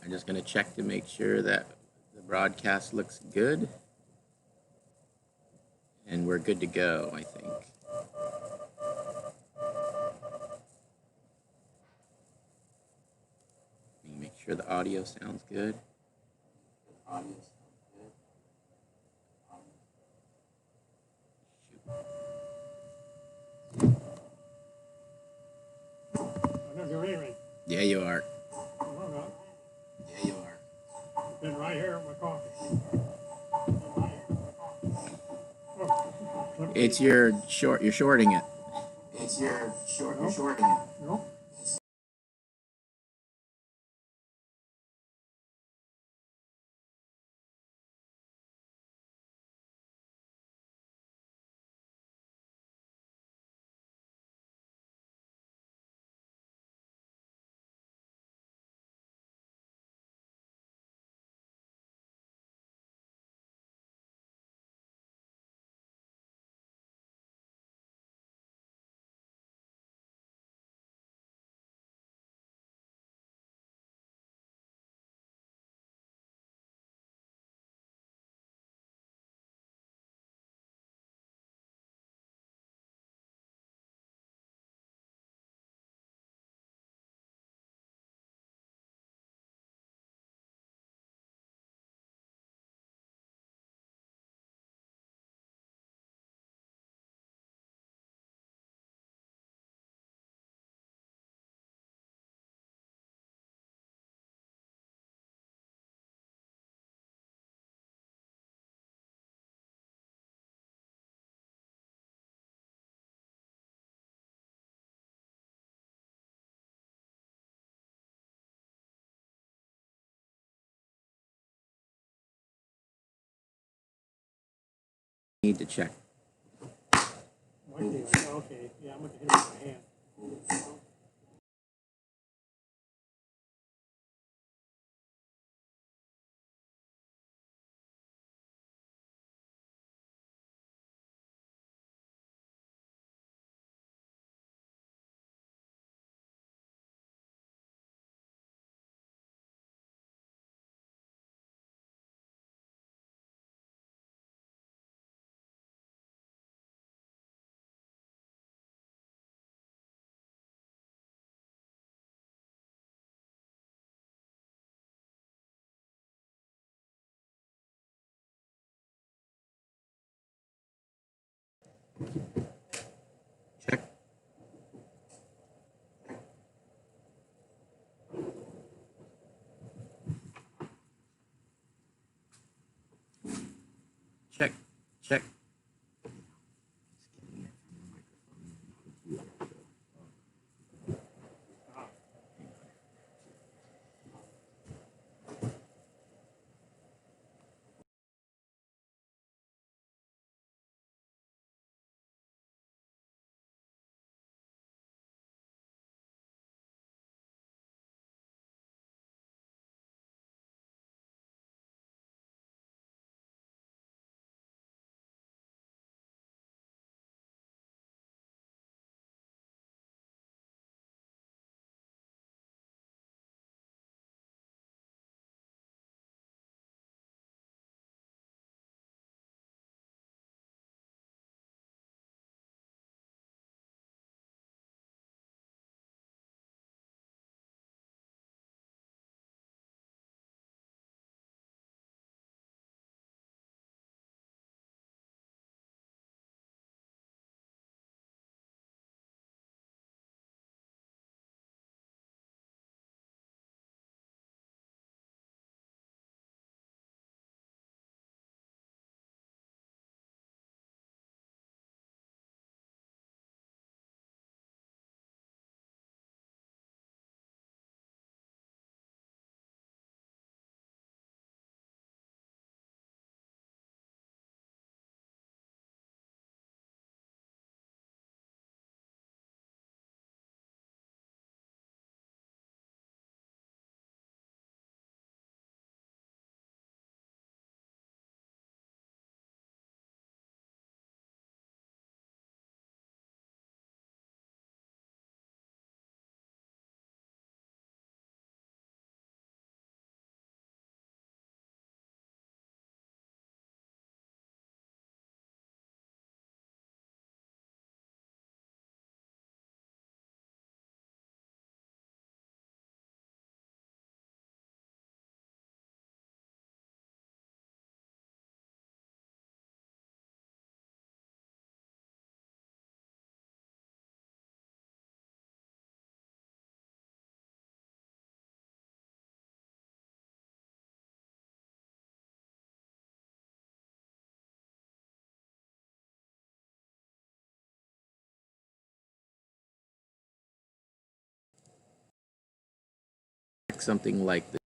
I'm just going to check to make sure that the broadcast looks good. And we're good to go, I think. Let me make sure the audio sounds good. I'm not doing anything. Yeah, you are. No, I'm not. Yeah, you are. I've been right here with my coffee. It's your short. You're shorting it. You're shorting it. No. Need to check. Okay, yeah, I'm going to hit it with my hand. Check. Check. Check. expect something like this.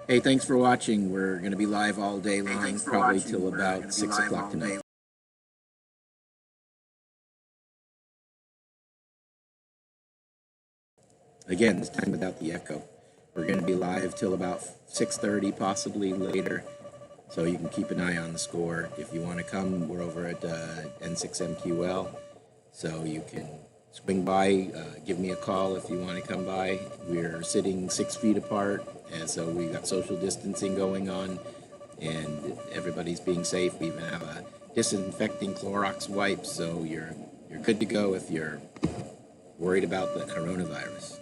Hey, thanks for watching. We're going to be live all day long, probably till about 6 o'clock tonight. Again, this time without the echo. We're going to be live till about 6:30, possibly later. So you can keep an eye on the score. If you want to come, we're over at N6MQL. So you can swing by, give me a call if you want to come by. We're sitting 6 feet apart, and so we got social distancing going on, and everybody's being safe. We even have a disinfecting Clorox wipes, so you're good to go if you're worried about the coronavirus.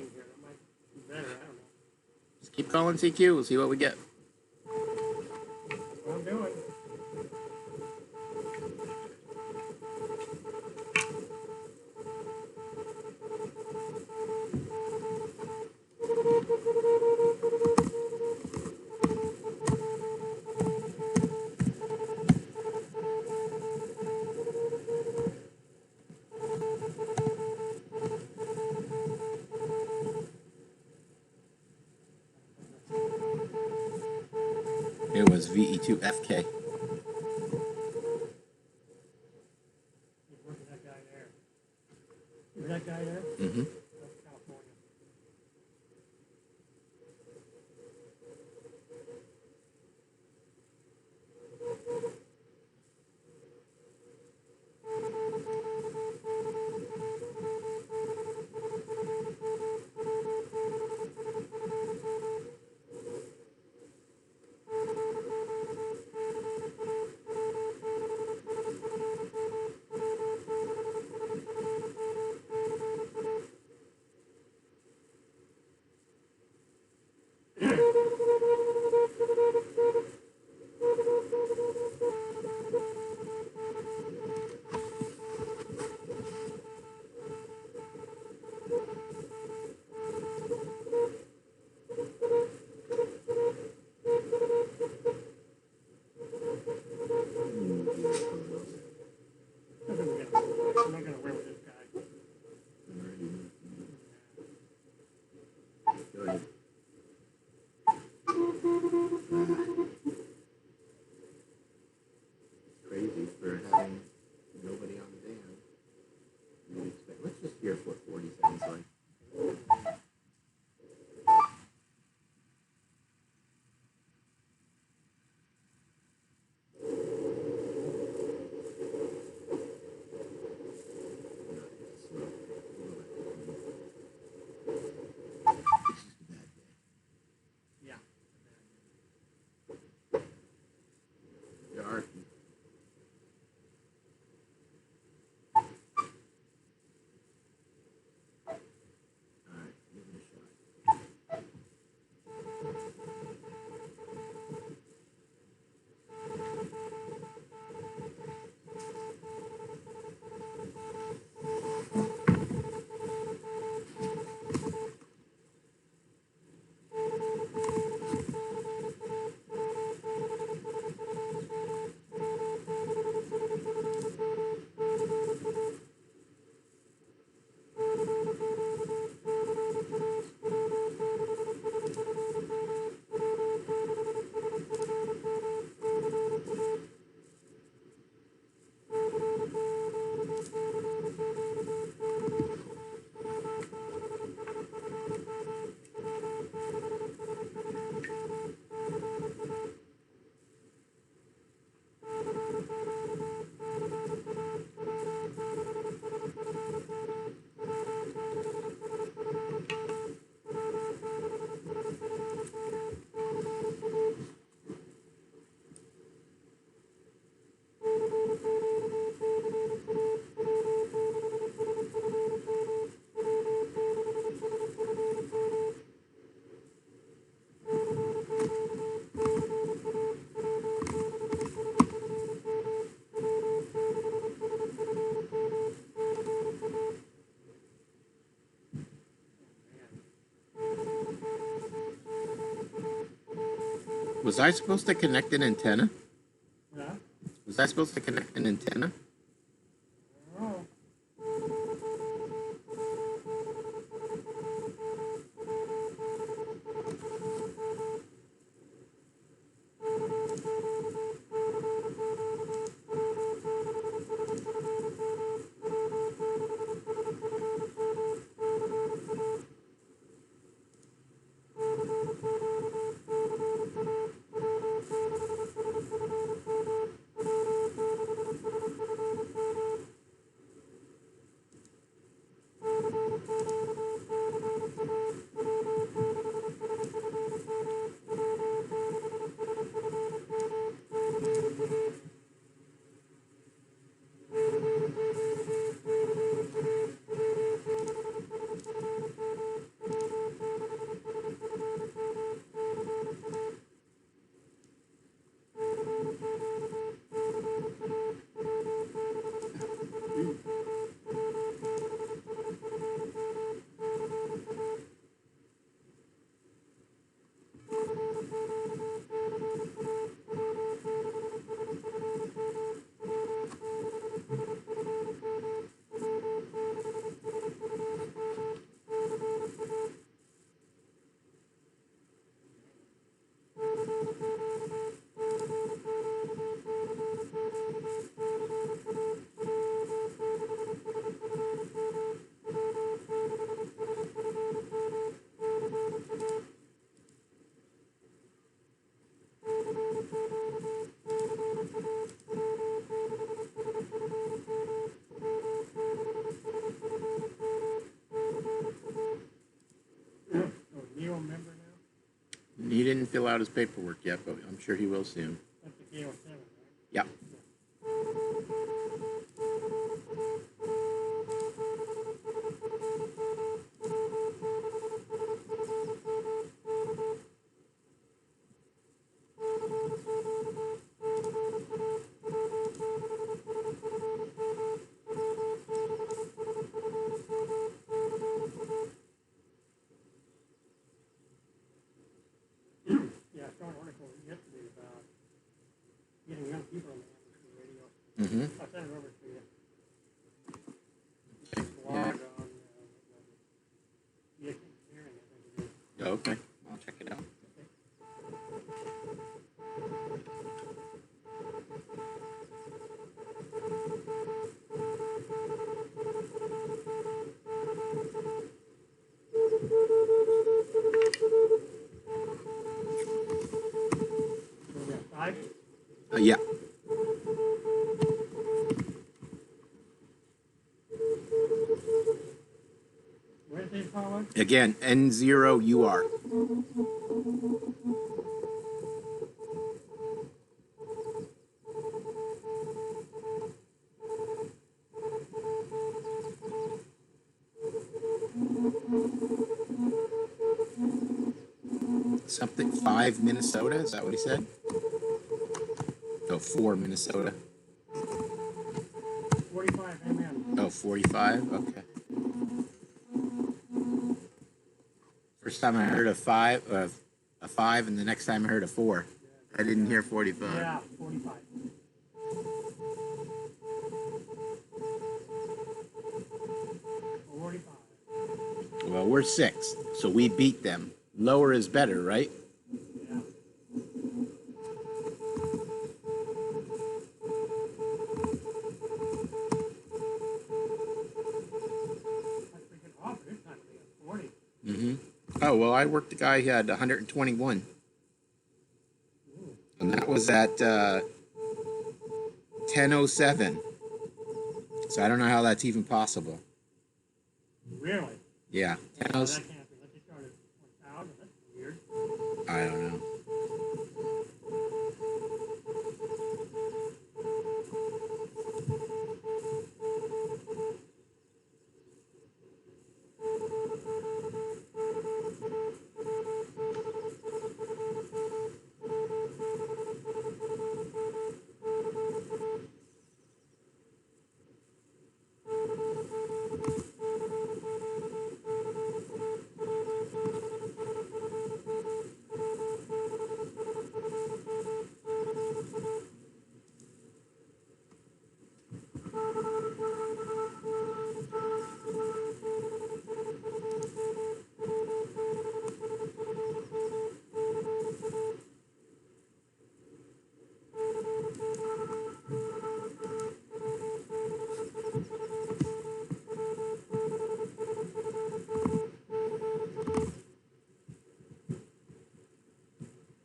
switching here. That might be better. I don't know. Just keep calling CQ. We'll see what we get. That's what I'm doing. It was VE2FK. Look at that guy there. See that guy there? Mm-hmm. That's California. I'm not gonna win with this guy. Go ahead. Crazy for having nobody on the band. You'd expect. Let's just hear 440 sounds like. Yeah. There are. Alright, give it a shot. Was I supposed to connect an antenna? Yeah. Was I supposed to connect an antenna? Oh. Oh, Neil member now? He didn't fill out his paperwork yet, but I'm sure he will soon. That's the KO7, right? Yeah. Yeah, I saw an article yesterday about getting young people on the amateur radio. Mm-hmm. I'll send it over to you. Blog Yeah. on music engineering, I think it is. Okay. I'll check it out. So we got 5. Yeah. Where did they follow? Again, N0UR. Something 5 Minnesota, is that what he said? Oh, 4 Minnesota. 45 mm. Oh, 45? Okay. First time I heard a 5, and the next time I heard a 4. I didn't hear 45. Yeah, 45. Well, we're 6, so we beat them. Lower is better, right? Yeah. That's freaking awful. This time we got 40. Mm-hmm. Oh, well, I worked a guy who had 121. Ooh. And that was at 10:07. So I don't know how that's even possible. Really? Yeah, That 10:07. can't be. Let's just start at 1,000. That's weird. I don't know.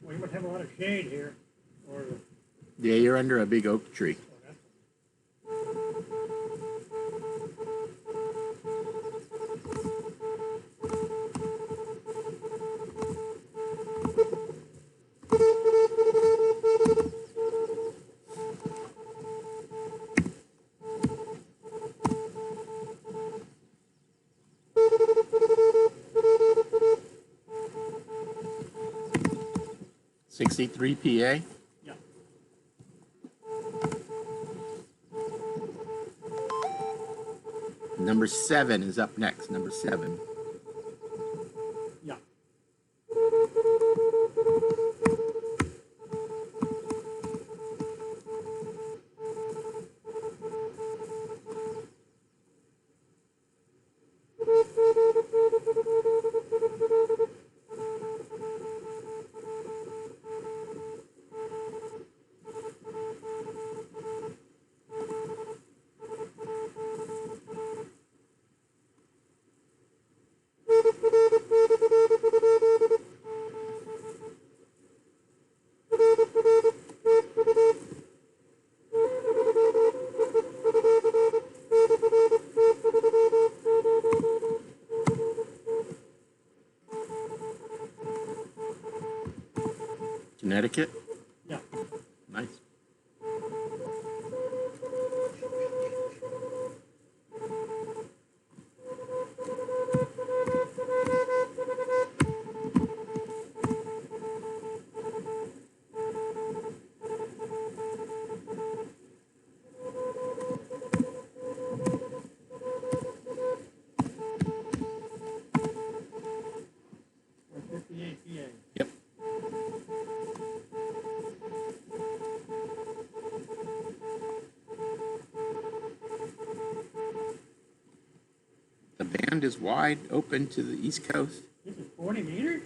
Well, you must have a lot of shade here. Or, Yeah, you're under a big oak tree. that's 63 PA. yeah. Number 7 is up next. Number 7. Yeah. Connecticut? Yeah. Nice. Or 58 PA. Yep. The band is wide open to the East Coast. This is 40 meters?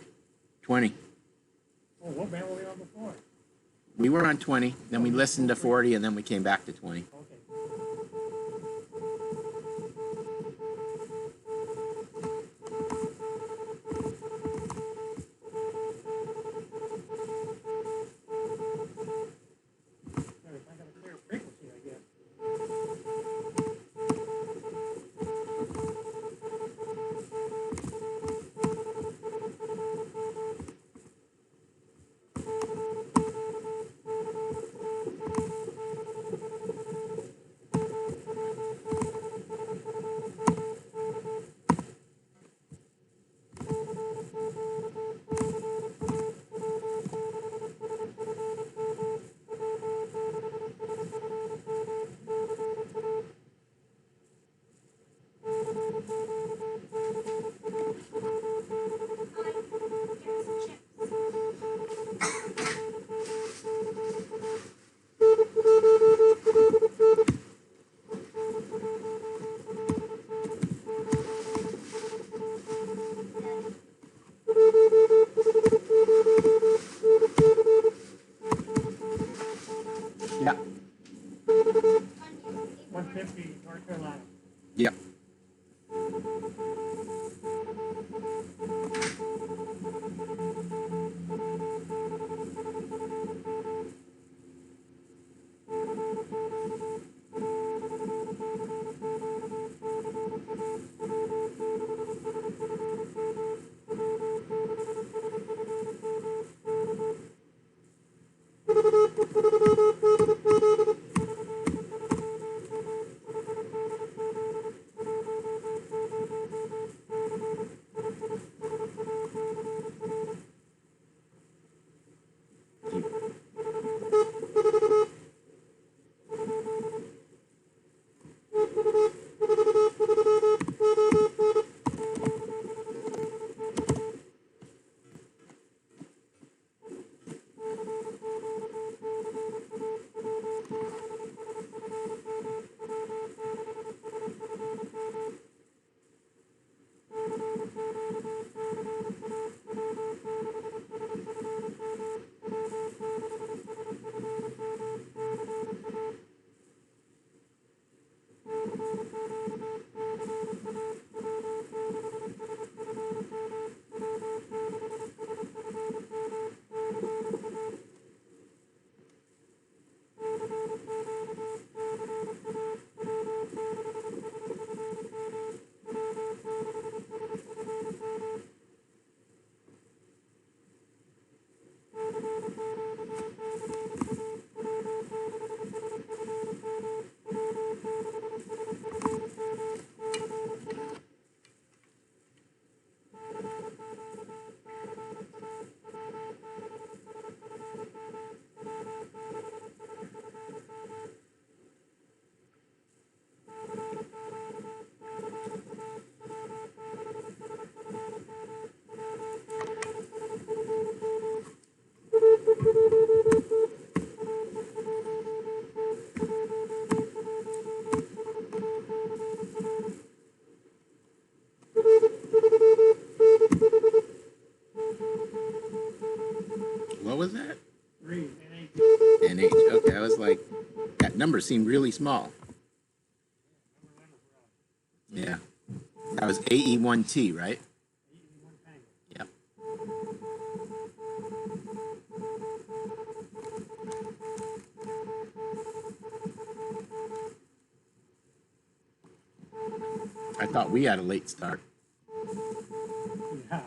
20. Oh, what band were we on before? We were on 20, then we listened to 40, and then we came back to 20. Okay. I got a clear frequency, I guess. Yeah. 150 North Carolina. Yep. What was that? 3 NH. NH. Okay, I was like, that number seemed really small. Yeah. That was AE1T, right? Yep. I thought we had a late start. Yeah.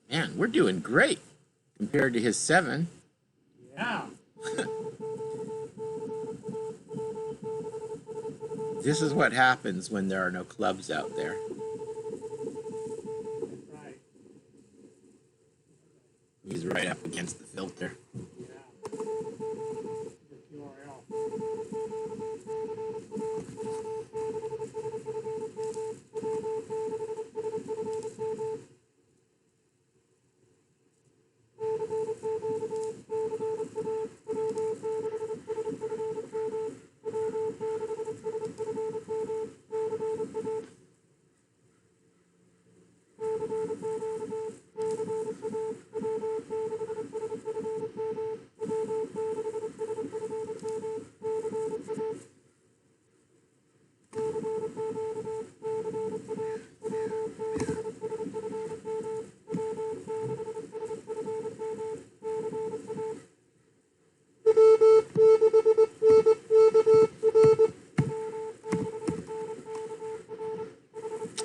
Man, we're doing great compared to his 7. Yeah. This is what happens when there are no clubs out there. That's right. He's right up against the filter. Yeah. The QRL.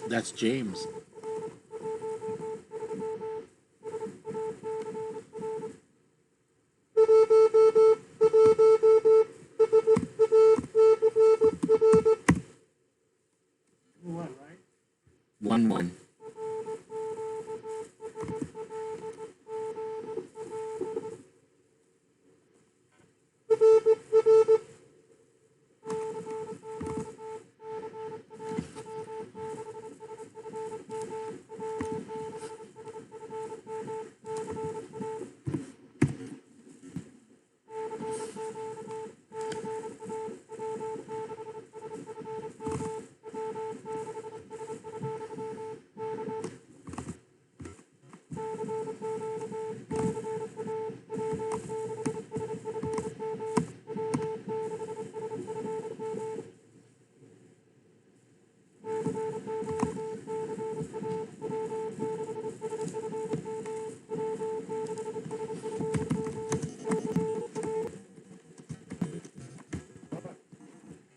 That's James. What, right? 1-1.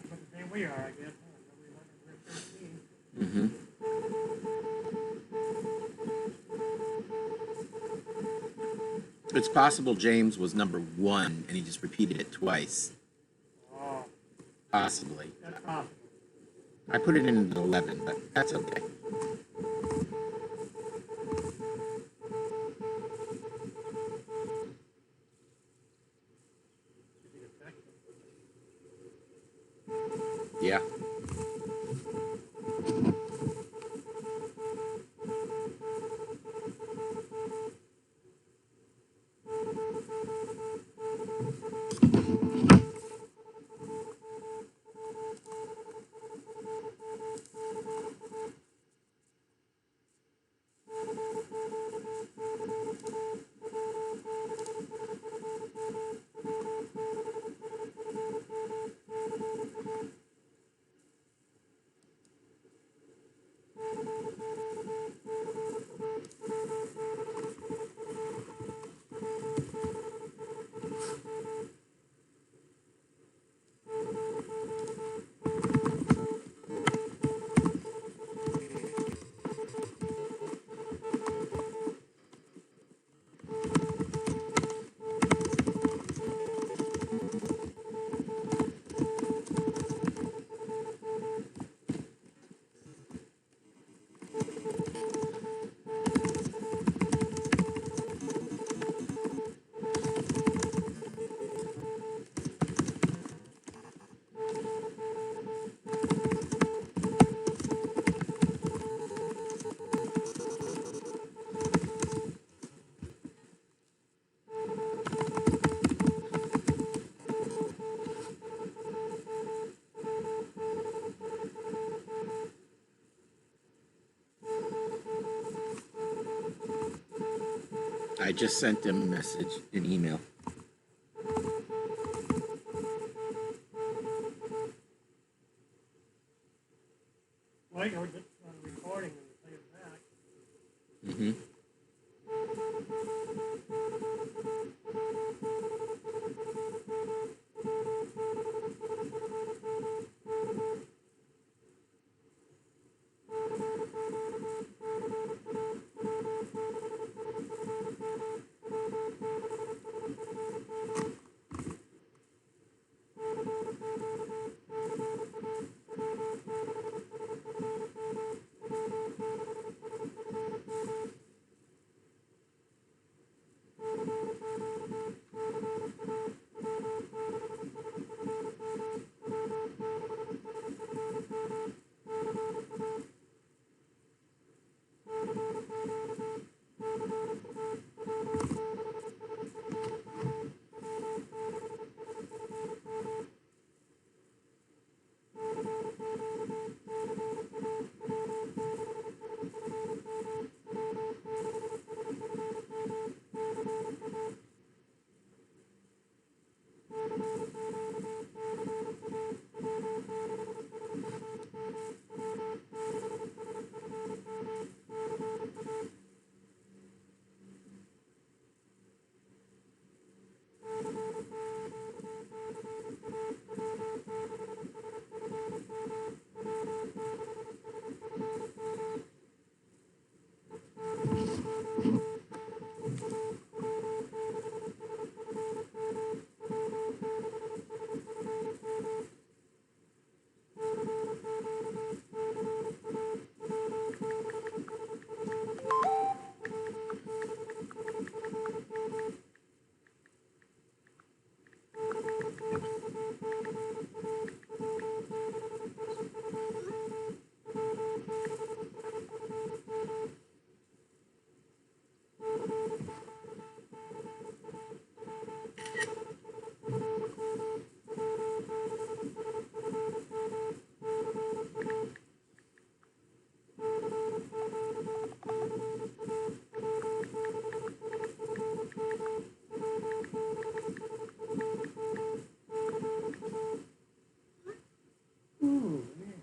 But the same we are, I guess. We're 13. Mm-hmm. It's possible James was number 1 and he just repeated it twice. Oh, Possibly. that's possible. I put it in at 11, but that's okay. Yeah. I just sent him a message, an email. Well, you know, just on recording and play it back. Mm-hmm. Ooh, man.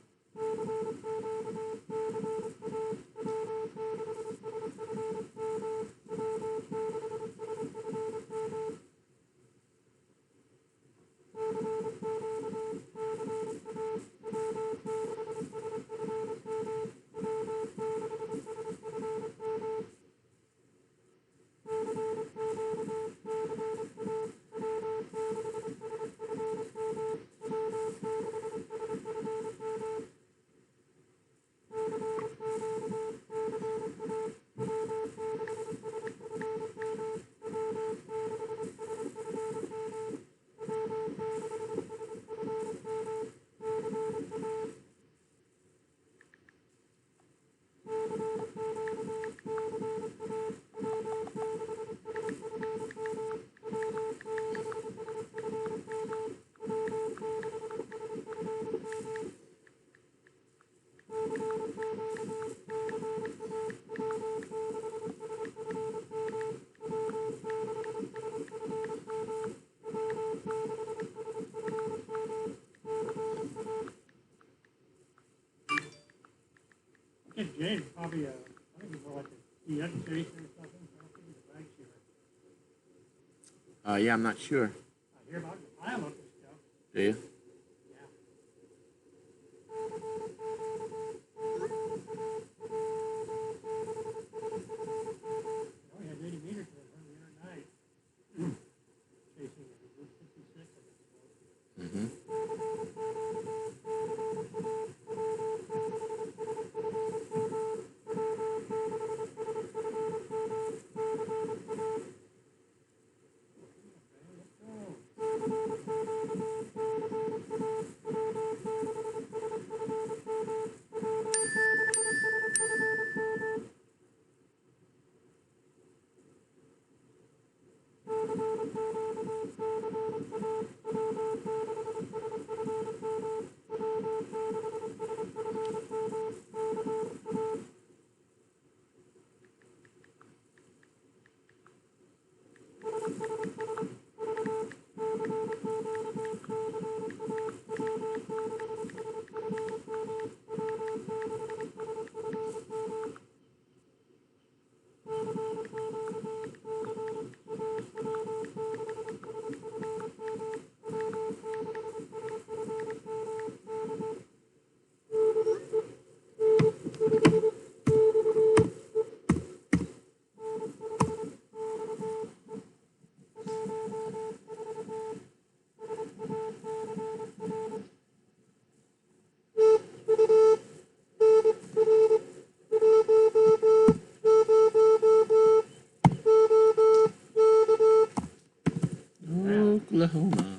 I think James probably, I think he's more like a de-education or something. I don't think he's a bag shooter. Yeah, I'm not sure. I hear about the pilot and stuff. Do you? Yeah. Oh, he had 80 meters to him the other night. Chasing the W6SFM, I think it was. Mm-hmm. Oklahoma.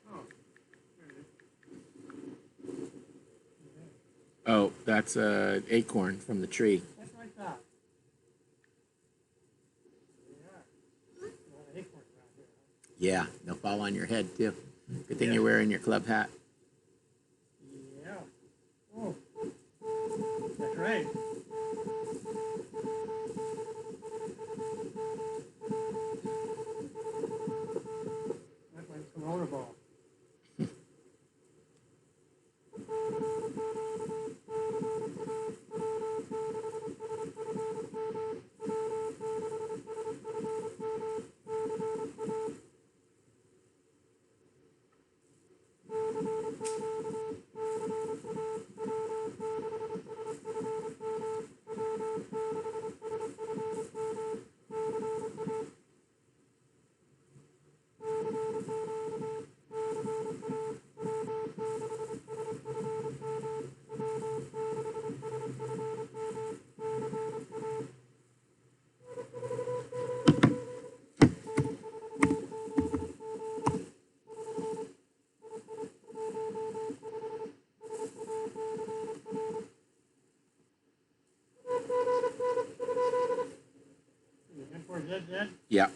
Oh, there it is. Oh, that's a acorn from the tree. That's what I thought. Yeah. A lot of acorns around here, huh? Yeah, they'll fall on your head too. Good thing Yeah. you're wearing your club hat. Yeah. Oh, that's right. That's like Corona ball. You head for Zed? Yeah.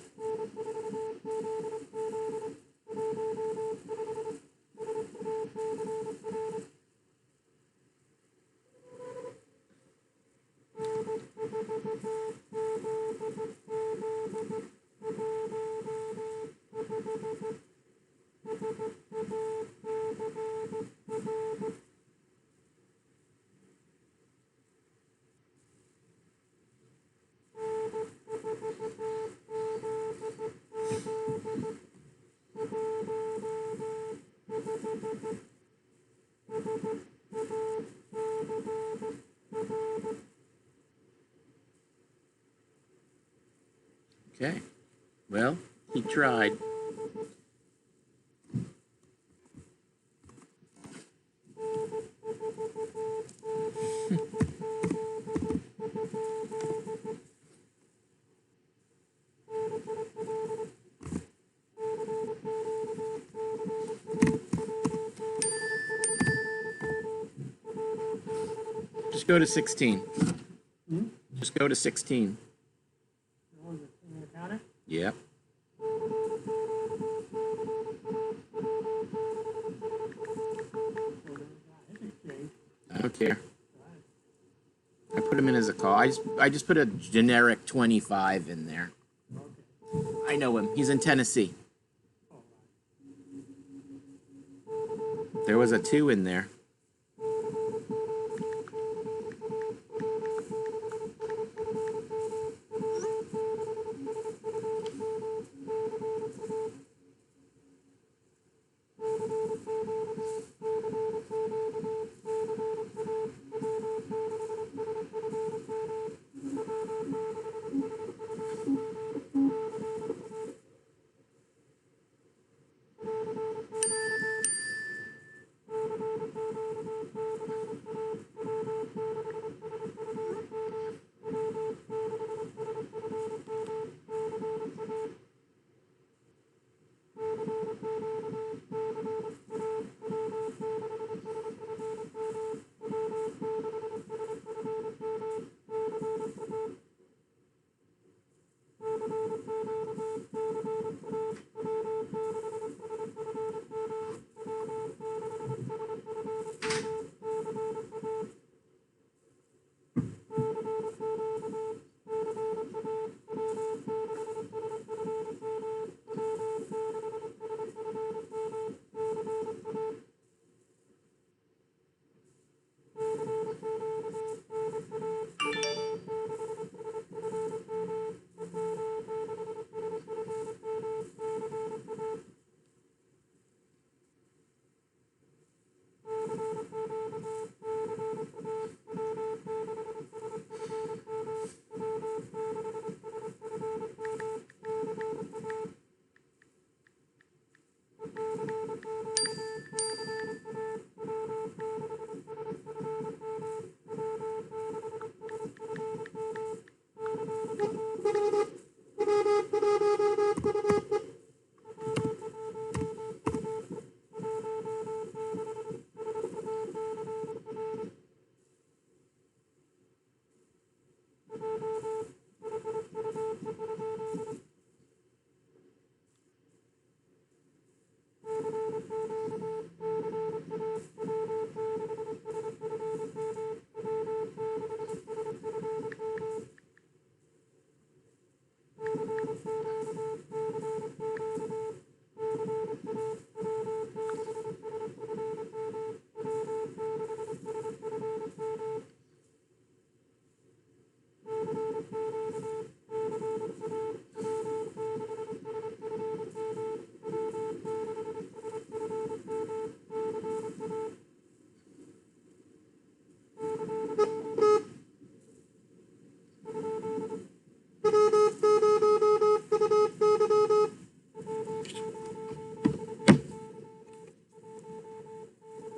Okay. Well, he tried. Just go to 16. Hmm? Just go to 16. You want to count it? Yep. Hit exchange. I don't care. Right. I put him in as a call. I just put a generic 25 in there. Okay. I know him. He's in Tennessee. All right. There was a 2 in there.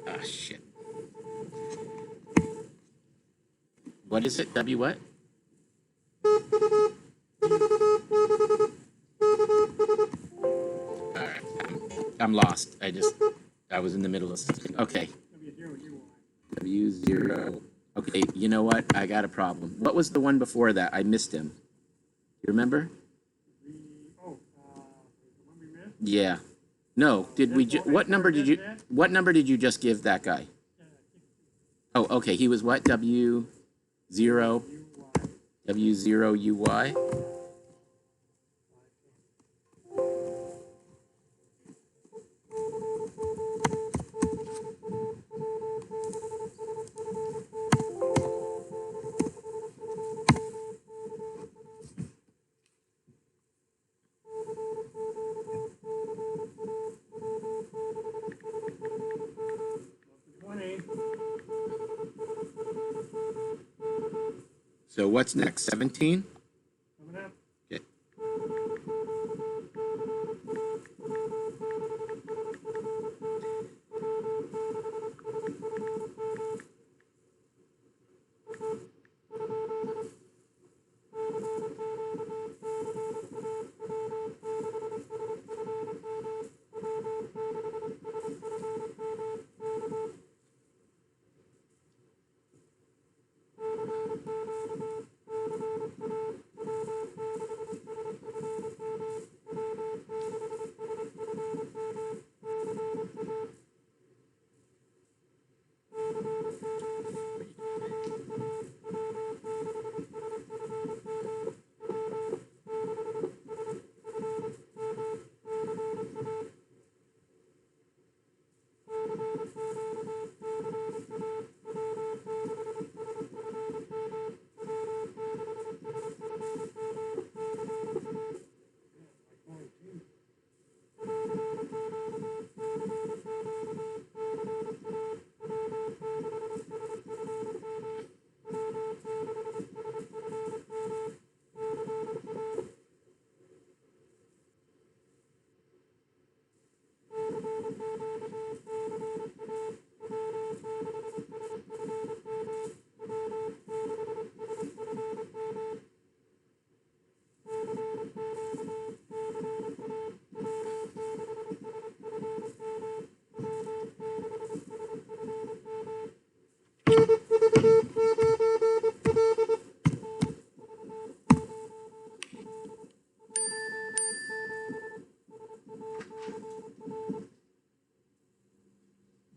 Ah, shit. What is it? W what? All right. I'm lost. I was in the middle of something. Okay. W0, W0. Okay, you know what? I got a problem. What was the one before that? I missed him. You remember? the one we missed. Yeah. No, did we what number did you just give that guy? Oh, okay. He was what? W0 W0UY. So what's next? 17? Coming up. Okay.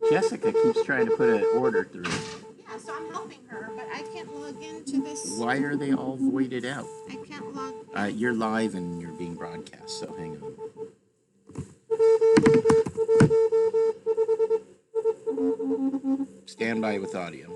Jessica keeps trying to put an order through. Yeah, so I'm helping her, but I can't log into this. Why are they all voided out? I can't log. You're live and you're being broadcast, so hang on. Stand by with audio.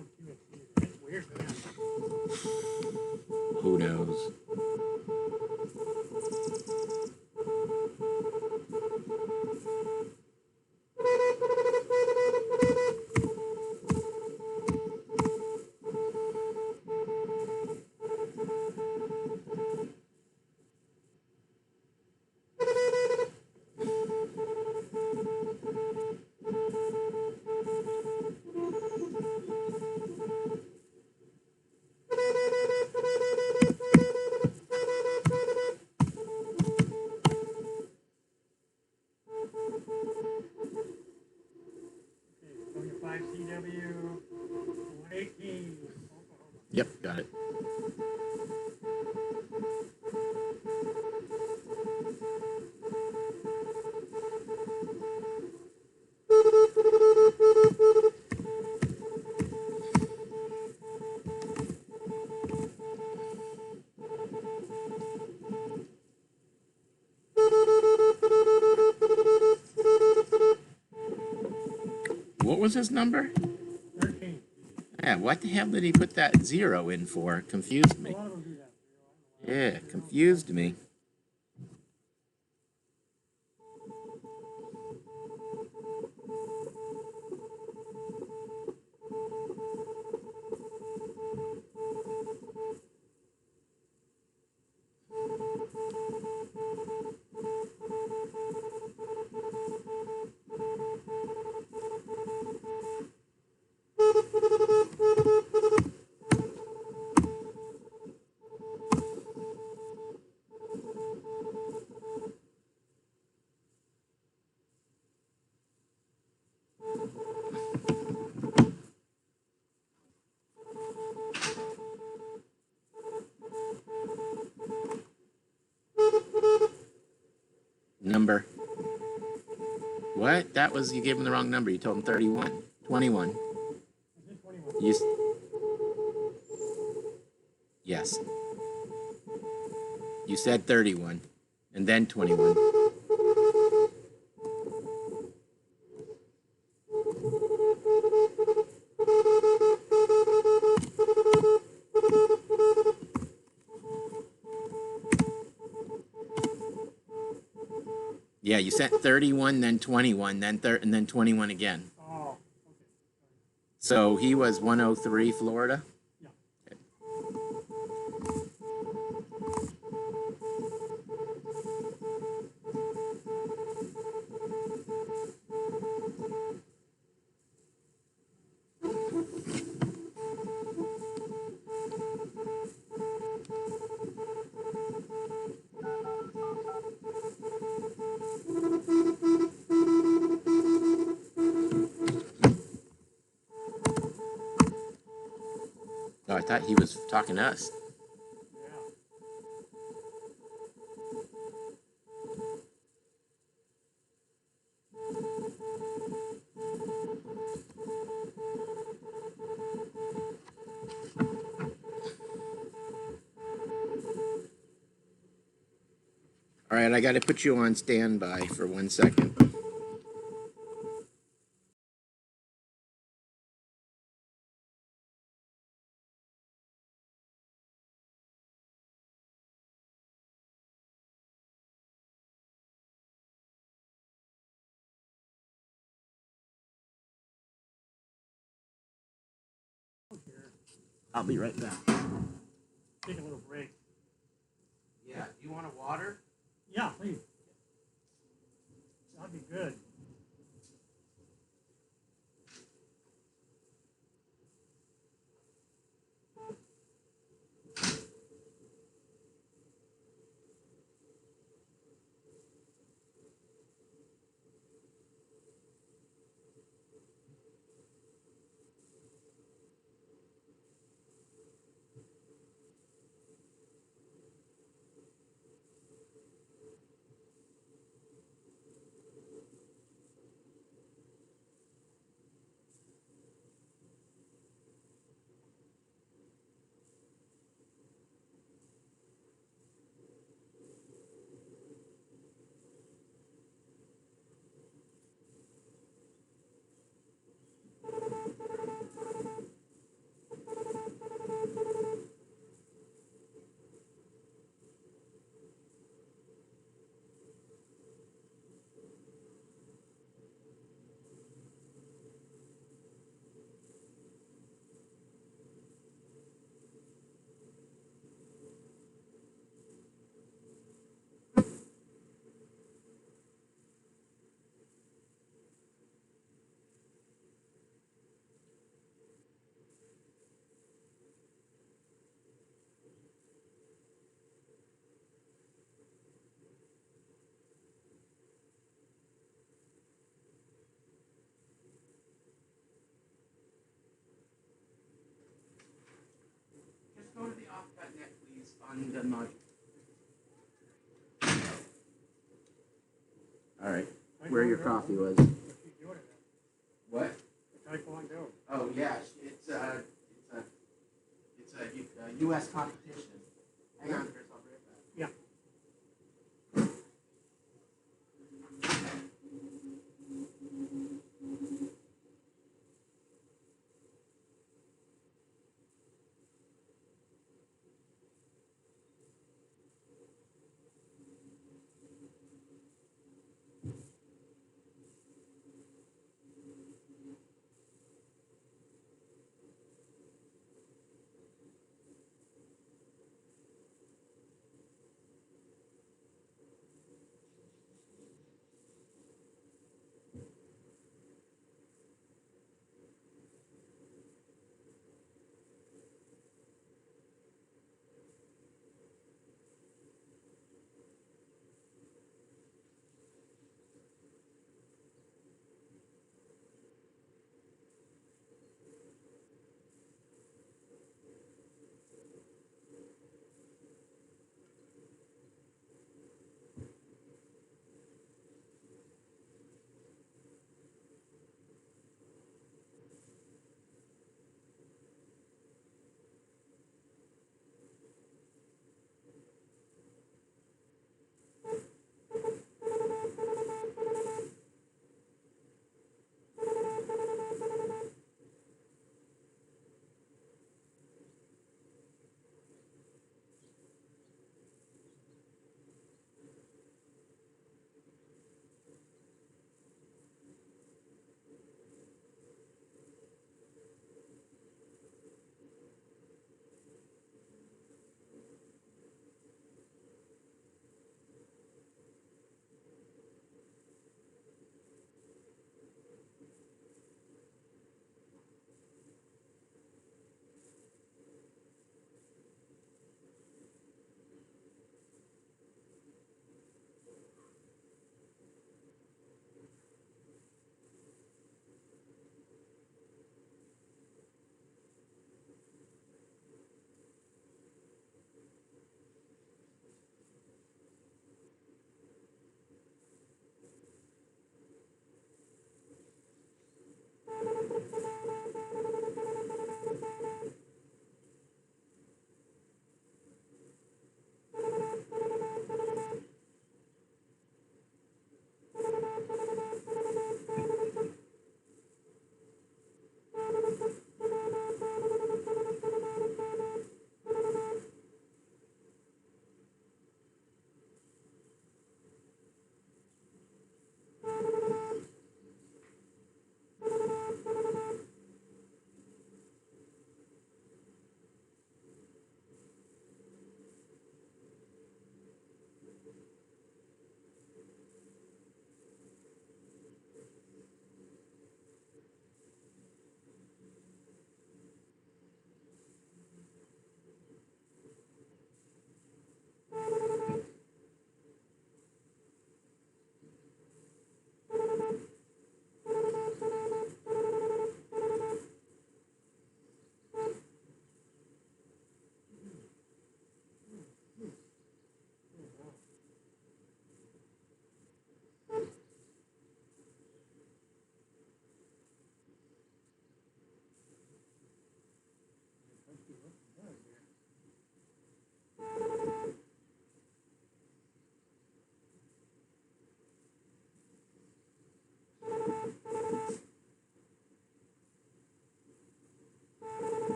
own QSO. That's weird, man. Who knows? Okay, 5CW 118, Oklahoma. Yep, got it. What was his number? 13. Yeah, what the hell did he put that 0 in for? Confused A me. lot of them do that. I don't know why. Yeah, confused me. Number. What? That was, you gave him the wrong number. You told him 31. 21. I said 21. You, yes. You said 31 and then 21. Yeah, you said 31, then 21, then and then 21 again. Oh, okay. So he was 103 Florida? Yeah. Okay. Oh, I thought he was talking to us. Yeah. All right, I got to put you on standby for 1 second. Here. I'll be right back. Take a little break. Yeah, you want a water? Yeah, please. That'd be good. on the module. All right. Where your coffee was. What she's doing it at. What? The Taekwondo. Oh yeah, it's a U.S. competition. Hang on, Chris, I'll be right back. Yeah.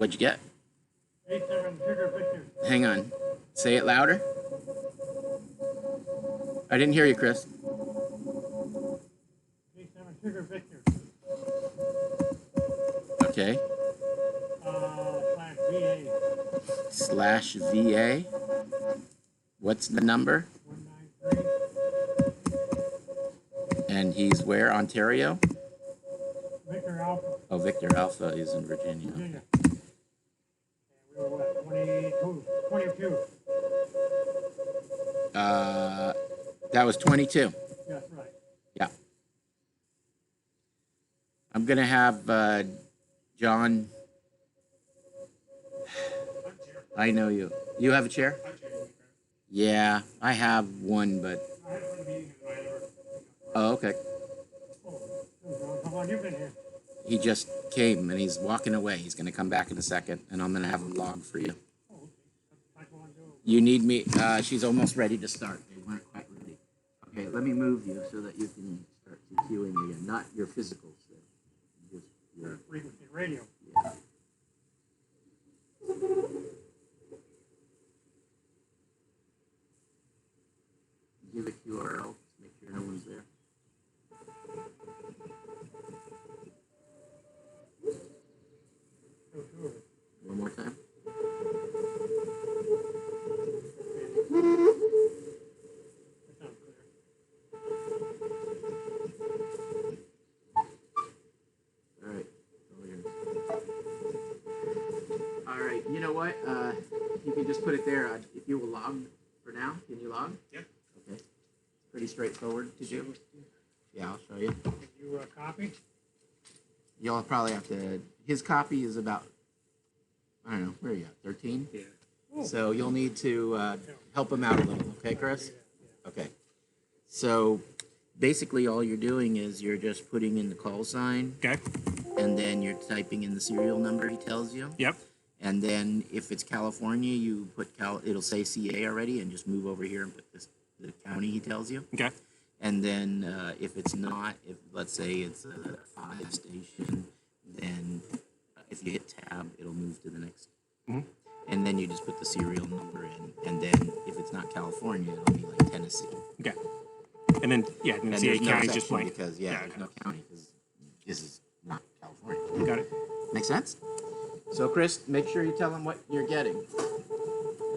What'd you get? 87 Sugar Victor. Hang on. Say it louder. I didn't hear you, Chris. 87 Sugar Victor. Okay. Slash VA. /VA. What's the number? 193. And he's where? Ontario? Victor Alpha. Oh, Victor Alpha is in Virginia. Virginia. And we were what? 22. That was 22. That's right. Yeah. I'm going to have John. I know you. You have a chair? Yeah, I have one, but. Oh, okay. How long you been here? He just came and he's walking away. He's going to come back in a second, and I'm going to have him log for you. You need me. She's almost ready to start. They weren't quite ready. Okay, let me move you so that you can start queuing again. Not your physical stuff. Just your frequency radio. Yeah. Give a QRL to make sure no one's there. One more time. All right. All right. You know what? You can just put it there. If you will log for now, can you log? Yeah. Okay. Pretty straightforward to do. Yeah, I'll show you. Did you copy? You'll probably have to. His copy is about. I don't know. Where are you at? 13? Yeah. So you'll need to help him out a little. Okay, Chris? Okay. So basically all you're doing is you're just putting in the call sign. Okay. And then you're typing in the serial number he tells you. Yep. And then if it's California, you put it'll say CA already, and just move over here and put the county he tells you. Okay. And then if it's not, if let's say it's a 5 station, then if you hit tab, it'll move to the next. Mm-hmm. And then you just put the serial number in. And then if it's not California, it'll be like Tennessee. Okay. And then And CA there's no county's just section blank. because there's no county because this is not California. Got it. Make sense? So Chris, make sure you tell him what you're getting. And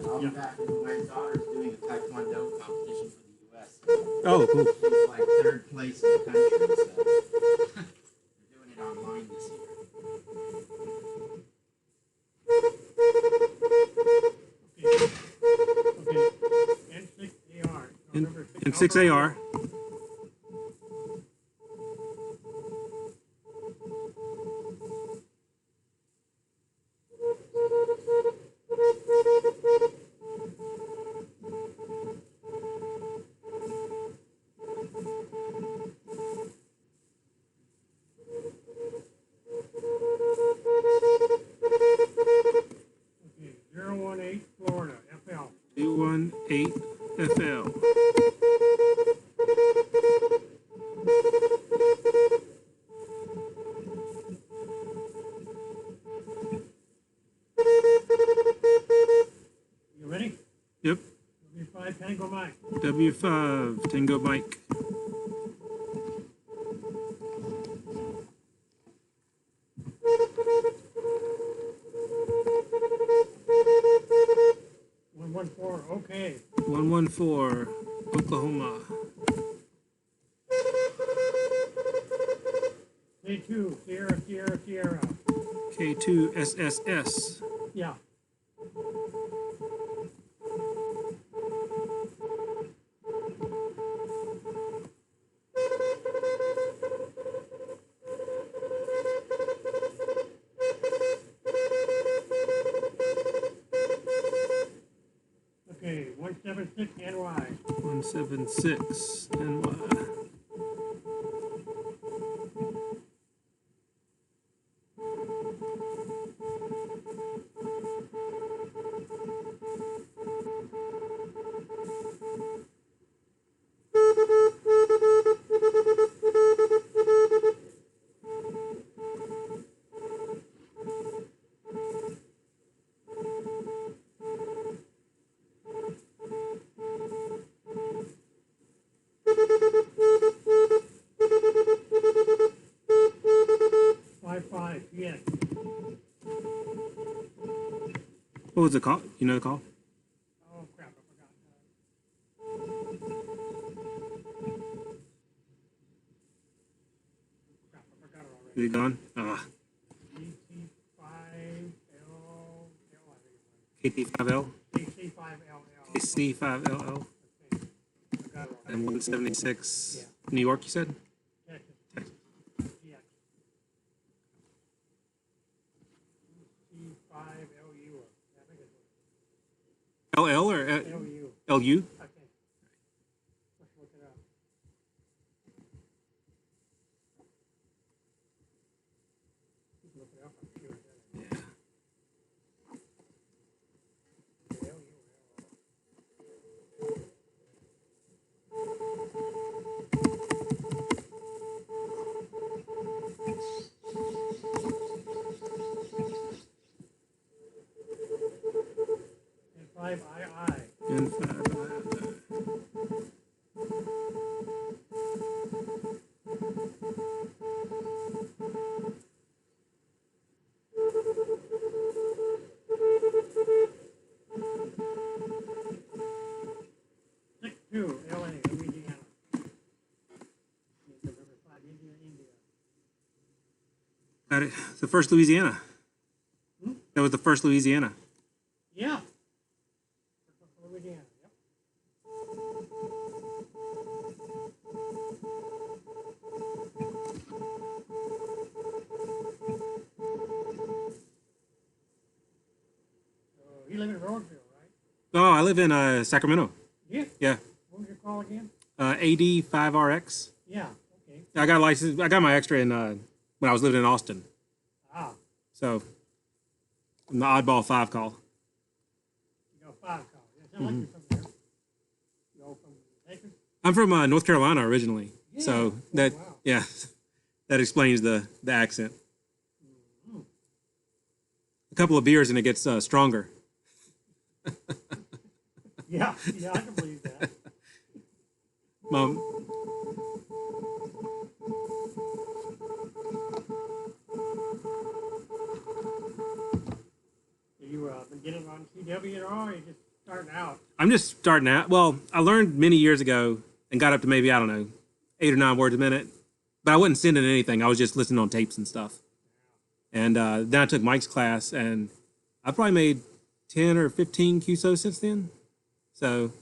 I'll be back. My daughter's doing a Taekwondo competition for the U.S. Oh, cool. She's like 3rd place in the country, so they're doing it online this year. Okay. N6AR. And 6AR. Okay. 018 Florida, FL. 218 FL. You ready? Yep. W5 Tango Mike. W5 Tango Mike. Okay. 114 Oklahoma. K2 Sierra. K2 SSS. Yeah. Okay, 176 NY. 176 NY. What was the call? You know the call? Oh, crap, I forgot. Crap, I forgot it Is already. it gone? Ah, KT5L, I think it was. KT5L, KC5LL. KC5LL, Forgot it and already. 176. Yeah. New York, you said? Texas. Texas. Yeah. C5LU. I think it's LL or LU. LU? Okay. Let's look it up. You can look it up, I'm sure. Yeah. And 5II. N5. Six two, LA, Louisiana. November 5, India, India. Got it. It's the first Louisiana. Hmm? That was the first Louisiana. Yeah. Louisiana, yep. So you live in Roseville, right? Oh, I live in Sacramento. Yeah. Yeah. What was your call again? AD5RX. Yeah, okay. I got a license. I got my extra in when I was living in Austin. Ah, So I'm the oddball 5 call. you got 5 calls. Yeah, sound like you're from there. You all from Texas? I'm from North Carolina originally. Yeah. So Oh, that wow. yeah, that explains the accent. Mhm. A couple of beers and it gets stronger. Yeah, yeah, I can believe that. Mom, You been getting on CW at all, or you just starting out? I'm just starting out. Well, I learned many years ago and got up to maybe, I don't know, 8 or 9 words a minute. But I wasn't sending anything. I was just listening on tapes and stuff. And then I took Mike's class, and I probably made 10 or 15 QSO since then. So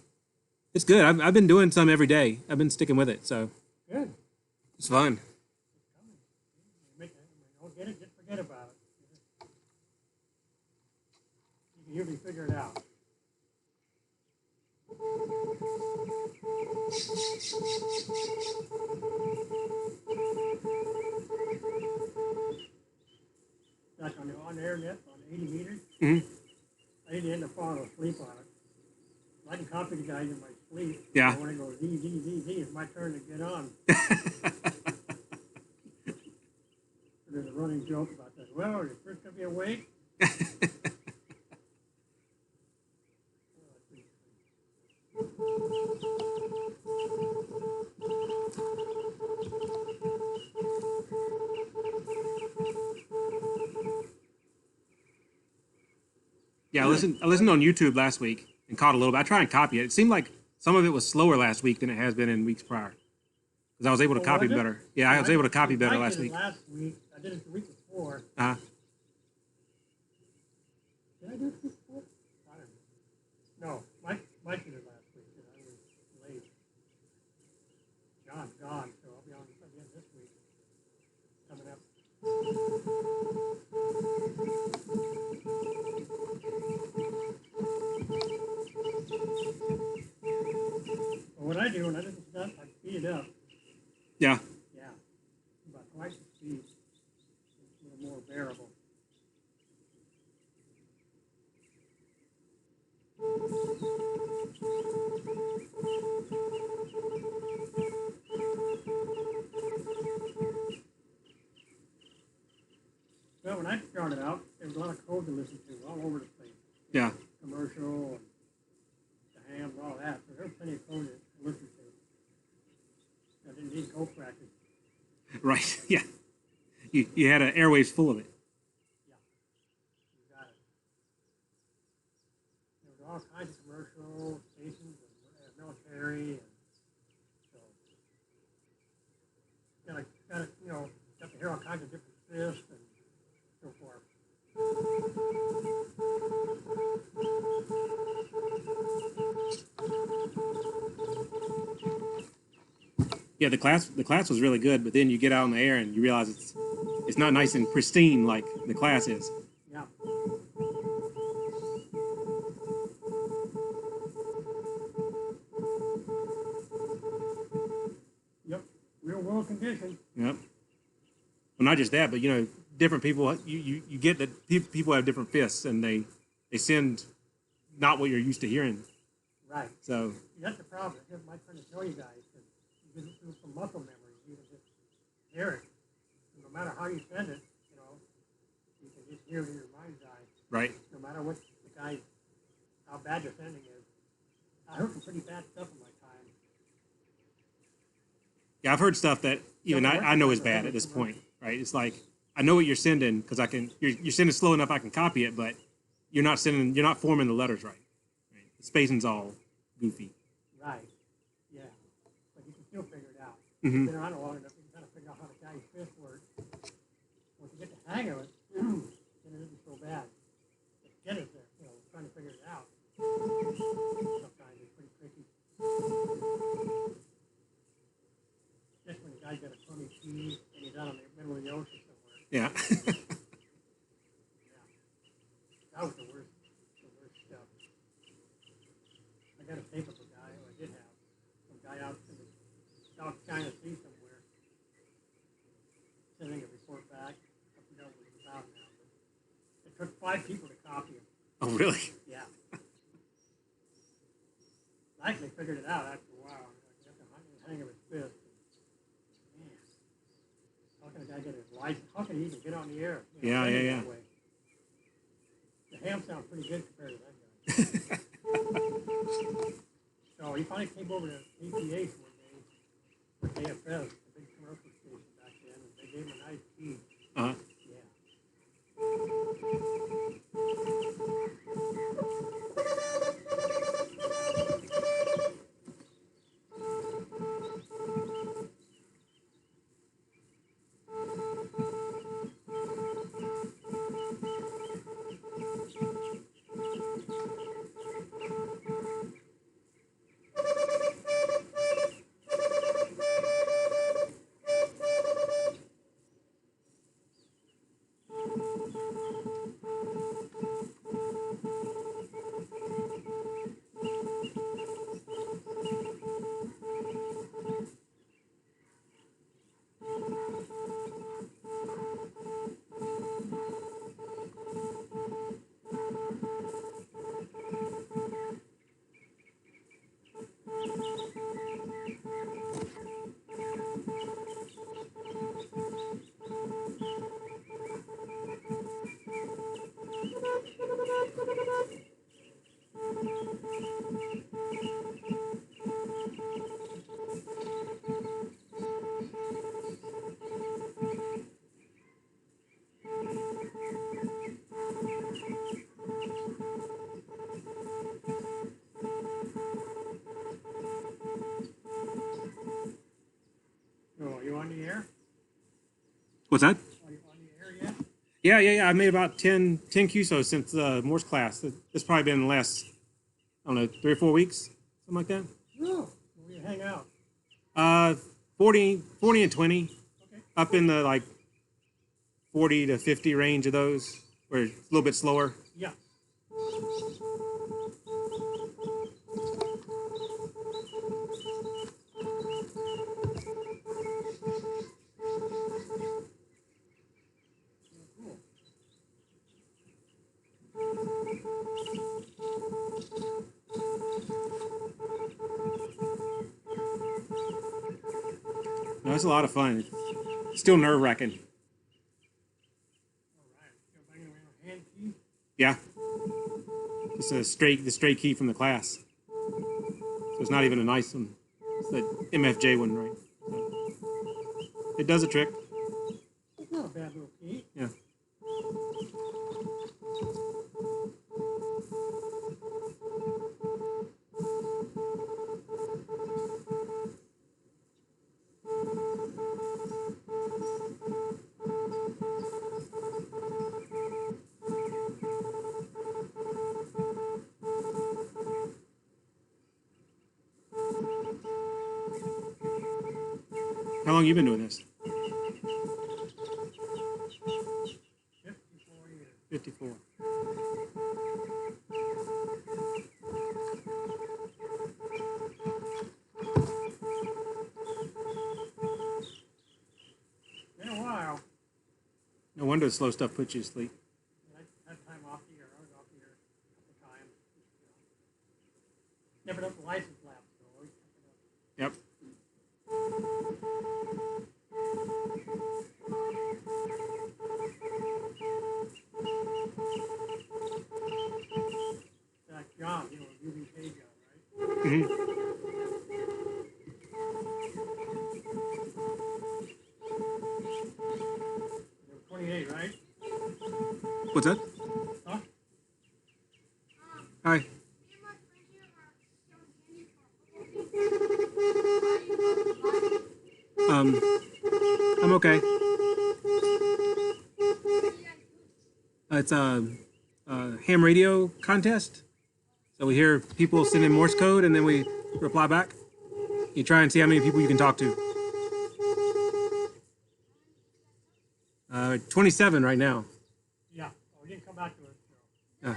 it's good. I've been doing some every day. I've been sticking with it. So Good. it's fun. Make it, don't get it, just forget about it. You can usually figure it out. Like on the internet, on 80 meters, Mhm. I didn't end up falling asleep on it. I can copy the guys in my sleep. Yeah. When I go Z, Z, Z, Z, it's my turn to get on. There's a running joke about that. Well, you're first going to be awake. Yeah, I listened on YouTube last week and caught a little bit. I try and copy it. It seemed like some of it was slower last week than it has been in weeks prior. Because I was able to Oh, copy was it? better. Yeah, I was able to copy better last did it week. last week. I did it the week before. Uh, Did I do it the week before? I don't know. No, Mike did it last week, and I was late. John's gone, so I'll be on again this week. Coming up. Well, what I do when I listen to stuff, I speed it up. yeah. Yeah, about twice the speed. It's a little more bearable. Well, when I started out, there was a lot of code to listen to all over the place. Yeah. Commercial and the ham and all that. So there's plenty of code to listen to. I didn't need code practice. Right. Yeah. You had an airwaves full of it. Yeah, you got it. all kinds of commercial stations and military, and so gotta got to hear all kinds of different fists and so forth. Yeah, the class was really good, but then you get out on the air and you realize it's not nice and pristine like the class is. Yeah. Yep. Real world conditions. Yep. Well, not just that, but different people. You get that people have different fists, and they send not what you're used to hearing. Right. So That's the problem. I just might trying to tell you guys that you get through some muscle memory. You can just hear it. And no matter how you send it, you can just hear it in your mind's eye. right. No matter what the guy, how bad your sending is. I heard some pretty bad stuff in my time. Yeah, I've heard stuff that even I know is bad at this point. Right. It's like I know what you're sending because you're sending slow enough I can copy it, but you're not forming the letters right. The spacing's all goofy. Right. Yeah. But you can still figure it out. Mm-hmm. Been around long enough, you can kind of figure out how the guy's fist works. Once you get the hang of it, then it isn't so bad. But to get it there, trying to figure it out. Sometimes it's pretty tricky. Just when the guy's got a crummy key and he's out on the middle of the ocean somewhere. Yeah. Yeah. That was the worst stuff. I got a tape of a guy, or I did have, some guy out in the South China Sea somewhere, sending a report back. I forgot what it was about now, but it took 5 people to copy him. Oh, really? Yeah. I actually figured it out after a while. You have to hang of his fist. Man, how can a guy get his license? How can he even get on the air? Yeah. that way? The ham sounds pretty good compared to that guy. So he finally came over to APH one day for KFS, the big commercial station back then, and they gave him a nice key. Uh-huh. Yeah. So, are you on the air? What's that? Are you on the air yet? Yeah. I made about 10 QSOs since the Morse class. It's probably been the last, I don't know, 3 or 4 weeks, something like that. No. Where you hang out? 40 and 20, Okay. up in the like 40 to 50 range of those, where it's a little bit slower. Yeah. Cool. No, it's a lot of fun. It's still nerve wracking. All right. Still banging away on hand key? Yeah. It's the straight key from the class. So it's not even a nice one. It's the MFJ one, right? So it does a trick. It's not a bad little key. Yeah. How long you been doing this? 54 years. 54. Been a while. No wonder the slow stuff puts you to sleep. I had time off the year. I was off the year a couple times. Never done the license lap, so always kept it up. Yep. That John, UVK John, right? Mm-hmm. You're 28, right? What's that? Huh? Hi. I'm okay. It's a ham radio contest. So we hear people send in Morse code and then we reply back. You try and see how many people you can talk to. 27 right now. Yeah. Oh, we didn't come back to it. So.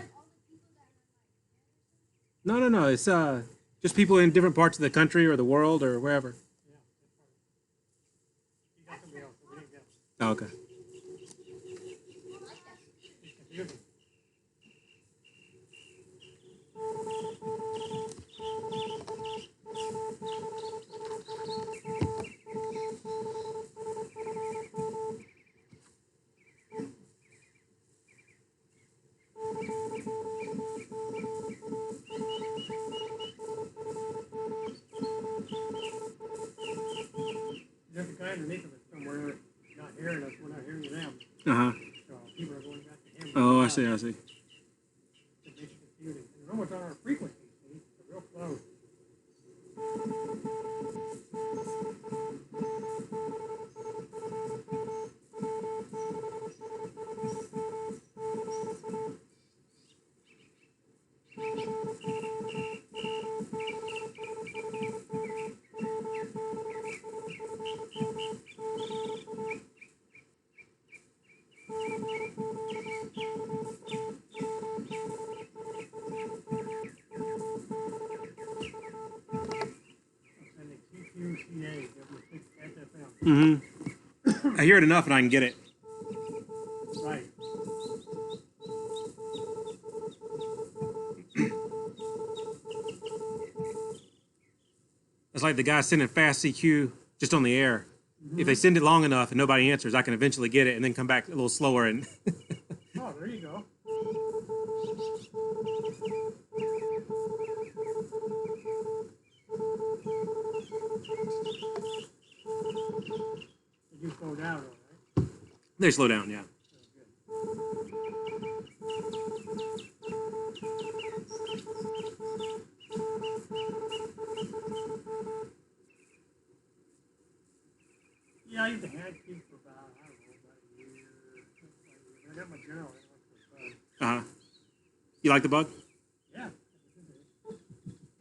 No. It's just people in different parts of the country or the world or wherever. Yeah, that's right. You got somebody else, so we didn't get it. Oh, okay. It's confusing. There's a guy underneath of it somewhere not hearing us. We're not hearing them. Uh-huh. So people are going back to him. Oh, I see. It makes it confusing. And they're almost on our frequency, see? They're real close. I'm sending QQCA, W6SFM. Mm-hmm. I hear it enough and I can get it. Right. It's like the guy sending fast CQ just on the air. If they send it long enough and nobody answers, I can eventually get it and then come back a little slower and Oh, there you go. Did you slow down, all right? they slow down, yeah. Yeah, I used to hand keep for about, I don't know, about a year. I got my journal. Uh-huh. You like the bug? Yeah.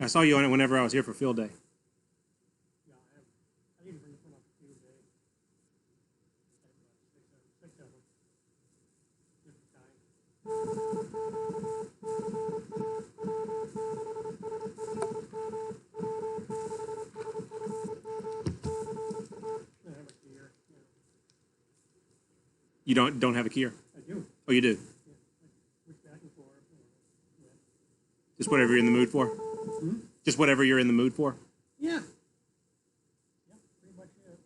I saw you on it whenever I was here for field day. Yeah, I need to bring this one up to Tuesday. Six of them. Different kinds. I have a gear. Yeah, You don't have a keyer? I do. Oh, you do? Yeah. I switch back and forth. Yeah. Just whatever you're in the mood for? Hmm? Just whatever you're in the mood for? Yeah. Yeah, pretty much it.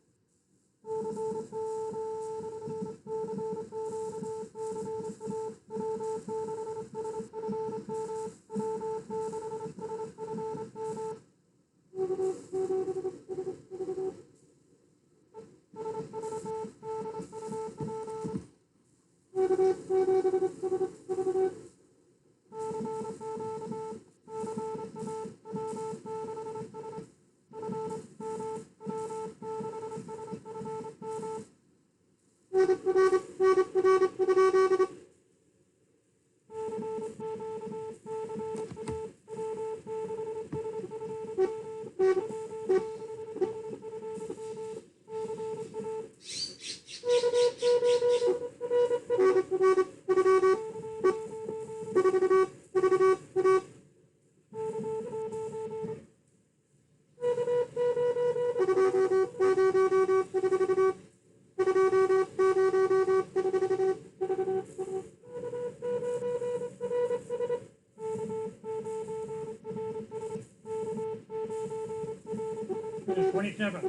There's 27.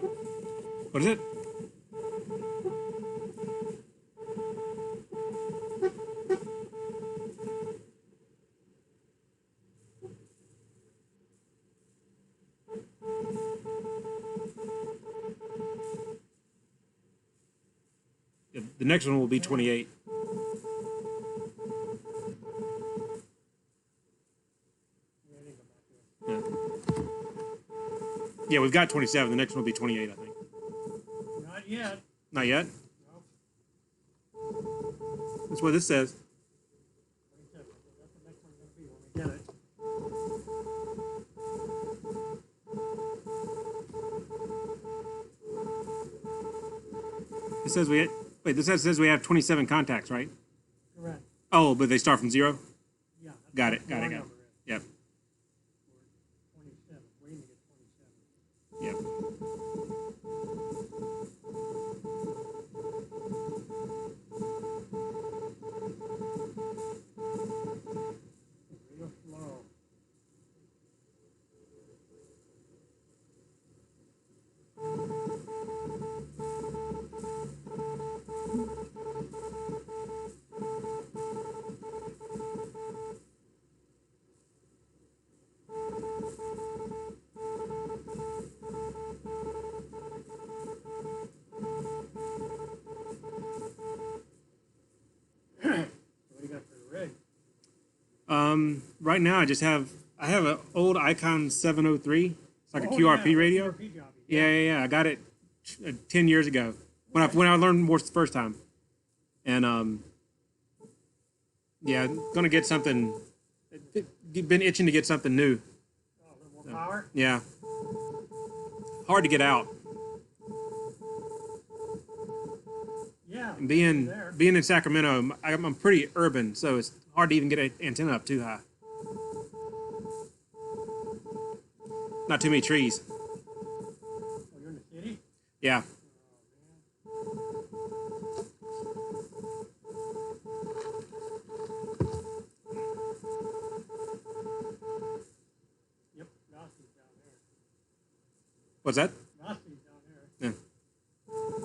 What is it? Yeah, the next one will be 28. Yeah. Yeah, we've got 27. The next one will be 28, I think. Not yet. Not yet? No, That's what this says. 27. That's the next one's going to be when we get it. It says this says we have 27 contacts, right? Correct. Oh, but they start from 0? Yeah. Got it. That's what the Yep. number is. Yep. We're 27. Waiting to get 27. Yep. Real slow. What do you got for the rig? Right now I have an old Icon 703. It's like a Oh, QRP yeah, radio. QRP job. Yeah. I got it 10 years ago when I learned Morse the first time, and yeah, gonna get something. Been itching to get something new. Oh, a little more power? Yeah, hard to get out. Yeah. Being there. being in Sacramento, I'm pretty urban, so it's hard to even get an antenna up too high. Not too many trees. Oh, you're in the city? Yeah. Yep, Rossi's down there. What's that? Rossi's down there. Yeah.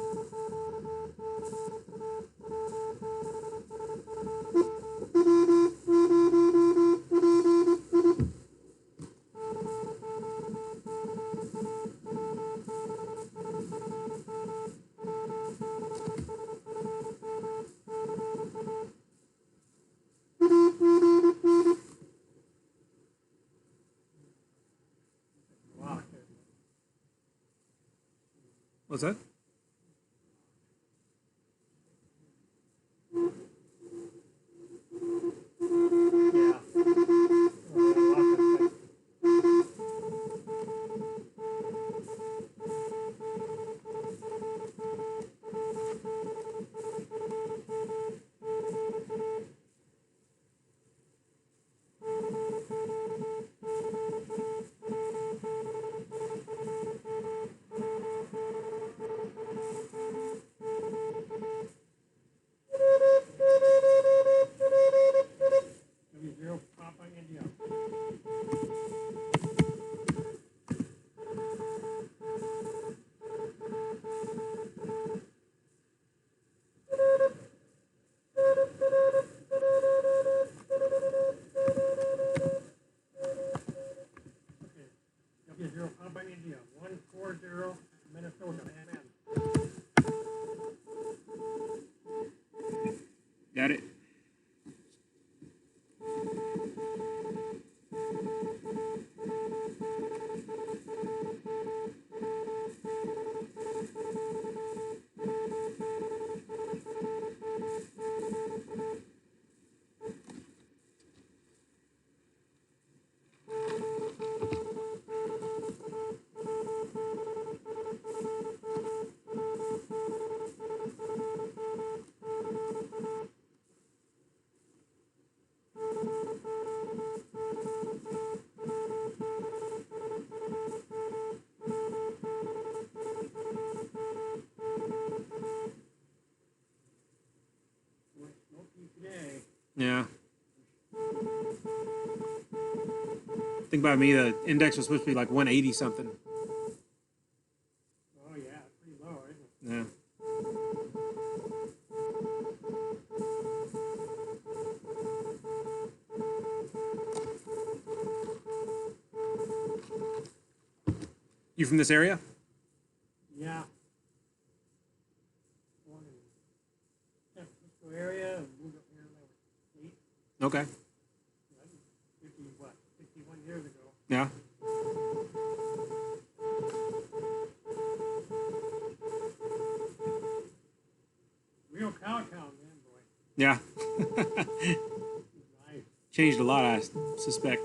Wow. What's that? Yeah. Oh, Yeah. Think about me. The index was supposed to be like 180 something. Oh, yeah, it's pretty low, isn't it? Yeah. You from this area? Yeah. Born in San Francisco area and moved up here when I was 8. Okay. 61 years ago. Yeah. Real cow town then, boy. Yeah. Nice. Changed a lot, I suspect.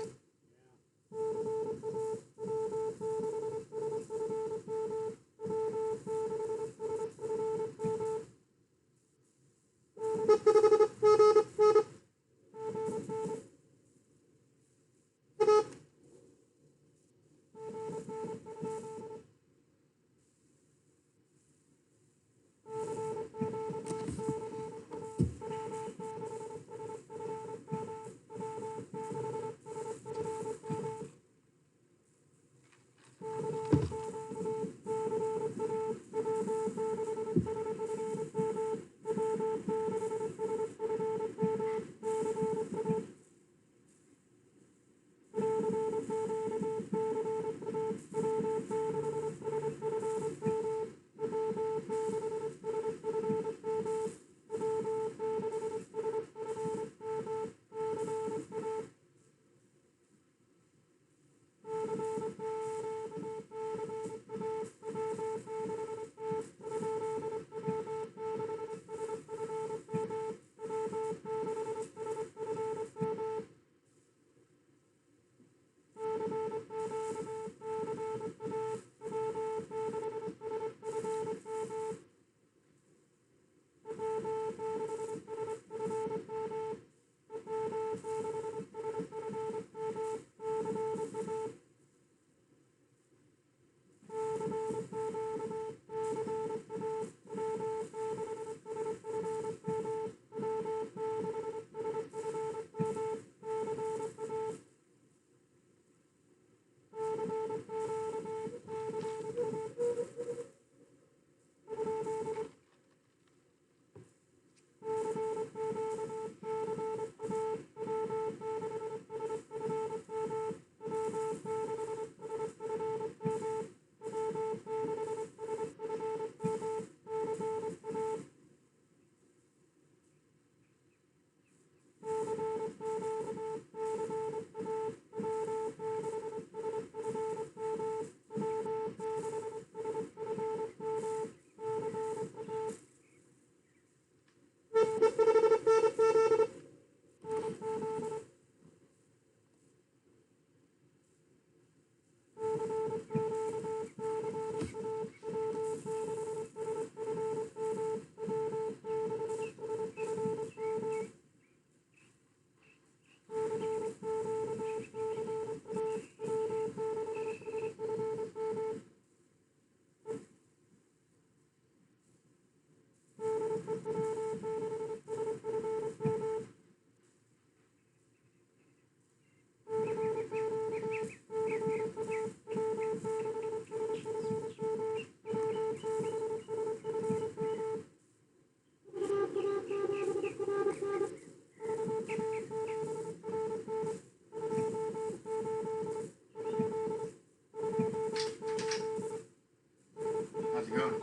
How's it going?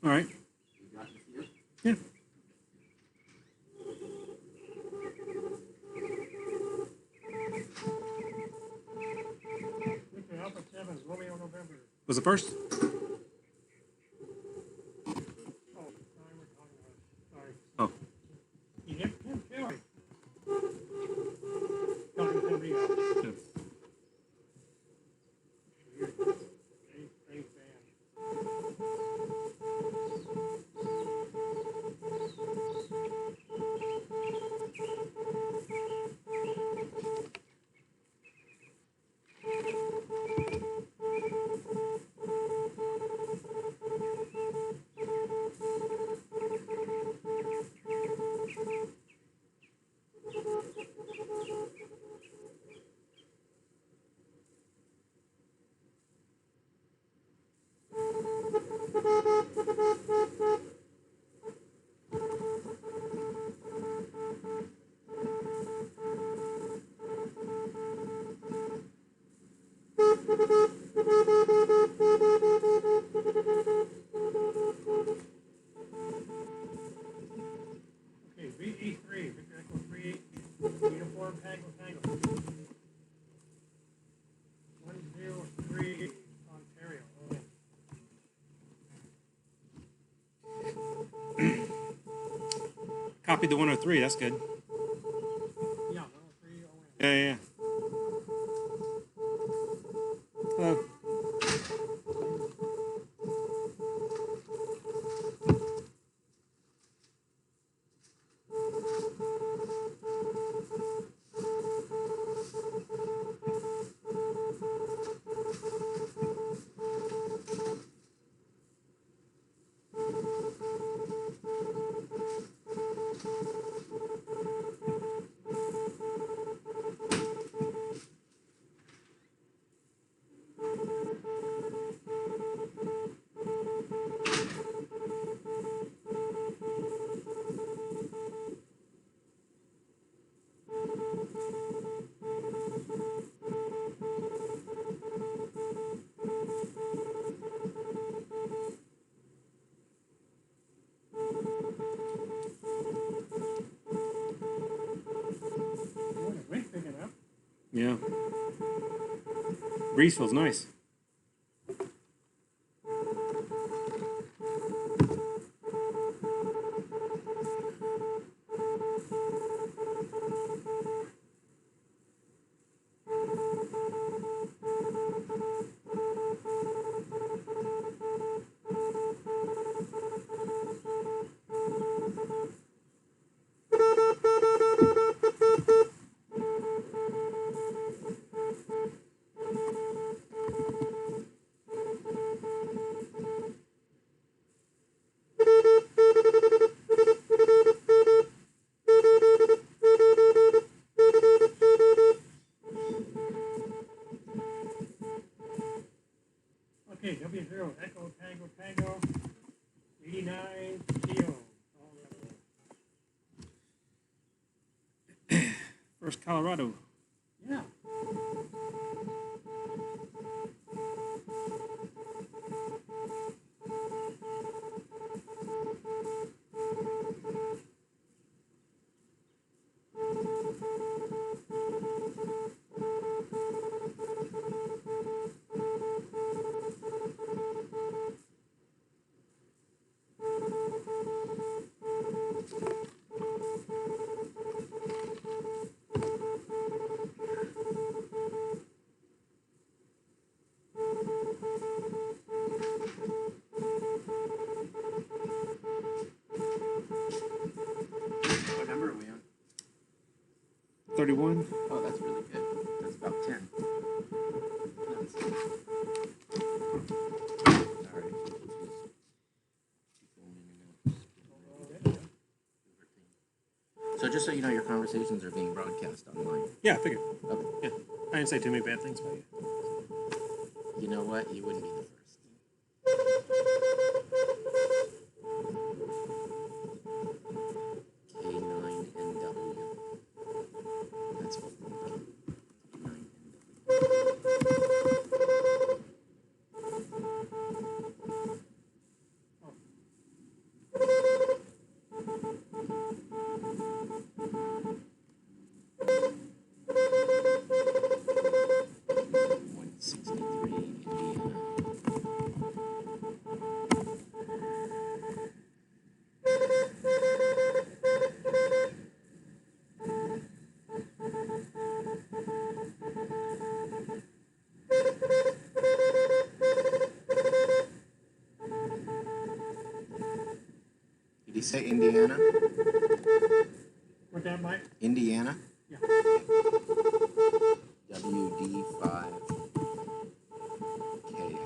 All right. You got the few? Yeah. Victor Alpha 7, Romeo November. Was it first? Oh, sorry, we're talking about. Sorry. Oh. You hit him, Kelly. Talking to somebody else. Yeah. Great band. Copy the 103. That's good. Yeah, 103 OM. Yeah. Hello. Boy, the wind picking up. Yeah. Breeze feels nice. Okay, W0, Echo, Tango, Tango, 89, CO. All right. First Colorado. Yeah. What number are we on? 31. Oh, that's really good. That's about 10. Nice. Sorry. So just so you know, your conversations are being broadcast online. Yeah, I figured. Okay. Yeah. I didn't say too many bad things about you. You know what? You wouldn't be the first. K9NW. That's what we're looking at. K9NW. 163 Indiana. Did he say Indiana? What's that, Mike? Indiana? Yeah. WD5K, I think.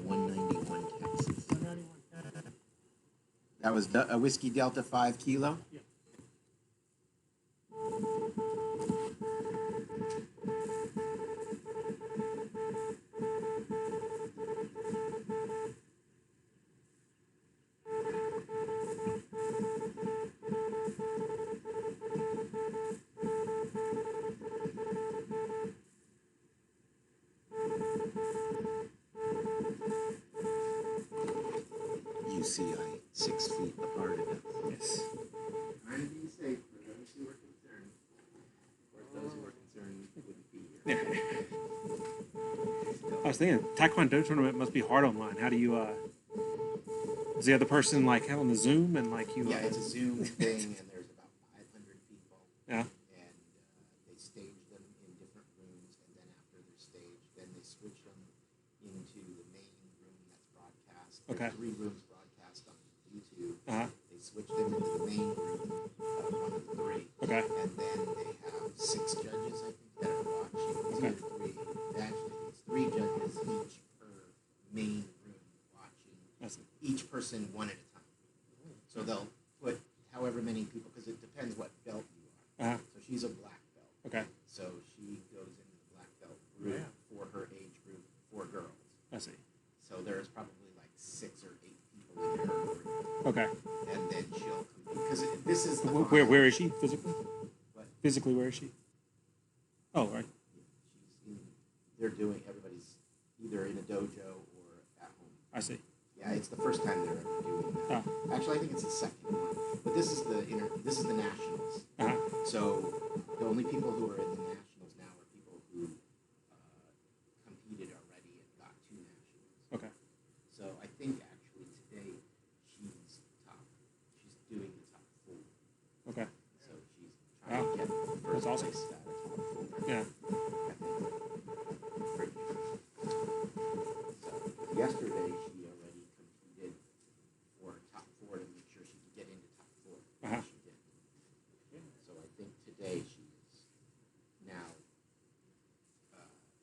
191 Texas. 191. That was a Whiskey Delta 5 kilo? Yeah. UCI, 6 feet apart of it. Yes. Trying to be safe for those who are concerned. Of course, those who are concerned wouldn't be here. Yeah. I was thinking, Taekwondo tournament must be hard online. How do you, is the other person like on the Zoom and like you? Yeah, it's a Zoom thing, and there's about 500 people. Yeah. And they stage them in different rooms, and then after they're staged, then they switch them into the main room that's broadcast. Okay. There's 3 rooms broadcast on YouTube. Uh-huh. They switch them into the main room, one of the 3. Okay. And then they have 6 judges, I think, that are watching. It's Okay. either 3. Actually, it's 3 judges each per main room watching. I see. Each person one at a time. So they'll put however many people, because it depends what belt you are. Uh-huh. So she's a black belt. Okay. So she goes into the black belt group for her age group, 4 girls. I see. So there's probably like 6 or 8 people in her group. Okay. And then she'll compete. Because this is the Where is she physically? What? Physically, where is she? Oh, right. They're doing, everybody's either in a dojo or at home. I see. Yeah, it's the first time they're ever doing that. Oh. Actually, I think it's the second one. But this is the nationals. Uh-huh. So the only people who are in the nationals now are people who competed already and got 2 nationals. Okay. So I think actually today she's top. She's doing the top 4. Okay. So she's trying to get the first That's awesome. place out of top 4. Yeah. So yesterday she already competed for top 4 to make sure she could get into top 4. Uh-huh. She did. So I think today she's now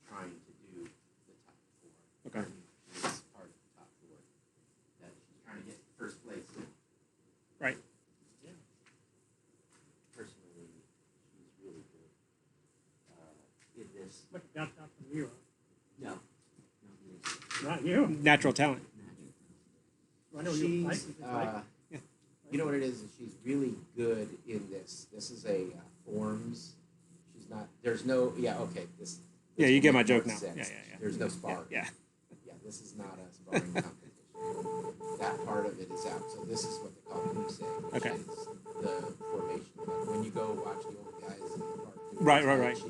trying to do the top 4. Okay. She's part of the top 4. That she's trying to get first place in. Right. Personally, she's really good in this. But that's not from you, huh? No. Not you. Natural talent. I know you like She's, it. Like, you know what it is? She's really good in this. This is a forms. She's not. There's no. Yeah. Okay. This. Yeah, you get my joke now. Sense. Yeah. There's no sparring. Yeah. Yeah. This is not a sparring competition. That part of it is out. So this is what they call QSO, which Okay. is the formation. Like when you go watch the old guys in the park. doing Right. Tai Chi,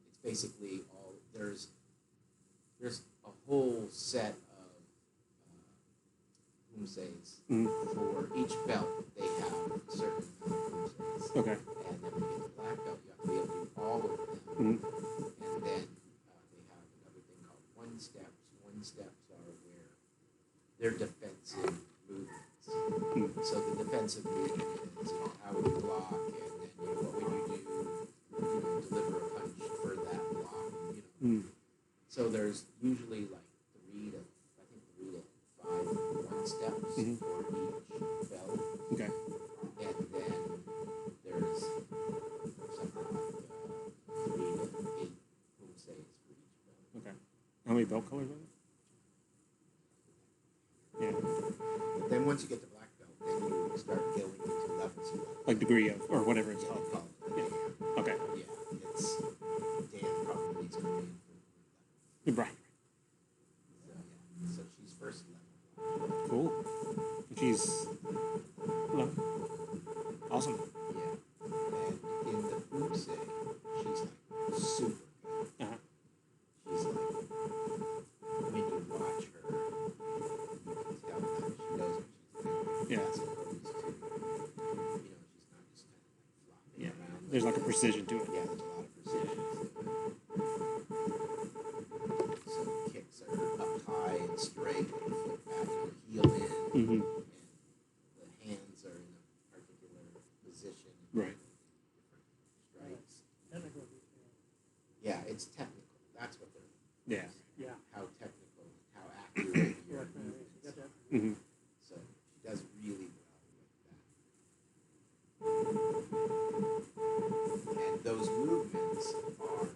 it's basically all there's a whole set of umseis. For each belt, they have a certain amount of umseis. Okay. And then when you get the black belt, you have to be able to do all of them. And then they have another thing called 1 steps. 1 steps are where they're defensive movements. So the defensive movement is how would you block, and then what would you do, deliver a punch for that block. So there's usually like 3 to 5 1 steps for each belt. Okay. And then there's something like 3 to 8 umseis for each belt. Okay. How many belt colors are there? Yeah. But then once you get the black belt, then you start going into levels of Like degree of, or whatever it's yeah, called. they call it. Yeah. Okay. Yeah, it's Dan probably needs to be in for Right. so she's first level. Cool. She's awesome. Yeah. And in the umse, she's like super good. Uh-huh. She's like, when you watch her, you can tell that she knows what she's doing. Yeah. As opposed to, she's not just kind of like flopping Yeah. around. There's like a precision to it. Yeah, there's a lot of precision. So kicks are up high and straight, and flip back and heel in. Mm-hmm. And the hands are in a particular position. Right. Different strikes. technical detail. Yeah, it's technical. That's what they're. Yeah. Yeah. How technical, how accurate your Correct. movements You got are. that. Mm-hmm. So she does really well with that. And those movements are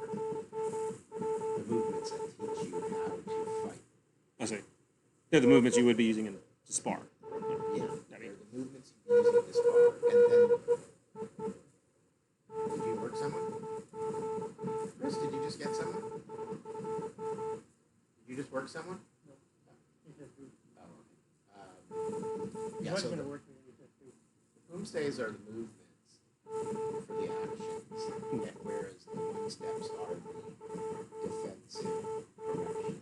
the movements that teach you how to fight. I see. They're the movements you would be using to spar. Yeah, I they're mean- the movements you're using to spar. And then, did you work someone? Chris, did you just get someone? Did you just work someone? He said, "Dude, Oh, okay. he Yeah, was so gonna the work with you, he said, "Dude, homestays are the movements for the actions, and whereas the 1 steps are the defensive correction.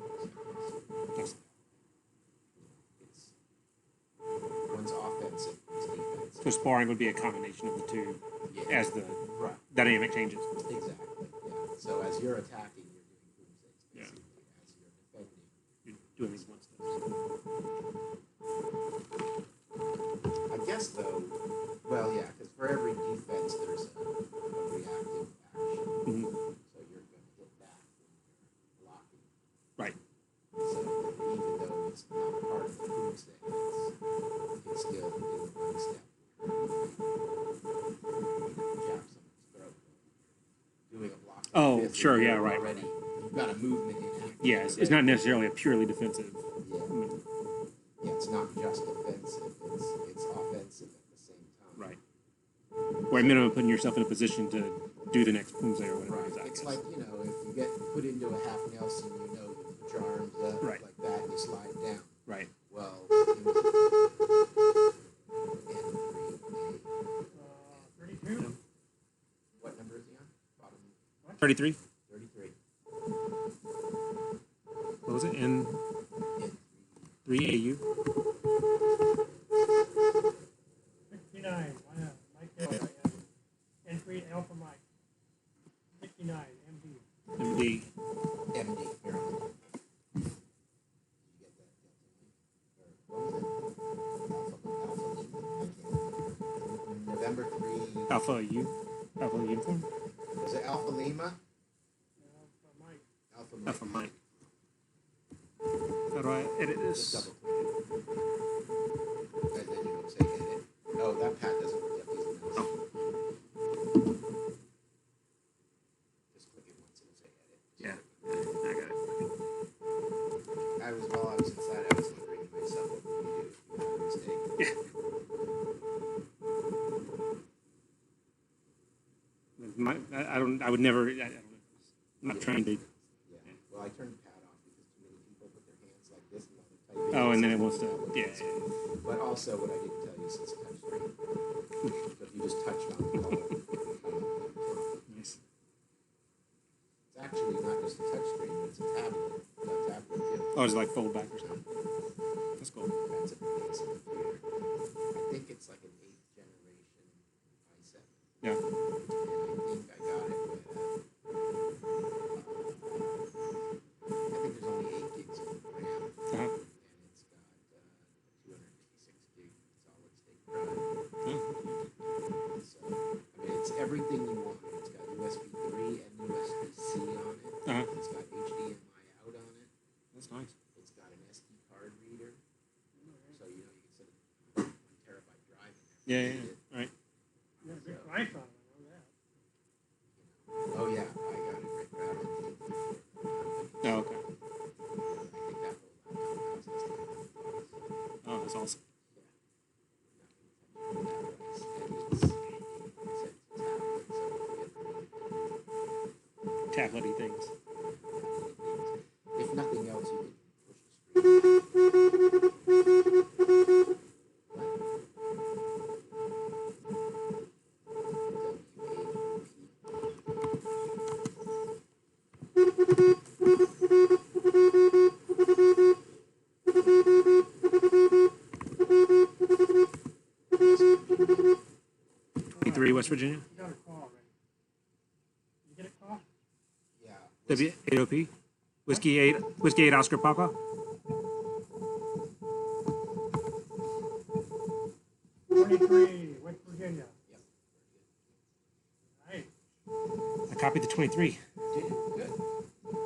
So sparring would be a combination of the two Yeah. as the Right. dynamic changes. Exactly. Yeah. So as you're attacking, you're doing boomsticks, Yeah. basically. As you're defending, You're doing these one steps. I guess though, well, yeah, because for every defense there's a reactive action. Mhm. So you're going to hit that when you're blocking. Right. So even though it's not part of the boomstick, it's still in the one step. Jab someone's throat. Doing a block. like Oh, this, sure, you're yeah, right, Already, you've got a movement in action. Yeah, it's not necessarily a purely defensive. Yeah. Yeah, it's not just defensive, it's offensive at the same time. Right. Or at minimum, putting yourself in a position to do the next boomstick or whatever it is, I It's guess. like, if you get put into a half Nelson, you put your arms up Right. like that and you slide down. Right. Well, N3, 32. what number is he on? Bottom 33. 33. What was it? N3 N3. AU. 69. Mike N3 Alpha Mike. 69 MD. MD. MD. Here. Did you get that? Or what was it? Alpha Lima? I can't. November 3. Alpha U. Alpha uniform. Was it Alpha Lima? Alpha Mike. Alpha Mike. Alpha Mike. How do I edit Just this? double click it. And then you don't say edit. Oh, that pad doesn't work. You have to use the mouse. Just click it once and it'll say edit. Yeah, I got it. While I was inside, I was wondering to myself, what would you do if you had a mistake? Yeah. I would never. I don't know. I'm not trying to. Yeah. Well, I turned the pad off because too many people put their hands like this while they're typing. Oh, and then it So wants to. that would Yeah. be screwed. But also, what I didn't tell you is it's touchscreen. So if you just touch it on the color, Nice. it's actually not just a touchscreen, but it's a tablet. It's a tablet too. Oh, it's like fold back or something. That's cool. That's a basic computer. I think it's like an 8th generation i7. Yeah. And I think I got it with, I think there's only 8 gigs of RAM. Uh-huh. And it's got 256 gig solid state drive. So, I mean, it's everything you want. It's got USB 3 and USB-C on it. Uh-huh. It's got HDMI out on it. That's nice. It's got an SD card reader. So, you can set a 1 terabyte drive in there. Yeah, yeah, yeah. Right. Yeah, big price on it. I know that. Oh yeah, I got it right out of the Oh, okay. I think that whole laptop costs us $200. Oh, that's awesome. Tablety things. If nothing else, you can push the screen. West Virginia. You got a call, right? You get a call? Yeah. W8OP. Whiskey 8 Oscar Papa. 23, West Virginia. Yep. Right. I copied the 23. Did you? Good.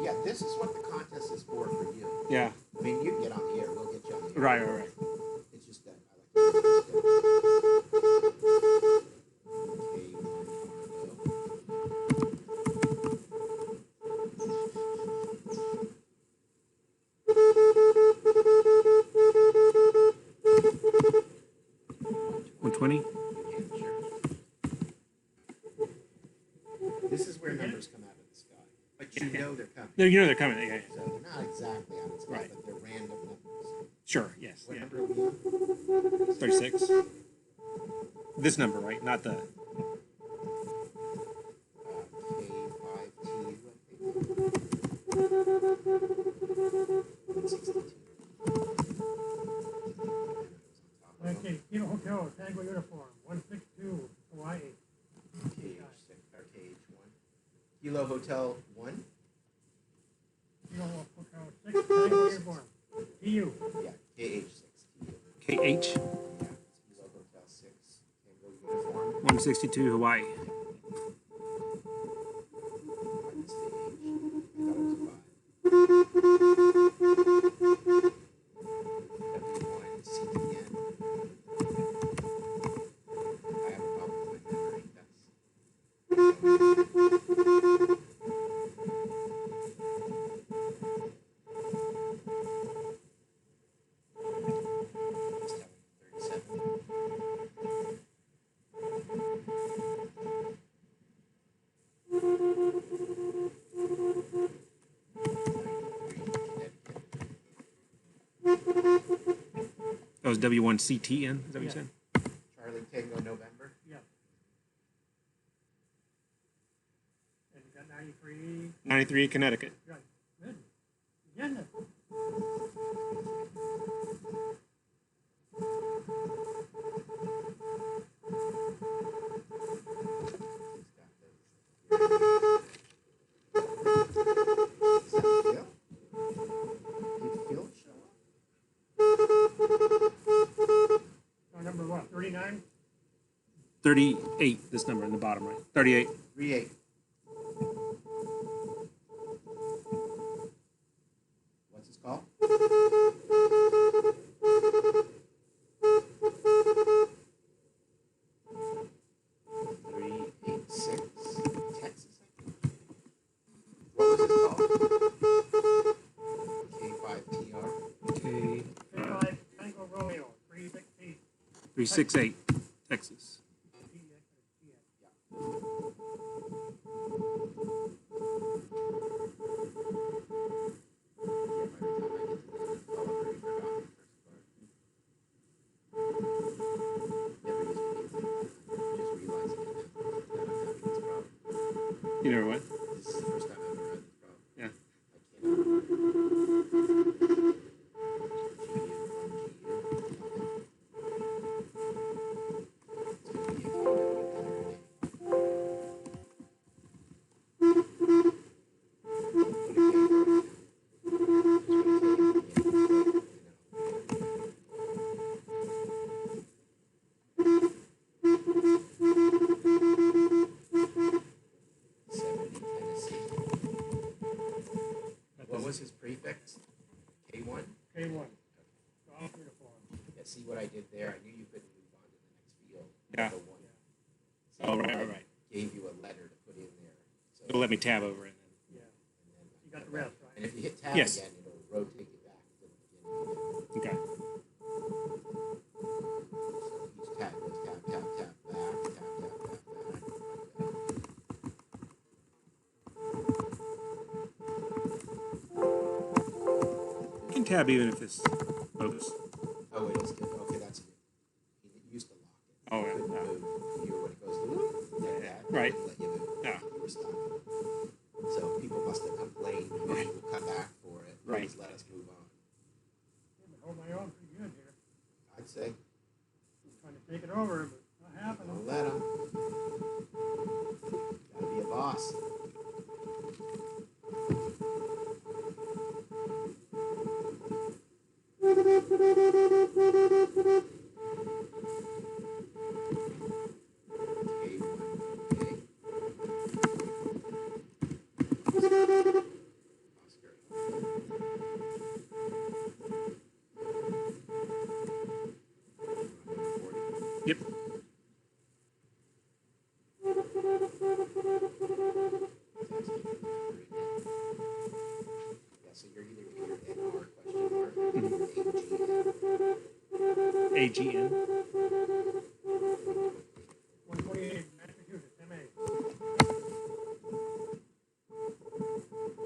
Yeah, this is what the contest is for you. Yeah. I mean, you can get on the air. We'll get you on the air. Right. It's just that I like to do this step. This is where numbers come out of the sky. But you know they're coming. You know they're coming. Yeah. So they're not exactly out of the sky, Right. but they're random numbers. Sure. Yes. What Yeah. number are we on? 36. This number, right? Not the. K5T, I think. 162. Okay, Kilo Hotel, Tango Uniform, 1 Hotel 1? Kilo Hotel 6, Tango Uniform. TU. Yeah, KH6. KH Yeah, it's Kilo Hotel 6, Tango Uniform. 162 Hawaii. I missed the H. I thought it was a 5. W1 CTN. I have a problem with my memory. That's 37. That was W1CTN. Is that what you said? Charlie Tango November. Yeah. And you got 93. 93 Connecticut. Right. Good. Getting it. Is that Phil? Did Phil show up? Number what? 39? 38. This number in the bottom right. 38. 3-8. What's his call? 386. Texas, I think. What was his call? K5TR. K 35 Tango Romeo. 368. 368 Texas. You never what? This is the first time I've ever read this problem. Yeah. What was his prefix? K1? K1. Golf uniform. Yeah, see what I did there? I knew you couldn't move on to the next field. Yeah. The one. See, Oh, right. I gave you a letter to put in there. So It'll let me tab over it. Yeah. and then You got the rest, right? And if you hit tab Yes. again, it'll rotate you back to the beginning. Okay. So each tab goes tab, tab, tab, back, tab, tab, tab, back. You can tab even if it's focus. Oh, it is good. Okay, that's good. It used to lock it. Oh, You yeah. couldn't Yeah. move. You hear when it goes like that. Right. It wouldn't let you move. Yeah. You were stuck. So people must have complained. Maybe we'll come back for it. Right. Please let us move on. I'm hold my own pretty good here. I'd say, Trying to take it over, but not happening. don't let them. Gotta be a boss. K1, Oscar. Yep. Yeah, so you're either Peter N or question mark or AGN. AGN. 128, Massachusetts, MA.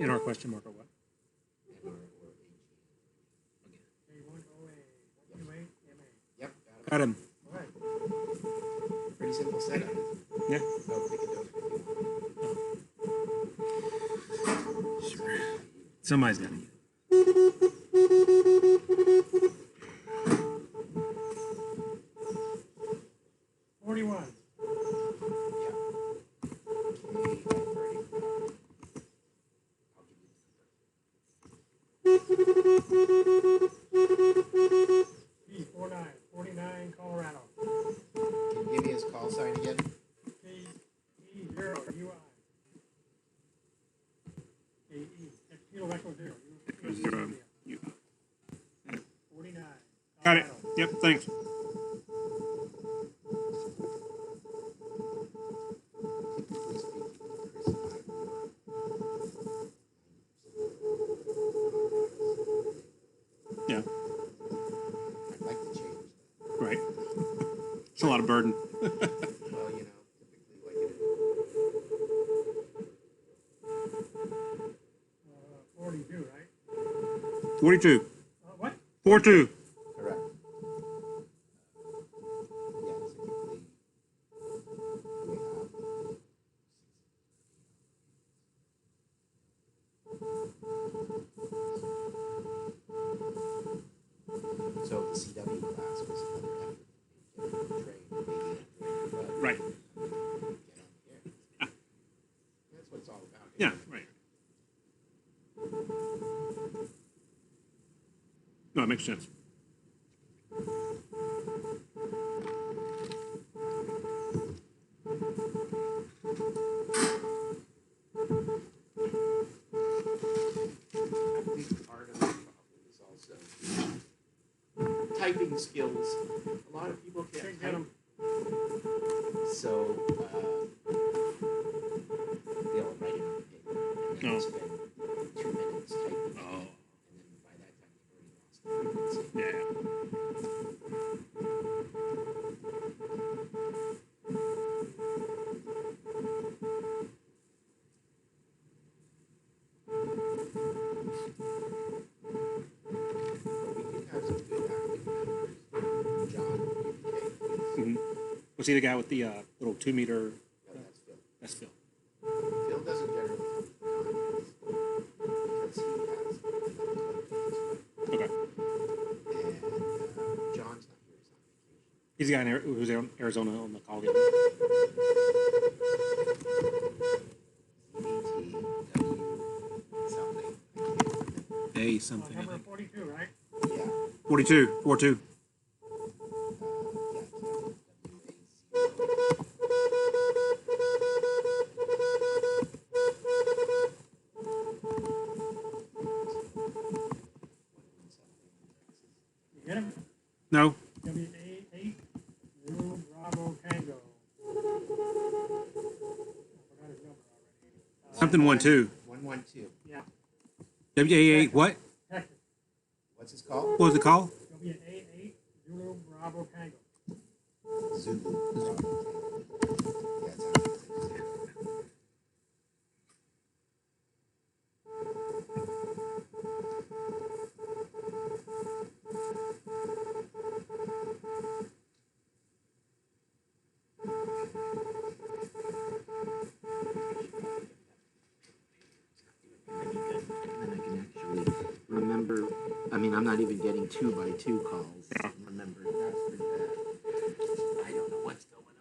In our question mark or what? N or AGN. K1OA, 128, MA. Yep, got Got it. him. All right. Pretty simple setup. Yeah. Oh, pick a dose if you want. Somebody's got to get it. 41. Yeah. Okay, I'm ready. Echo Echo 0. Zero. 49. Got it. Colorado. Yep. Thanks. Yeah. I'd like to change that. Right. It's a lot of burden. Well, typically like it is. 42, right? 42. What? 42. Correct. Yeah, typically we have so the CW class was another effort. Get trained, maybe Right. get on the air. That's what it's all about. Yeah. Right. No, it makes sense. I think part of the problem is also typing skills. A lot of people can't Can't get type. 'em. So they'll write it on paper and then Oh. spend 2 minutes typing it. Oh. And then by that time you've already lost the frequency. Yeah. But we do have some good active members. John, UK, Mm-hmm. Was he the guy with the little 2 meter? no, that's Phil. That's Phil. Phil doesn't generally come to conference because he has another club. Okay. And John's not here, he's on vacation. He's the guy who was in Arizona on the call game. ETW something. I can't remember. A something. I Number think. 42, right? Yeah. 42. 42. You get him? No. WA8, Zulu Bravo Tango. I forgot his number already. Something 1-2. 112. Yeah, WA8. What? Texas. What's his call? What was the call? WA8, Zulu Bravo Tango. Zulu. Yeah, it's on. And then I can actually remember. I mean, I'm not even getting 2x2 calls. Yeah. Remember, that's pretty bad. I don't know what's going on.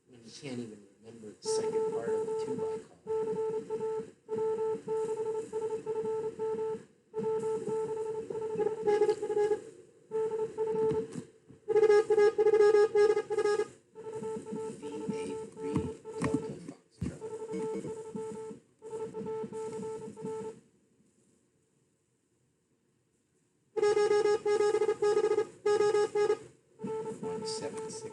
I mean, you can't even remember the second part of the 2x call. VA3 Delta Foxtrot. 176.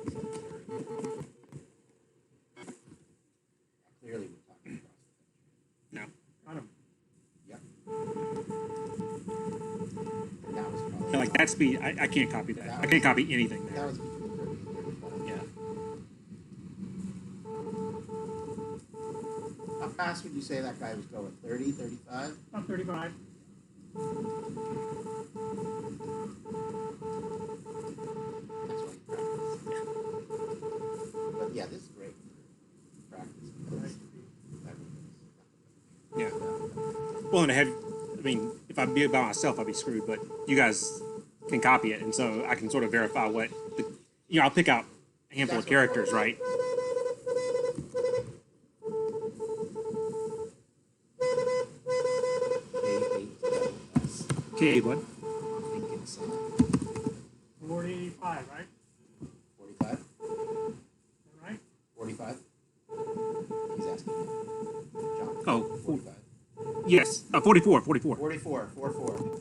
Clearly, we're talking across the country. No. Got him. Yep. And that was probably Like that speed, I can't copy that. I can't copy anything that there. was between 30 and 35. Yeah. How fast would you say that guy was going? 30, 35? About 35. That's why you practice. But yeah, this is great for practice because that Yeah. Well, and I mean, if I'd be by myself, I'd be screwed. But you guys can copy it, and so I can sort of verify what I'll pick out a handful of characters, right? K8LS. Okay, what? Lincoln Sun. 45, right? 45? Is that right? 45? He's asking me. John. Oh, 45. Yes, 44, 44. 44, 44.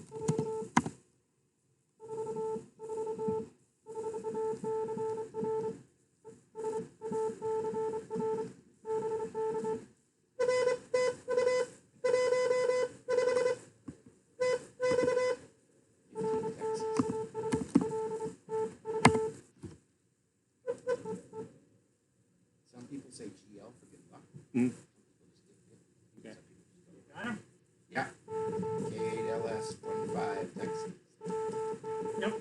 Some people say GL for good luck. Mm. Okay. You got him? Yeah. K8LS 25 Texas. Yep.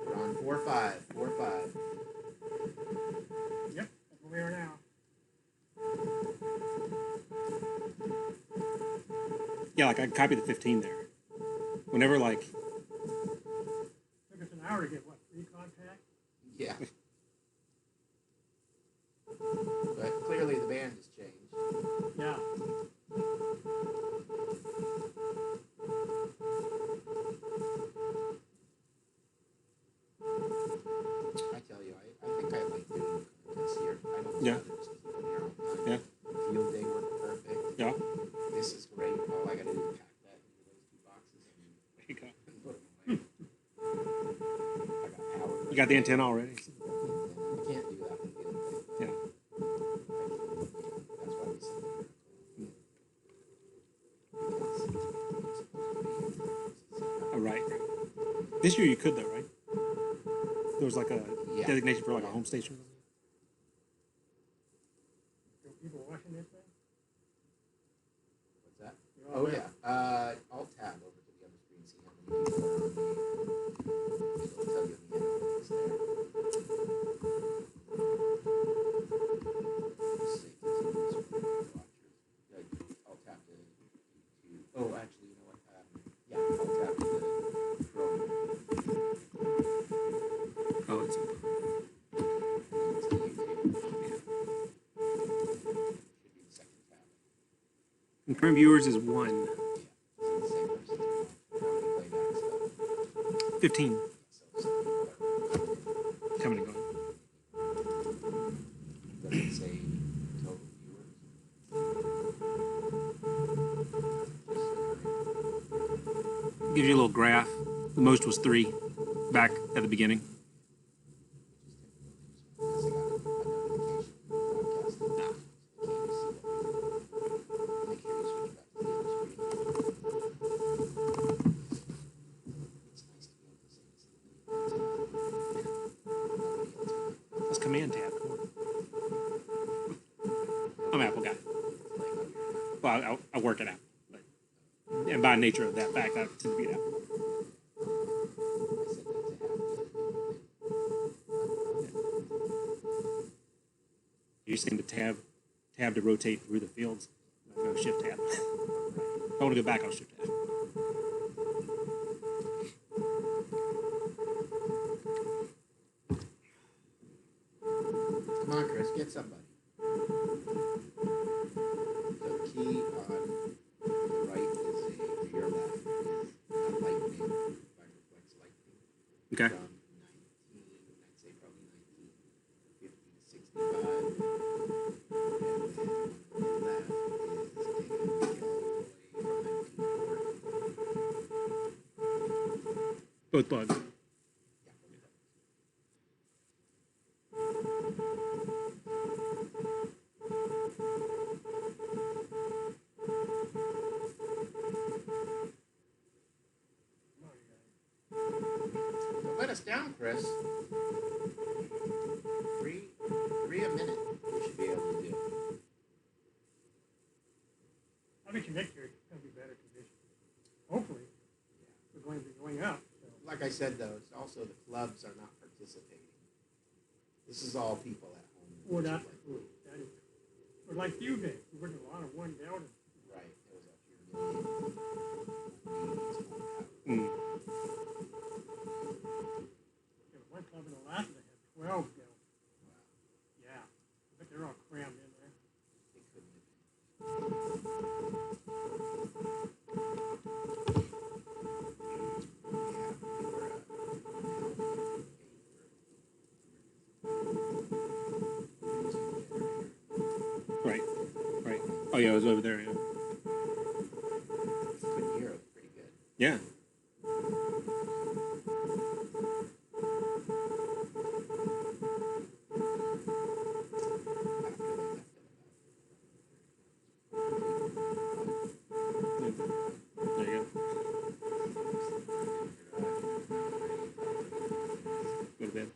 We're on 45, 45. Yep. That's where we are now. Yeah, like I copied the 15 there. Whenever like Took us an hour to get what, 3 contacts? Yeah. But clearly the band has changed. Yeah. I tell you, I think I like doing this here. I don't Yeah. just keep them here all the time. Yeah. Field day worked perfect. yeah, This is great. All I gotta do is pack that into those 2 boxes there you go. and put them away. I got power. You got the antenna already. I can't do that in field day. Yeah. That's why we send them here. Oh, right. This year you could though, right? There was like a Yeah. designation for like a home station. So people watching this thing? What's that? You're all Oh there. yeah. I'll tab over to the other screen, see how many people are on the. It'll tell you the analytics there. Let's see, continuous watchers. I'll tap to. Oh, actually, you know what? Yeah, I'll tap to the Chrome. Oh, it's And then it's the YouTube. Should be the second tab. confirmed viewers is 1. Yeah, it's the same person. How many playback stuff? 15 So some people are. coming and going. Does it say total viewers? Gives you a little graph. The most was 3 back at the beginning. Because I got a notification broadcast. Can't you see it? Make sure you switch back to the other screen. It's nice to be able to say this. Nobody else can. That's Command tab. I'm an Apple guy. Well, I work it out. But, and by nature of that fact, I tend to be an Apple. I said that to have You're using the tab to rotate through the fields. I go shift tab. If I want to go back, I'll shift tab. Come on, Chris, get somebody. The key on the right is a rear left is a lightning, Fireflex lightning. Okay. From 19, I'd say probably 1950 to 65. And then on the left is a Gilroy from 1940. Both bugs. Yeah, Come on, you guys. don't let us down, Chris. Three a minute we should be able to do. I bet you next year it's going to be better conditions. Hopefully. We're going to be going up. So. Like I said, though, it's also the clubs are not participating. This is all people at home. Or that, watching. that is, or like field day. We worked a lot of one Delta. Right. It was up here. Mm. There was one club in Alaska that had 12 Delta. Yeah. But they're all crammed in there. It couldn't have been. Yeah, we were Right. Right. Oh yeah, it was over there. Yeah. Yeah. There you go. Go to bed.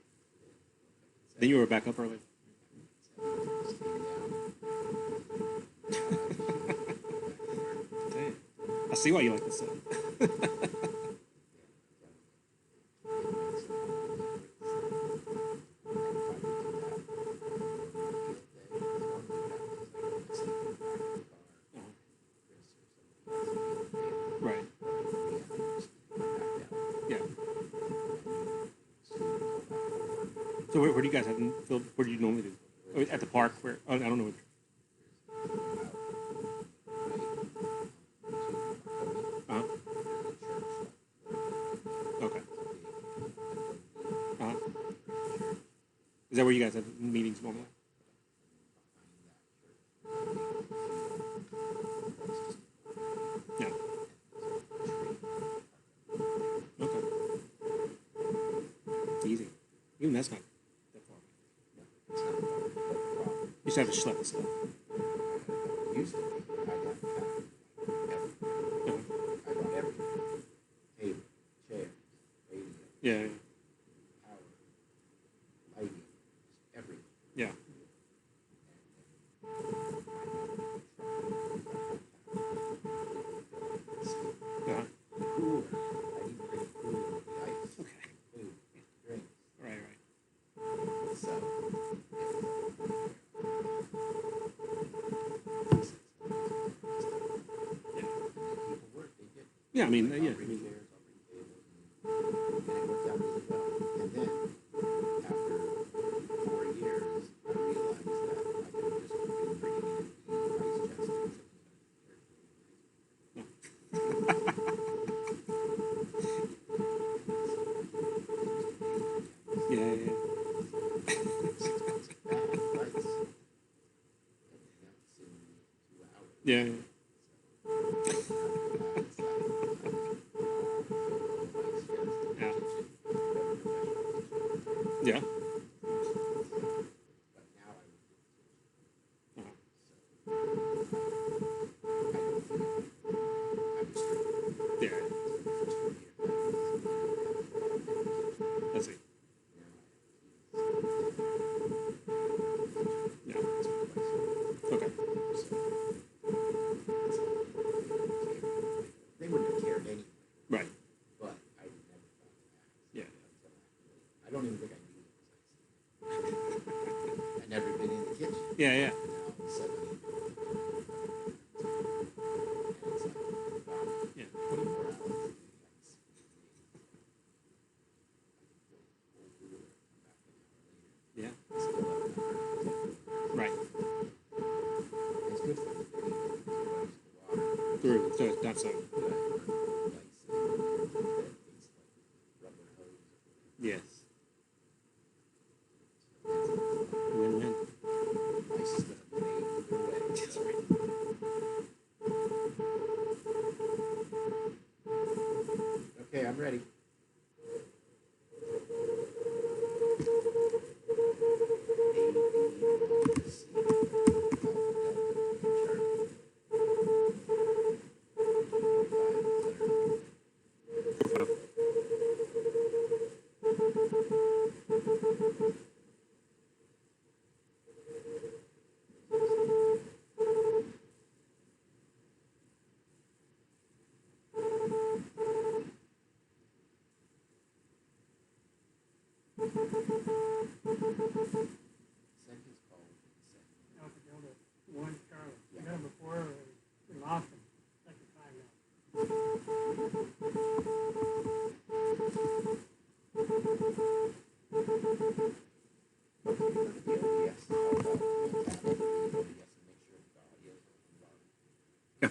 Then you were back up early. Dang. I see why you like the sun. Right. Yeah. So where do you guys have Phil? Where do you normally do? Oh, at the park? Where? Oh, I don't know. Uh-huh. Okay. Uh-huh. Is that where you guys have meetings normally? Yeah. Okay. Easy. Even that's not that far. You just have to schlep the stuff. Used to be, I got Uh-huh. I got everything. Table, chair, radio, Yeah. power, lighting, everything. Yeah. Uh-huh. Cooler. I even bring cooler with the ice. Okay. Food, drinks. Right. Right. So, Yeah. people work, they get Yeah. I mean. I'll Yeah. I bring mean. chairs, I'll bring tables, and it worked out really well. And then, after 4 years, I realized that I could have just been bringing in the ice chest. Yeah. Yeah. Yeah. Yeah. Yeah. Yeah. Yeah. Yeah. Let's see. Yeah. Okay. They wouldn't have cared anyway, Right. but I would never thought of that. Yeah. I don't even think I knew it was ice. I'd never been in the kitchen. Yeah. Yeah. And now all of a sudden, and it's like, wow, Yeah. 24 hours. Yeah. Still Right. it's good for the water. Through. So it's not so. Yes. Win-win. That's right. Okay, I'm ready. Now to go to one Charlie. We got him before, we lost him. Second time now. Yeah.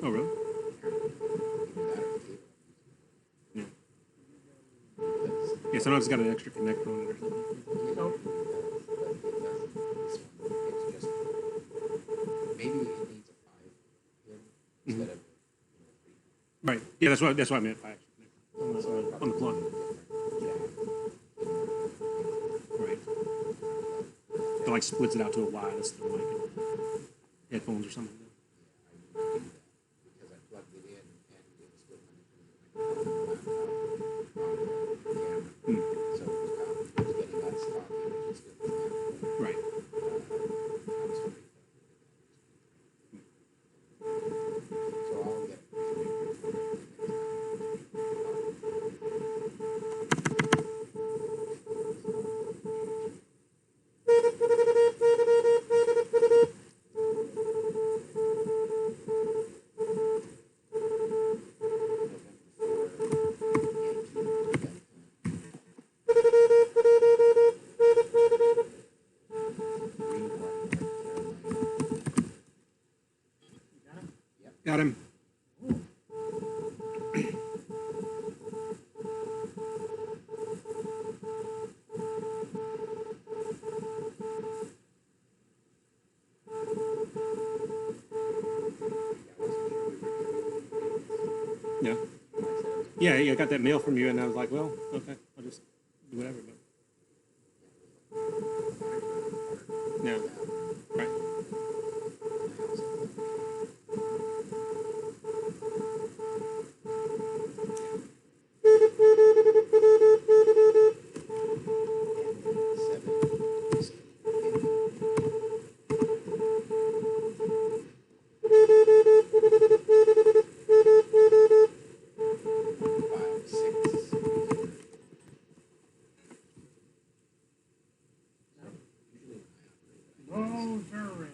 Oh, really? Yeah. Yeah, sometimes it's got an extra connector on it or something. So, It's just maybe it needs a 5 pin instead of Right. Yeah, that's what I meant by extra connector on the plug. Right. It like splits it out to a Y. That's the mic and headphones or something. because I plugged it in and it was still coming from the camera. So it was getting unstuck. It was just good. Right. So I'll get Got him. Yeah. Yeah, I got that mail from you, and I was like, well, okay, I'll just do whatever. But yeah, right. Rosary.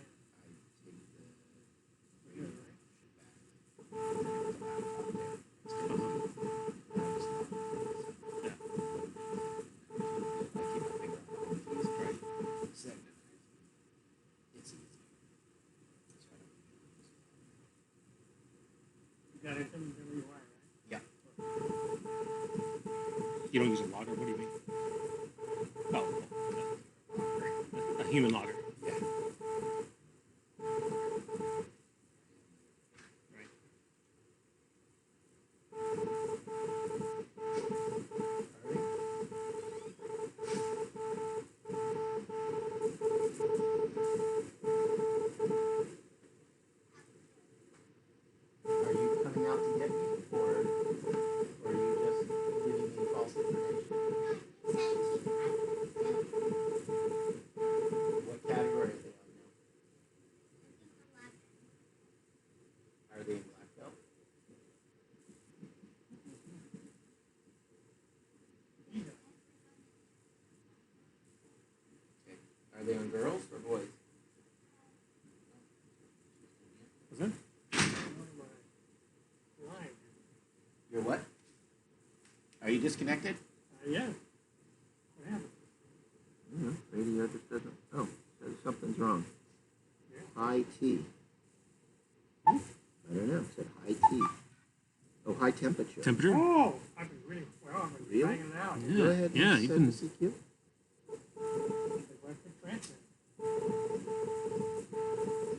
You got it in every wire, right? Yeah. You don't use a logger. What do you mean? Oh, a human logger. Yeah. Right. Are you coming out to get me, or are you just giving me false information? What category are they on now? Are they in black belt? Okay. Are they on girls or boys? What's that? Line. You're what? Are you disconnected? Yeah. What happened? Radio just doesn't. Oh, something's wrong. Yeah. High T. I don't know. It said high T. Oh, high temperature. Temperature? Oh, I've been really, well, I've been Really? banging it out. Yeah. Go ahead. Yeah, and you send can. the CQ. They went for transfer.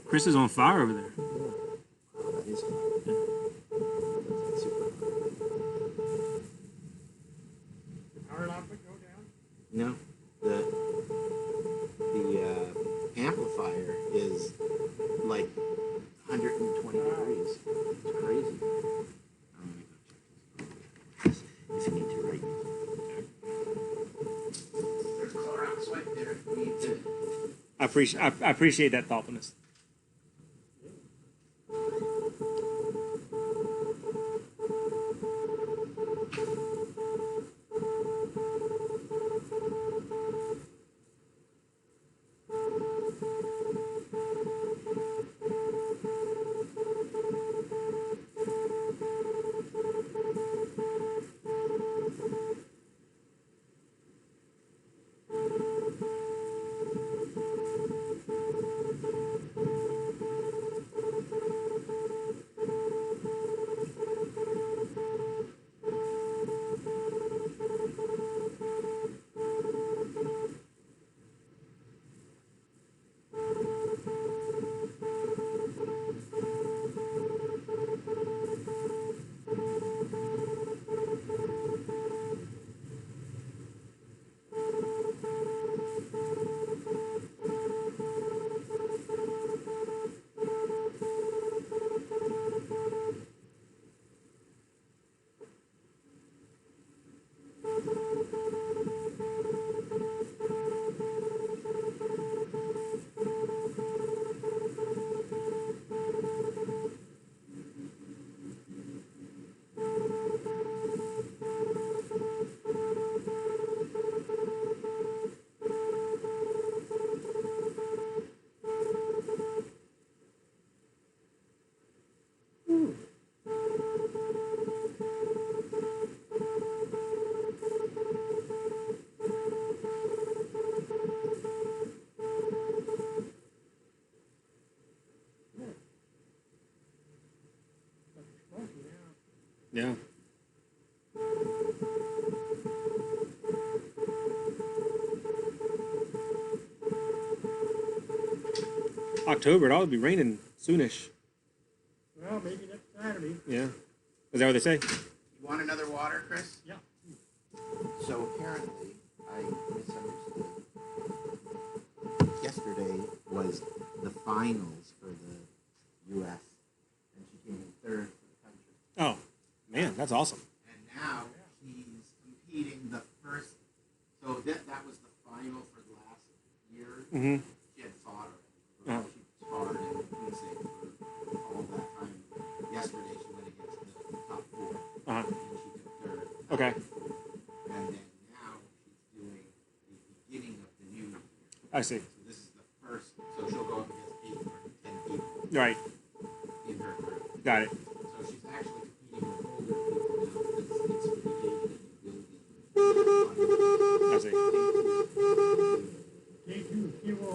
Chris is on fire over there. Wow, that is hot. That's super hot. Did power output go down? No, the amplifier is like 120 degrees. It's crazy. I'm gonna go check this. If you need to write. There's Clorox right there. If you need to. I appreciate that thoughtfulness. October. It ought to be raining soonish. Well, maybe next Saturday. Yeah. Is that what they say? You want another water, Chris? Yeah. So apparently, I misunderstood. Yesterday was the finals for the U.S. and she came in third for the country. Oh, man, that's awesome. And now she's competing the first. So that was the final for the last year. Mm-hmm. She had fought already. She fought in Queensland for all that time. Yesterday she went against the top four. Uh-huh. And she took third. Okay. And then now she's doing the beginning of the new year. I see. So this is the first. So she'll go up against 8 or 10 people Right. in her group. Got it. So she's actually competing with older people now because it's created and building. I see. K2 QO.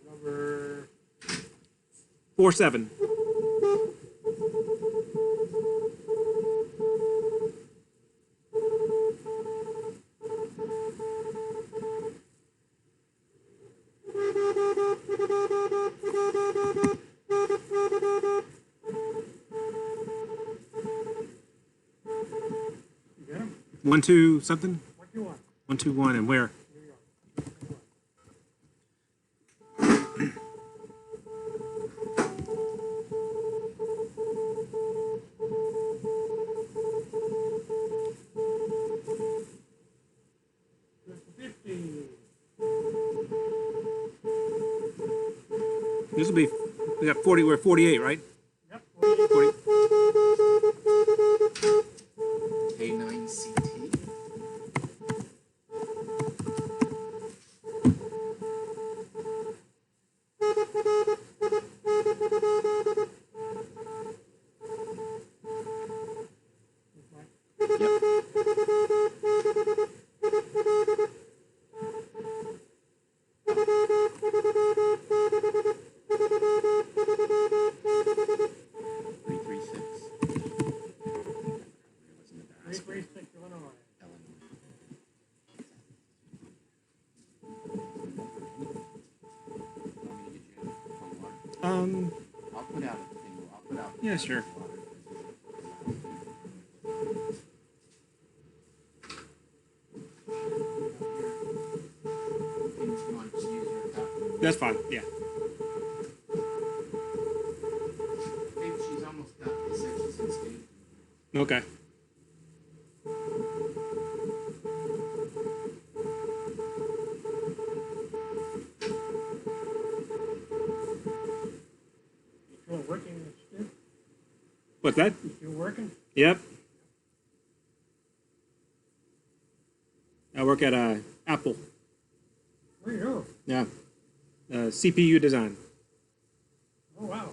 Number 4-7. you got him? 1-2 something. What do you want? 1-2-1 and where? Here you go. Just 50. This will be. We got 40. We're 48, right? Yep. 40. K9CT. Yep. Three, three, six. 336 Illinois. I'll put out a thing. I'll put out. Yeah, sure. You want to use your cup? That's fine. Yeah. Maybe she's almost done. They said she's in stage. Okay. You still working, Stu? What's that? You still working? Yep. I work at Apple. Where are you? Yeah. CPU design. Oh, wow.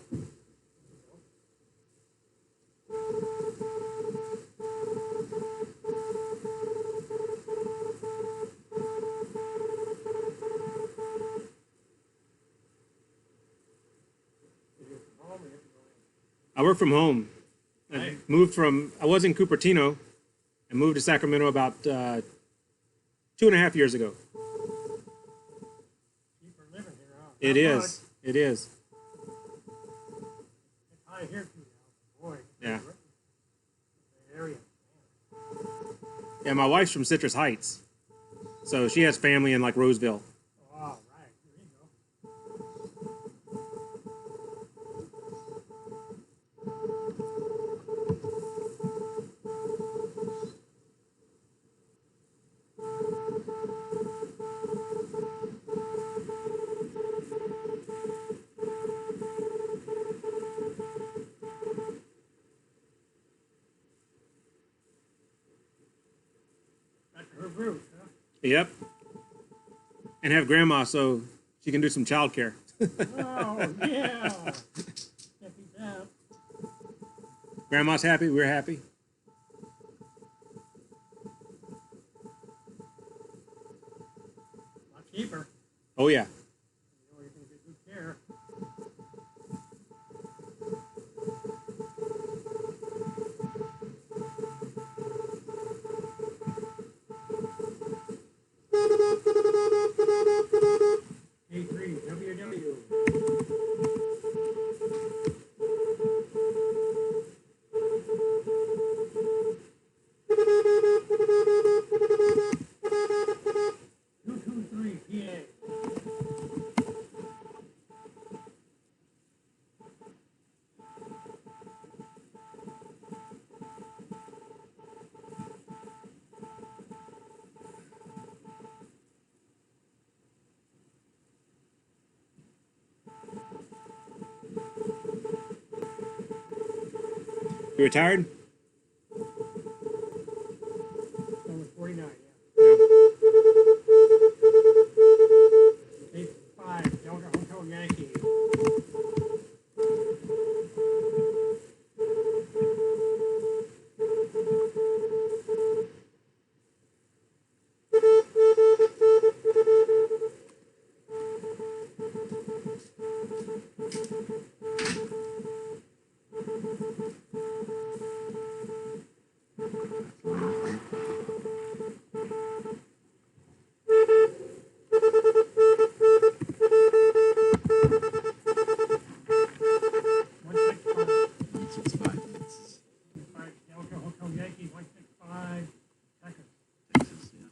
I work from home. I Right. moved from. I was in Cupertino, and moved to Sacramento about 2.5 years ago. Cheaper living here, huh? It Not much. is. It is. It's high here too now. Boy. Yeah. The area. Yeah, my wife's from Citrus Heights, so she has family in like Roseville. Oh, right. There you go. That's her roots, huh? Yep. And have grandma so she can do some childcare. Oh, yeah. Can't beat that. Grandma's happy. We're happy. Not cheaper. Oh yeah. You know you're going to get good care. You retired? Number 49, Yeah. yeah. 85, Delta Hotel Yankee. One six five. 165 Texas. Delta Hotel Yankee, 165, Texas. Texas, yeah.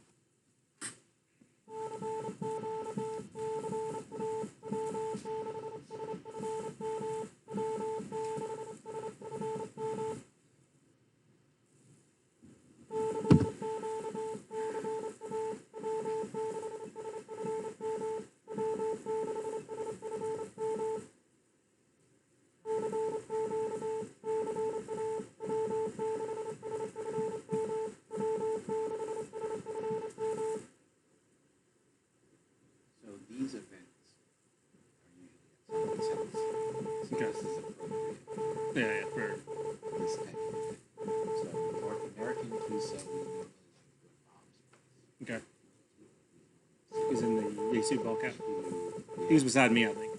So these events are usually at somebody's house. So Okay. this is appropriate Yeah, for for this type of event. So North American QSO, we normally like to go to Bob's place. okay. He's in the AC ball cap. He was beside me, I think.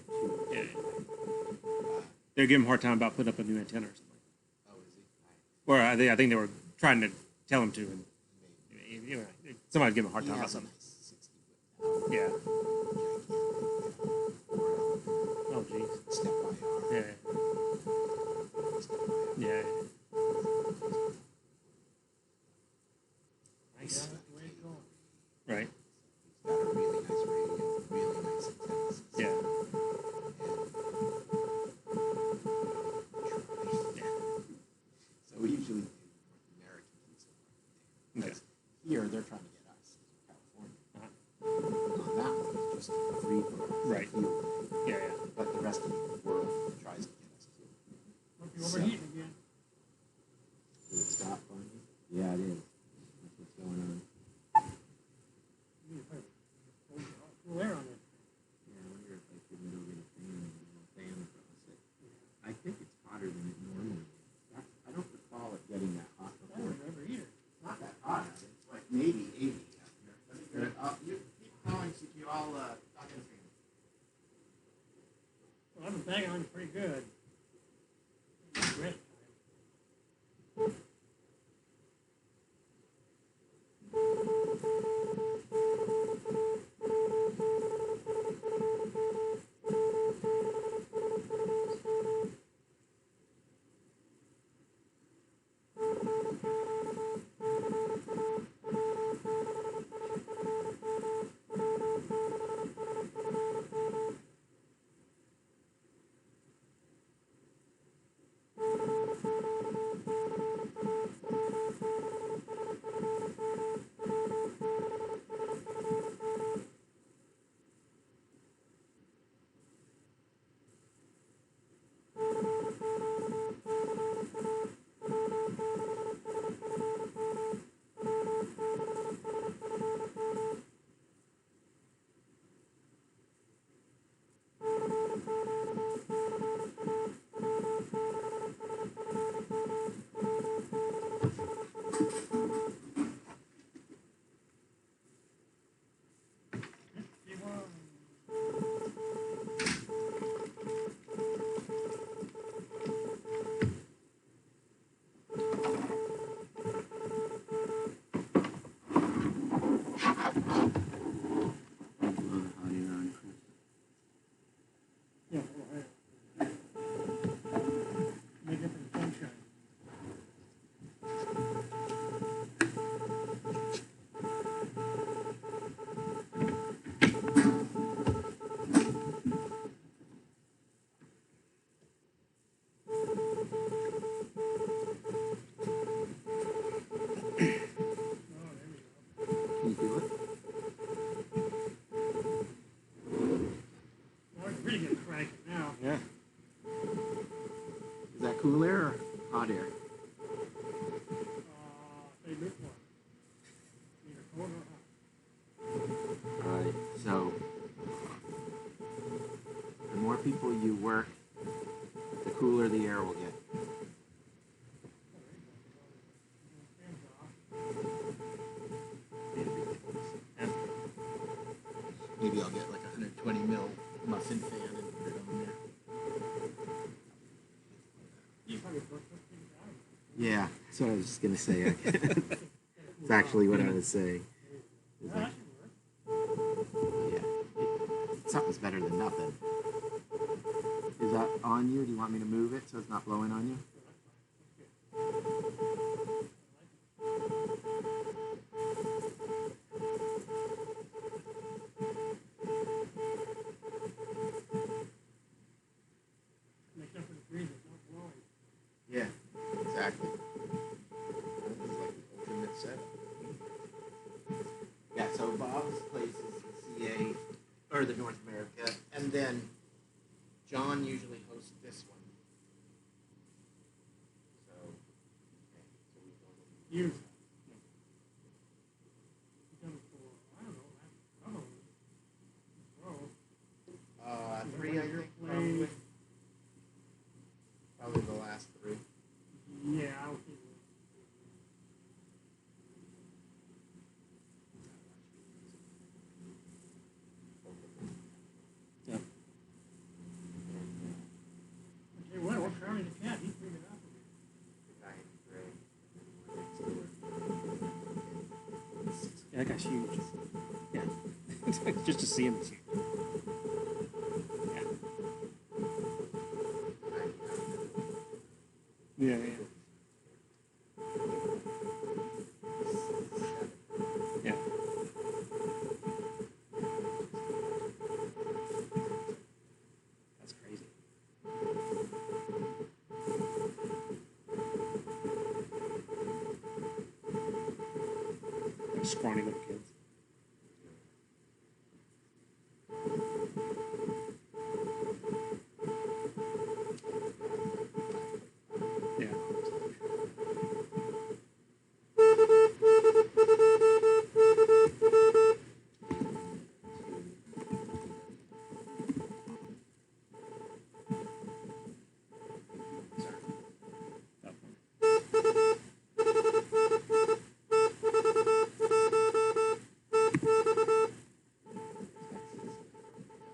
Yeah. They're giving him a hard time about putting up a new antenna or something. Oh, is he? Or I think they were trying to tell him to, and somebody's giving him a hard He time about has a something. nice 60-foot tower. Yeah. Gigantic, Oh, jeez. step by Yeah. step by Yeah. Yeah, Nice. that's the way it's going. Right. He's got a really nice radio, really nice antennas. Yeah. So we usually do North American pizza. Okay. Because here they're trying to get us, California. Uh-huh. On that one, it's just a free for Right. field. Yeah, yeah. But the rest of the world tries to get us to. Must be overheating again. Did it stop finally? Yeah, it is. That's what's going on. You need to put cool air on it. Yeah, I wonder if I shouldn't go get a fan and do a fan across it. I think it's hotter than it normally is. I don't recall it getting that hot That before. was overheated. It's not that hot. It's like maybe 80 out here. Let me turn it up. You keep calling, CQ. I'll talk in a second. Well, I've been banging on it pretty good. Rest time. Yeah, a little higher. Make it for the sunshine. Oh, there we go. Can you feel it? Well, it's really getting cranky now. Yeah. Is that cool air or hot air? it yet. Maybe I'll get like a 120 mil muffin fan and put it on there. Yeah, that's what I was just gonna say. It's actually what I was saying. It's like, yeah, something's better than nothing. Is that on you? Do you want me to move it so it's not blowing on you? Yeah, exactly. This is like the ultimate setup. Yeah, so Bob's place is the CA, or the North America, and then John usually hosts this one. So, okay, so we've done Years. You've done it for, I don't know, three, I think, probably. Probably the last three. Yeah, I was thinking. Yeah. Okay, well, Charlie the cat, he figured it out for me. The guy in gray. Yeah, that guy's huge. Yeah. Just to see him is huge. Yeah. Yeah. Yeah. That's crazy. Scrawny little kids. Yeah.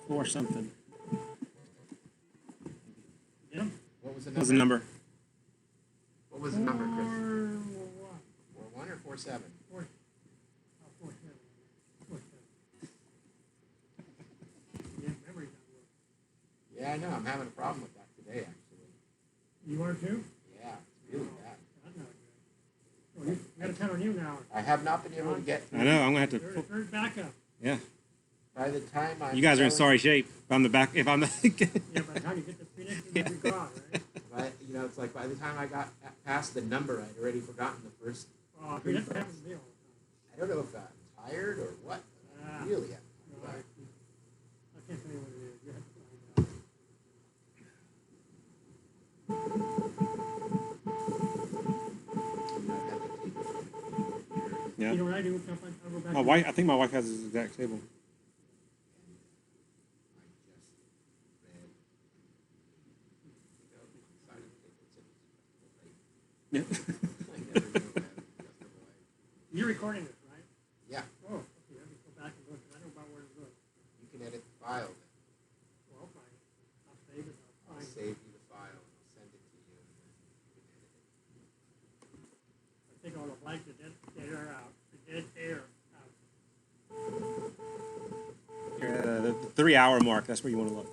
Or something. Yeah. What was the What number? was the number? What was the number, Chris? Four, 4-1 or 4-7? four, four, seven. 4-7. Yeah, memory's not working. Yeah, I know. I'm having a problem with that today, actually. You are too? Yeah, it's really bad. That's not good. Well, you gotta count on you now. I have not been able to get. I know. I'm gonna have to. Third backup. Yeah. By the time I'm. You guys are in selling- sorry shape. If I'm the back. If I'm the. Yeah, by the time you get the Phoenix, you'll be gone, right? But, you know, it's like by the time I got past the number, I'd already forgotten the first. Oh, dude, that's what happens to me all the I don't know if I'm tired or what. But Ah. I really am. time. No, I can't tell you what it is. You have to find out. Yeah. You know what I do? I'll go back. My wife. I think my wife has this exact table. Yeah. You're recording this, right? Yeah, Oh, okay. Let me go back and look. I know about where to look. you can edit the file. Then. Well, I'll find it. I'll save it. I'll I'll find it. save you the file and I'll send it to you. And then you can edit it. I take all the blank, the dead air out. The dead air out. The 3 hour mark. That's where you want to look.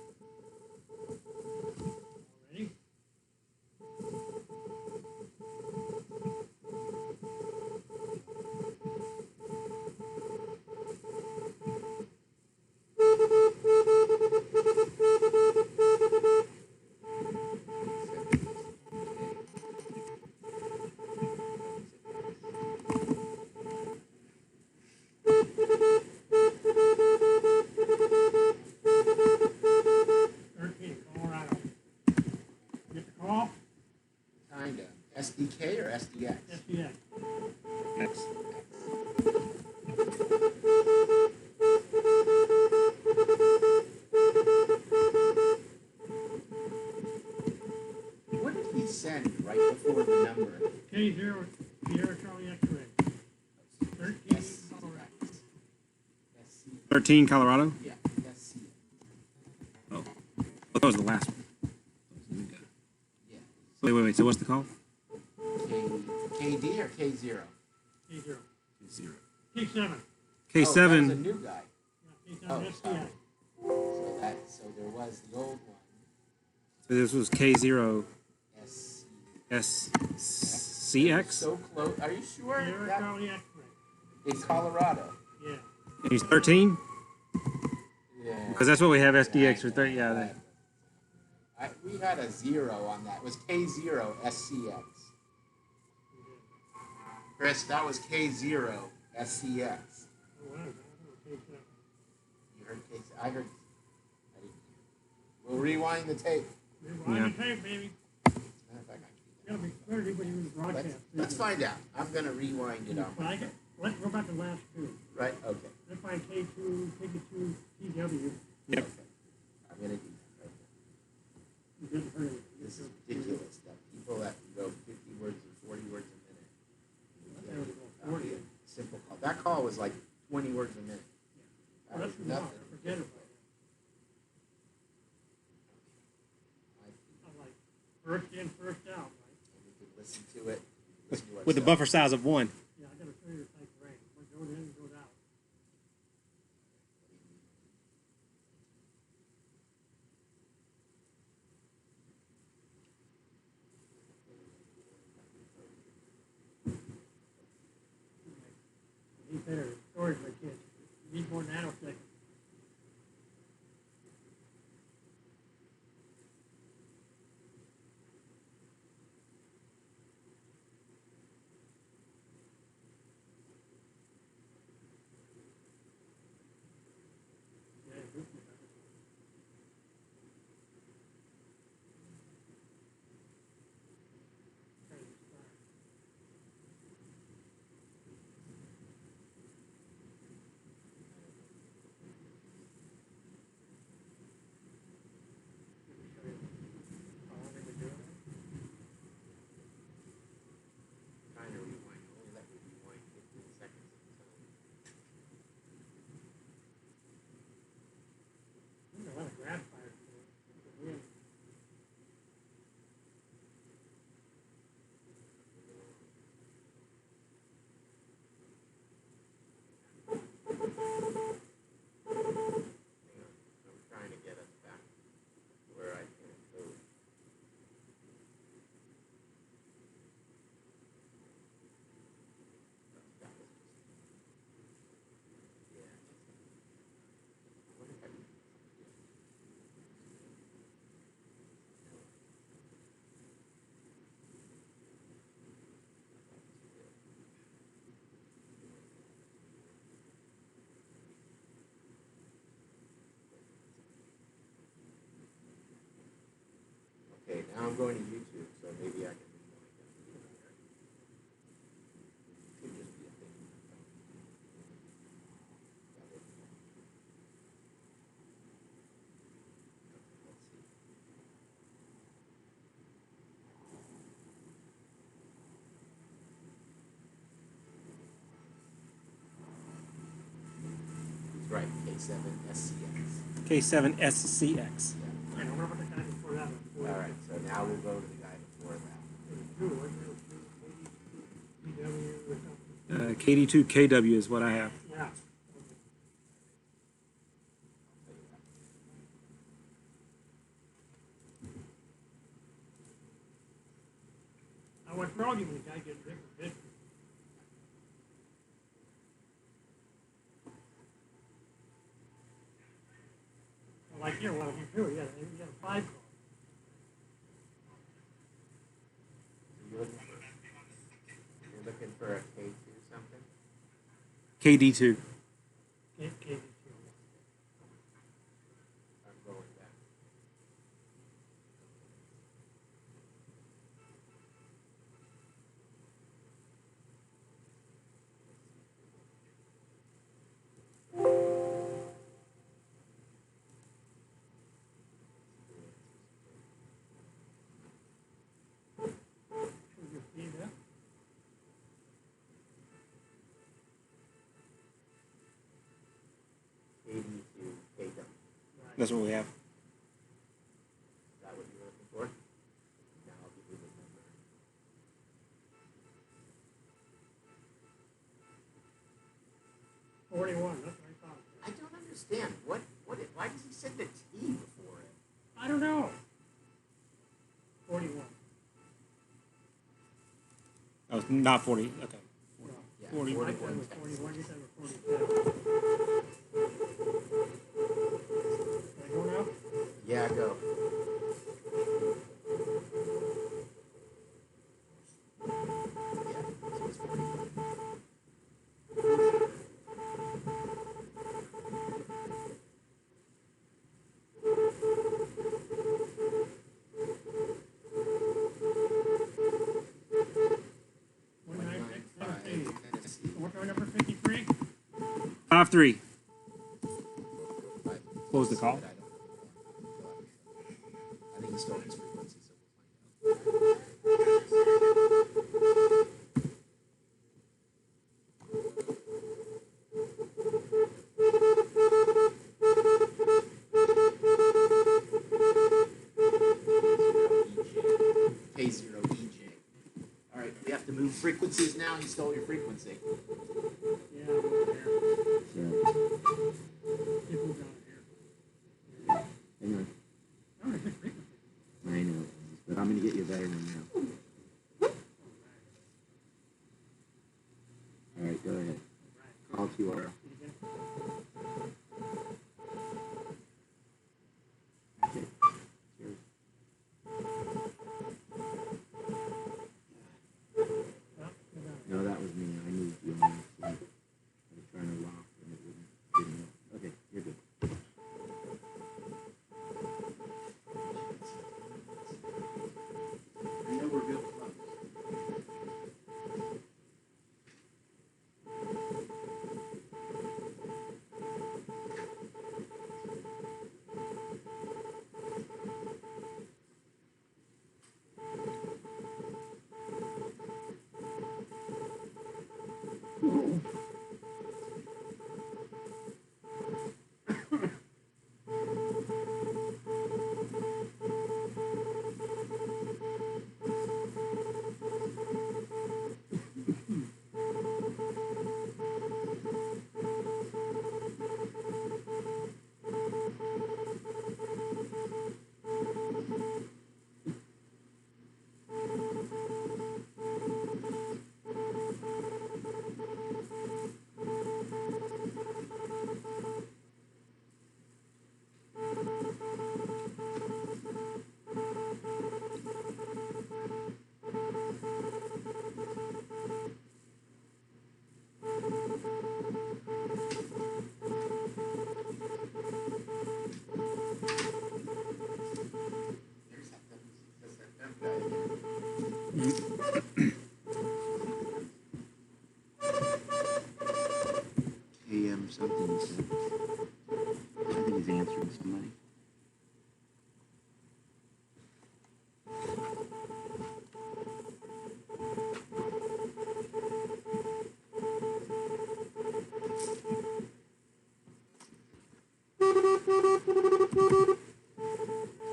Ready? Colorado. Get the call? Kinda. SDK or SDX? SPX. Next. What did he send right before the number. K0, Sierra Charlie X-ray. 13, Colorado. 13 Colorado. Yeah, SC. Oh, that was the last one. Yeah. Wait. So what's the call? KD or K0? K0. Zero. K7. Oh, that was a K7. new guy. Yeah, Oh, K7 SCX. So there was the old one. So this was K0 SC. SCX. So close. Are you sure? Sierra That, Charlie X-ray. in Colorado. Yeah. And he's 13? Yeah. Because that's what we have SDX for 30. Yeah. We had a 0 on that. It was K0 SCX. Chris, that was K0 SCX. Oh, wow. K7. You heard K? I heard. I didn't hear. We'll rewind the tape. Rewind the tape, baby. Matter of fact, I It's gotta be 30 when you broadcast. let's find out. I'm gonna rewind it on But my I get, let's go back to the last two. right. Okay. Let's find K2, K2, TW. Yep. Okay. I'm gonna do that. Okay. You didn't hear it. This is ridiculous that people that can go 50 words or 40 words a minute. That was That would be a simple call. That call was like 20 words a minute. That Well, was that's enough. nothing. Forget it. I'm like, first in, first out, right? And we could listen to it. Listen to With the ourselves. buffer size of 1. Yeah, I gotta show you the type range. What goes in, goes out. You need better storage for kids. You need more nanoseconds. Yeah, this is better. Okay, start. Trying to rewind. Only let me rewind 15 seconds at a time. There's a lot of grass fires today. The wind. I'm trying to get us back where I can go. Yeah. What if I Okay, now I'm going to YouTube, so maybe I can rewind that video there. Could just be a thing. That would be- Let's see. He's right, K7 SCX. K7 SCX. Yeah. Yeah, what about the guy before that one? All right, so now we'll go to the guy before that. Two, wasn't it? TW or something? KD2 KW is what I have. Yeah. Now, what's wrong when the guy gets bigger business? Well, like here, one of them too, he had a 5 car. You're looking for a K2 something? KD2. KD2. I'm going back. That's what we have. Is that what you're looking for? Now I'll give you the number. That's what I thought. I don't understand. Why does he send a T before it? I don't know. 41. Oh, not 40. Okay. Yeah, 40. I said it 41 was Texas. 41, you said it was 47. Can I go now? Yeah, go. Yeah, so it's 41. One nine six 195 17. Tennessee. What's our number 53? 5-3. But Close the call. I don't know. I think he stole his frequency, so we'll find out. K0EJ. All right, we have to move frequencies now. He stole your frequency. Yeah, I'm over there. It moved down here. Hang on. That was a good frequency. I know, but I'm going to get you a better one now. All right, go ahead. Call QRL. Okay. Cheers. No, that was me. I moved you on accident. I was trying to lock and it didn't work. Okay, you're good. I know we're good. There's that W6SFM guy again. AM something he said. I think he's answering somebody.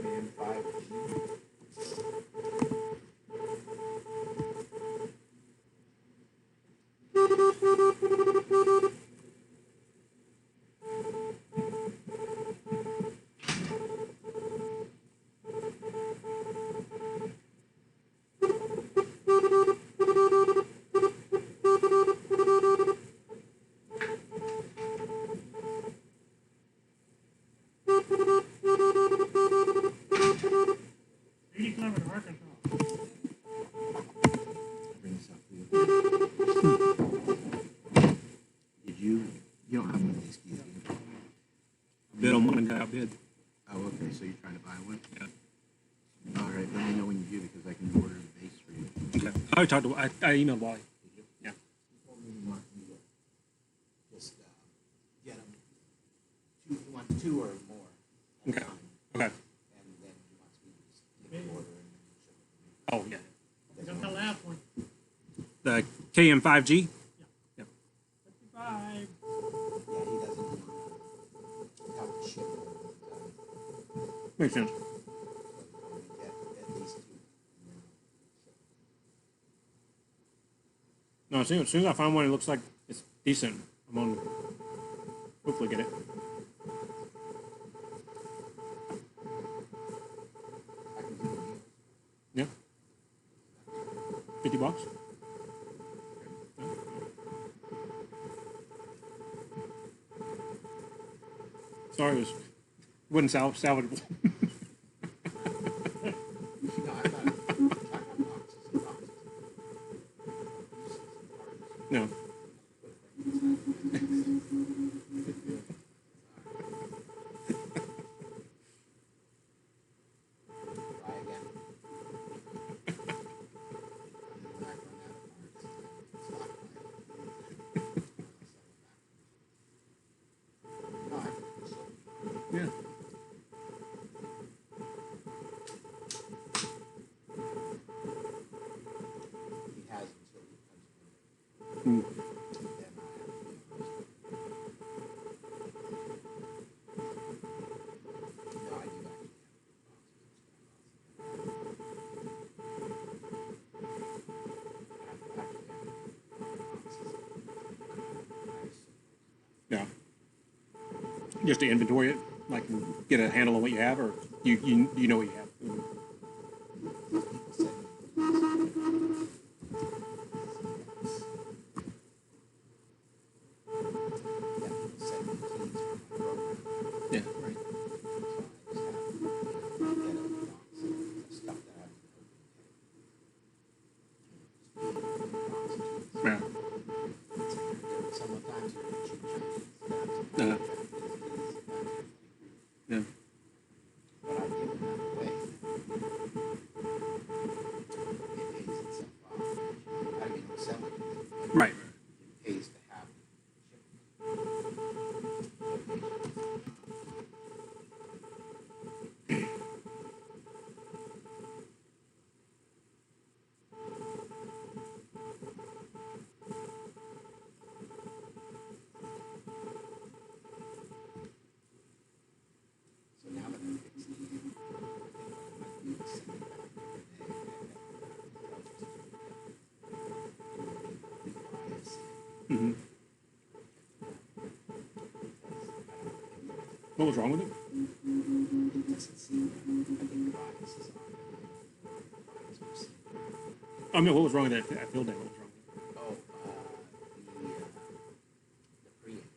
AM 5G. Bring this up for you. You don't have one of these keys, do you? Bid on one and got outbid. Oh, okay, so you're trying to buy one? Yeah. All right, let me know when you do because I can order the base for you. Okay. I already talked to. I emailed Wally. Did you? Yeah. He told me he wants me to just get them. He wants two or more at a Okay. time. Okay. And then he wants me to just take the order and then ship it to me. Oh yeah. Got the last one. The KM5G. 55. Yeah, he doesn't have to ship it. Makes sense. Get at least 2. No, as soon as I find one, it looks like it's decent. I'm on. Hopefully, get it. I can do it. Yeah. $50. Sorry, it wasn't salvageable. No, I thought boxes and boxes. No. Try again. When I run out of parts, stockpile. No, I think so. Yeah. He has until he comes Mm. in. Then I have to be honest. No, I do actually Yeah. Just to inventory it, like get a handle on what you have, or you know what you have. Yeah. Right. Yeah. Uh, yeah. But I give them away. It pays itself off. I mean, I'm selling it. Right. It pays to have So now that I'm fixed, I think I might be sending it back today. Mm-hmm. What was wrong with it? It doesn't seem right. I think the bias is on. Bias perceived. I mean, what was wrong with that field day? What was wrong with it? Oh, the preamp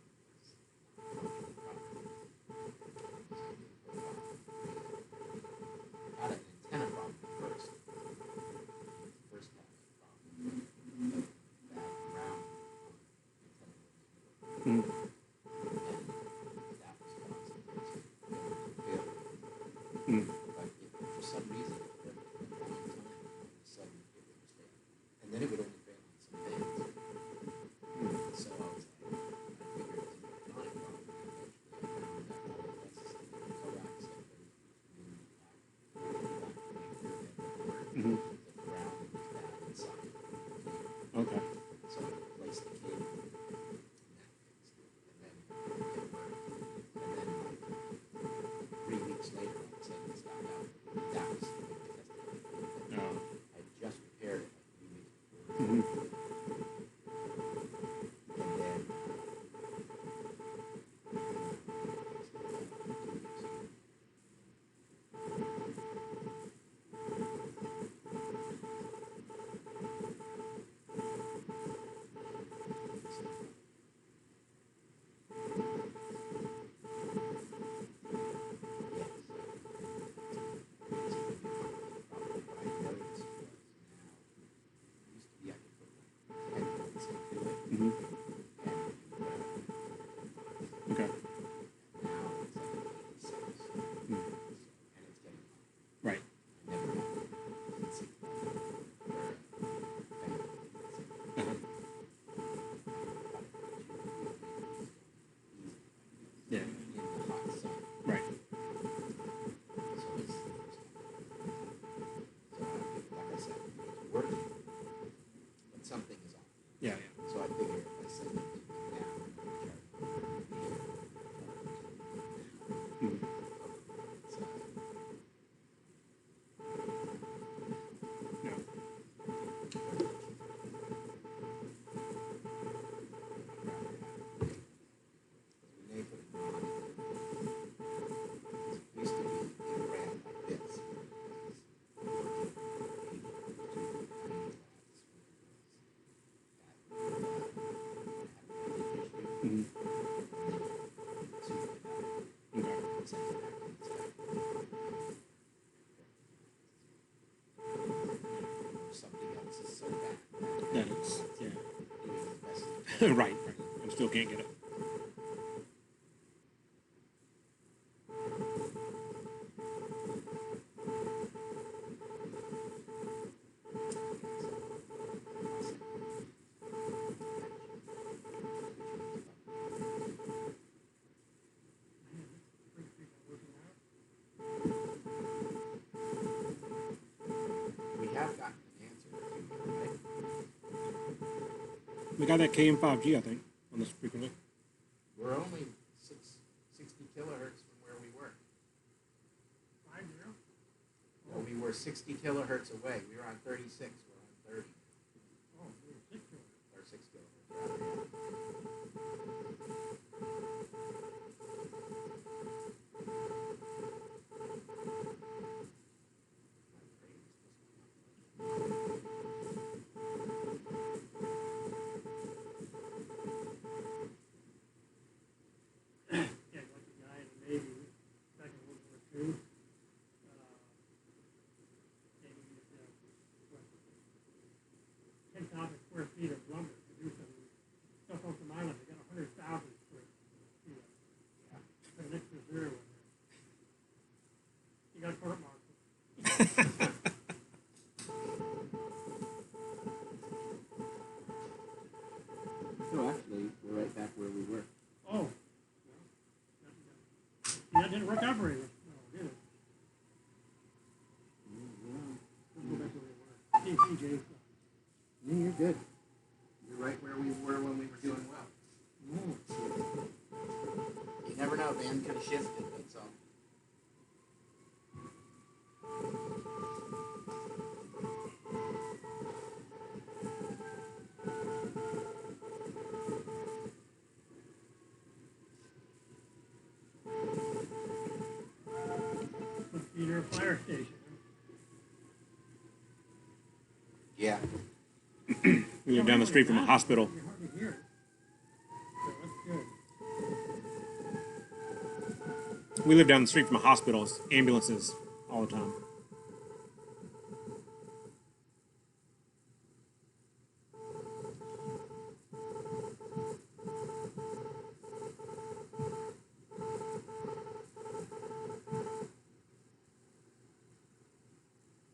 had an antenna problem first. First had a problem. That round antenna. Mm. And that was causing it to fail. Mm. But if for some reason it worked for a long time, all of a sudden it would just fail. And then it would only fail on some days. So I was like, I figured it was an electronic problem. Eventually I found that all it was is the coax of the Mm-hmm. the ground was bad inside. Okay. So I replaced the cable and that fixed it. And then it worked. And then like 3 weeks later all of a sudden it's died out. That was the way I tested it. No. I just repaired it like 3 weeks before. Mm-hmm. And then Mm-hmm. Okay. Right. Uh-huh. Yeah. Right. Something is off. Yeah. Yeah. So I figured if I send it to you now, Mm-hmm. it's Right. I still can't get it. We have gotten an answer or two here, right? We got that KM5G, I think, on this frequently. We're only 60 kilohertz from where we were. 50? Well, we were 60 kilohertz away. We were on 36. We're on 30 Oh, we're 6 or 6 kilohertz. Rather. Yeah, like a guy in the Navy back in World War II. They used, what, 10,000 square feet of lumber to do some stuff on some island. They got 100,000 square feet of it. Put an extra zero in there. You got court martial. No, actually, we're right back where we were. Oh. Well, that didn't work out very well, did it? Let's go back to where we were. TJ. Yeah, you're good. You're right where we were when we were doing well. You never know, man. Could have shifted. That's all. Must be near a fire station. Yeah. We live down the street from a hospital. You hardly hear it. So that's good. We live down the street from a hospital. It's ambulances all the time.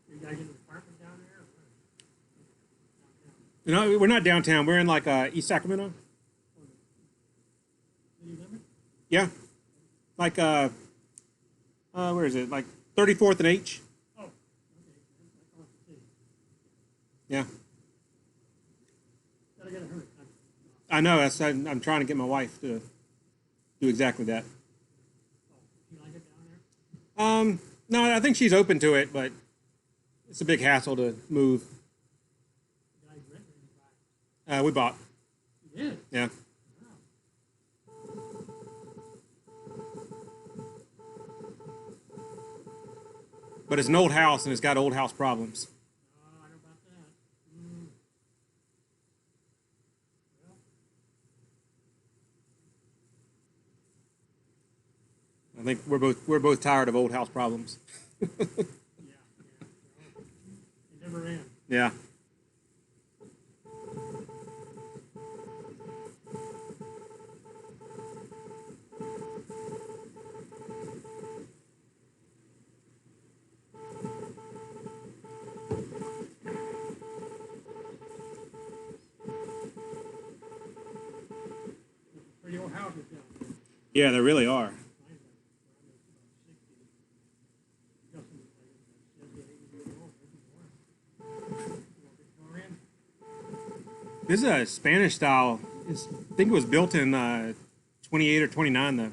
You guys in an apartment down there? Or what? You know, we're not downtown. We're in like East Sacramento. City limit? Yeah. Like where is it? Like 34th and H. Oh, okay. That's across the city. Yeah. Gotta get a hurry. I know. I'm trying to get my wife to do exactly that. Oh, you like it down there? No, I think she's open to it, but it's a big hassle to move. You guys rent or you buy? We bought. You did? Yeah. Wow. But it's an old house and it's got old house problems. I know about that. Mm. Well, I think we're both tired of old house problems. yeah. So, it never ends. Yeah. Pretty old houses down there. Yeah, there really are. Mine's like, well, it's about 60. Got some, like, 70, 80 years old, maybe more. Victorian. This is a Spanish style. I think it was built in 28 or 29 though.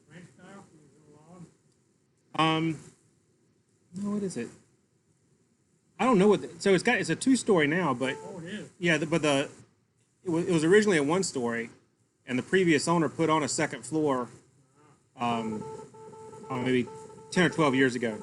French style, with a log. No, what is it? I don't know so it's a 2-story now, but Oh, it is. yeah, it was originally a 1-story, and the previous owner put on a second floor, maybe 10 or 12 years ago.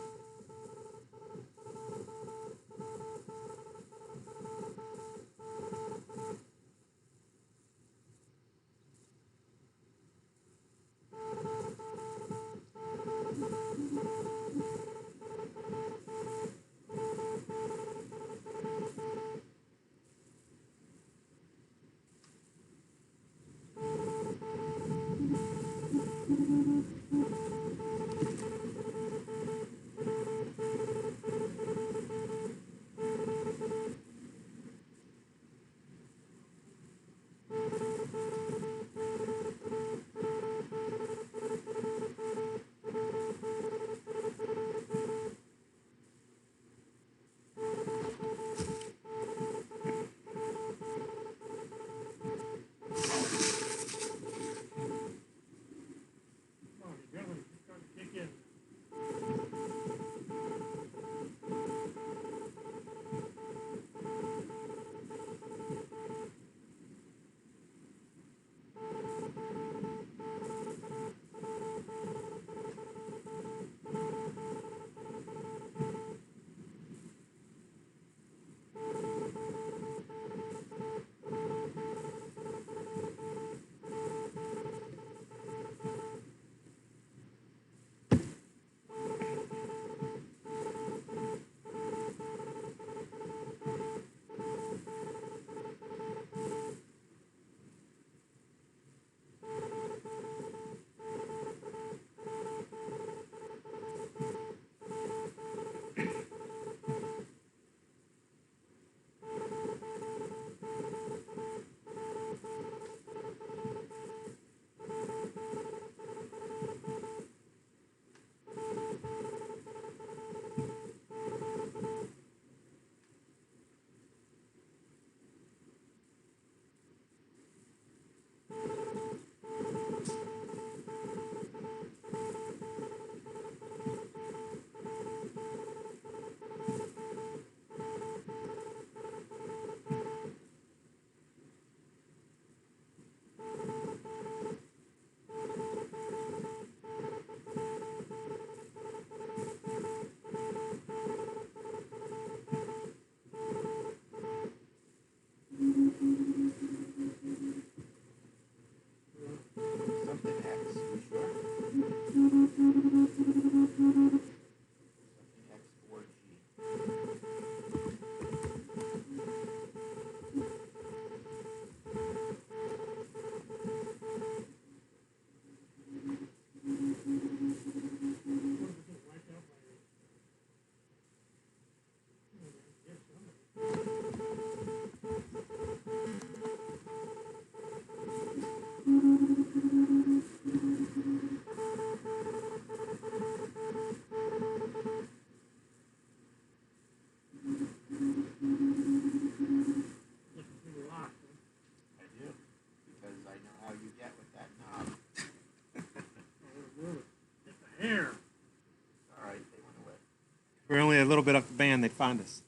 we're only a little bit up the band, they'd find us.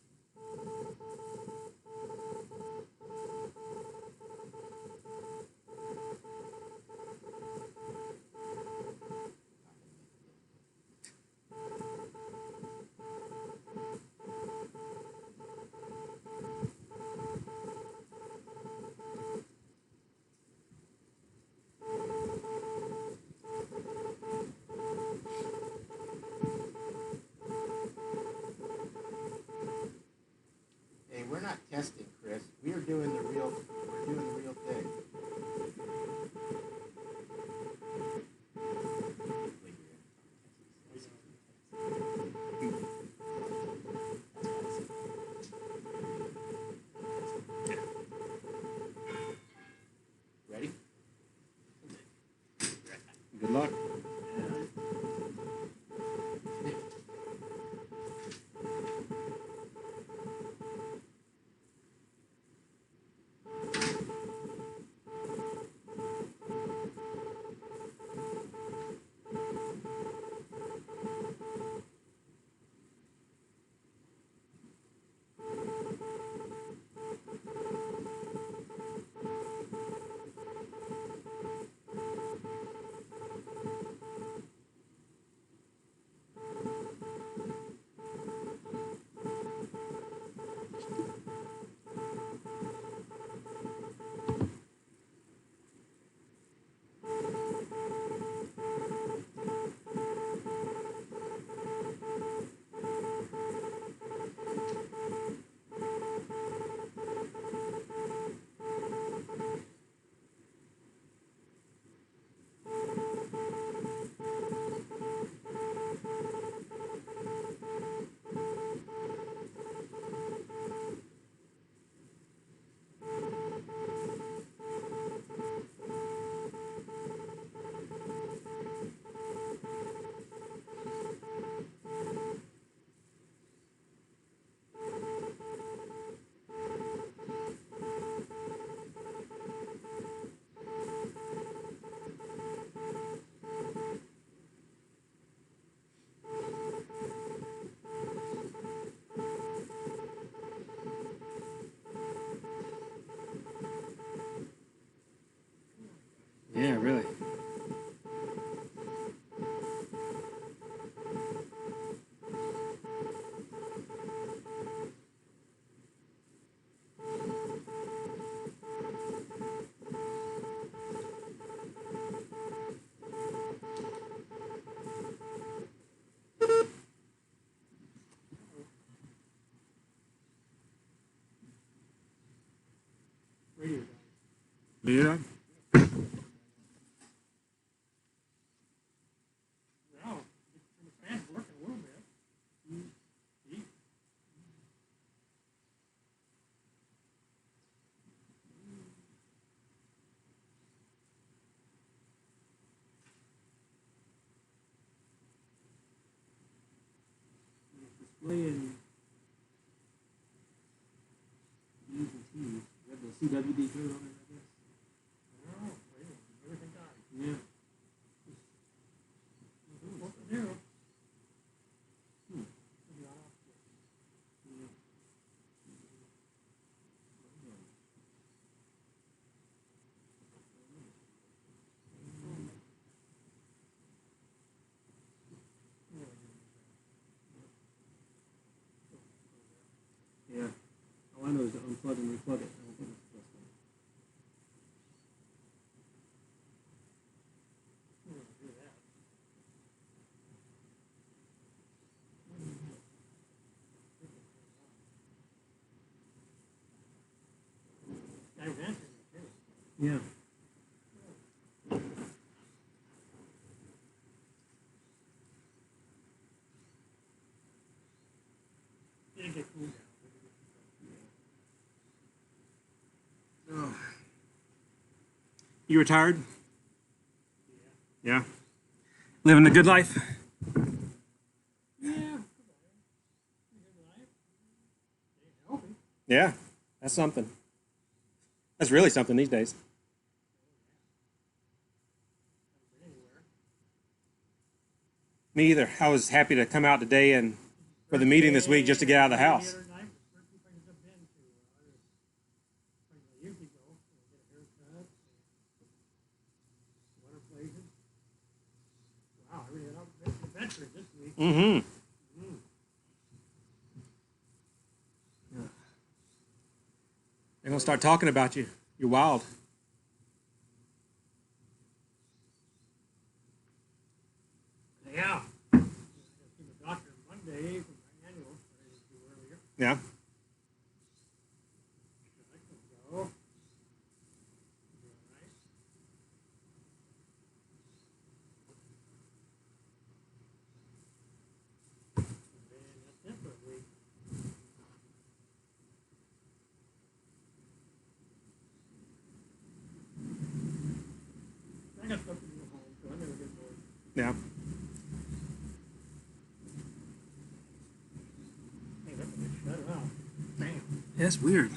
Hey, we're not testing, Chris. We're doing the real thing. Ready? Good luck. Yeah, really. Radio. Yeah. Well, the fan's working a little bit. Displaying U's and T's. You have the CWD code on it, I guess. No, everything died. Yeah. What to do? Maybe I'll have to- Yeah. All I know is to unplug and replug it. I don't think it's the best way. do that. Guy was answering me too. Yeah. Didn't get cool down. Oh. You retired? Yeah. Living a good life? Yeah. Good life. Stay healthy. Yeah. That's something. That's really something these days. Haven't been anywhere. Me either. I was happy to come out today and for the meeting this week just to get out of the house. The other night was the first two places I've been to. Other places I usually go, so I get a haircut, some other places. Wow, I really love adventure this week. Mm-hmm. Mm. They're gonna start talking about you. You're wild. Yeah. I got to see the doctor Monday for my annual, that I didn't do earlier. Yeah. So I can go. Be all right. And then that's it for a week. I got stuff to do at home, so I never get bored. Yeah. Hey, that's a bit shut off. Damn. That's weird.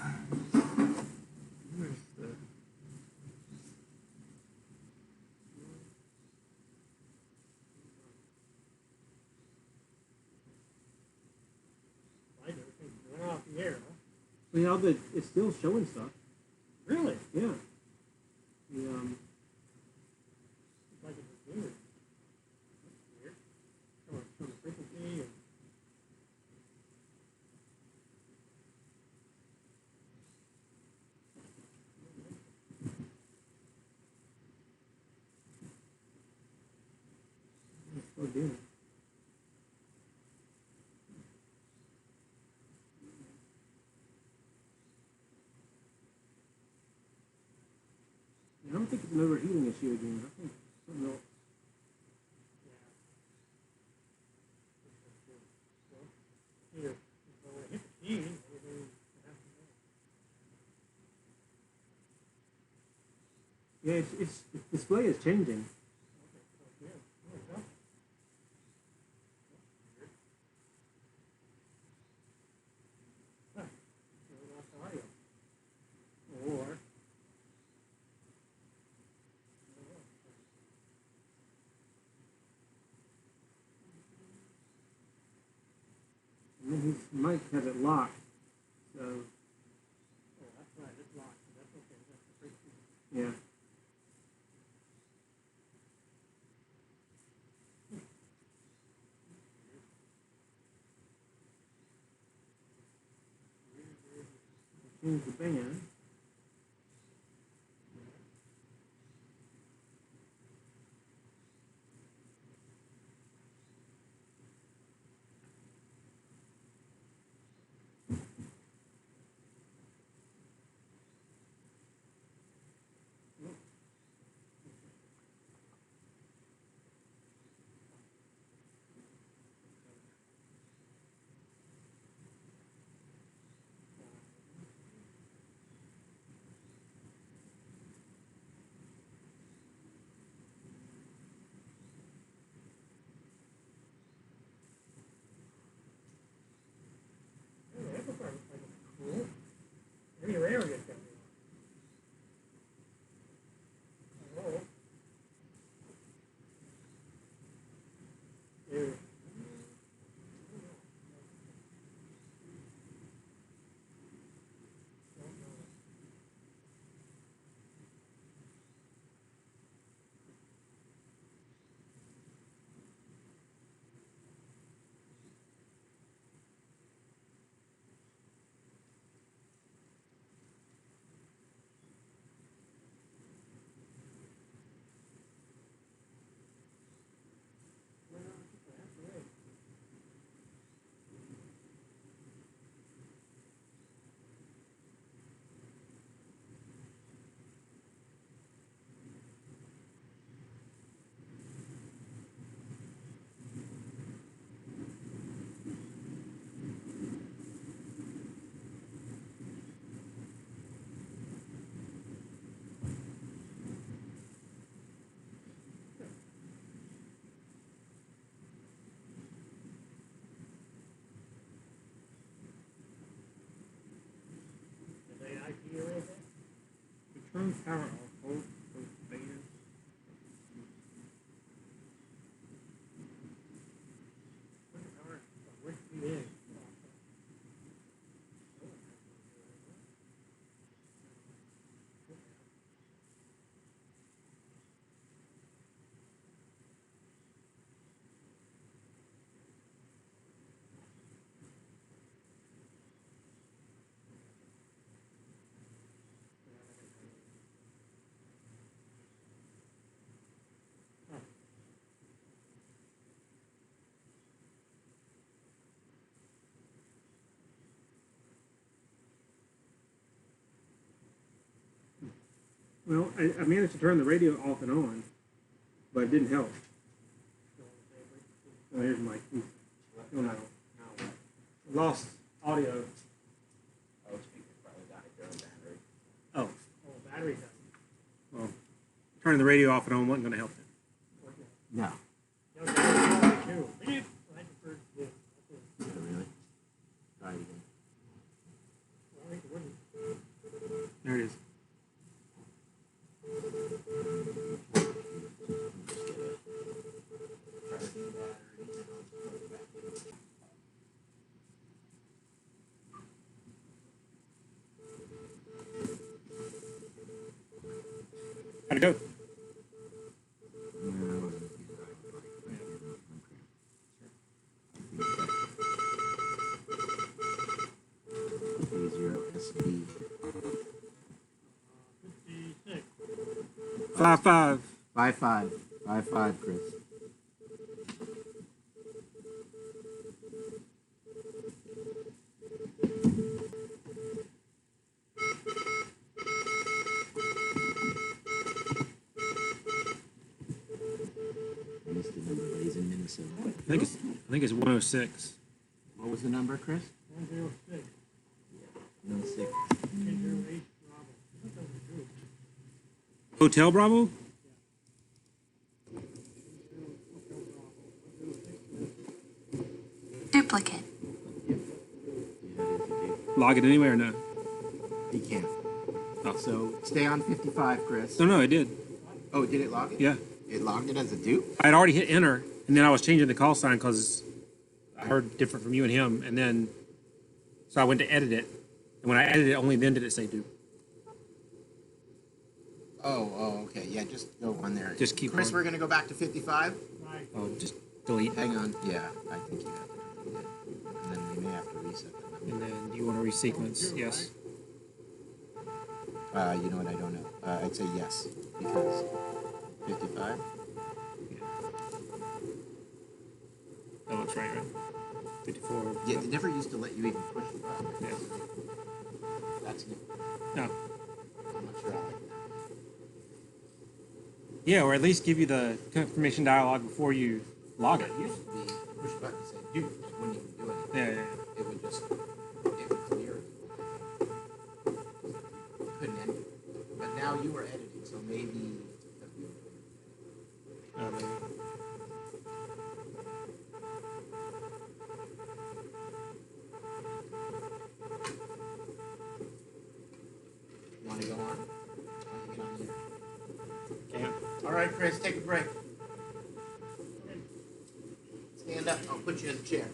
Like everything's going off the air, huh? Well, but it's still showing stuff. Really? Yeah. The It's like it was weird. That's weird. Show the frequency and it's still doing it. I don't think it's an overheating issue again. I think something else. yeah. Either when I hit the key, everything will have to go. Yeah, it's the display is changing. Okay, so yeah, there we go. Huh. So we lost audio. Or And then his mic has it locked. So oh, that's right, it's locked. So that's okay. That's the frequency. yeah. Change the band. Oh, the amplifier looks like it's cool. Maybe your area is down there. Oh. Dude. Is that IP or anything? Turn power off. Hold both bands. Put the power, which speed is? Well, I managed to turn the radio off and on, but it didn't help. Oh, here's Mike. Oh, no. Lost audio. Oh, speaker probably died during battery. Oh. Oh, battery died. Well, turning the radio off and on wasn't going to help it. No. No, that was probably too. Beep. I prefer to do it. Oh, really? Try it again. Well, I think it wouldn't. There it is. How'd it go? W6SFM. 56. 5-5. 5-5. 5-5, Chris. I missed the number, but he's in Minnesota. I think it's 106. What was the number, Chris? 106. 106. 808 Bravo. That doesn't do it. Hotel Bravo? Duplicate. Log it anyway or no? He can't. Oh. So stay on 55, Chris. No, I did. Oh, did it log it? Yeah. It logged it as a dupe? I had already hit enter, and then I was changing the call sign because I heard different from you and him, and then so I went to edit it, and when I edited it, only then did it say dupe. Oh, okay. Yeah, just go on there. Just keep Chris, on. we're going to go back to 55? Right. Oh, just delete. Hang on. Yeah, I think you have to delete it. And then we may have to reset the number. And then you want to resequence? Yes. You know what? I don't know. I'd say yes, because 55? That looks right, right? 54. Yeah, they never used to let you even push the button. Yeah. That's new. No. I'm not sure I like that. Yeah, or at least give you the confirmation dialog before you log it. It used to be push button and say dupe. It wouldn't even do anything. Yeah. It would just, it would clear it. You couldn't end it. But now you are editing, so maybe. You want to go on? Why don't you get on here? Okay. All right, Chris, take a break. Stand up. I'll put you in the chair.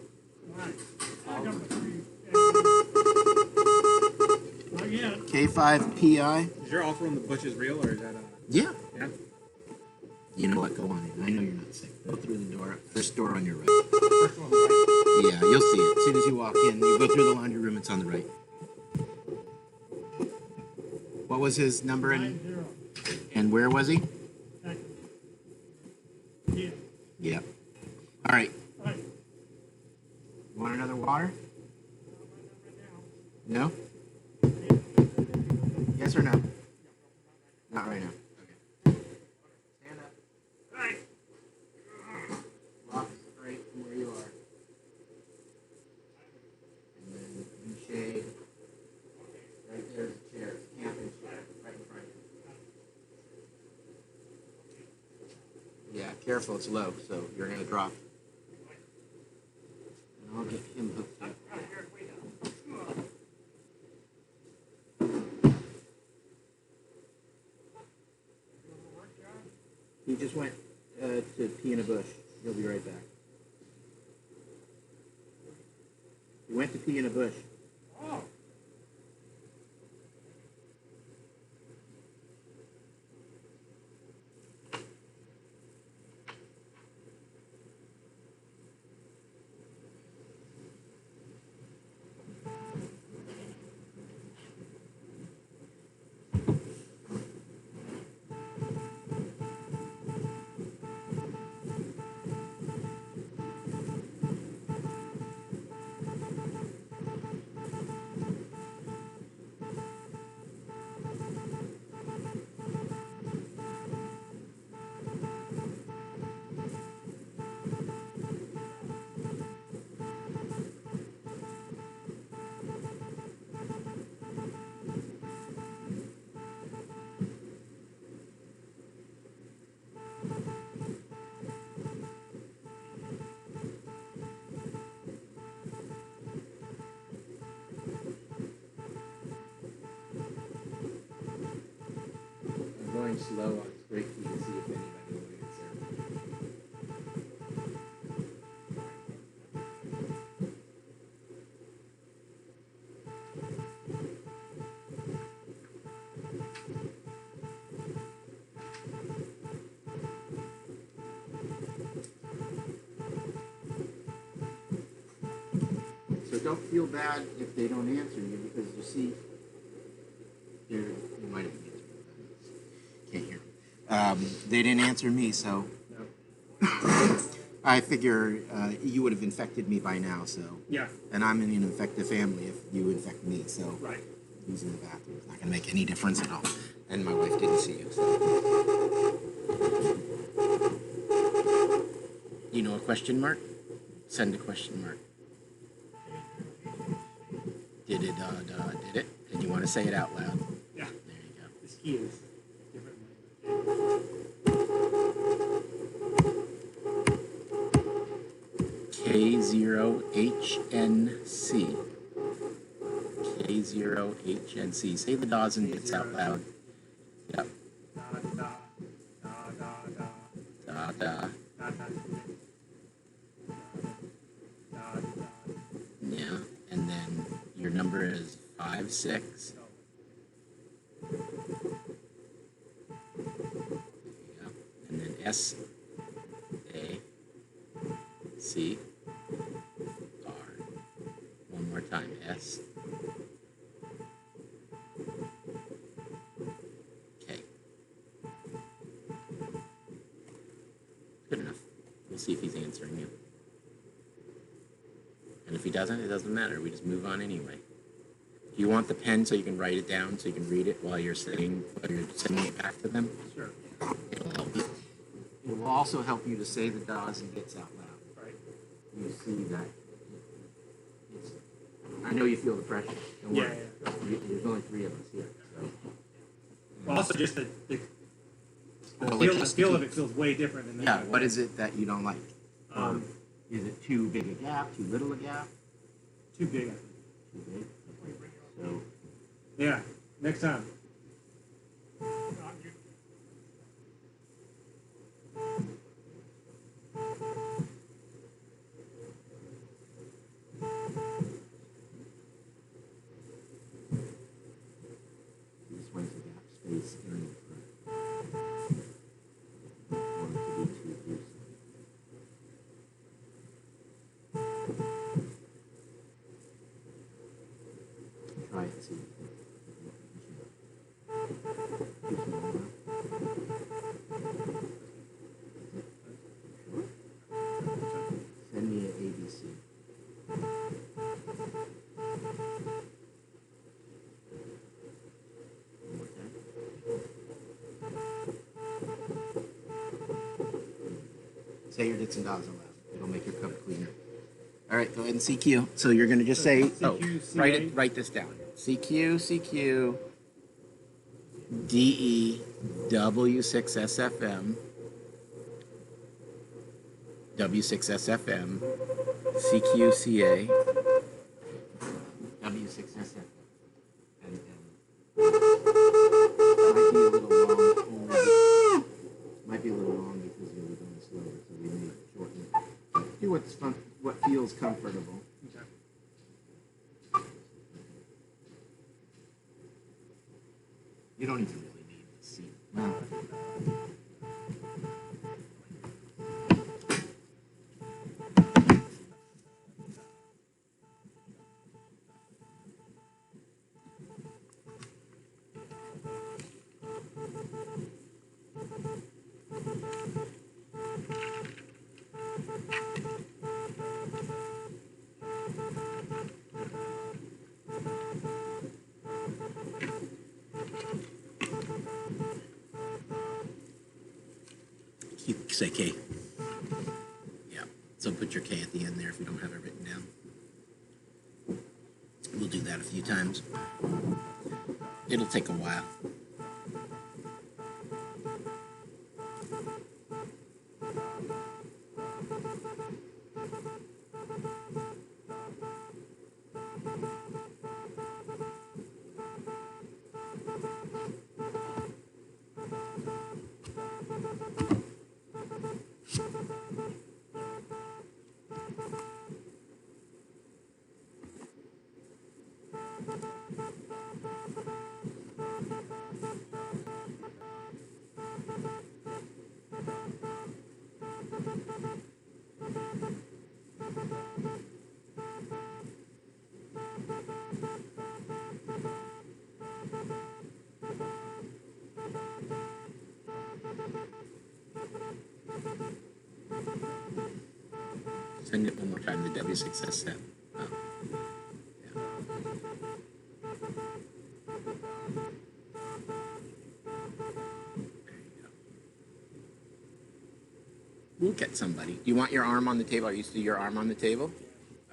All right. Back up to 3. Not yet. K5PI. Is your offer on the Bush is real, or is that Yeah. yeah? You know what? Go on in. I know you're not sick. Go through the door. First door on your right. First one, right? Yeah, you'll see it. As soon as you walk in, you go through the laundry room, it's on the right. What was his number 90. and where was he? Second. Yeah. Yeah. All right. All right. Want another water? No? Yes or no? Not right now. Okay. Stand up. All right. Walk straight from where you are. And then you shade. Right there's a chair. It's a camping chair. Right in front of you. Yeah, careful. It's low, so you're going to drop. And I'll get him hooked up. He just went to pee in a bush. He'll be right back. He went to pee in a bush. Oh. going slow on straight key to see if anybody will answer. So don't feel bad if they don't answer you, because you see, you might have answered. Can't hear them. They didn't answer me, so I figure you would have infected me by now. So Yeah. and I'm in an infected family if you infect me. So Right. using the bathroom is not going to make any difference at all. And my wife didn't see you. So. You know a question mark? Send a question mark. Did it? Did it? And you want to say it out loud? Yeah. There you go. This key is different. K0HNC. K0HNC. Say the DAWs and bits out loud. Yep. Da da. Yeah. And then your number is 56. There you go. And then SACR. One more time. S. Okay. Good enough. We'll see if he's answering you. And if he doesn't, it doesn't matter. We just move on anyway. Do you want the pen so you can write it down so you can read it while you're sending it back to them? Sure. It'll help you. It will also help you to say the DAWs and bits out loud. Right. You see that. I know you feel the pressure. Don't Yeah, worry. There's only 3 of us here. So. Well, also just the Well, feel, it the just feel of keeps- it feels way different than Yeah. that. What is it that you don't like? Is it too big a gap? Too little a gap? Too big, I think. Too big. So. Yeah. Next time. This one's a gap space in the front. Want it to be too loose. Try it and see. Too small now? Send me an ABC. One more time. Say your dits and dogs aloud. It'll make your cup cleaner. All right, go ahead and CQ. So you're going to just say, CQ, CA. write this down. CQ, CQ, DE, W6SFM, W6SFM, CQCA, W6SFM. And might be a little long because you're going slower, so we may shorten it. Do what feels comfortable. Okay. You don't even really need the seat. Well, you say K. Yeah. So put your K at the end there if you don't have it written down. We'll do that a few times. It'll take a while. Send it one more time, the W6SFM. Oh, yeah. There you go. We'll get somebody. You want your arm on the table? Are you see your arm on the table?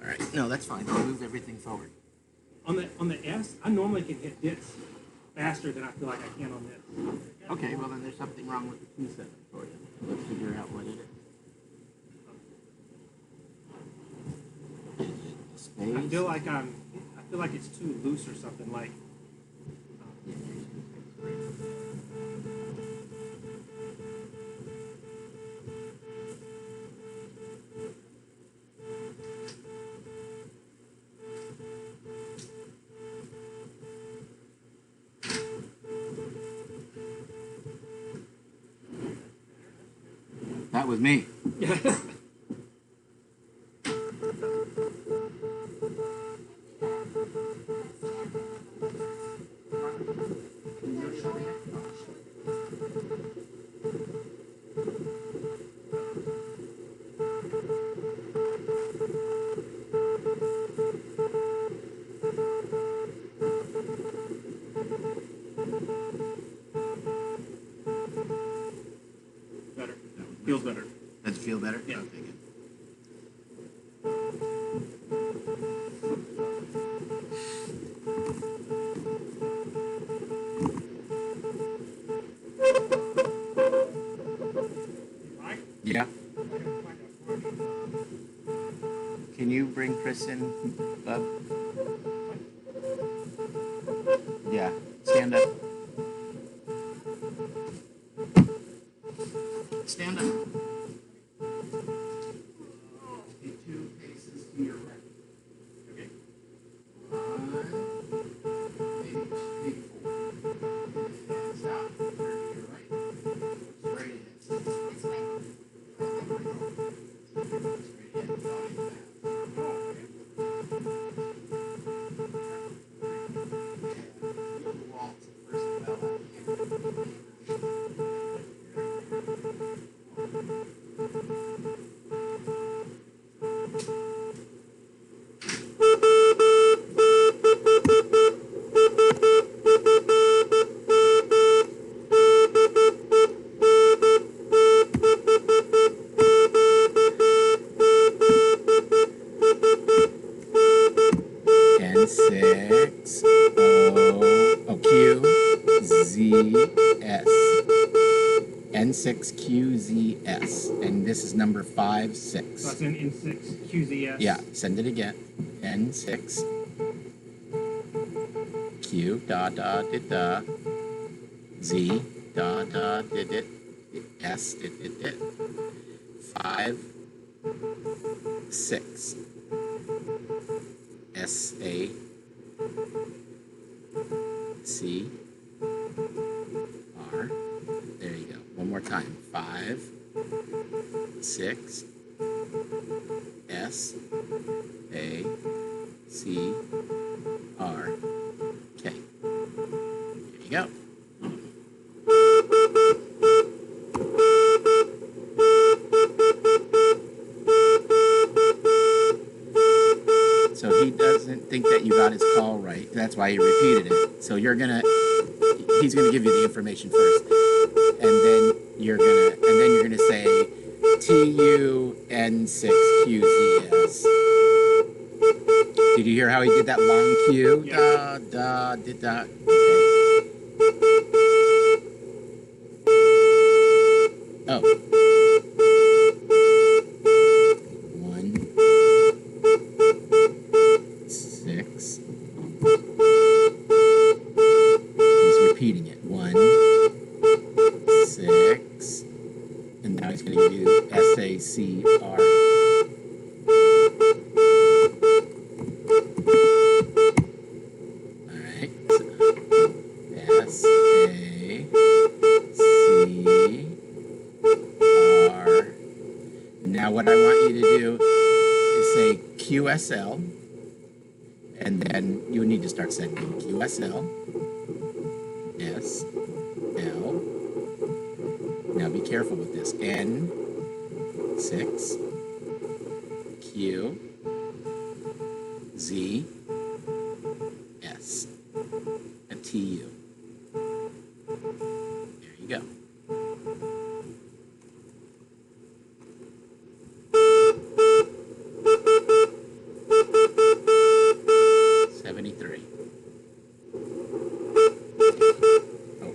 All right. No, that's fine. I'll move everything forward. On the S, I normally can hit hits faster than I feel like I can on this. Okay, well then there's something wrong with the key setting for you. Let's figure out what it is. Space. I feel like it's too loose or something. Like That was me. better, feels better. Does it feel better? Yeah. Okay, good. Mike? Yeah. I gotta find a brush. Can you bring Chris in, Bub? Yeah. Stand up. Stand up. Take 2 paces to your right. Okay. 1, maybe 3, 4. And stop. Turn to your right. Straight ahead. Straight ahead. Going back. N6 O Q Z S N6QZS, and this is number 5 So 6. that's an N6 QZS. Yeah, send it again. N6 Q da da da da Z da da did it S did it 5 6 SA C R. There you go. One more time. 5 6 S A C R K. Here you go. So he doesn't think that you got his call right. That's why he repeated it. So he's gonna give you the information first, and then you're gonna say TUN6QZS. Did you hear how he did that long Q? Yeah. Da da did that. Okay. Oh. 1 6. He's repeating it. 1 6. And now he's going to give you SACR. what I want you to do is say QSL, and then you need to start sending QSL, S, L. Now be careful with this. N, 6, Q, Z, S, and TU. There you go.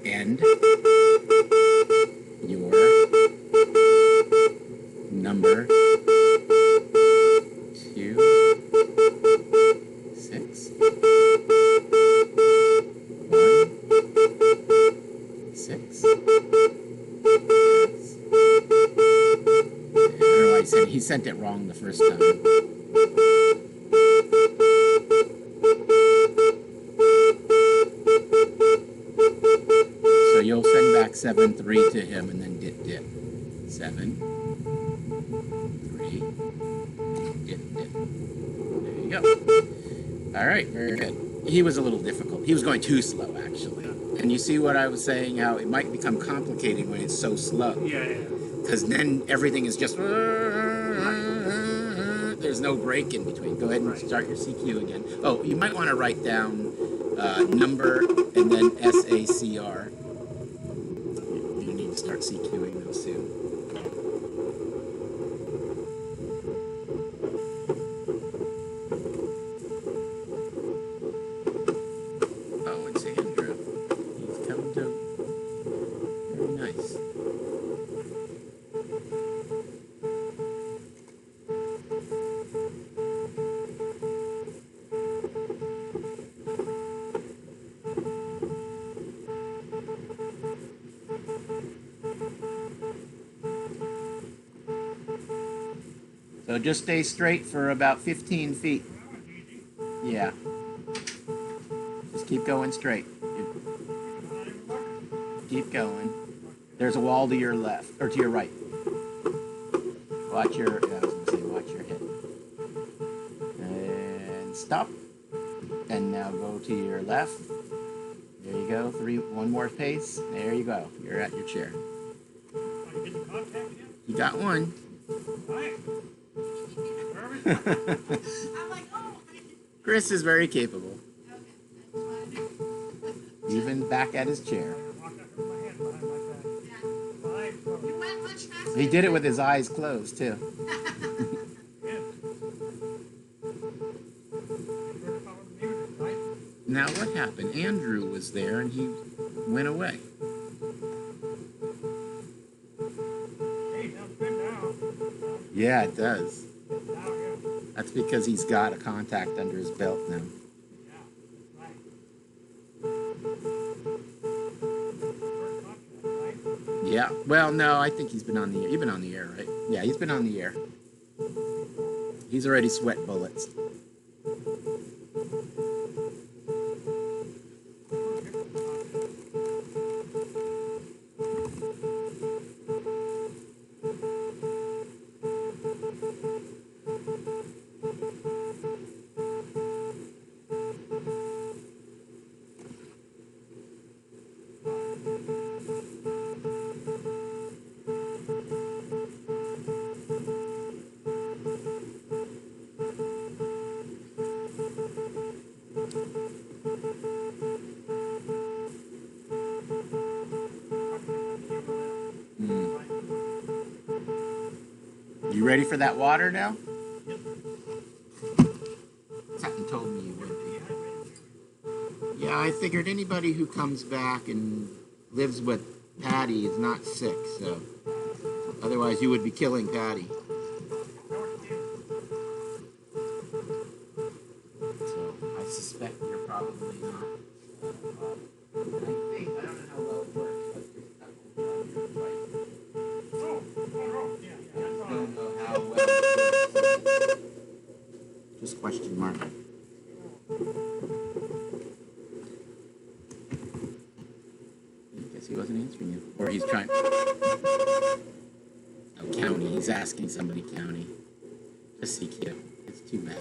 And your number 2, 6, 1, 6. Yes. I don't know why he sent it wrong the first time. So you'll send back 7-3 to him and then dip. 7, 3, dip. There you go. All right, very good. He was a little difficult. He was going too slow, actually. And you see what I was saying, how it might become complicating when it's so slow. Yeah. Because then everything is just... There's no break in between. Go ahead and start your CQ again. Oh, you might want to write down number and then SACR. You need to start CQing those too. Oh, it's Andrew. He's coming to... Very nice. So just stay straight for about 15 feet. Yeah. Just keep going straight. Keep going. There's a wall to your left, or to your right. Watch your, I was going to say, watch your head. And stop. And now go to your left. There you go. One more pace. There you go. You're at your chair. You got one. I'm like, oh, Chris is very capable. okay. Even back at his chair. You went much faster. He did it with his eyes closed, too. Now, what happened? Andrew was there, and he went away. Yeah, it does. That's because he's got a contact under his belt now. Yeah. Well, no, I think he's been on the air. You've been on the air, right? Yeah, he's been on the air. He's already sweat bullets. You ready for that water now? Captain told me you would be. Yeah, I figured anybody who comes back and lives with Patty is not sick, so otherwise you would be killing Patty. So I suspect you're probably not. I don't know how well it works, but there's a couple of your devices. Don't know how well it works. Just question mark. I guess he wasn't answering you. Or he's trying. Oh, county. He's asking somebody county. Just he can't. It's too bad.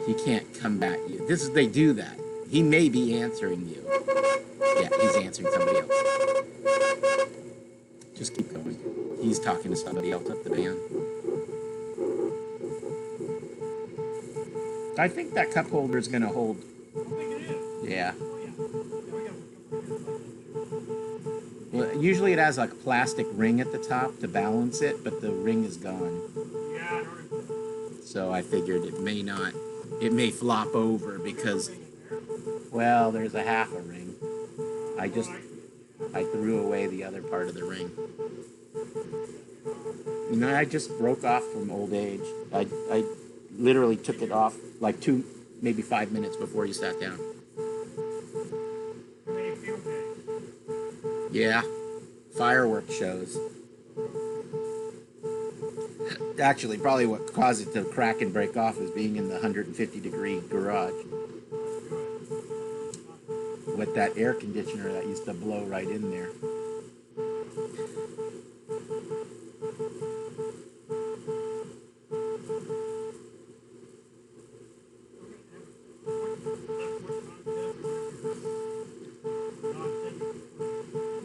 He can't come back. They do that. He may be answering you. Yeah, he's answering somebody else. Just keep going. He's talking to somebody else at the band. I think that cup holder is going to hold. I think it is. Yeah. Oh, yeah. Well, usually it has like a plastic ring at the top to balance it, but the ring is gone. Yeah, I noticed. So I figured it may flop over because, well, there's a half a ring. I threw away the other part of the ring. You know, I just broke off from old age. I literally took it off like maybe 5 minutes before you sat down. Yeah, fireworks shows. Actually, probably what caused it to crack and break off was being in the 150-degree garage with that air conditioner that used to blow right in there.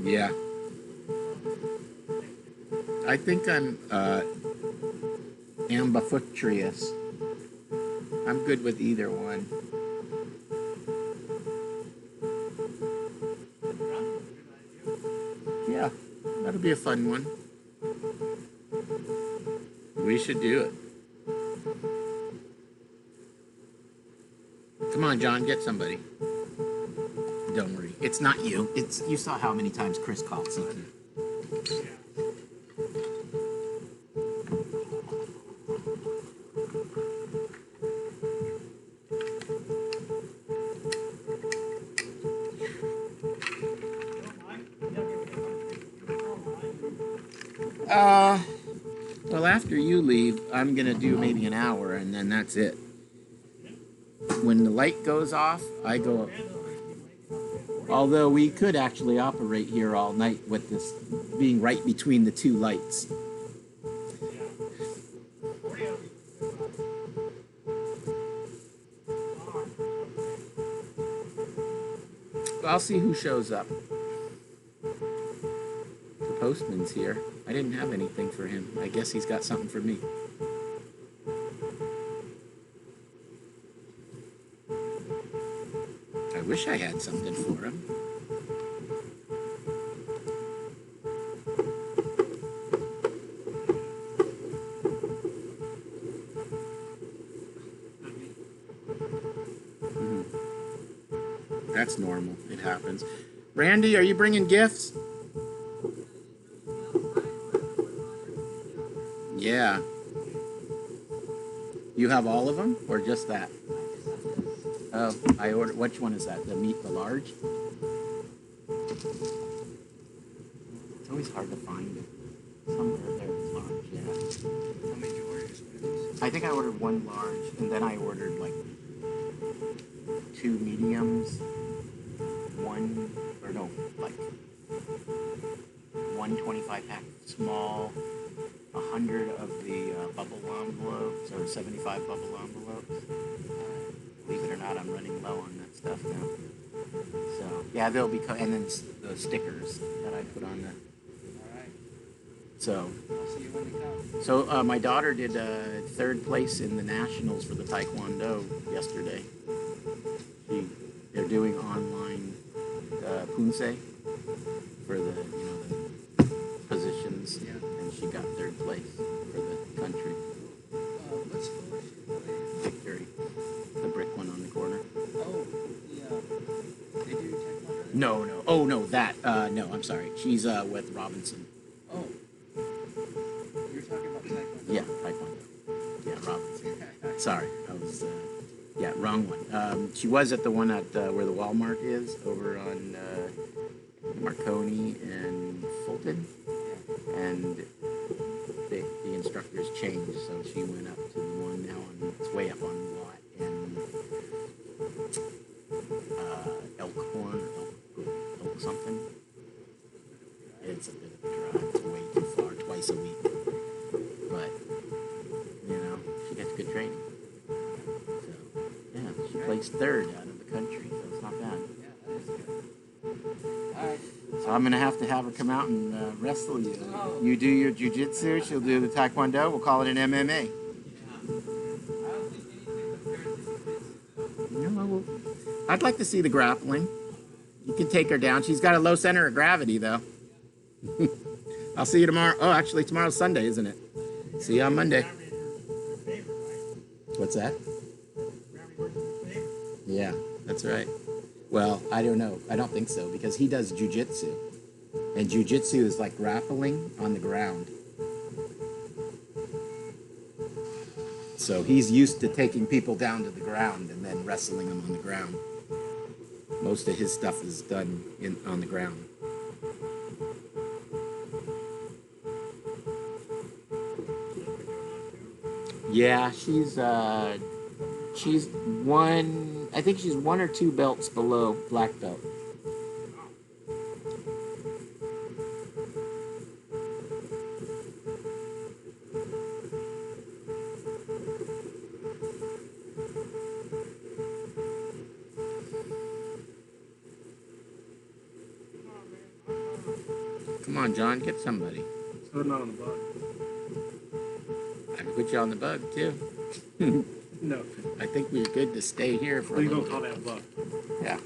Yeah. I think I'm ambifurous. I'm good with either one. Yeah, that'll be a fun one. We should do it. Come on, John, get somebody. Don't worry, it's not you. You saw how many times Chris called something. Well, after you leave, I'm gonna do maybe an hour, and then that's it. When the light goes off, I go. Although we could actually operate here all night with this being right between the two lights. I'll see who shows up. The postman's here. I didn't have anything for him. I guess he's got something for me. I wish I had something for him. That's normal. It happens. Randy, are you bringing gifts? Yeah. You have all of them, or just that? Oh, I ordered. Which one is that? The large? It's always hard to find it. Somewhere there it's large. Yeah. How many did you order? Just one of these? I think I ordered one large, and then I ordered like 2 mediums. Like 125 pack small, 100 of the bubble envelopes, or 75 bubble envelopes. Believe it or not, I'm running low on that stuff now. So yeah, they'll be and then the stickers that I put on the. All right. So. I'll see you when they come. So my daughter did 3rd place in the nationals for the Taekwondo yesterday. They're doing online Punse for the positions, Yeah. and she got 3rd place for the country. What school is she playing? Victory, the brick one on the corner. Oh, they do taekwondo? No. Oh no, that. No, I'm sorry. She's with Robinson. Oh. You're talking about taekwondo? Yeah, Taekwondo. Yeah, Robinson. Sorry, I was. Yeah, wrong one. She was at the one at where the Walmart is, over on Marconi and Fulton. Yeah. And the instructors changed, so she went up to the one now on it's way up on Watt and Elkhorn, Elk something. It's a bit of a drive. a week. But, she gets good training. So, yeah, she placed third out of the country, so it's not bad. Yeah, that is good. All right. So I'm going to have her come out and wrestle you. Oh. You do your jiu-jitsu, she'll do the taekwondo, we'll call it an MMA. Yeah. I don't think anything compares to jiu-jitsu, though. Well, I'd like to see the grappling. You can take her down. She's got a low center of gravity, though. I'll see you tomorrow. Oh, actually, tomorrow's Sunday, isn't it? See you on Monday. What's that? Yeah, that's right. Well, I don't know. I don't think so, because he does jujitsu. And jujitsu is like grappling on the ground. So he's used to taking people down to the ground and then wrestling them on the ground. Most of his stuff is done on the ground. Yeah, she's one. I think she's 1 or 2 belts below black belt. Come on, John, get somebody. Put him out on the bug. I can put you on the bug too. No. I think we're good to stay here for a What are you little gonna call bit. that bug? Yeah.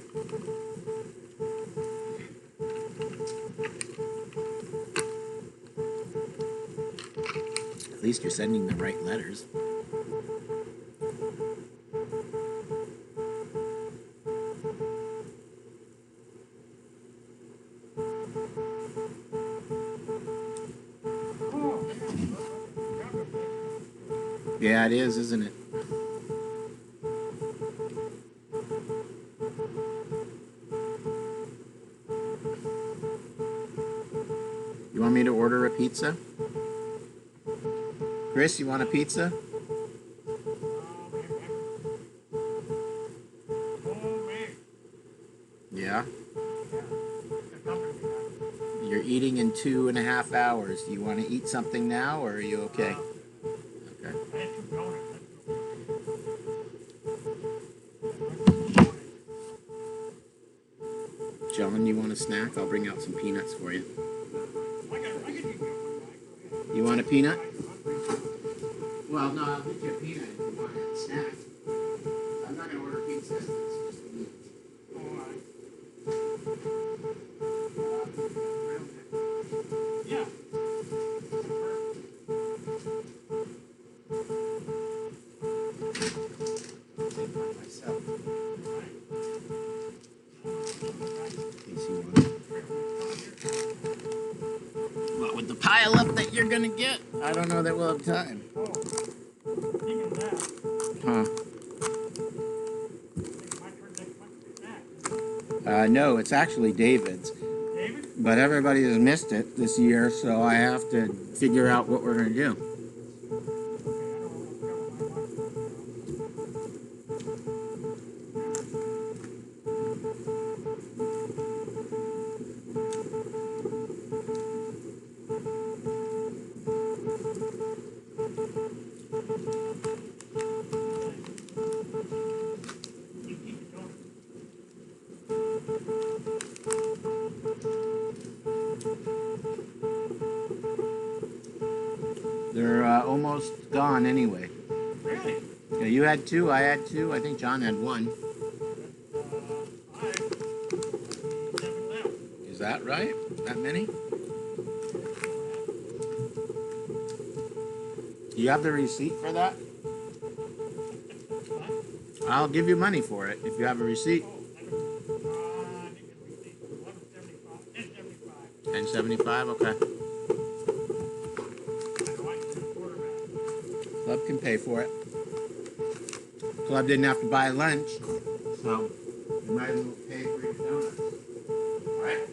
At least you're sending the right letters. Yeah, it is, isn't it? You want me to order a pizza? Chris, you want a pizza? Yeah. You're eating in 2.5 hours. Do you want to eat something now, or are you okay? Okay. John, you want a snack? I'll bring out some peanuts for you. You want a peanut? Well, no, I'll get you a peanut if you want a snack. I'm not going to order pizza. It's just a meat. Yeah. I'll take one myself. In case you want it. What, with the pile up that you're going to get? I don't know that we'll have time. Speaking of that, Huh? my turn next month to be back. No, it's actually David's. David? But everybody has missed it this year, so I have to figure out what we're going to do. Okay, I don't know what's going on. You keep it going. They're almost gone anyway. Really? Yeah, you had 2, I had 2, I think John had 1. I have 7 left. Is that right? That many? Do you have the receipt for that? I'll give you money for it if you have a receipt. Oh, I think it was 11.75. 10.75. $10.75, okay. I know I can get a quarterback. Club can pay for it. Club didn't have to buy lunch, so you might as well pay for your donuts. All right.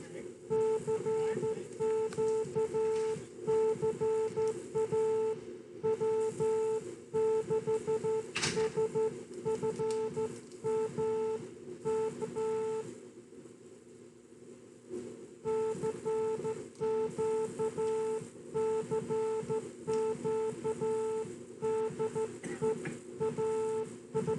Did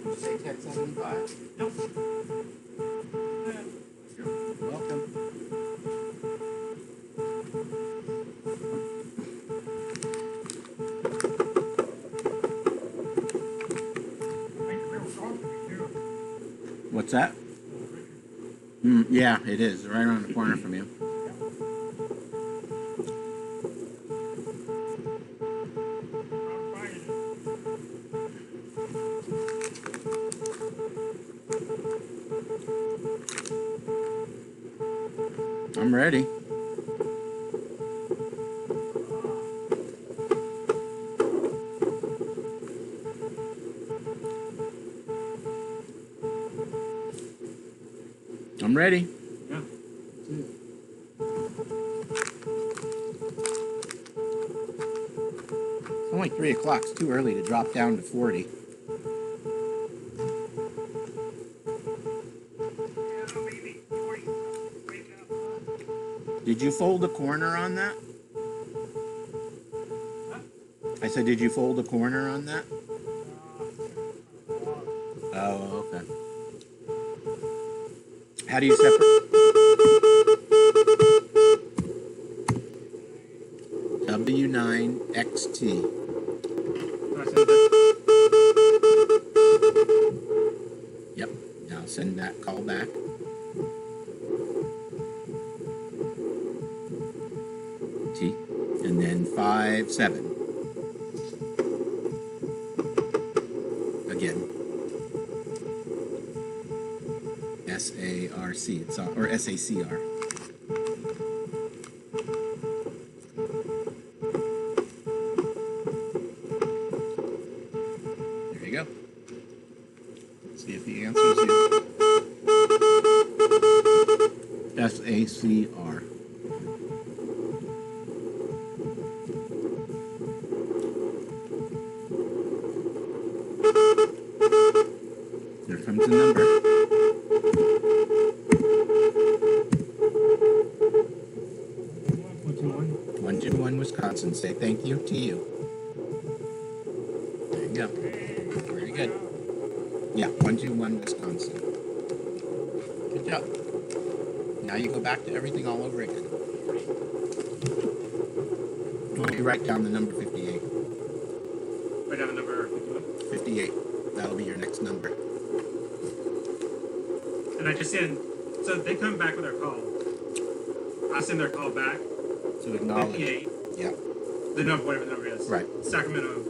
you say 1075? Nope. Welcome. What's that? Yeah, it is. Right around the corner from you. I'm ready. I'm ready. Yeah. It's only 3 o'clock. It's too early to drop down to 40. Did you fold a corner on that? I said, did you fold a corner on that? Oh, okay. How do you separate? W9XT. Yep. Now send that call back. T. And then 57. Again. SARC. It's on, or SACR. There you go. See if he answers you. SACR. Here comes the number. 121 Wisconsin. Say thank you to you. There you go. Very good. Yeah, 121 Wisconsin. Good job. Now you go back to everything all over again. You write down the number 58. Write down the number 51. 58. That'll be your next number. And I just send, so they come back with their call. I send their call back. To acknowledge. 58. Yeah. The number, whatever the number is. Right. Sacramento.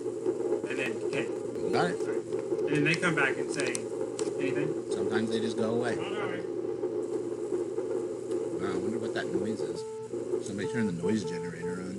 And then K. You got it. Sorry. And then they come back and say anything. Sometimes they just go away. All right. Wow, I wonder what that noise is. Somebody turn the noise generator on.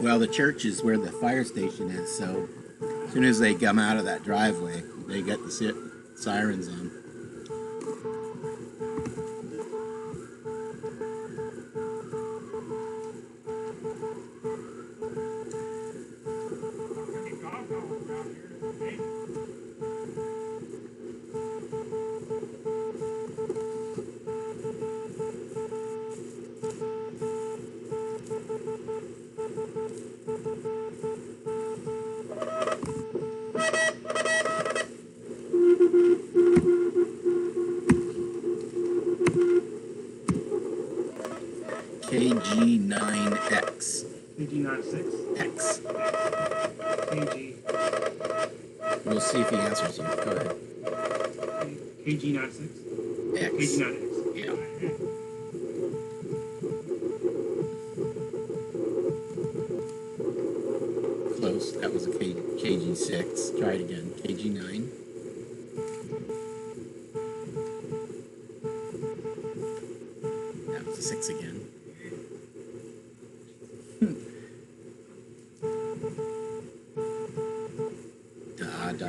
Well, the church is where the fire station is, so as soon as they come out of that driveway, they get the sirens on. Any dog hours around here today? KG9X. KG96. X. KG. We'll see if he answers you. Go ahead. KG96. X. KG9X. Yeah. Close. That was a KG6. Try it again. KG9. That was a 6 again. Da. There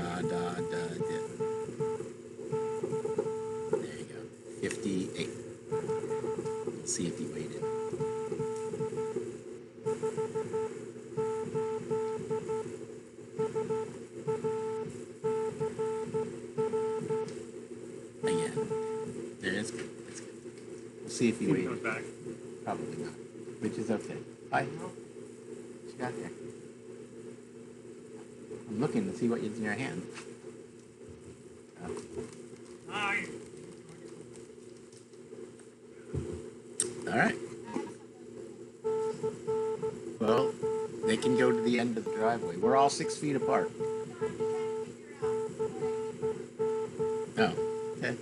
you go. 58. We'll see if he waited. Again. There it is. That's good. We'll see if he See if he waited. comes back. Probably not. Which is okay. Hi. What you got there? I'm looking to see what is in your hand. Hi. All right. Well, they can go to the end of the driveway. We're all 6 feet apart. Oh, okay.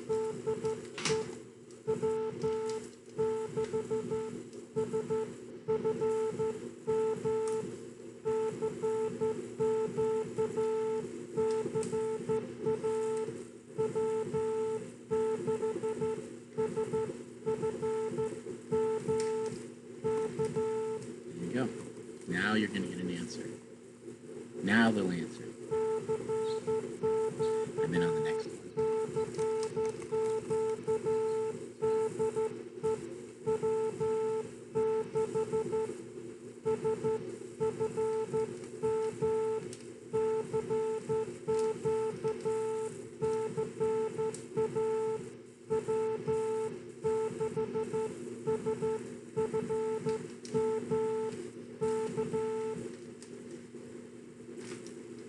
There you go. Now you're going to get an answer. Now they'll answer. And then on the next one.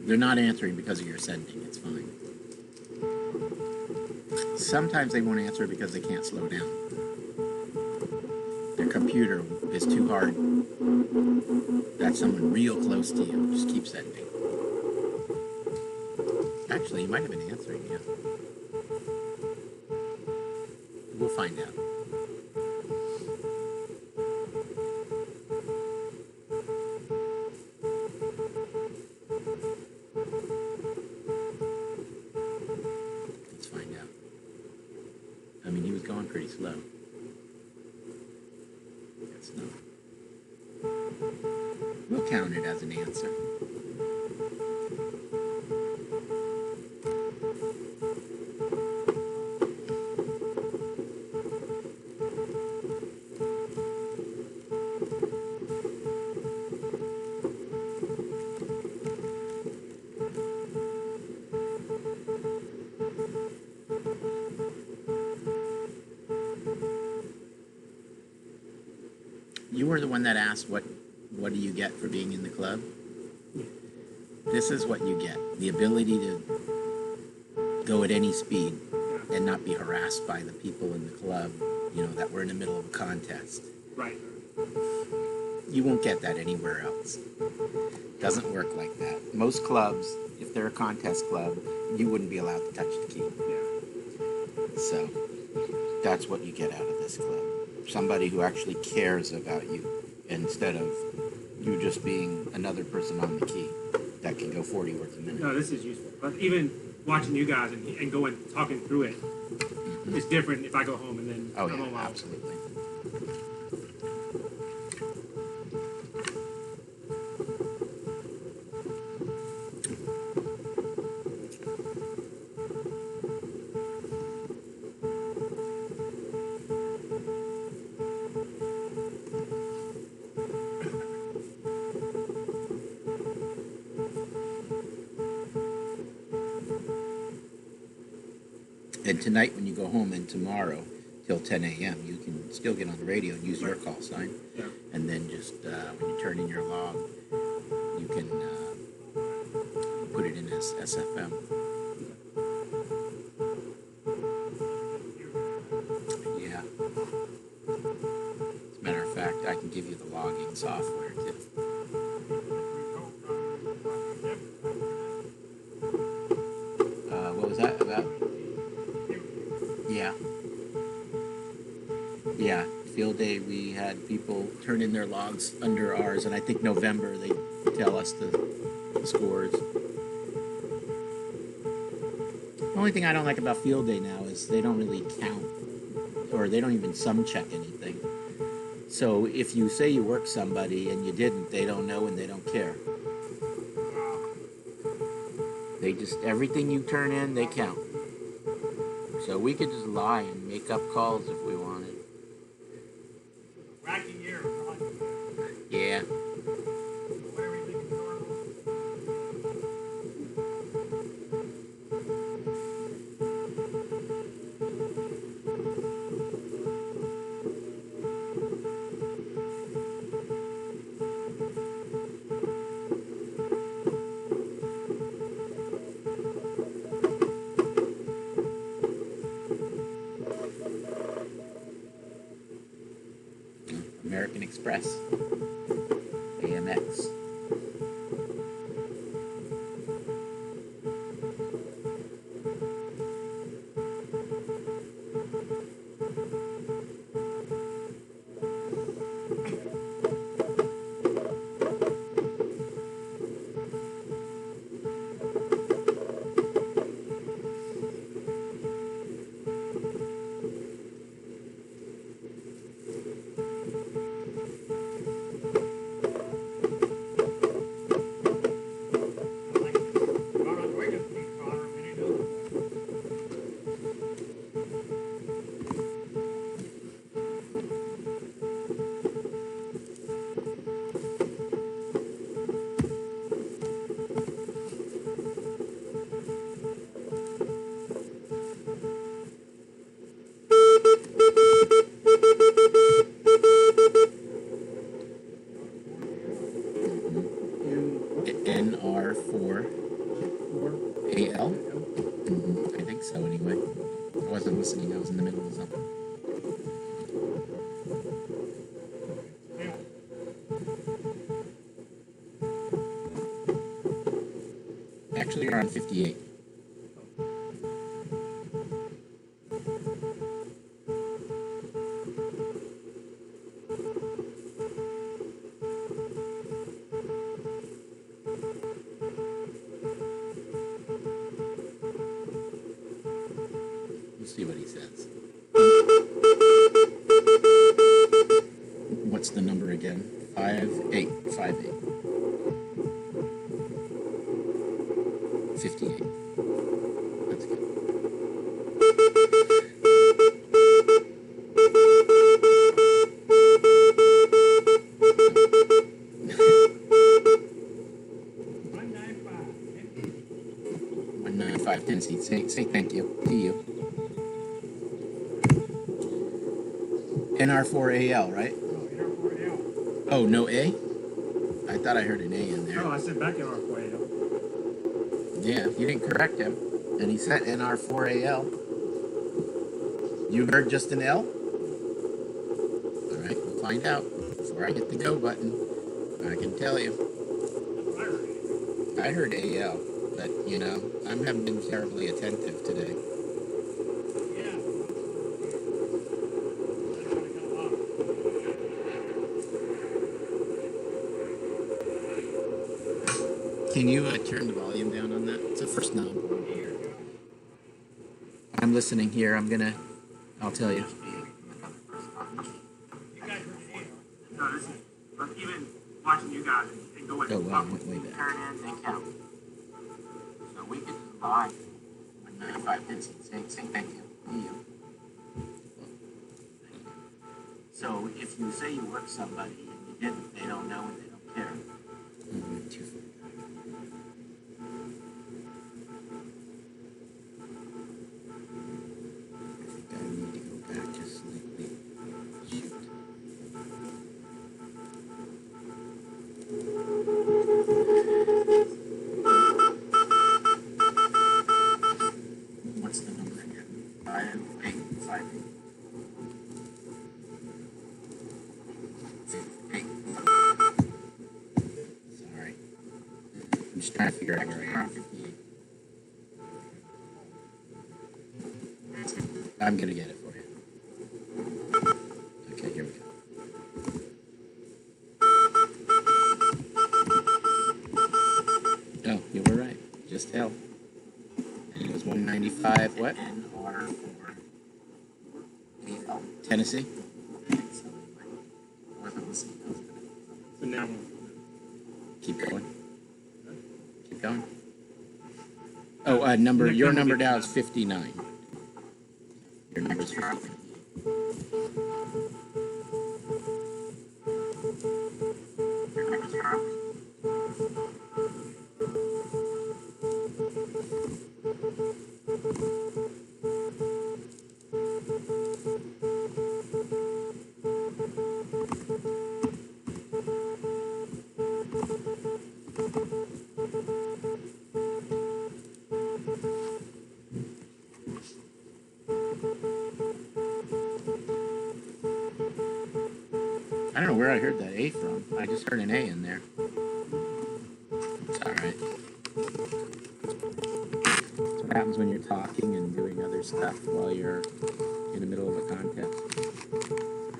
They're not answering because of your sending. It's fine. Sometimes they won't answer because they can't slow down. Their computer is too hard. That's someone real close to you. Just keep sending. Actually, you might have been answering, yeah. We'll find out. Let's find out. I mean, he was going pretty slow. That's not. We'll count it as an answer. You were the one that asked what do you get for being in the club? This is what you get. The ability to go at any speed and not be harassed by the people in the club, that were in the middle of a contest. Right. You won't get that anywhere else. Doesn't work like that. Most clubs, if they're a contest club, you wouldn't be allowed to touch the key. Yeah. So that's what you get out of this club. Somebody who actually cares about you instead of you just being another person on the key that can go 40 words a minute. No, this is useful. But even watching you guys and going talking through it, it's different if I go home and then Oh, I'm on yeah, my own. absolutely. And tonight when you go home and tomorrow till 10 a.m., you can still get on the radio and use your call sign. Yeah. And then just when you turn in your log, you can put it in as SFM. Yeah. As a matter of fact, I can give you the logging software too. What was that about? Yeah. Yeah. Field day, we had people turn in their logs under ours, and I think November they tell us the scores. The only thing I don't like about field day now is they don't really count, or they don't even sum check anything. So if you say you worked somebody and you didn't, they don't know and they don't care. They just, everything you turn in, they count. So we could just lie and make up calls if we wanted. Wacky year. Yeah. What everything is normal. American Express. AMX. NR4AL? I think so anyway. I wasn't listening, I was in the middle of something. Actually, you're on 58. We'll see what he says. What's the number again? 5858. 58. That's good. One 9 5 10 seats. Say thank you to you. NR4AL, right? Oh, no A? I thought I heard an A in there. No, I said back in our way. Yeah, you didn't correct him. And he said NR4AL. You heard just an L? All right, we'll find out. Before I hit the go button, I can tell you. I heard AL, but, you know, I haven't been terribly attentive today. Can you turn the volume down on that? It's a first knob. I'm listening here. I'll tell you. No, this is, but even watching you guys and go with Oh, the wow, puck, went way back. turn in, they count. So we can just lie. 95 10 seats. Say thank you to you. So if you say you work somebody and you didn't, they don't know and they don't care. Too far. Sorry. I'm just trying to figure out where I am. I'm gonna get it for you. Okay, here we go. Oh, you were right. Just hell. And it was 195. What? NR for Tennessee. So now, Keep going. Keep going. Oh, number. Your number now is 59. Your number is 59. I don't know where I heard that A from. I just heard an A in there. It's all right. That's what happens when you're talking and doing other stuff while you're in the middle of a contest.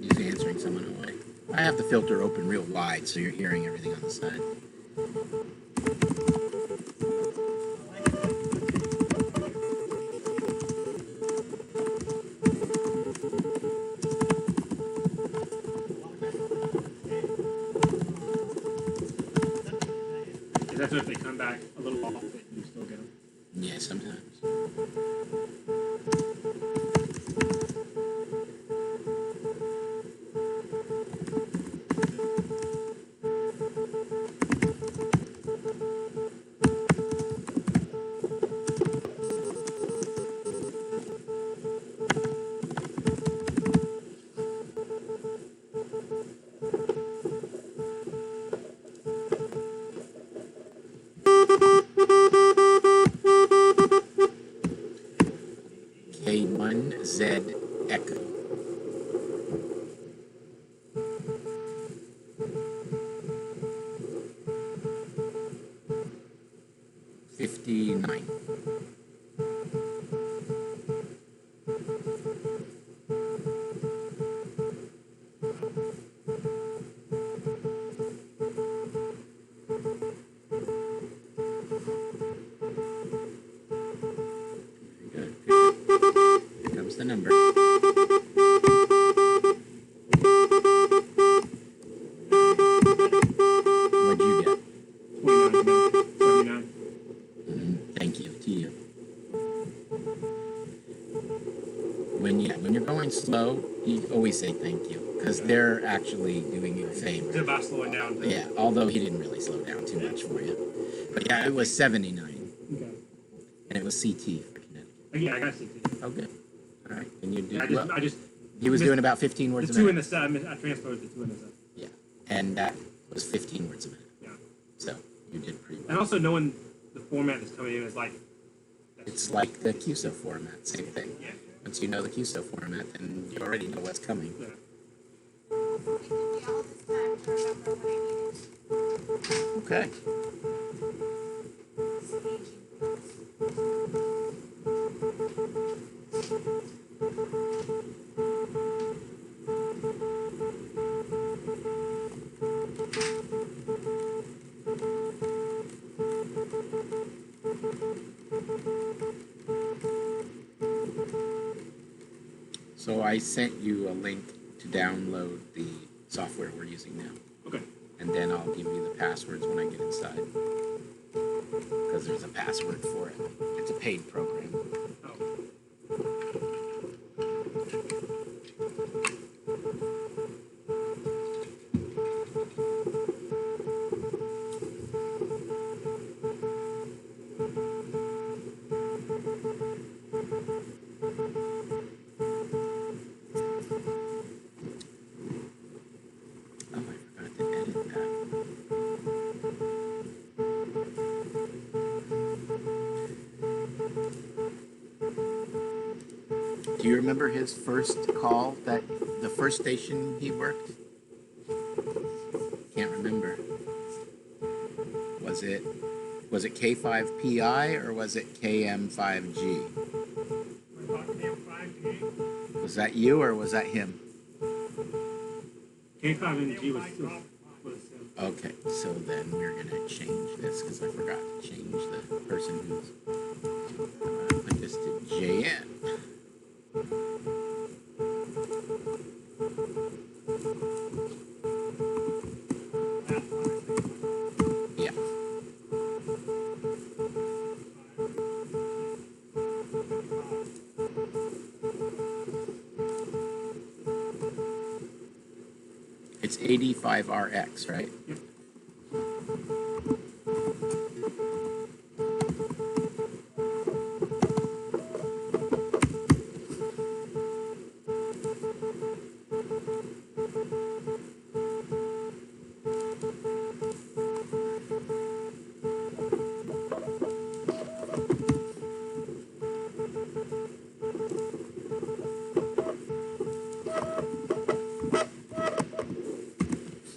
Just answering someone away. I have the filter open real wide so you're hearing everything on the side. that's if they come back a little off, but you still get them. Yeah, sometimes. K1Z Echo. $59. Good. Here comes the number. What'd you get? 79. Thank you to you. When you're going slow, you always say thank you because they're actually doing you a favor. It's about slowing down. Yeah, although he didn't really slow down too much for you. But yeah, it was 79, Okay. and it was CT for Connecticut. Yeah, I got 60. Oh, good. All right, and you did I well. just He was missed doing about 15 words the a two in minute. the set. I transposed the two in the set. Yeah, and that was 15 words a minute. Yeah. So you did pretty And well. also knowing the format that's coming in is like. It's like the QSO format, same thing. Once you know the QSO format, then you already know what's coming. Yeah. It took me all this time to remember what I needed. Okay. Staging. So I sent you a link to download the software we're using now. Okay. And then I'll give you the passwords when I get inside. Because there's a password for it. It's a paid program. Oh. Oh, I forgot to edit that. Do you remember his first call, that the first station he worked? Can't remember. Was it K5PI or was it KM5G? What about K5G? Was that you or was that him? K5MG was Okay, so then we're gonna change this because I forgot to change the person who's. Put this to JN. Yeah. It's 85RX, right? Yep.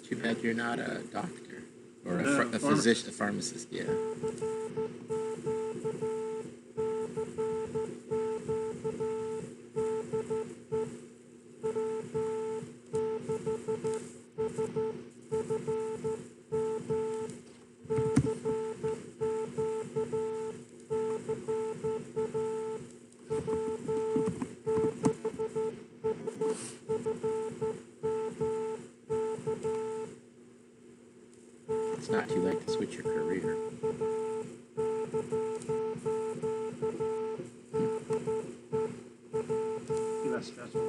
Too bad you're not a doctor or a, No, a physician, a pharmacist. Yeah. It's not too late to switch your career. Be less stressful.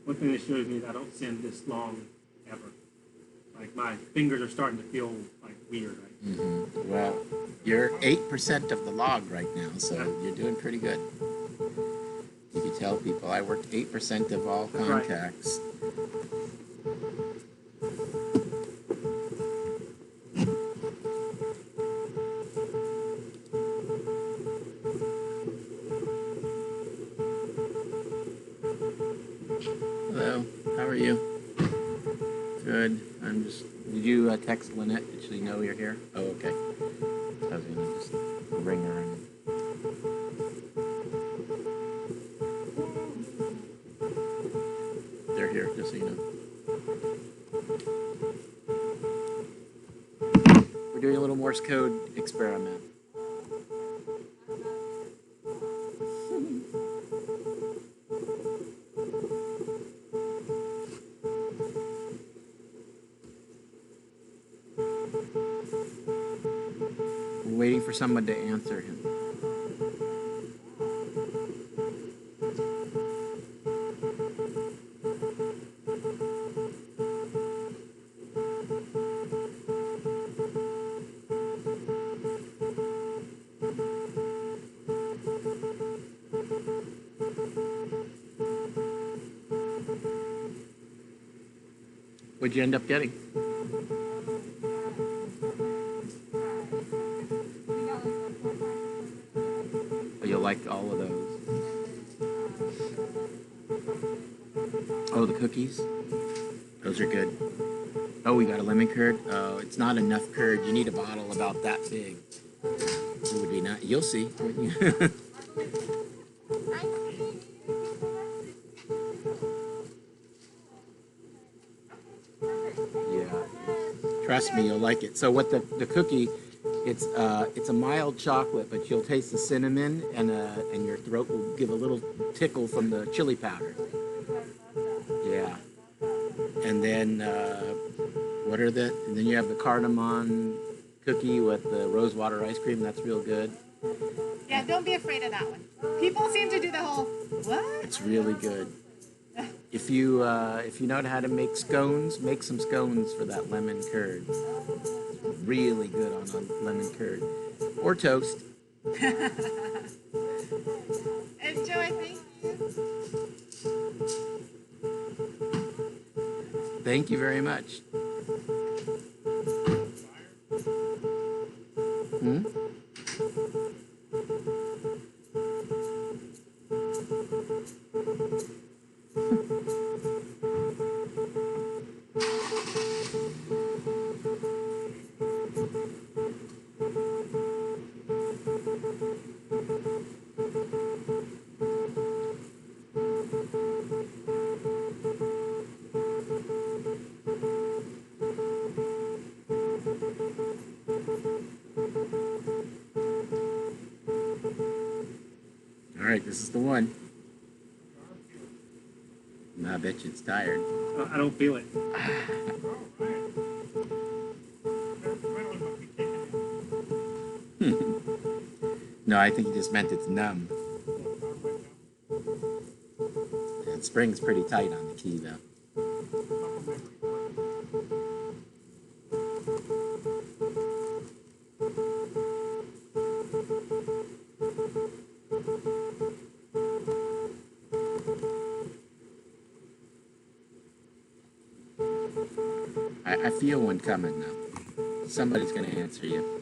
One thing that shows me is I don't send this long ever. Like my fingers are starting to feel like weird. Right? Well, you're 8% of the log right now, so you're doing pretty good. You can tell people I worked 8% of all That's right. contacts. Hello, how are you? Good. I'm just. Did you text Lynette? Did she know you're here? Oh, okay. I was gonna just ring her and. They're here, just so you know. We're doing a little Morse code experiment. We're waiting for someone to answer him. What'd you end up getting? Oh, you'll like all of those. Oh, the cookies? Those are good. Oh, we got a lemon curd. Oh, it's not enough curd. You need a bottle about that big. It would be not. You'll see. Yeah. Trust me, you'll like it. So what the cookie? It's a mild chocolate, but you'll taste the cinnamon and your throat will give a little tickle from the chili powder. Yeah. And then and then you have the cardamom cookie with the rose water ice cream. That's real good. Yeah, don't be afraid of that one. People seem to do the whole, what? It's really good. If you know how to make scones, make some scones for that lemon curd. Really good on a lemon curd. Or toast. Enjoy, thank you. Thank you very much. Hmm? All right, this is the one. I bet you it's tired. I don't feel it. No, I think he just meant it's numb. And spring's pretty tight on the key, though. I feel one coming, though. Somebody's going to answer you.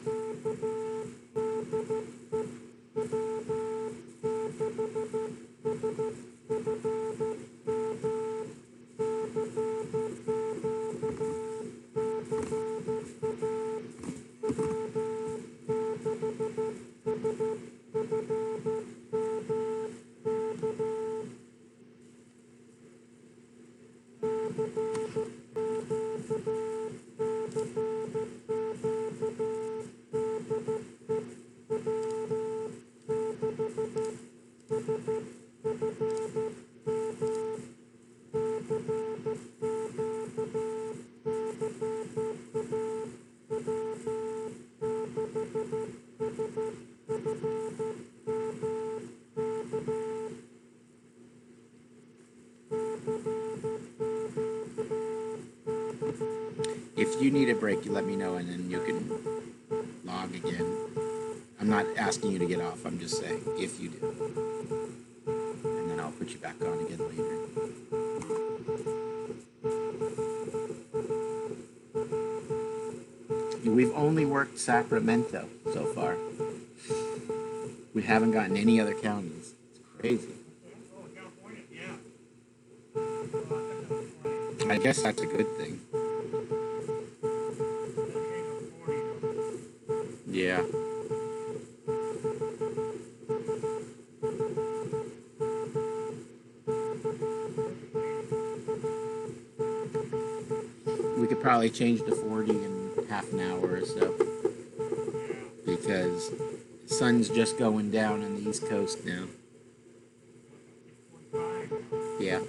If you need a break, you let me know, and then you can log again. I'm not asking you to get off. I'm just saying, if you do. And then I'll put you back on again later. We've only worked Sacramento so far. We haven't gotten any other counties. It's crazy. I guess that's a good thing. Yeah. We could probably change to 40 in half an hour or so. Because the sun's just going down on the East Coast now. Yeah.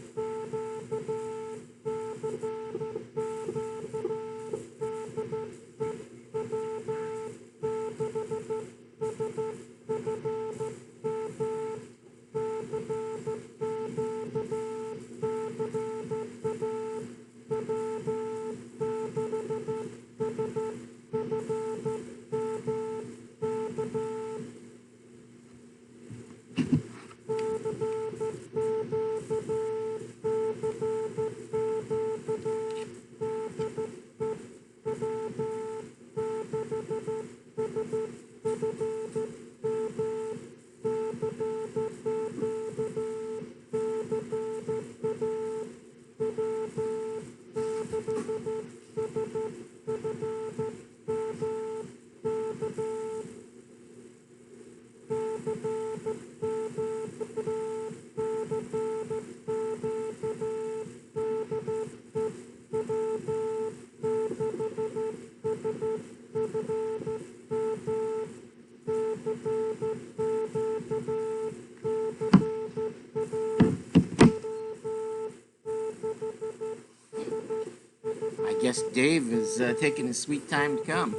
I guess Dave is taking his sweet time to come.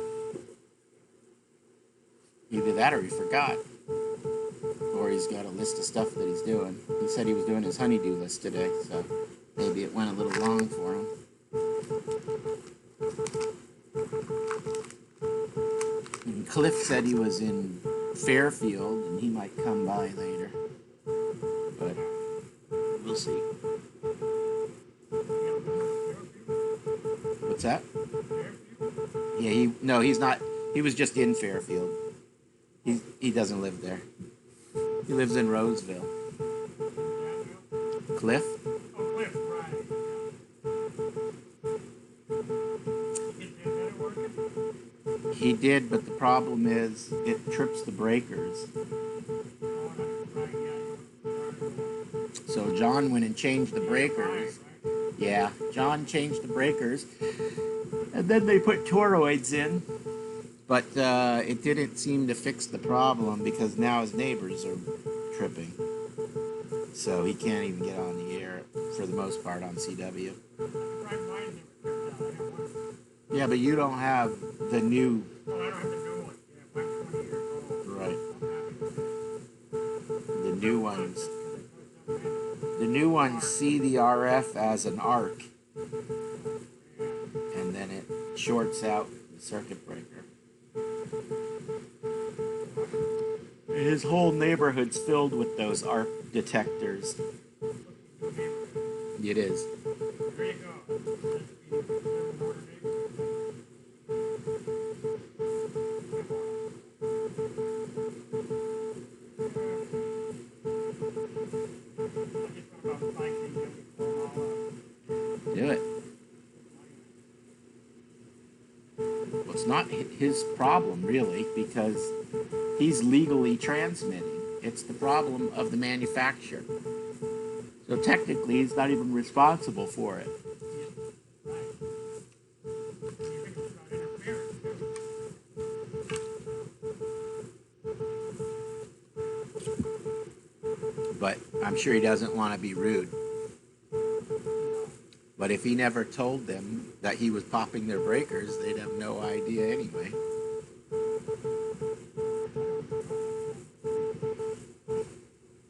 Either that or he forgot. Or he's got a list of stuff that he's doing. He said he was doing his honeydew list today, so maybe it went a little long for him. And Cliff said he was in Fairfield and he might come by later. But we'll see. What's that? Yeah, he's not. He was just in Fairfield. He doesn't live there. He lives in Roseville. Cliff? Oh, Cliff, right. Is that working? He did, but the problem is it trips the breakers. So John went and changed the breakers. Yeah, John changed the breakers. And then they put toroids in. But it didn't seem to fix the problem because now his neighbors are tripping. So he can't even get on the air for the most part on CW. Yeah, but you don't have the new. Well, I don't have the new one. Yeah, I'm 20 years old. Right. I'm The new ones. The new ones see the RF as an arc. And then it shorts out the circuit breaker. His whole neighborhood's filled with those arc detectors. It is. There you go. Do it. Well, it's not his problem, really, because he's legally transmitting. It's the problem of the manufacturer. So technically, he's not even responsible for it. But I'm sure he doesn't want to be rude. But if he never told them that he was popping their breakers, they'd have no idea anyway.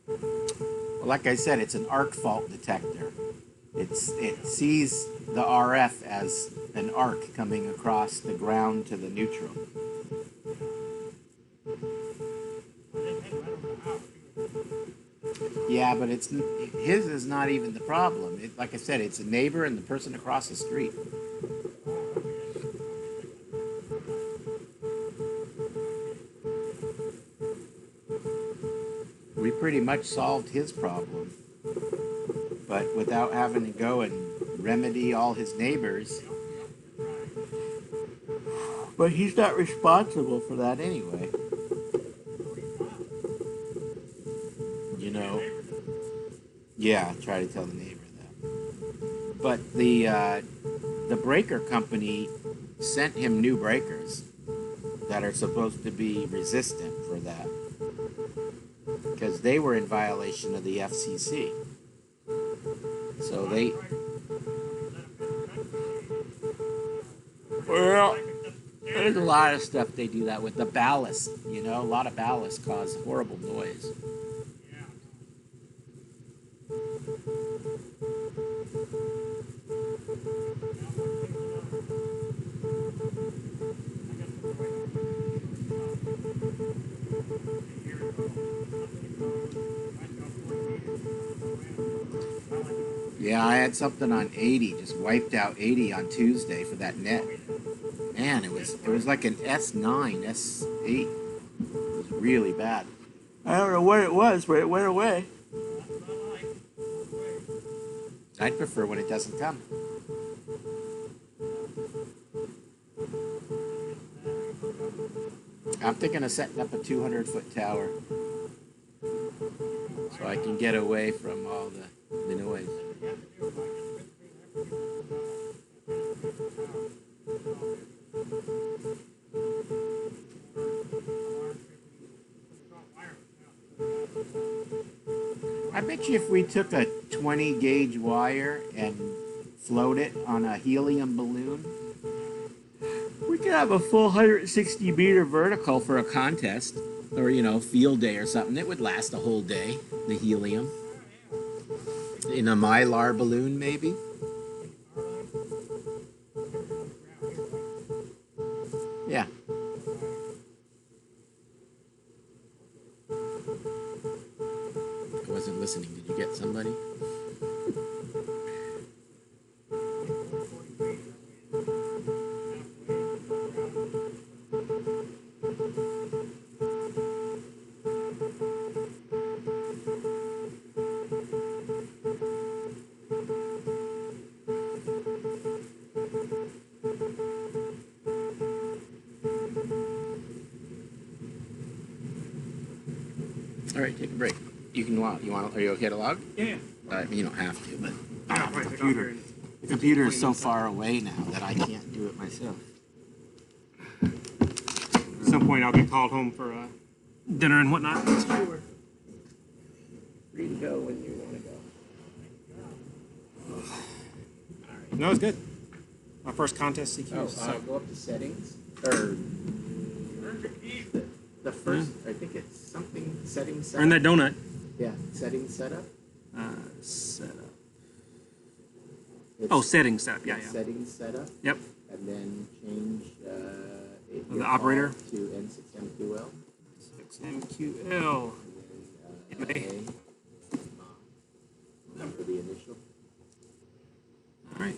Well, like I said, it's an arc fault detector. It sees the RF as an arc coming across the ground to the neutral. Yeah, but his is not even the problem. Like I said, it's a neighbor and the person across the street. We pretty much solved his problem, but without having to go and remedy all his neighbors. But he's not responsible for that anyway. You know. Yeah, try to tell the neighbor that. But the breaker company sent him new breakers that are supposed to be resistant for that, because they were in violation of the FCC. So they. Well, there's a lot of stuff they do that with. The ballast, you know, a lot of ballast cause horrible noise. Yeah, I had something on 80, just wiped out 80 on Tuesday for that net. Man, it was like an S9, S8. It was really bad. I don't know what it was, but it went away. I'd prefer when it doesn't come. I'm thinking of setting up a 200-foot tower so I can get away from all the noise. I bet you if we took a 20 gauge wire and float it on a helium balloon. We could have a full 160-meter vertical for a contest, or field day or something. It would last a whole day. The helium in a mylar balloon, maybe. Yeah. I wasn't listening. Did you get somebody? All right, take a break. You can log. Are you okay to log? Yeah. You don't have to, but Computer. the computer is so far away now that I can't do it myself. At some point, I'll get called home for dinner and whatnot. Sure. Free to go when you want to go. No, it's good. My first contest CQ. Go up to settings or the first. I think it's something settings. Earn that donut. Yeah, settings setup. Setup. It's Settings setup. Yeah. Settings setup, Yep. and then change The operator to N6MQL. 6MQL. And then for the initial. All right.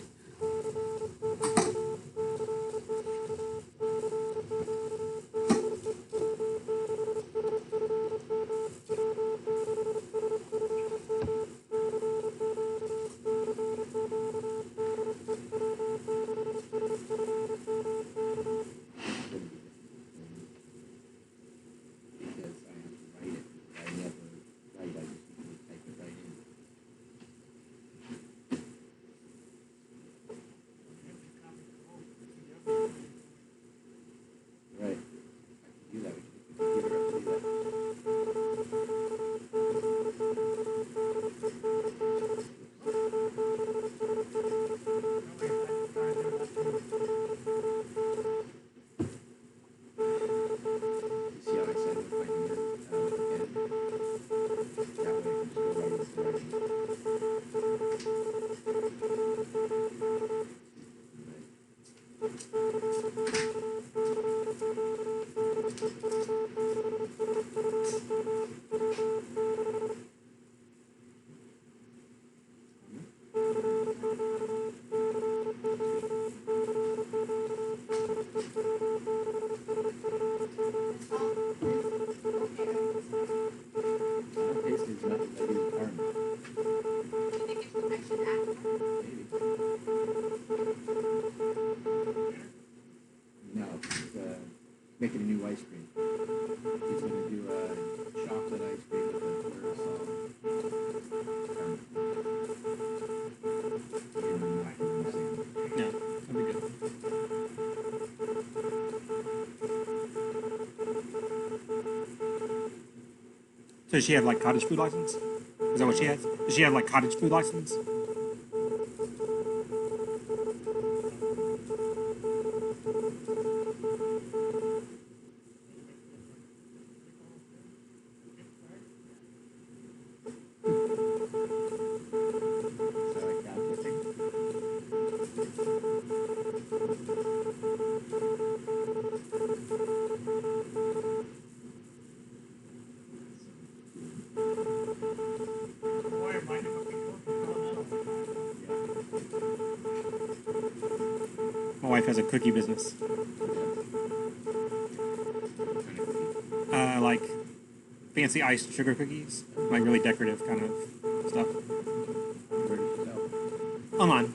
Making a new ice cream. He's going to do a chocolate ice cream with a QSO. Yeah, that'd be good. So does she have like cottage food license? Is that what she has? Does she have like cottage food license? My wife has a cookie business. Like fancy iced sugar cookies, like really decorative kind of stuff. Online.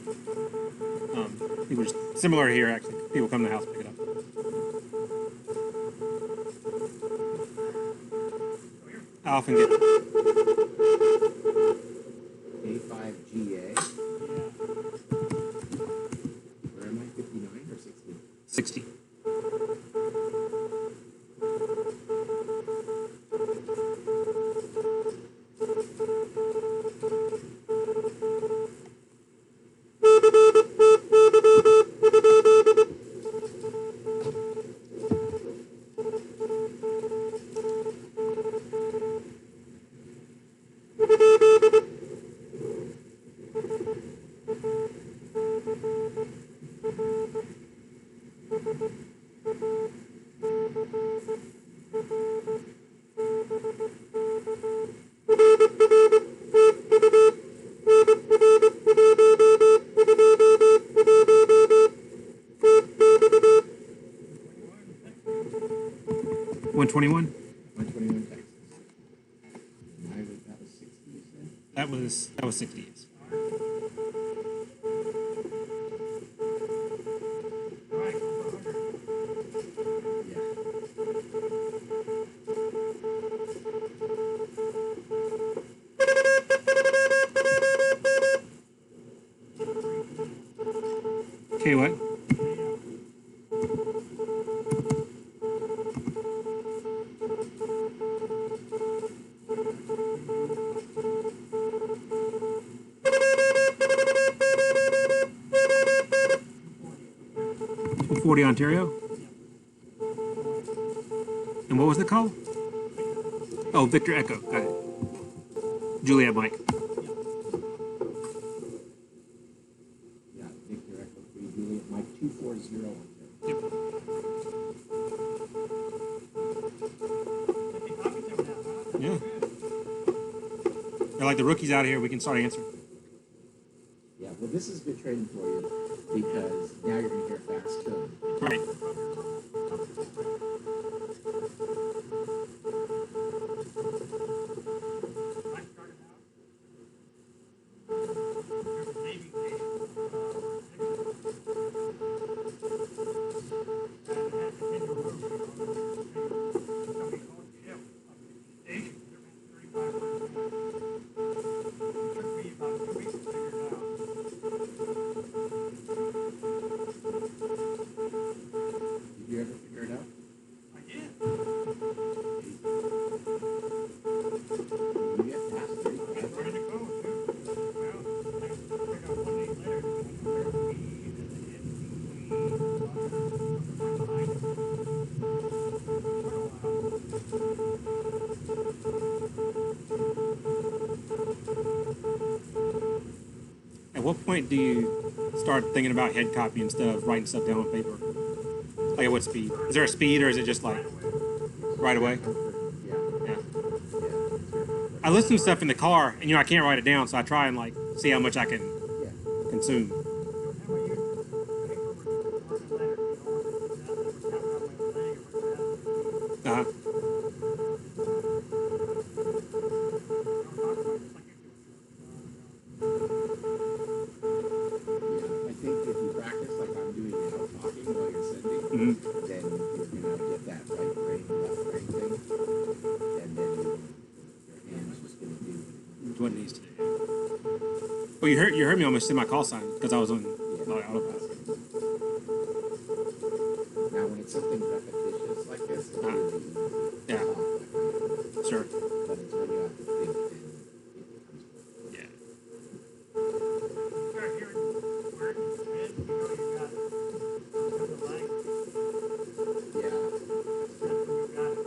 People just similar here actually. People come to the house and pick it up. I often get A5GA. Where am I? 59 or 60? 60. 121. 121 Texas. That was 60, you said? That was 60 years. All right, over 100. Yeah. Okay, what? Yeah. 240 Ontario. And what was the call? Oh, Victor Echo. Got it. Juliet Mike. Yeah, Victor Echo 3, Juliet Mike 240 Ontario. Yep. Yeah. They're like the rookies out here. We can start answering. Yeah, well, this is good training for you because now you're going to hear fast too. Right. Did you ever figure it out? I did. You get past 35. Ready to go, too. Well, I figured out 1 day later, I know where we and then it At what point do you start thinking about head copy instead of writing stuff down on paper? Like at what speed? Is there a speed or is it just like right away? Yeah, Yeah. yeah. I listen to stuff in the car and I can't write it down, so I try and like see how much I can Yeah. consume. Uh-huh. Yeah, I think if you practice like I'm doing now, talking while you're sending, Mhm. then you're gonna get that right brain, left brain thing, and then your hand's just gonna do It's what it needs to do. Well, you heard me almost say my call sign because I was on my autopilot. Now, when it's something repetitious like this, it's really easy. Yeah. to talk like that. Sure. But it's when you have to think, then it becomes more. Yeah. Start hearing words in your head, you know you got it. Remember language, Yeah. that's when you got it.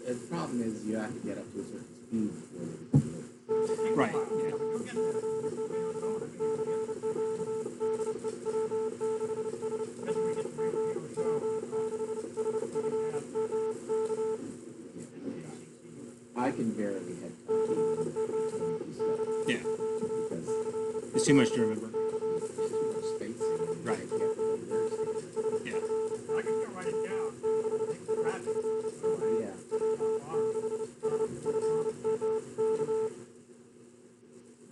And the problem is you have to get up to a certain speed before they become good. Right. Yeah, Yeah. but you'll get there. You'll go, I mean, you'll get there. Especially when you get the real QSO, I can barely head copy stuff Yeah. because It's too much to remember. there's too much spacing and Right. I can't put the words together. Yeah. I can still write it down. Take the traffic. Otherwise, Yeah.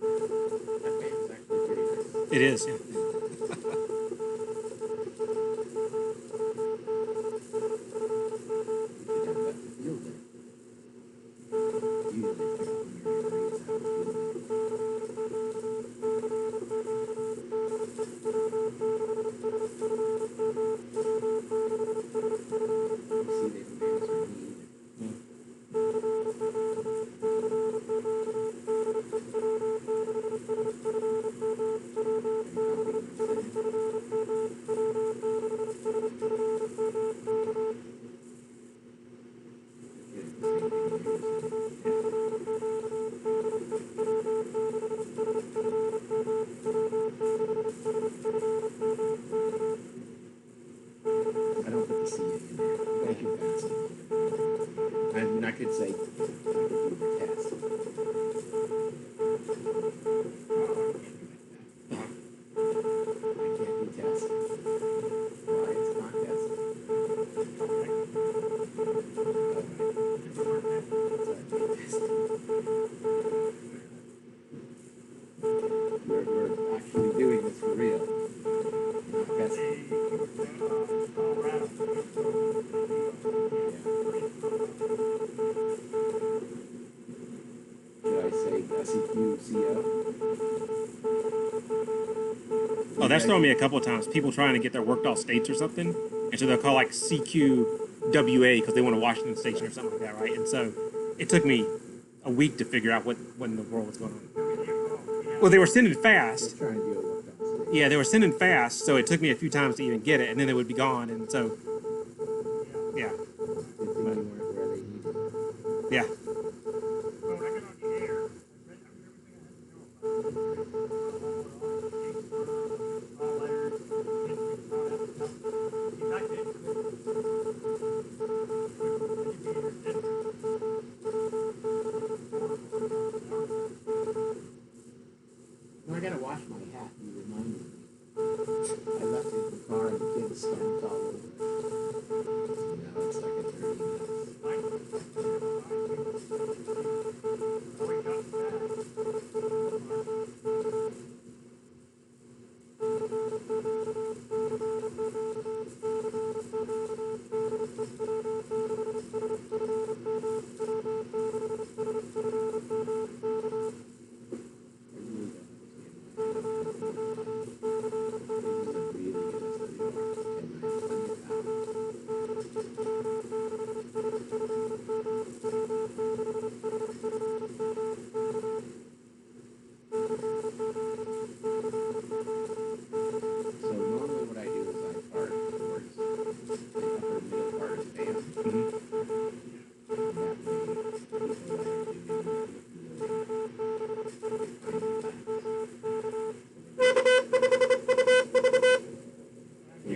That game is actually pretty nice. It is. Yeah. You should have left the field there. Usually it's like when you're in areas out of field. You see, they didn't answer me either. And copy that's thrown me a couple of times. People trying to get their worked off states or something, and so they'll call like CQWA because they want a Washington station or something like that, right? And so it took me a week to figure out what in the world was going on. Well, they were sending fast. They're trying to do a worked out state. Yeah, they were sending fast, so it took me a few times to even get it, and then it would be gone, and so yeah, Good thing you weren't where they needed it. yeah. So when I got on the air, I read everything I had to know about all letters, history, all that stuff. You got to No, I gotta wash my hat. You reminded me. I left it in the car and the kids stomped all over it. So now it's like a dirty mess. I really don't understand why. This is a really good SWR, and I have plenty of power. So normally what I do is I park towards the upper middle part of the van. And that way, people that are doing the relax.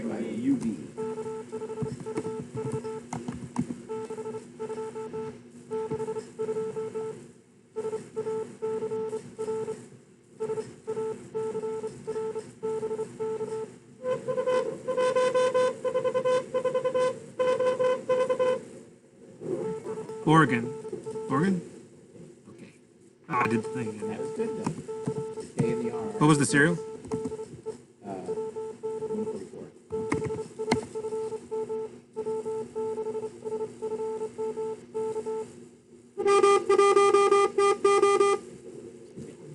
By UV. Oregon. Oregon? Okay. Oh, I did the thing. That was good though. The K and the R. What was the cereal? 144.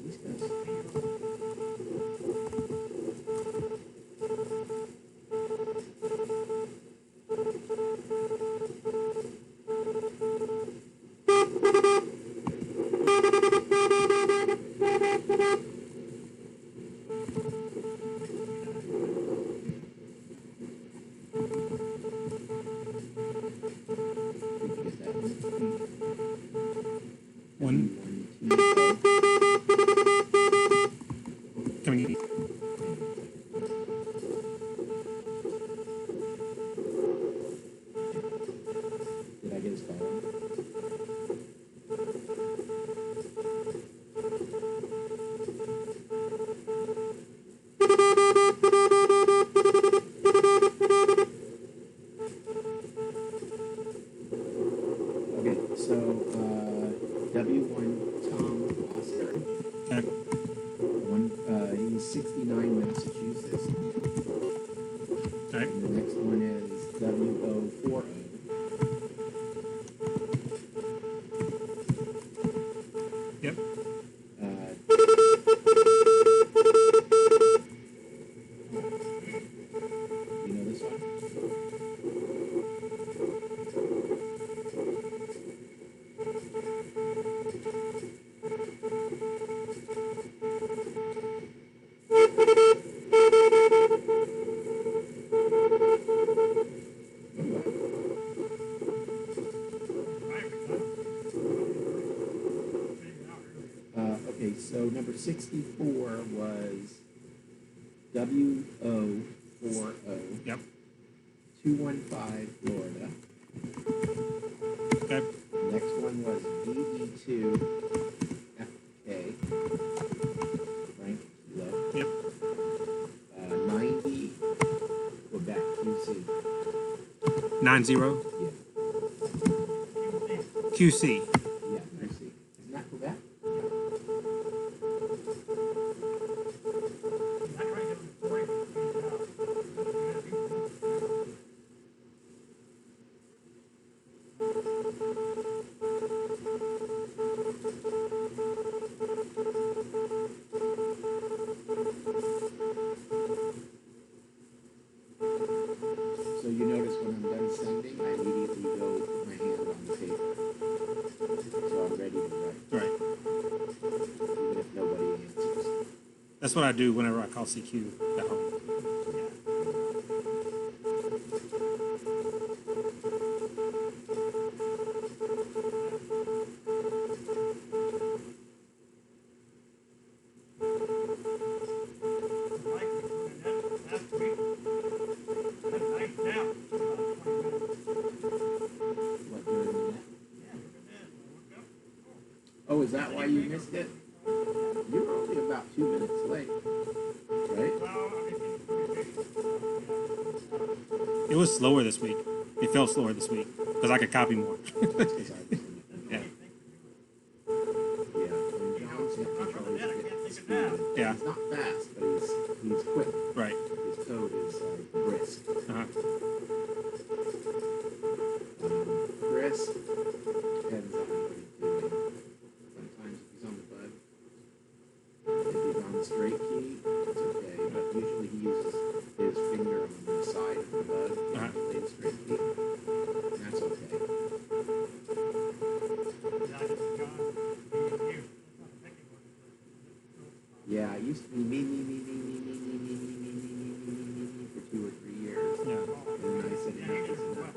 He's gonna Did you get that one? One. Coming. Did I get his phone? Okay, so W1 Tom Oscar. Okay. He's 69 Massachusetts. Okay. And the next one is W040. Yep. You know this one? Okay, so number 64 was W040. Yep. 215 Florida. Okay. Next one was BE2FK. Frank Kilo. Yep. 90 Quebec QC. 90. Yeah, QC. yeah, QC. Isn't that Quebec? when I'm done sending, I immediately go put my hand on the paper. So I'm ready to write, Right. even if nobody answers. That's what I do whenever I call CQ at home. Mike was doing that last week. Had a nice nap for about 20 minutes. What, during the net? Yeah, look at that. I woke up. Oh, is that why you missed it? You were only about 2 minutes late, right? Well, I mean, he's pretty big. It was slower this week. It felt slower this week because I could copy more. Because I was in the Yeah. Yeah, when John's in control, he's getting speed. Yeah. He's not fast, but he's quick. Right. His code is brisk. Uh-huh. Brisk depends on what he's doing. Sometimes if he's on the bud, if he's on the straight key, it's okay. But usually he uses his finger on the side of the bud when he plays straight key. And that's okay. Yeah, it used to be me for 2 or 3 years. Yeah. And then I said enough is enough.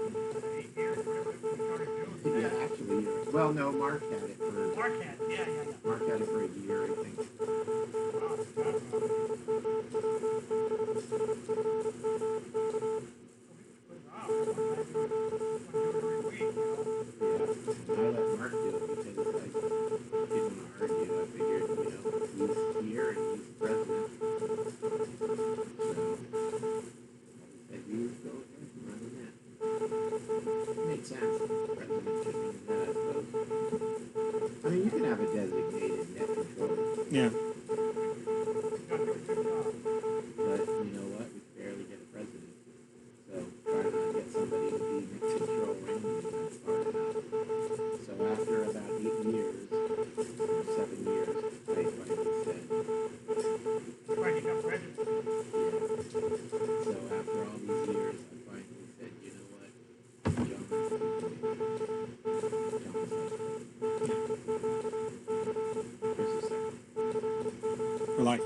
Yeah, actually, well, no, Mark had it for a year, I think. Yeah, and I let Mark do it because I didn't want to argue. I figured, he's here and he's the president. So, I said, you go ahead and run the net. It makes sense. The president should run the net, I suppose. I mean, you can have a designated net controller, Yeah. but you know what? We barely get a president. So, try to not get somebody to be net control randomly. That's hard enough. So, after about 8 years, or 7 years, I finally said, yeah. So, after all these years, I finally said, you know what? John's Chris is second. For life.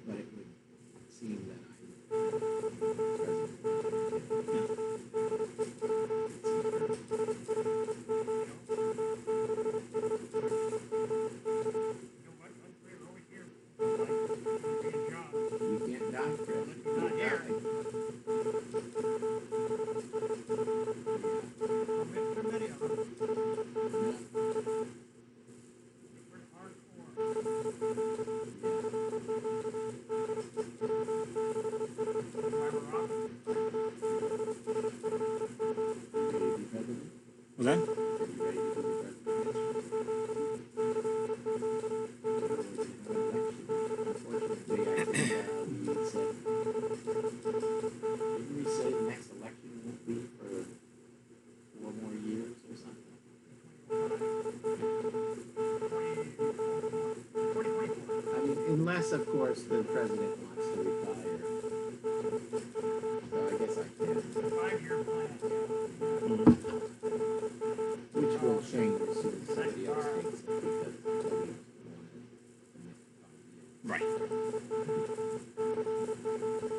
But it would seem that I'm president. You can't die, Chris. You Not can't here. die. You ready to be president? Was that? Are you ready to be the president? Unfortunately, I think we said, didn't we say the next election won't be for 4 more years or something? I mean, unless, of course, the president wants to retire. So I guess I can. 5-year plan. Which will change as soon as somebody else takes it because nobody wanted to commit to 5 years. Right.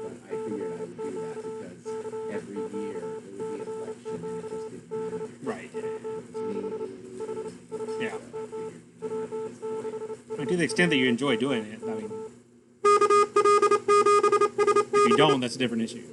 But I figured I would do that because every year there would be an election and it just didn't matter. Right. It was me. Yeah. So I figured, you know what, at this point, I mean, to the extent that you enjoy doing it, I mean, if you don't, that's a different issue.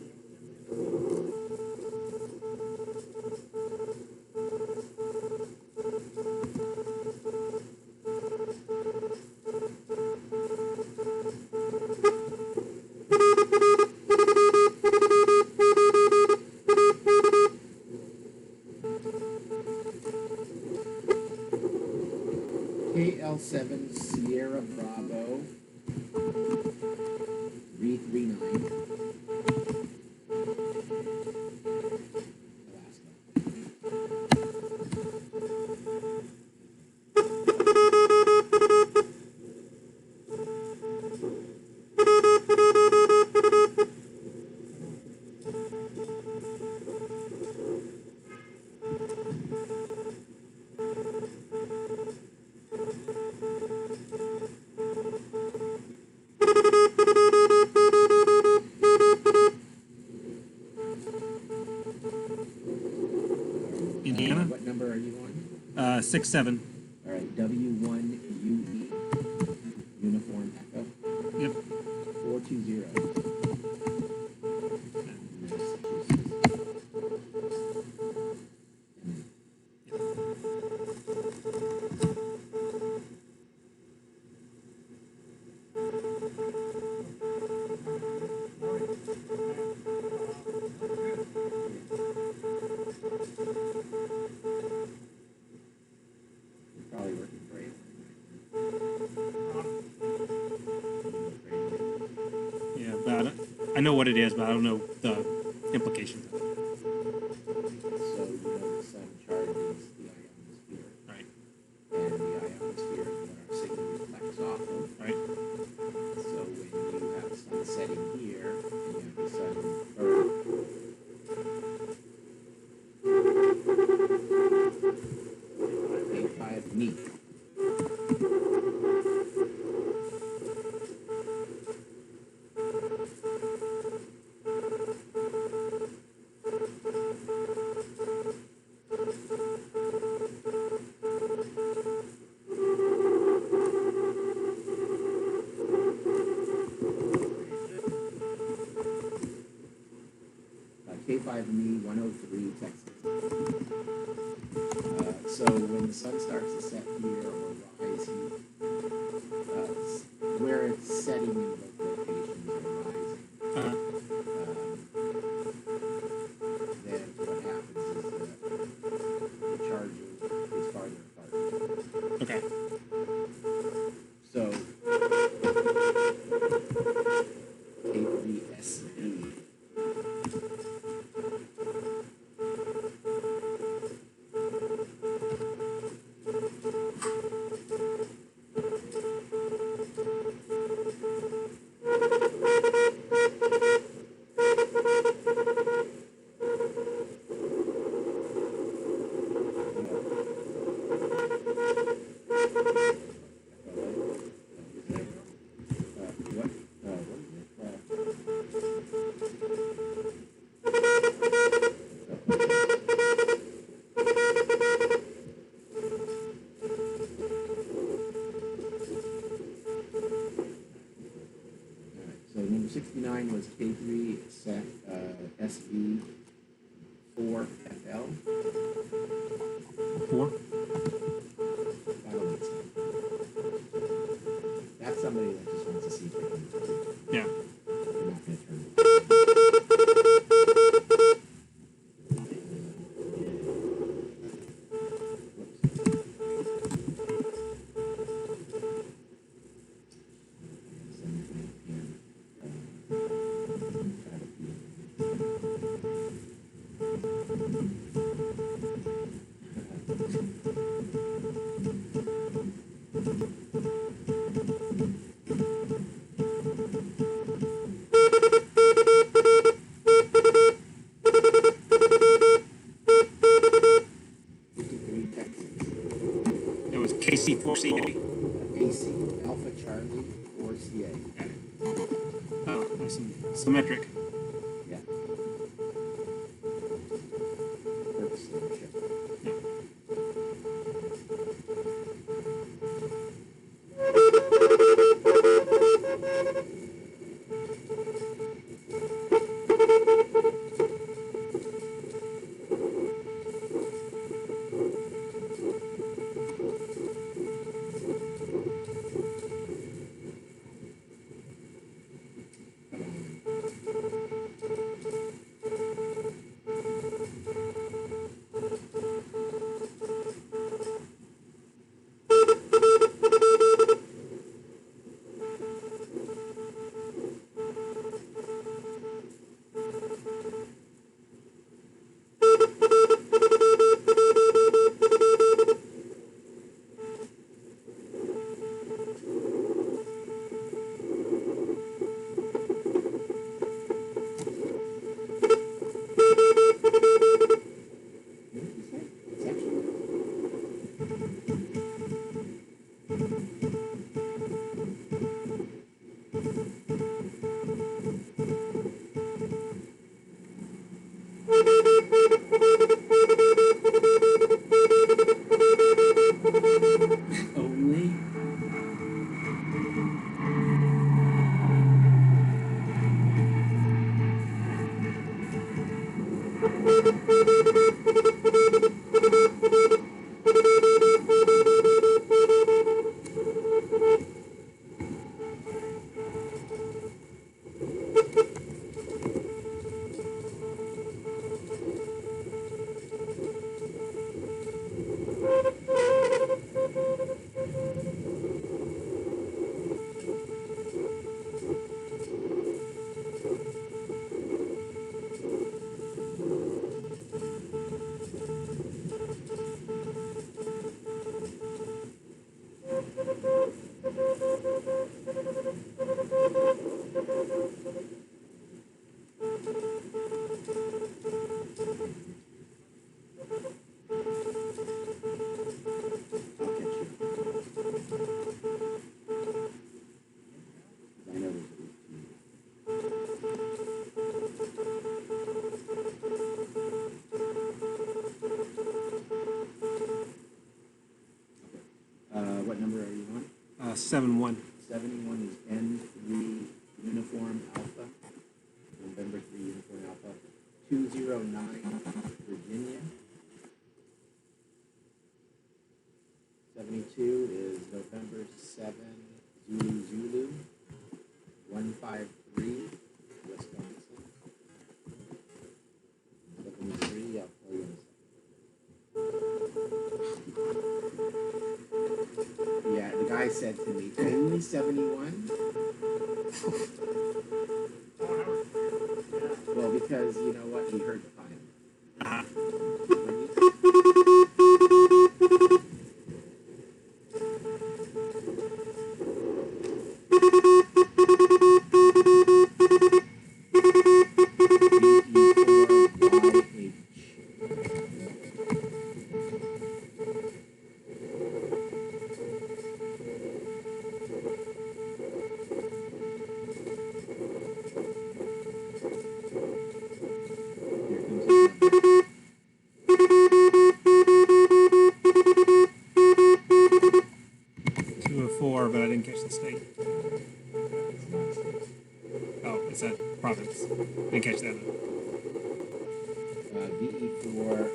KL7 Sierra Bravo 339 Alaska. 6-7. All right, W1UE, uniform echo, Yep. 420. Probably working great. Yeah, but I know what it is, but I don't know the implications of it. So you know the sun charges the ionosphere, Right. and the ionosphere is what our signal reflects off of. Right. So when you have sun setting here, and you have the sun or K5 meet. K5 me 103 Texas. So when the sun starts to set here or rise, where it's setting in both locations or rising, Uh-huh. then what happens is the charge is farther apart. Okay. So K3SB. So number 69 was K3 SV 4FL. 4. That'll make sense. That's somebody that just wants to see if they can turn. Yeah. They're not going to turn. It was KC4CA. AC, Alpha Charlie 4CA. Oh, nice and symmetric. Yeah. Purpose leadership. Come on. 71. 71 is N3 Uniform Alpha. November 3 Uniform Alpha. 209 Virginia. 72 is November 7 Zulu Zulu. 153 Wisconsin. 73, I'll tell you in a second. Yeah, the guy said to me, only 71? Well, because you know what? He heard the final. Here comes his number. 204, but I didn't catch the state. Oh, it's a province. Didn't catch that. VE4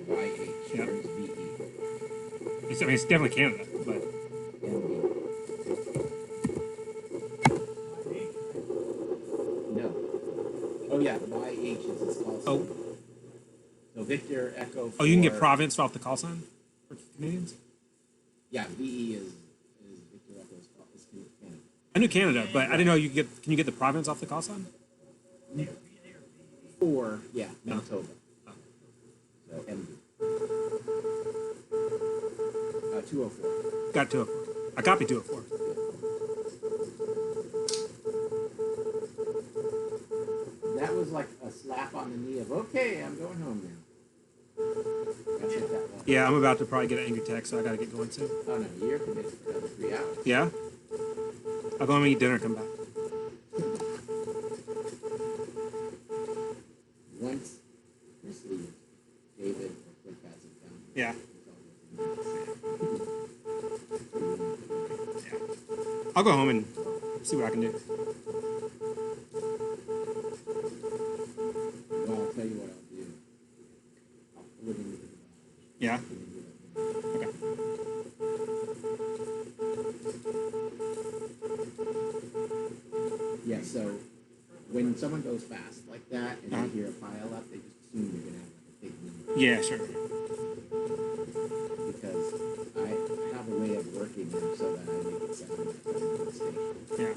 YH. Yep. Where's VE? It's definitely Canada, but NB. No. Oh yeah, YH is its call sign. oh, So Victor Echo. you can get for- province off the call sign for Canadians. Yeah, VE is Victor Echo's call. It's Canada. I knew Canada, but I didn't know you could get. Can you get the province off the call sign? Or yeah, Manitoba. Oh. So MB. 204. Got 204. I copied 204. That was like a slap on the knee of okay, I'm going home now. That's what that was. Yeah, I'm about to probably get an angry text, so I gotta get going soon. Oh no, you're committed for another 3 hours. Yeah? I'll go and eat dinner and come back. Once Chris leaves, David or Cliff has it down. Yeah. I'll go home and see what I can do. Well, I'll tell you what I'll do. I'll pull it into the garage. Yeah? And then do it. Okay. Yeah, so when someone goes fast like that and Uh-huh. they hear a pile up, they just assume you're gonna have like a big number. Yeah, sure. Because I have a way of working them so that I make it sound like I'm on the station. Yeah.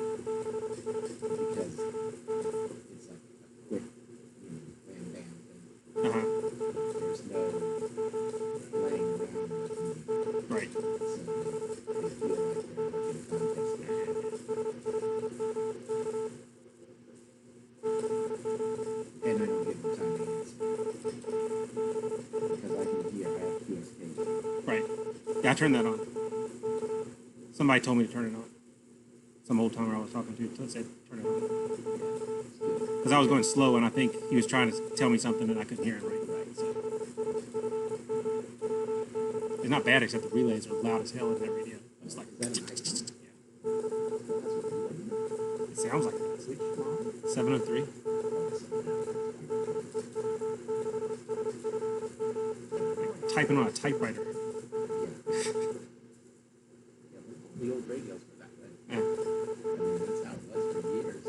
Because it's like a quick, bam bam thing. Uh-huh. There's no playing around with me. Right. So they feel like they're working context there. And I don't give them time to answer. Because I can hear, I have QSO. Right. Yeah, I turned that on. Somebody told me to turn it on. Some old timer I was talking to said turn it on. Because I was going slow and I think he was trying to tell me something and I couldn't hear it right. So. It's not bad except the relays are loud as hell in that radio. It's like, Is that an iPhone? yeah. It sounds like it. Which model? 703. Typing on a typewriter. The old radios were that way. Yeah. I mean, that's how it was for years.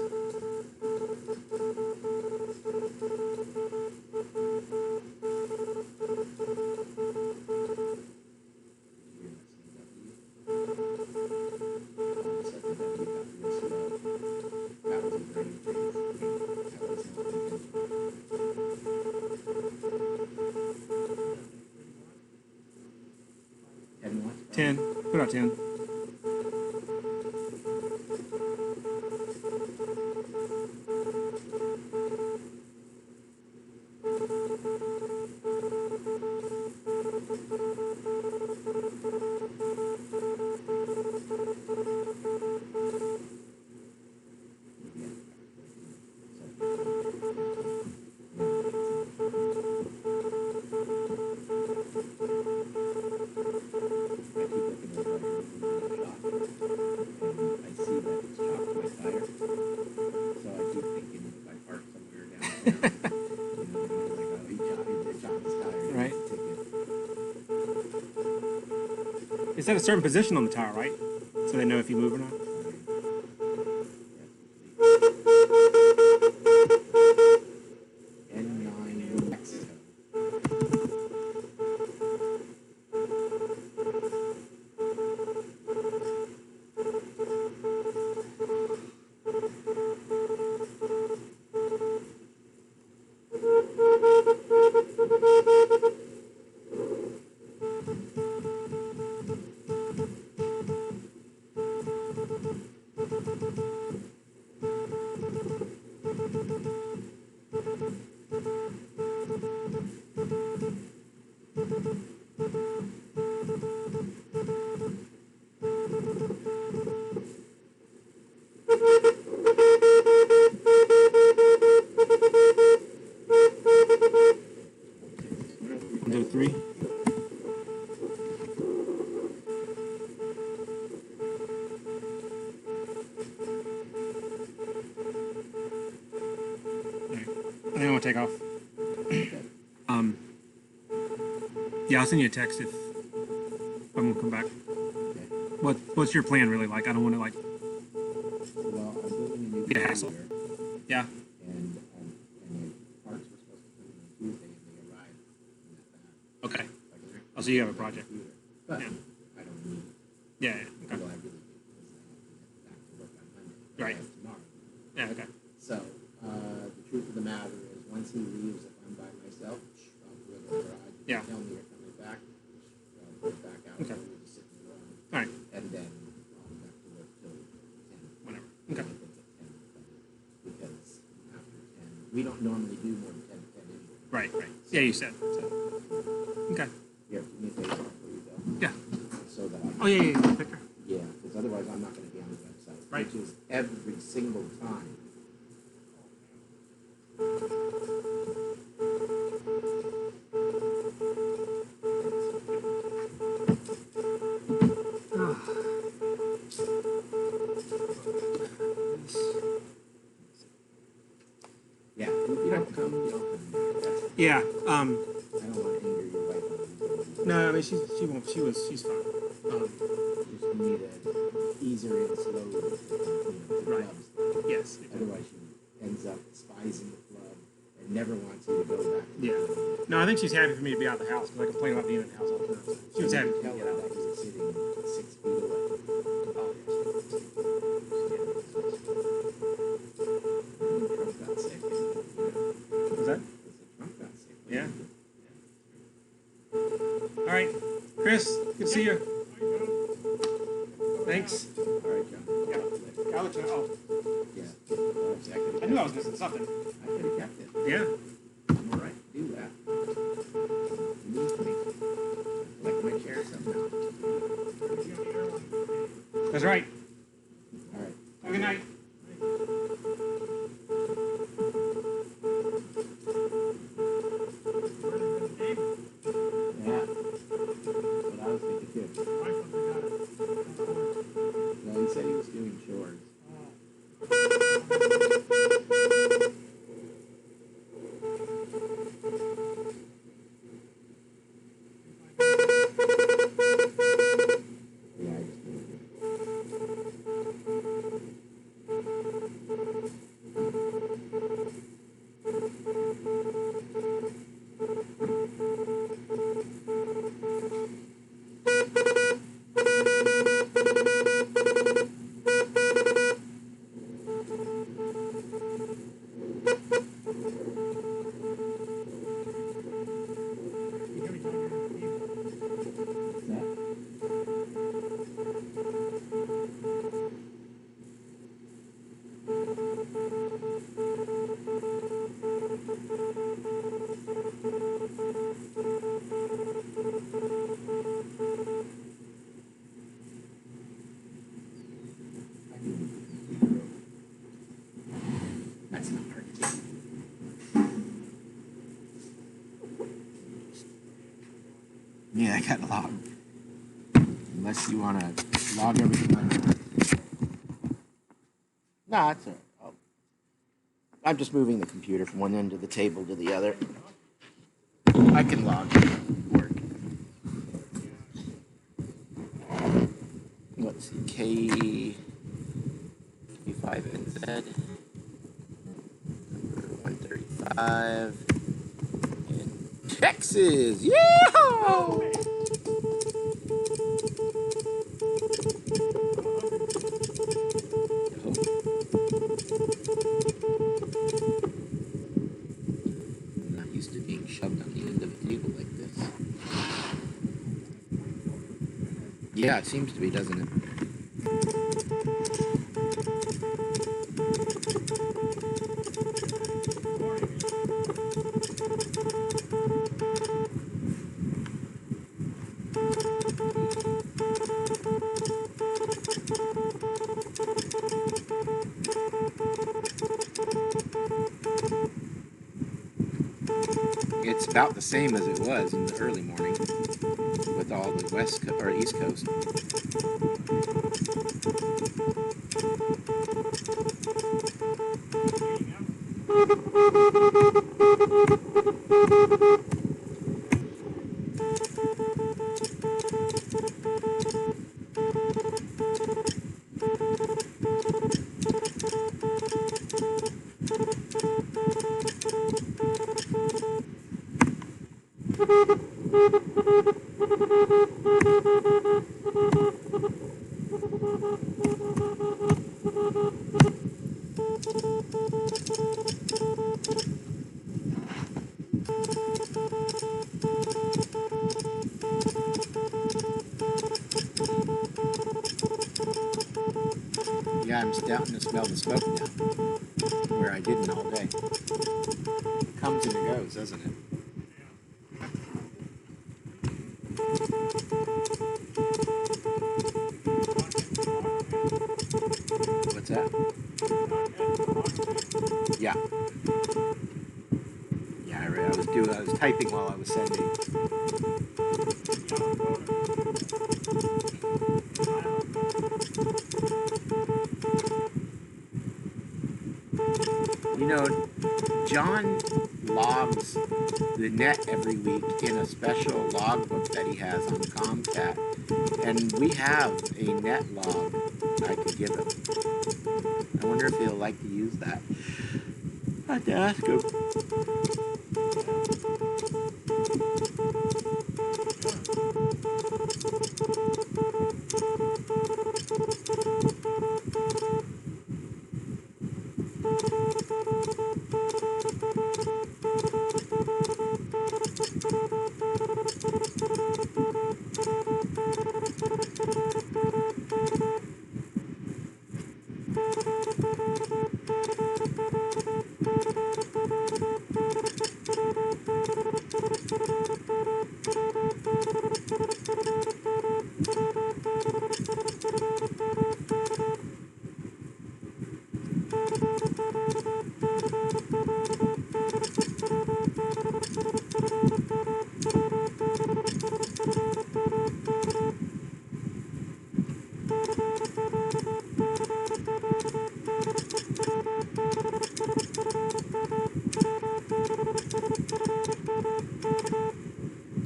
That was a brain freeze. That was not intentional. 10 watts? 10. Put out 10. I keep looking over. He chopped his tire. Right. Ticket. It's at a certain position on the tire, right? So they know if you move or not. N9 New Mexico. One, two, three. I think I'm gonna take off. Yeah, I'll send you a text if I'm gonna come back. Okay. What's your plan really like? I don't want to like. Well, I'm building a new Be a hassle. computer, Yeah. and the parts were supposed to come in on Tuesday, and they arrived. Okay. Like, Oh, so you have a project. computer. But Yeah. I don't need it. Yeah. Well, Okay. I really do, because I have to get back to work on Monday. but Right. I have tomorrow. Yeah. Okay. So, the truth of the matter is, once he leaves, if I'm by myself, I'll go to the garage. Yeah. Tell me you're coming back, I'll put it back out. Okay. We'll just sit in the room. All right. And then I'll be back to work till 10. Whatever. It Okay. opens at 10, because after 10, we don't normally do more than 10 to 10 anyway. Right. Right. Yeah, you said. So. Okay. Here, give me a favor before you go. Yeah. So that I Oh yeah. Yeah. Picture. yeah, because otherwise I'm not going to be on the website. Right. Which is every single time. Yeah, and if you don't come, you don't come. That's, Yeah. I don't want to anger your wife. No, I mean she won't. She's fine. Just need to ease her in slowly. To Right. clubs. Yes. Otherwise, she ends up despising the club and never wants you to go back. To the Yeah. club. No, I think she's happy for me to be out of the house because I complain about being in the house all the time. So she was happy. Tell her that you're sitting 6 feet away. Oh, Trump got sick. was that? Trump got sick. Yeah. All right, Chris. Good to see you. Thanks. All right, John. Yeah. I'll let you know. Yeah. I knew I was missing something. I could have kept it. Yeah. I'm all right to do that. You need me. Like my chair somehow. That's right. All right. Have a good night. Yeah. That's what I was thinking too. No, he said he was doing chores. Yeah, I just moved it. That's not hard to do. Yeah, I got logged. Unless you want to log everything on. No, that's all right. I'm just moving the computer from one end of the table to the other. I can log work. Let's see, K5NZ, number 135, in Texas. Yeehaw! I'm not used to being shoved on the end of a table like this. Yeah, it seems to be, doesn't it? It's about the same as it was in the early morning with all the or East Coast. Yeah, I'm starting to smell the smoke now, where I didn't all day. It comes and it goes, doesn't it? What's that? Yeah. Yeah, I was typing while I was sending. You know, John logs the net every week in a special logbook that he has on Comcat, and we have a net log I could give him. I wonder if he'll like to use that. I have to ask him.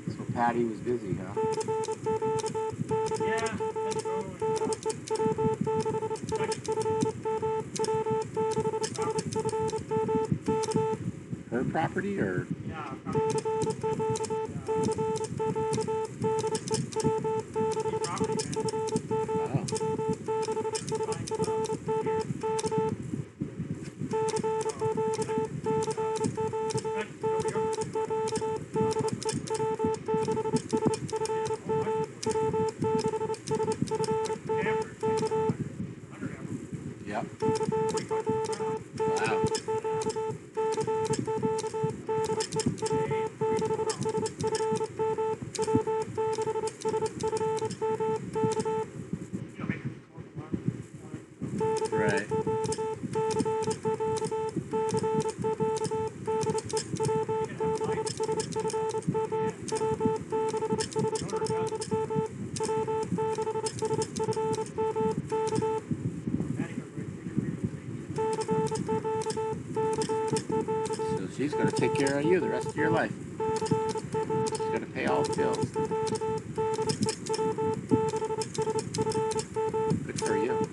So Patty was busy, huh? Yeah, let's go Her property or? yeah, Oh. Yep. Wow. Right. She's going to take care of you the rest of your life. She's going to pay all the bills. Good for you.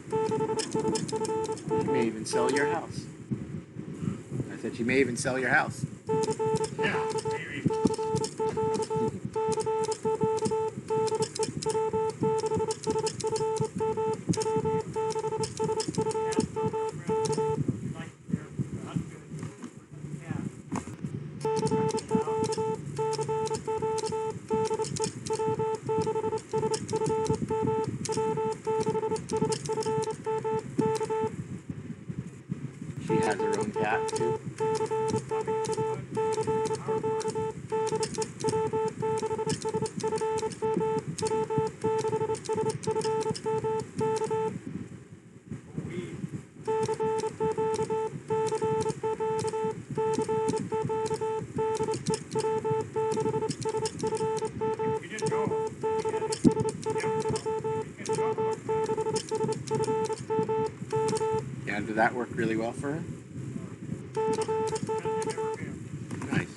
You may even sell your house. I said you may even sell your house. Yeah, maybe. She has her own cat too. You didn't know. Yeah, did that work really well for her? Nice.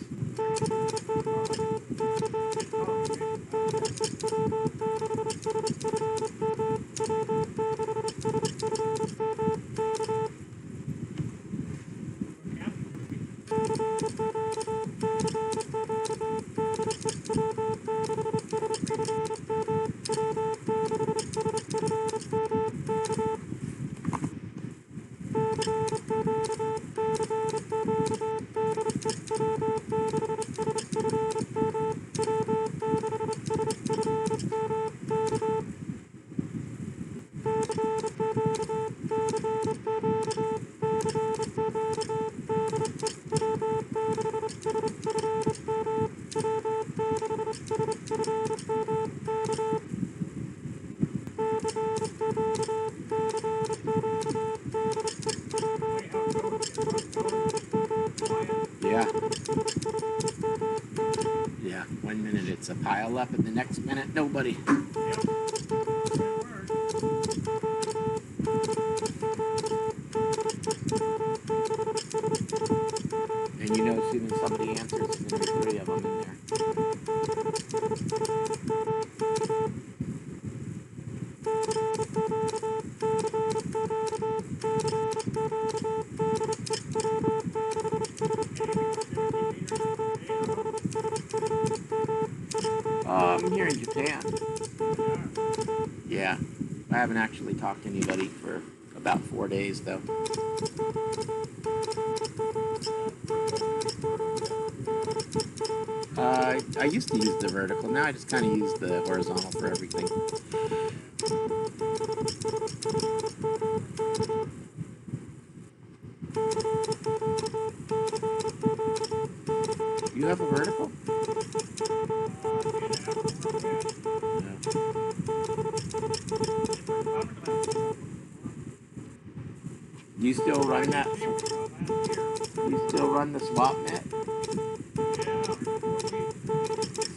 Yeah. Yeah. 1 minute it's a pile up, and the next minute nobody. And you know, as soon as somebody answers, there's going to be 3 of them in there. I'm here in Japan. Yeah. I haven't actually talked to anybody for about 4 days, though. I used to use the vertical. Now I just kind of use the horizontal for everything. You have a vertical? Do you still run that? You still run the swap net?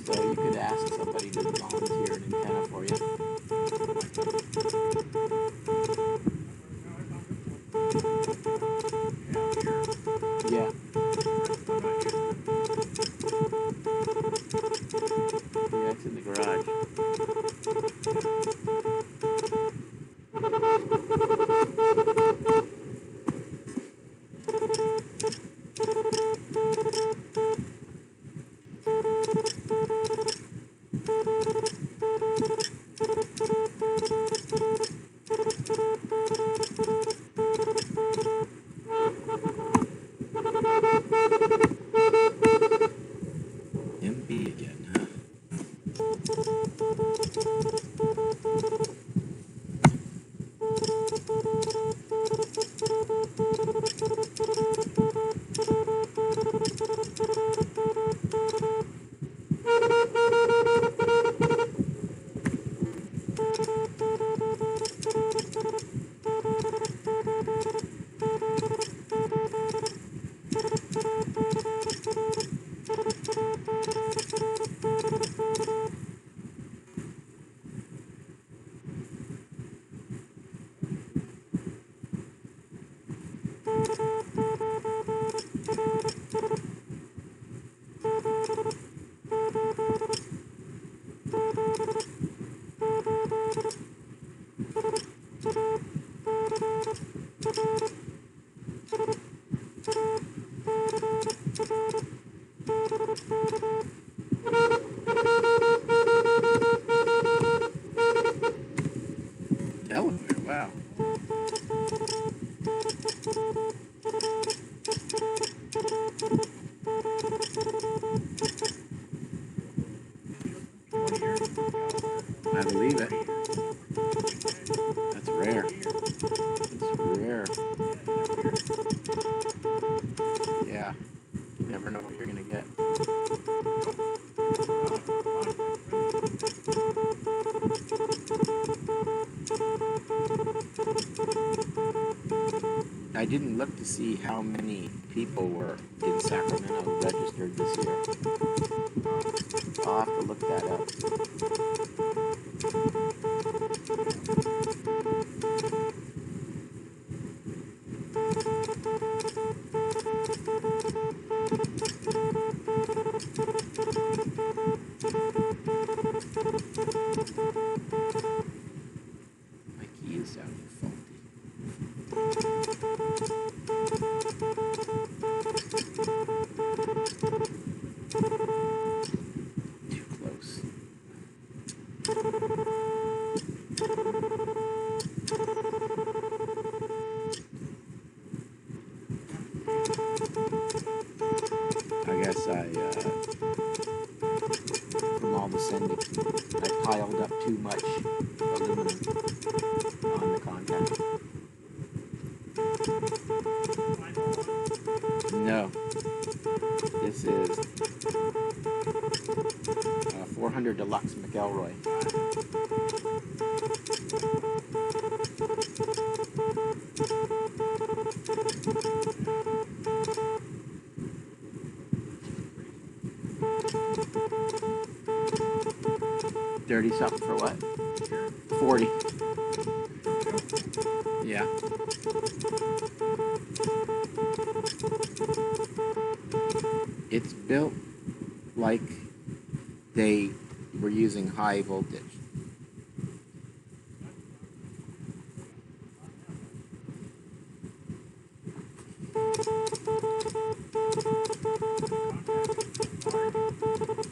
So you could ask somebody to volunteer an antenna for you. Yeah. Yeah, it's in the garage. MB again, huh? Delaware, wow. I believe it. That's rare. It's rare. Yeah. You never know what you're gonna get. I didn't look to see how many people were in Sacramento registered this year. I'll have to look that up. My key is sounding faulty. Too close. I guess from all the sending, I piled up too much aluminum on the contact. No, this is 400 Deluxe McElroy. Dirty something for what? 40. Yeah. It's built like they were using high voltage.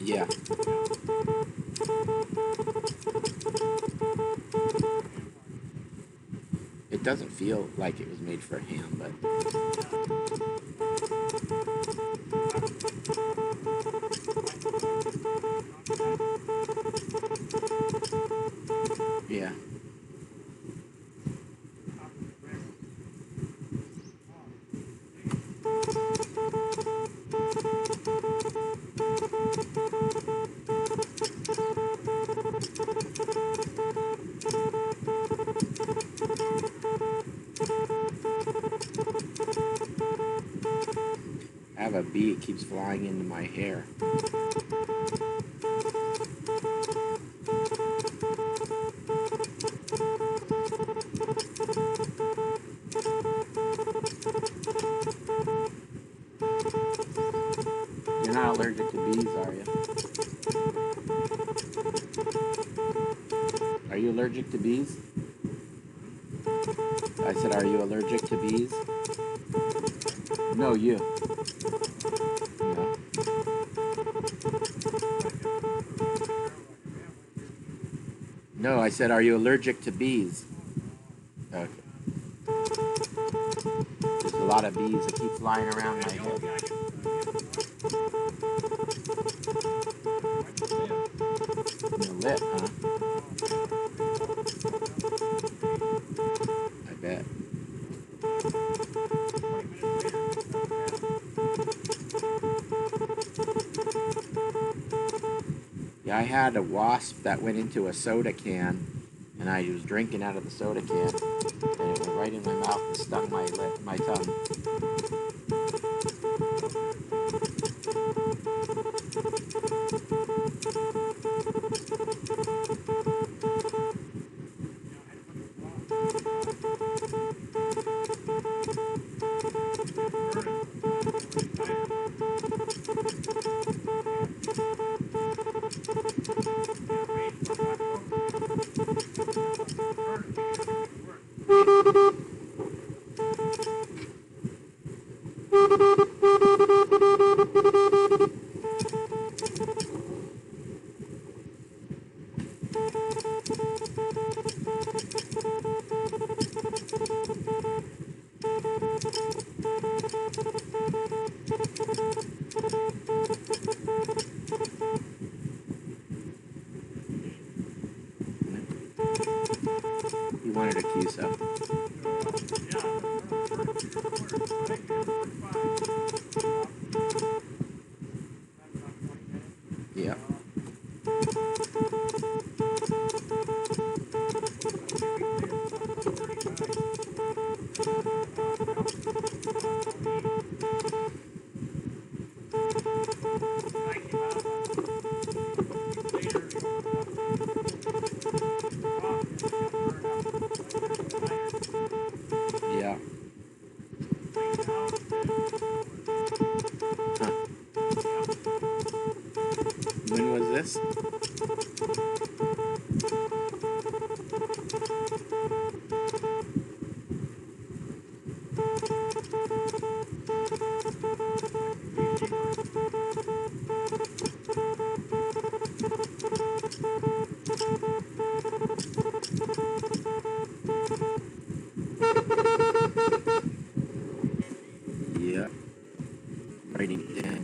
Yeah. It doesn't feel like it was made for a ham, but yeah. I have a bee, it keeps flying into my hair. You're not allergic to bees, are you? Are you allergic to bees? I said, are you allergic to bees? No, you. No. No, I said, are you allergic to bees? Okay. There's a lot of bees that keep flying around my head. In the lip, huh? I bet. Yeah, I had a wasp that went into a soda can, and I was drinking out of the soda can, and it went right in my mouth and stung my lip, my tongue. You wanted a QSO. Yeah. Yeah. Huh. When was this? Yeah. Writing it down.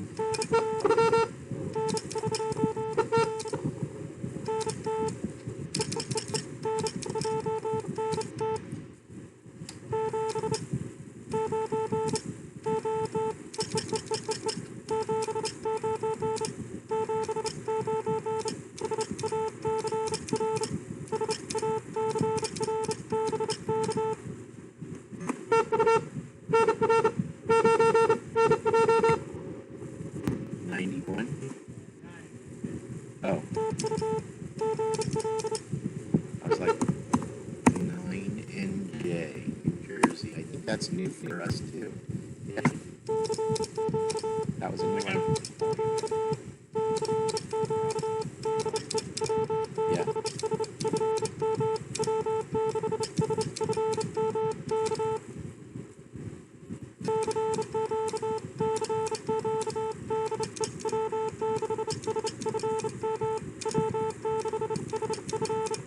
Oh, I was like 9NJ, New Jersey. I think that's new for us too. Yeah, that was a new one. Yeah.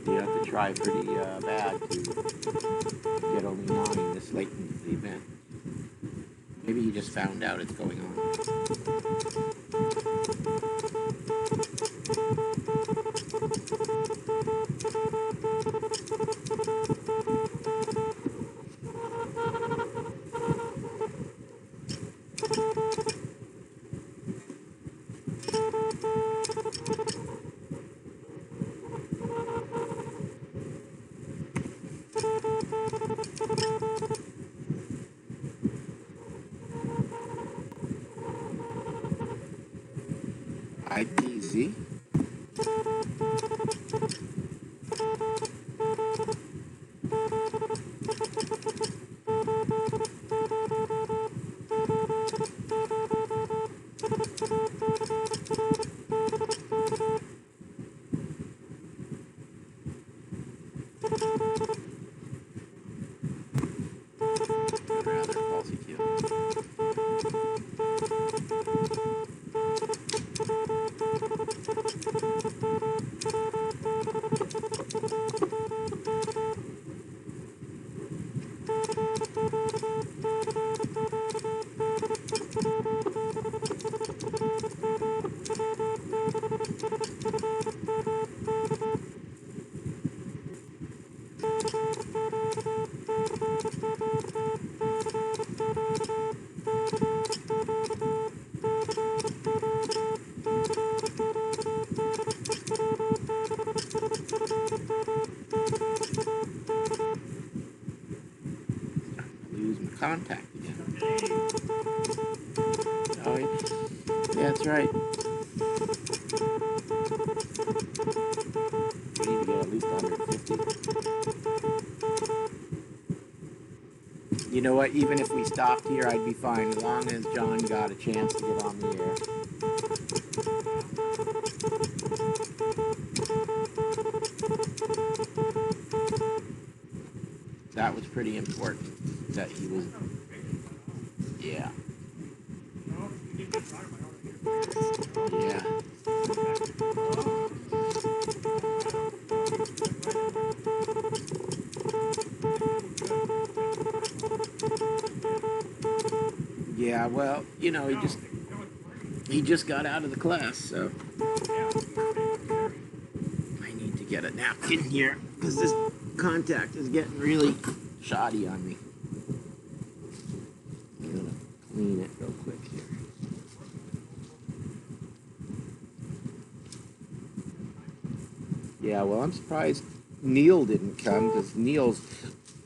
You have to try pretty bad to get only 9 this late into the event. Maybe he just found out it's going on. IPZ? Rather palsy too. Lose my contact again. Oh, yeah, that's right. We need to get at least 150. You know what? Even if we stopped here, I'd be fine as long as John got a chance to get on the air. that was pretty important that he was. Yeah. No, you didn't get started, I don't Yeah. Yeah. Well, he just got out of the class, so I need to get a napkin here because this contact is getting really shoddy on me. I'm gonna clean it real quick here. Yeah, well, I'm surprised Neil didn't come because Neil's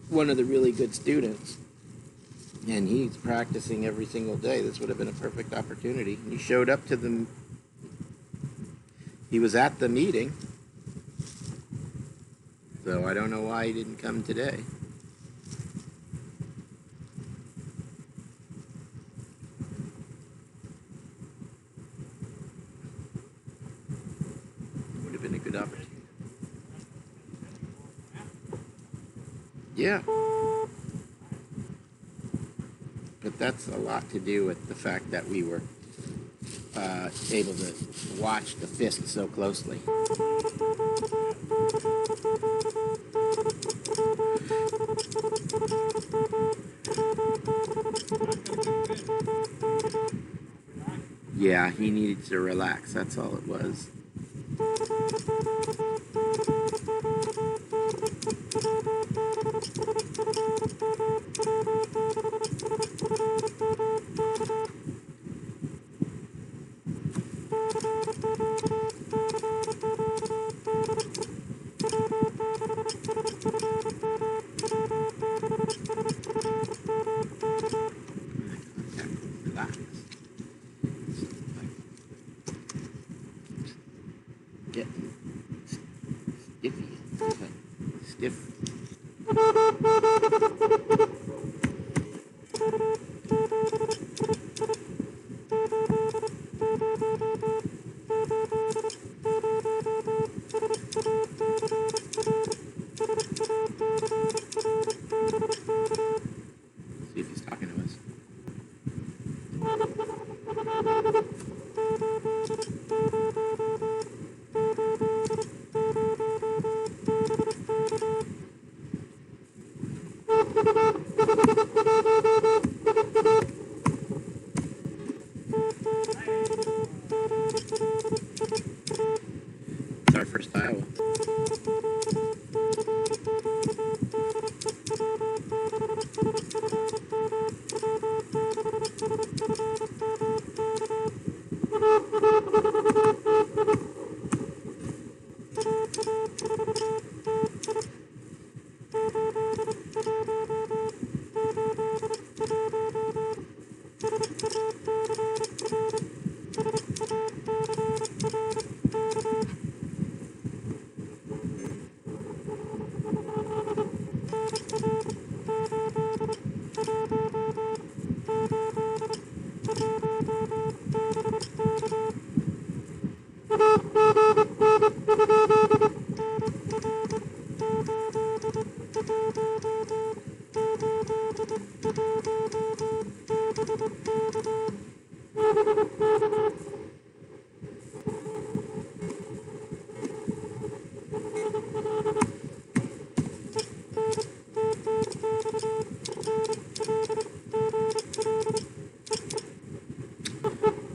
one of the really good students. And he's practicing every single day. This would have been a perfect opportunity. He showed up to the. He was at the meeting. So I don't know why he didn't come today. Would have been a good opportunity. Yeah. But that's a lot to do with the fact that we were able to watch the fist so closely. Yeah, he needed to relax. That's all it was. Relax. Getting stiffy. Stiff. See if he's talking to us. It's our first Iowa.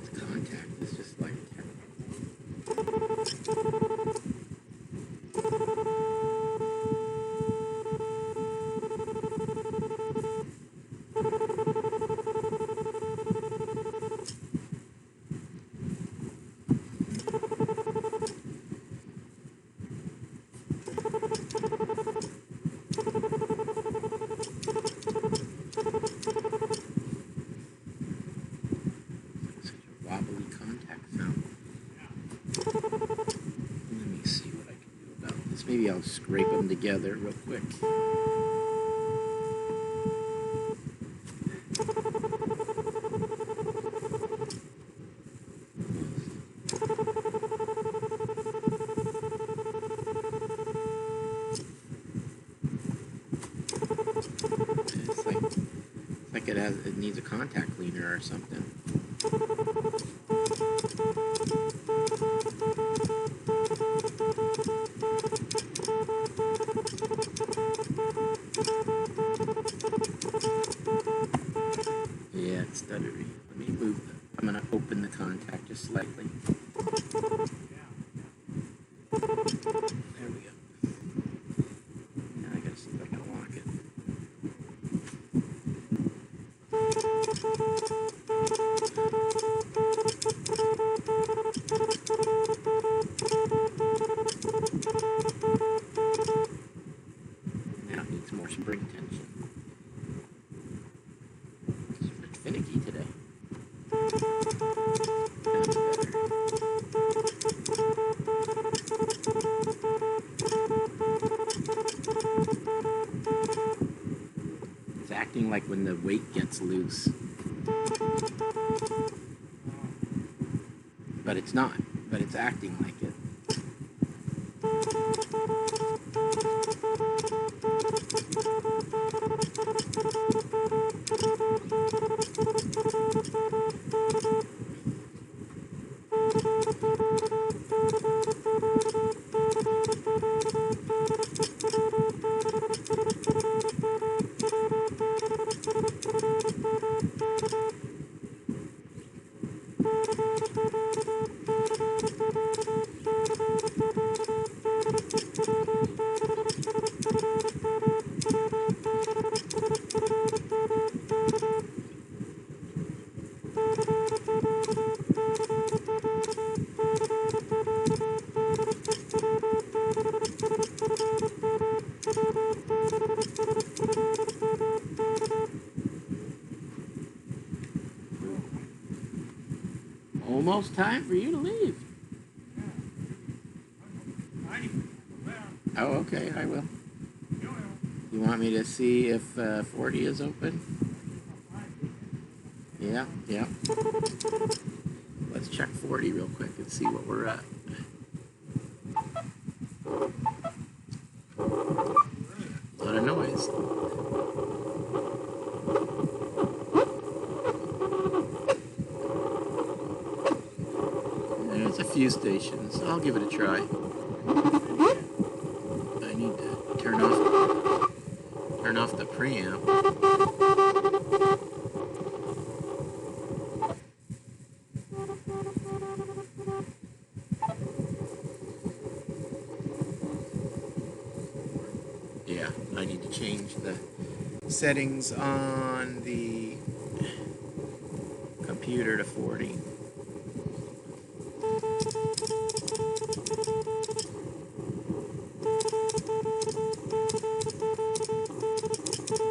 The contact is just like such a wobbly contact now. Let me see what I can do about this. Maybe I'll scrape them together real quick. like it needs a contact cleaner or something. Yeah, it's stuttery. Let me move. I'm gonna open the contact just slightly. There we go. Now I gotta see if I can lock it. Now it needs more spring tension. It's a bit finicky today. That's better. It's acting like when the weight gets loose. But it's not. But it's acting like it. Almost time for you to leave. Oh, okay, I will. You want me to see if 40 is open? Yeah, yeah. Let's check 40 real quick and see what we're at. A lot of noise. There's a few stations. I'll give it a try. I need to turn off the preamp. Yeah, I need to change the settings on the computer to 40.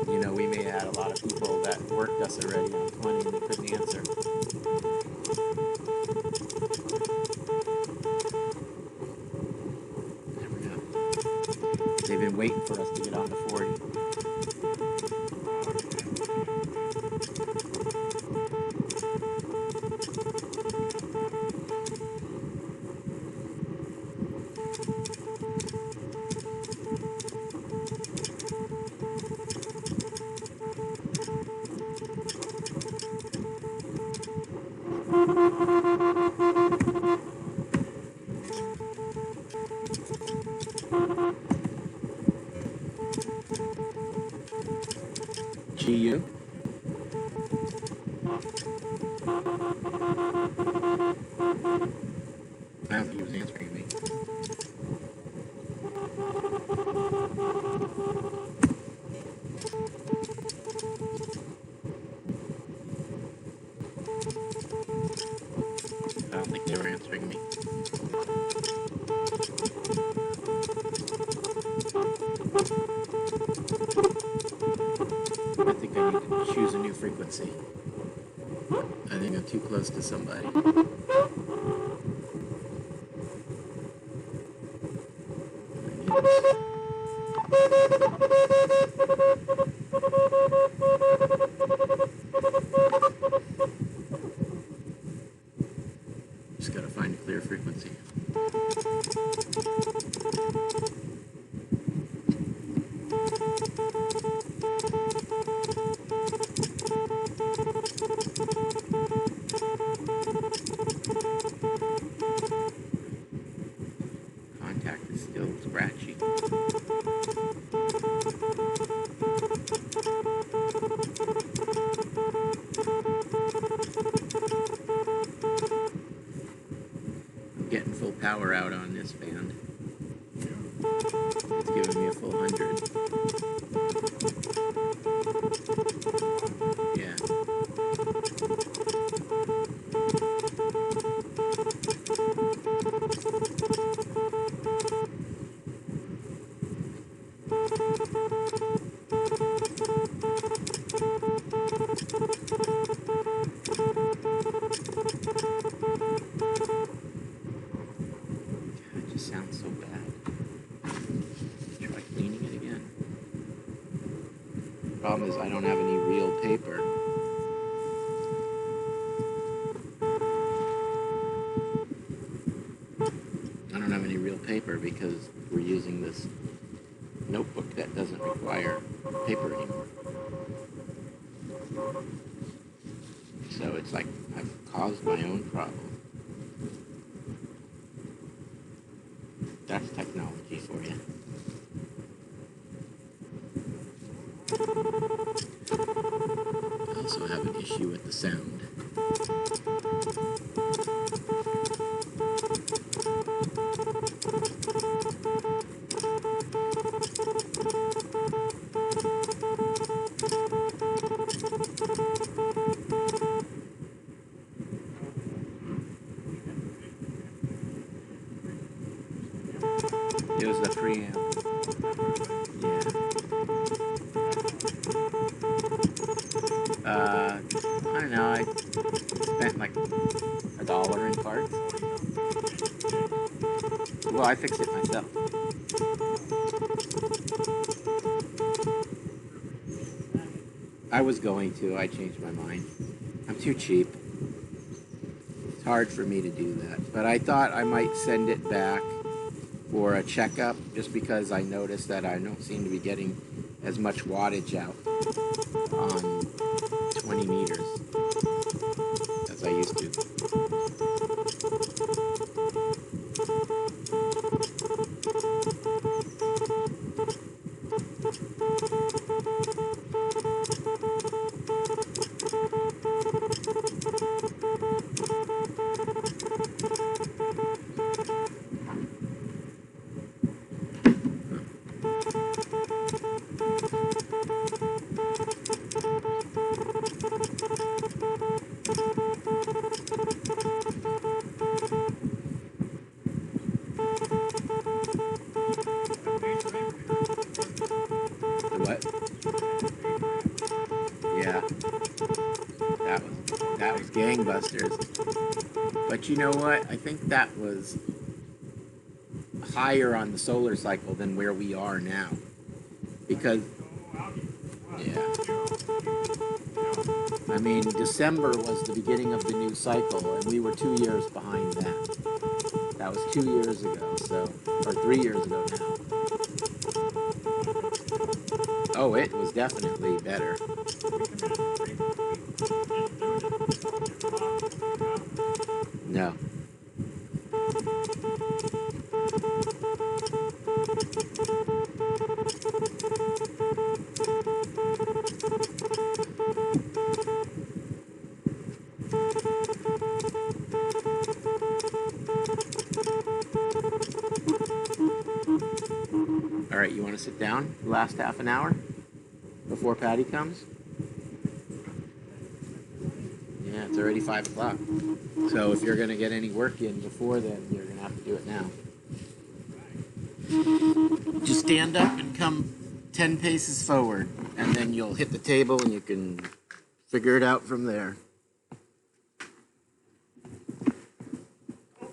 You know, we may have had a lot of people that worked us already on 20 and they couldn't answer. There we go. They've been waiting for us to get on to 40. GU? I don't think he was answering me. I don't think they were answering me. I think I need to choose a new frequency. I think I'm too close to somebody. Just gotta find a clear frequency. power out on this fan. It's giving me a full 100. Yeah. It just sounds so bad. Try cleaning it again. Problem is I don't have any real paper. I don't have any real paper because we're using this notebook that doesn't require paper anymore. So it's like I've caused my own problem. That's technology for you. I also have an issue with the sound. It was the preamp. Yeah. I don't know. I spent like $1 in parts. Well, I fixed it myself. I was going to. I changed my mind. I'm too cheap. It's hard for me to do that. But I thought I might send it back for a checkup just because I noticed that I don't seem to be getting as much wattage out on 20 meters as I used to. The what? Yeah, that was gangbusters. But you know what? I think that was higher on the solar cycle than where we are now. Because, yeah. I mean, December was the beginning of the new cycle, and we were 2 years behind that. That was 2 years ago, or 3 years ago now. Oh, it was definitely better. No. All right, you want to sit down the last half an hour before Patty comes? Yeah, it's already 5 o'clock. So if you're going to get any work in before then, you're going to have to do it now. Just stand up and come 10 paces forward, and then you'll hit the table and you can figure it out from there.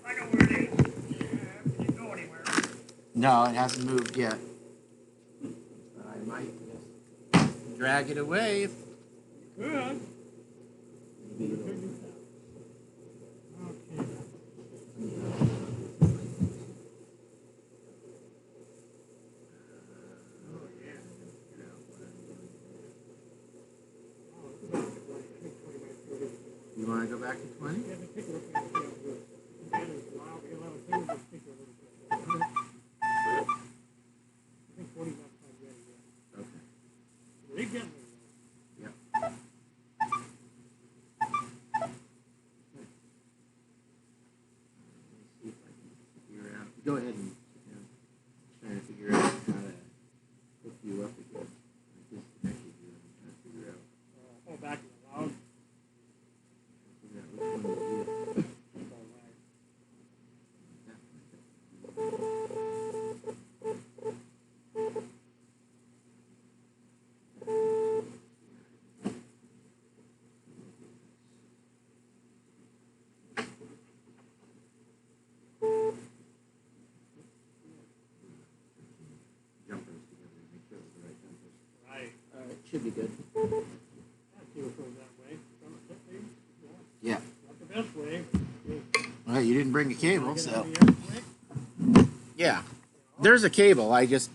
I know where it is. Didn't go anywhere. No, it hasn't moved yet. But I might just drag it away if Good. maybe it'll... You want to go back to 20? Okay. Yep. See if I can figure Should be good. I see what goes that way. From a clip lead, yeah. Yeah. Not the best way, but Well, you didn't bring a get cable, out so of the air quick. yeah. There's a cable. I just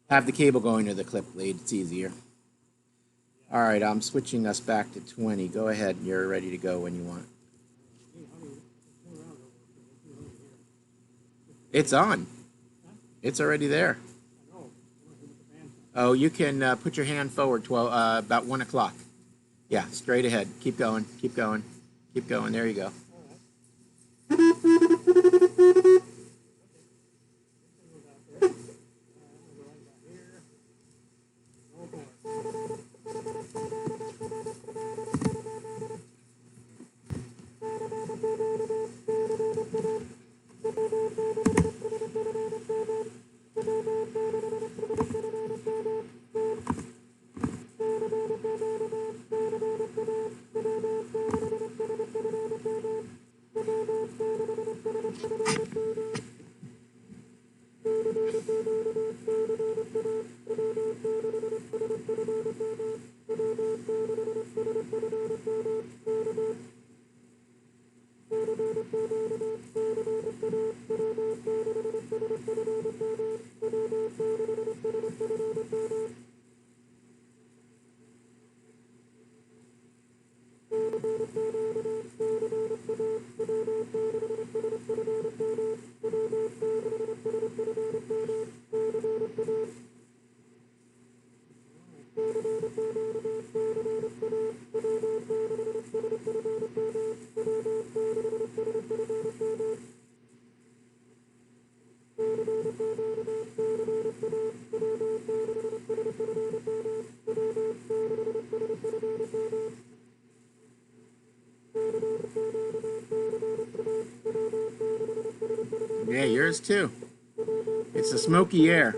have the cable going to the clip lead. It's easier. All right, I'm switching us back to 20. Go ahead. You're ready to go when you want. Hey, honey, turn around a little bit, so they can hear. It's on. It's already there. I know. I want to hear what the band sounds. Oh, you can put your hand forward 12, about 1 o'clock. Yeah, straight ahead. Keep going. Keep going. Keep going. There you go. All right. This thing was out there. We'll go right about here. Go for it. Yeah, yours too. It's the smoky air.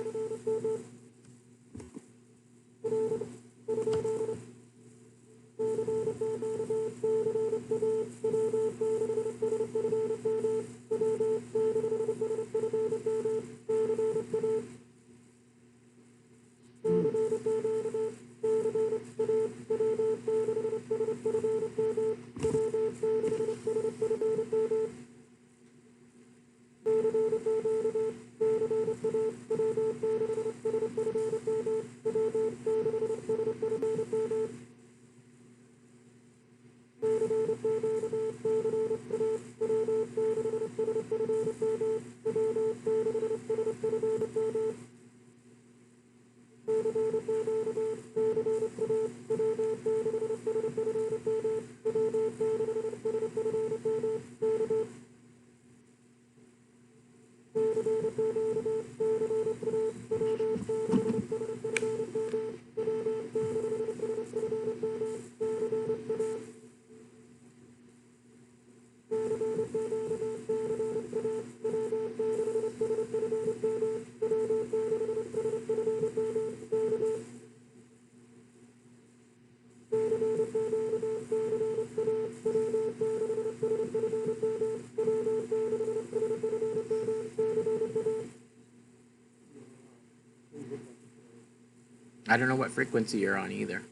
I don't know what frequency you're on either.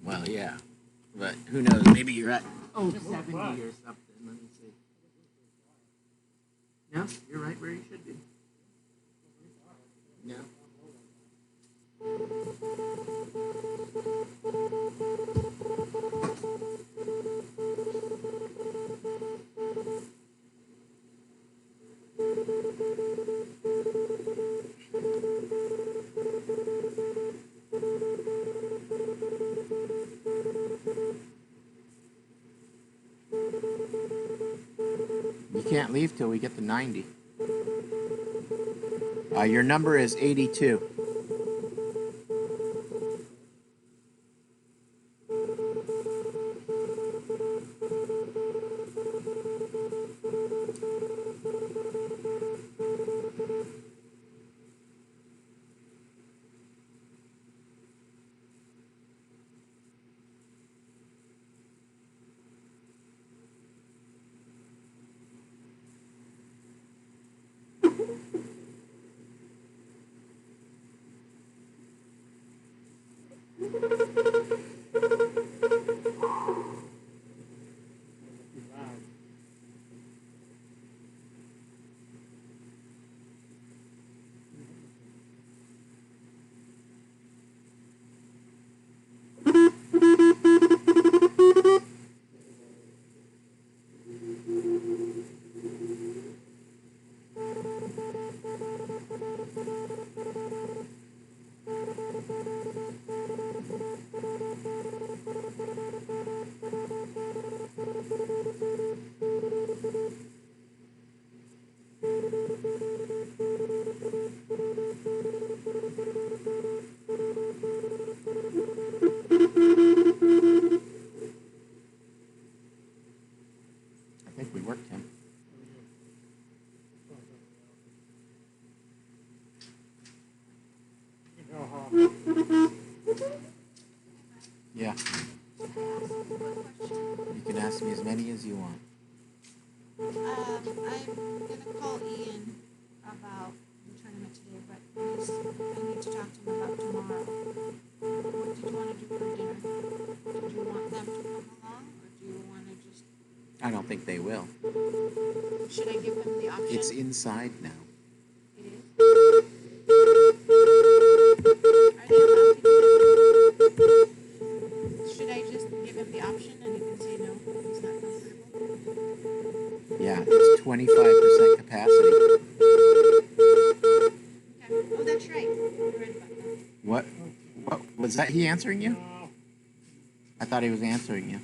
Well, yeah. But who knows? Maybe you're at 70 or something. Let me see. No, you're right where you should be. No. You can't leave till we get to 90. Your number is 82. Too loud. I think we worked him. You know how Yeah. Can I ask you a question? You can ask me as many as you want. I'm gonna call Ian about the tournament today, but I need to talk to him about tomorrow. What did you want to do for dinner? Did you want them to come along, or do you want to just? I don't think they will. Should I give him the option? It's inside now. It is. Are they allowed to do that? Should I just give him the option and he can say no if he's not comfortable? Yeah, it's 25% capacity. Okay. Oh, that's right. You're right about that. What was that? He answering you? no, I thought he was answering you.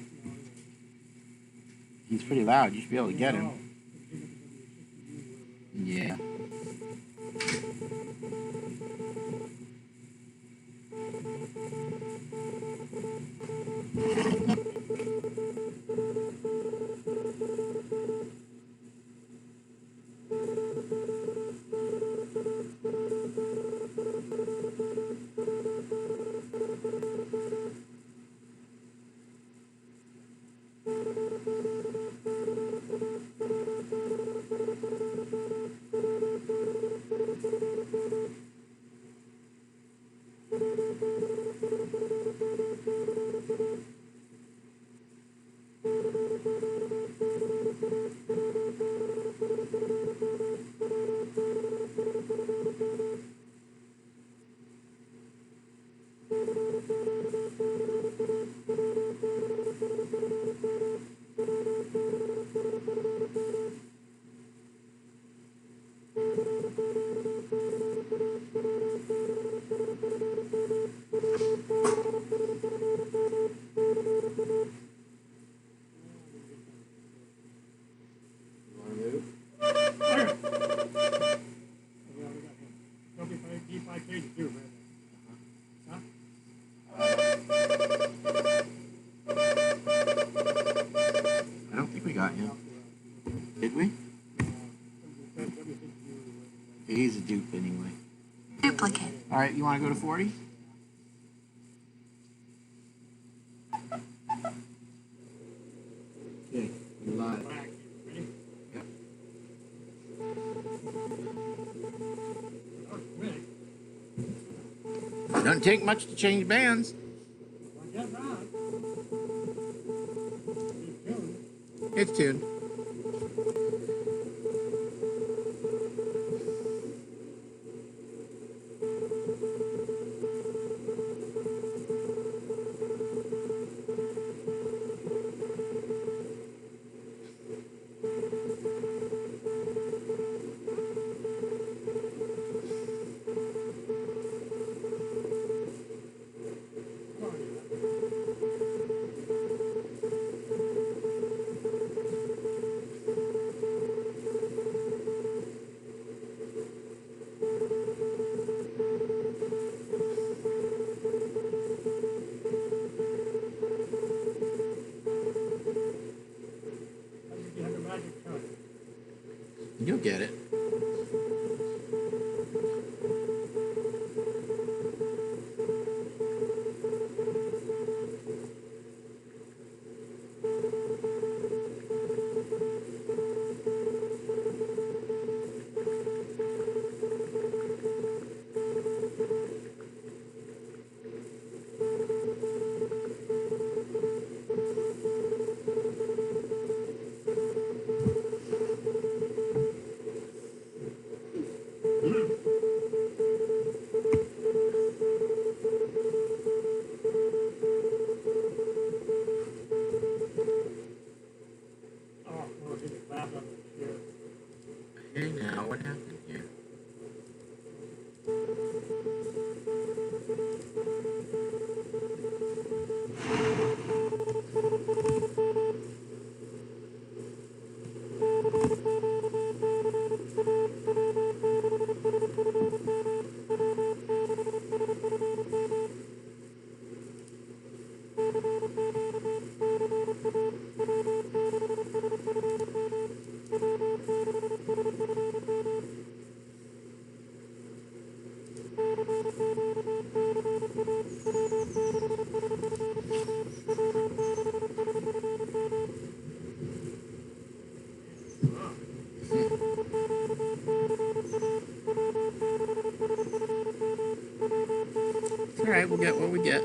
He's pretty loud. You should be able to get him. Yeah. Don't be afraid, D5K to do, man. Huh? I don't think we got him. Did we? He's a dupe anyway. Duplicate. All right, you want to go to 40? Okay, you're live. Back. Ready? Yep. Oh, quick. Doesn't take much to change bands. Well, get round. Keep tuned. It's tuned. You have a magic touch. You'll get it. All right, we'll get what we get.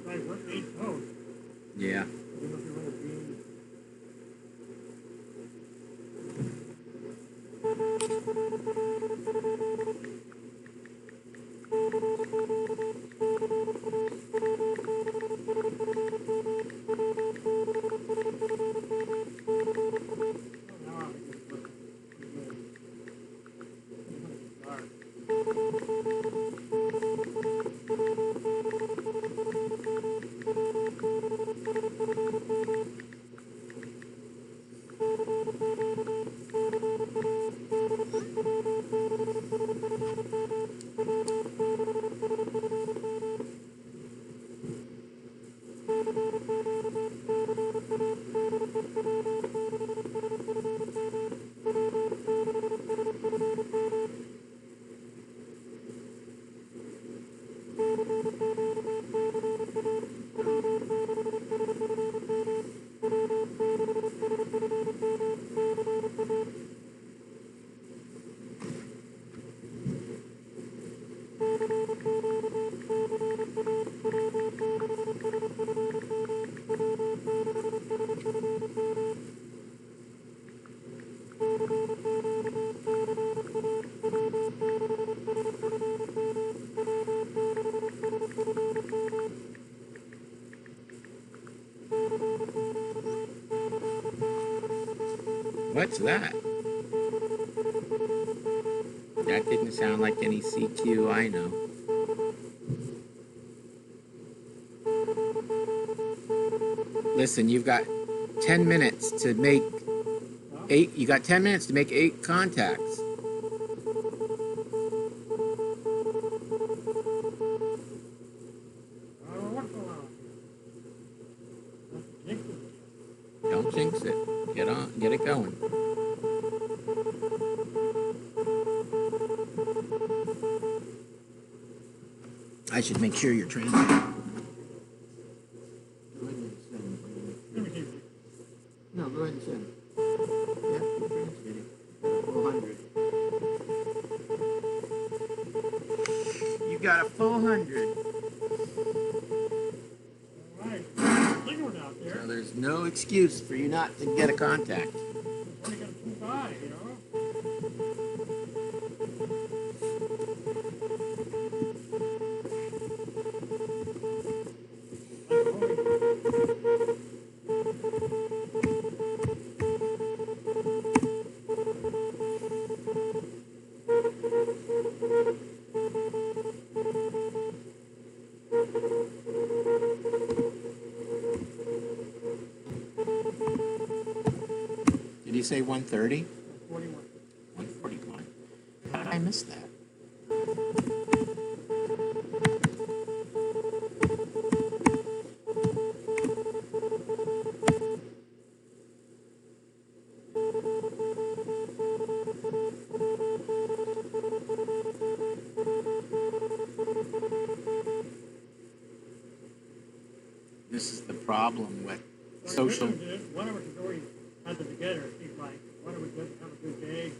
Everybody work these toes. Yeah. You know, if you want to be What's that? That didn't sound like any CQ I know. Listen, you've got 10 minutes to make Huh? 8. You got 10 minutes to make 8 contacts. I don't know what's going on here. That's ridiculous. Don't jinx it. Get on. Get it going. I should make sure you're transmitting. Let me see. No, go ahead and send. Yep, you're transmitting. 400. You got a full 100. All right. Signal's out there. So there's no excuse for you not to get a contact. It's only got 2 guys, you know? Did you say 130? 41. 141. How did I miss that? This is the problem with social. One of us is always has it together. It seems like one of us doesn't have a good day.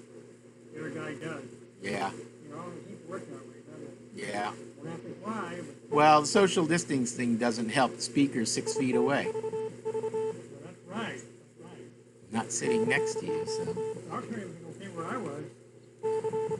The other guy does. Yeah, You know, it keeps working that way, doesn't it? yeah. Don't have to fly, but Well, the social distancing thing doesn't help. The speaker's 6 feet away, well, that's right. That's right. not sitting next to you. So I was trying everything okay where I was.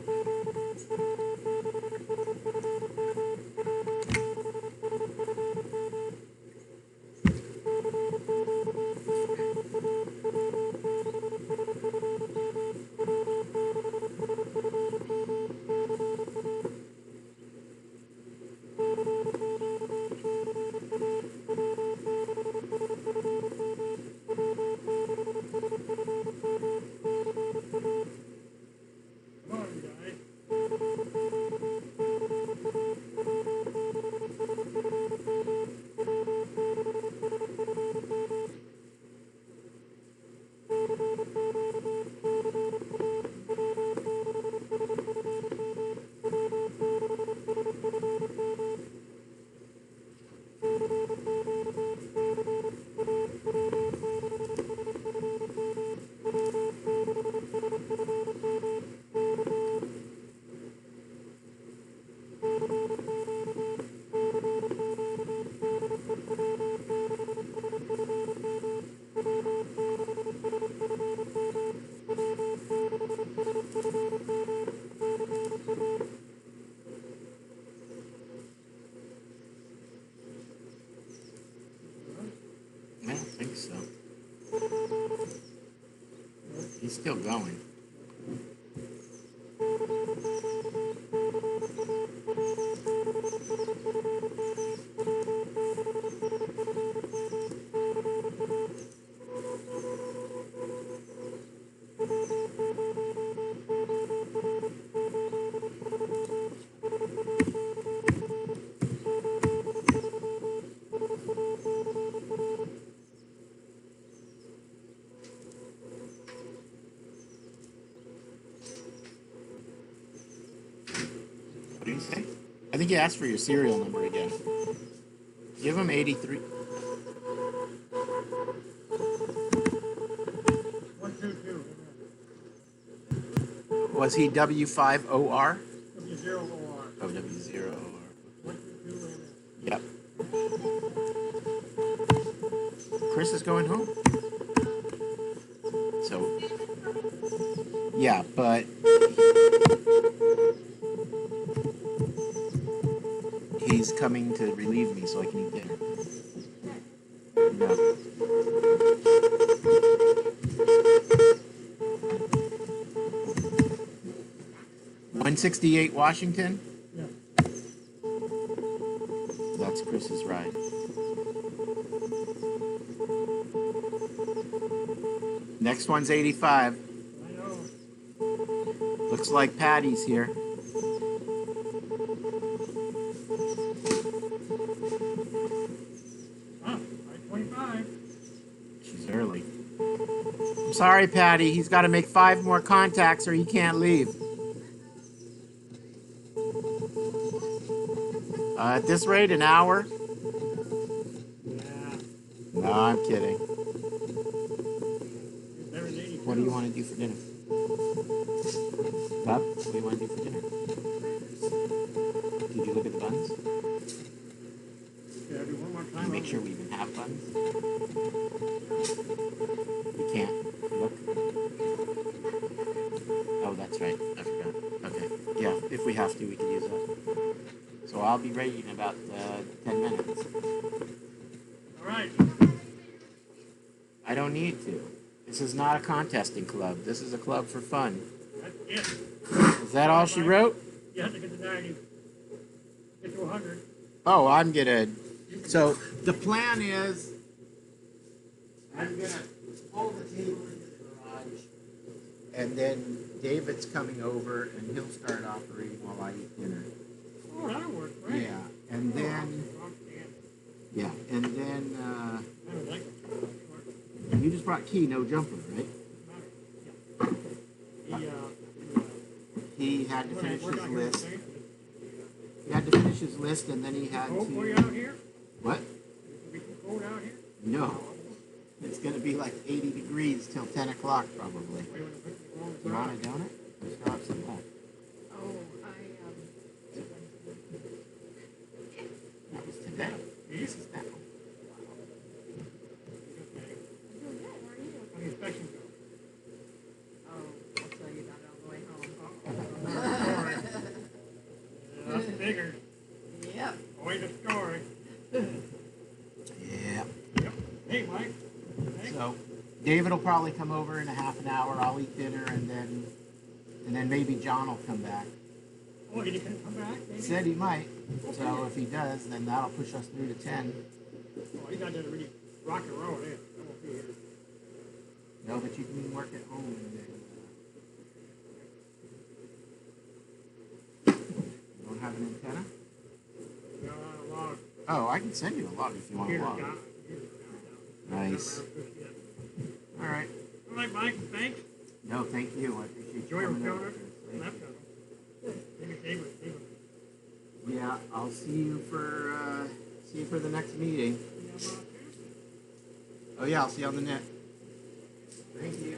Come on, guys. I don't think so. He's still going. What did he say? I think he asked for your serial number again. Give him 83. 122. Was he W5OR? W0 OR. Oh, W0OR. 122 and Yep. Chris is going home. So, yeah, but he's coming to relieve me so I can eat dinner. No. 168 Washington? Yeah. That's Chris's ride. Next one's 85. I know. Looks like Patty's here. Ah, 25. She's early. I'm sorry, Patty. He's got to make 5 more contacts or he can't leave. At this rate, an hour? Yeah. No, I'm kidding. There was 82. What do you want to do for dinner? Bob, what do you want to do for dinner? Did you look at the buns? Yeah, do one more Can time. you make sure we even have buns? You can't. Look. Oh, that's right. I forgot. Okay. Yeah, if we have to, we can use that. So I'll be ready in about 10 minutes. All right. I don't need to. This is not a contesting club. This is a club for fun. That's it. Is that all she wrote? You have to get to 90. Get to 100. Oh, I'm gonna. So the plan is, I'm gonna pull the table into the garage, and then David's coming over, and he'll start operating while I eat dinner. Oh, that'll work, right? Yeah, and then yeah, and then I would like it. you just brought key, no jumper, right? He had to finish his list. He had to finish his list, and then he had Cold for you to. out here? What? Is it cold out here? No. It's gonna be like 80 degrees till 10 o'clock probably. Or you want to put it on the You garage? want a donut? I still have some left. That was today. This is now. On the inspection bill. Yeah, that's bigger. Yep. Quite a story. Yeah. Yep. Hey, Mike. Hey. So David will probably come over in a half an hour. I'll eat dinner and then maybe John will come back. Oh, he didn't come back? He Maybe? said he might. So if he does, then that'll push us through to 10. Oh, he got that really rock and roll there. I won't be here. No, but you can work at home and then. You don't have an antenna? Got on a log. Oh, I can send you a log if you want a Here's log. John. Nice. All right. All right, Mike. Thanks. No, thank you. I appreciate you Enjoy your coming over. donut. Left of them. Maybe David. Yeah, I'll see you for the next meeting. Oh yeah, I'll see you on the net. Thank you.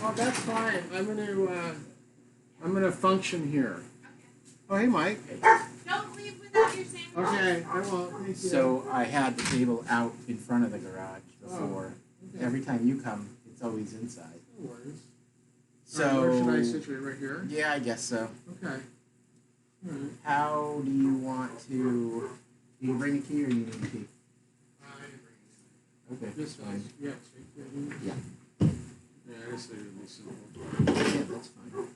Oh, that's fine. I'm gonna function here. Oh, hey, Mike. Don't leave without your sandwich. Okay, I won't. Thank you. So I had the table out in front of the garage before. Okay. Every time you come, it's always inside. No worries. So Where should I situate? Right here? yeah, I guess so. Okay. All right. How do you want to? Do you bring a key or do you need a key? Okay, This fine. one. Yeah. Yeah. Yeah, I guess they would be simple. Yeah, that's fine.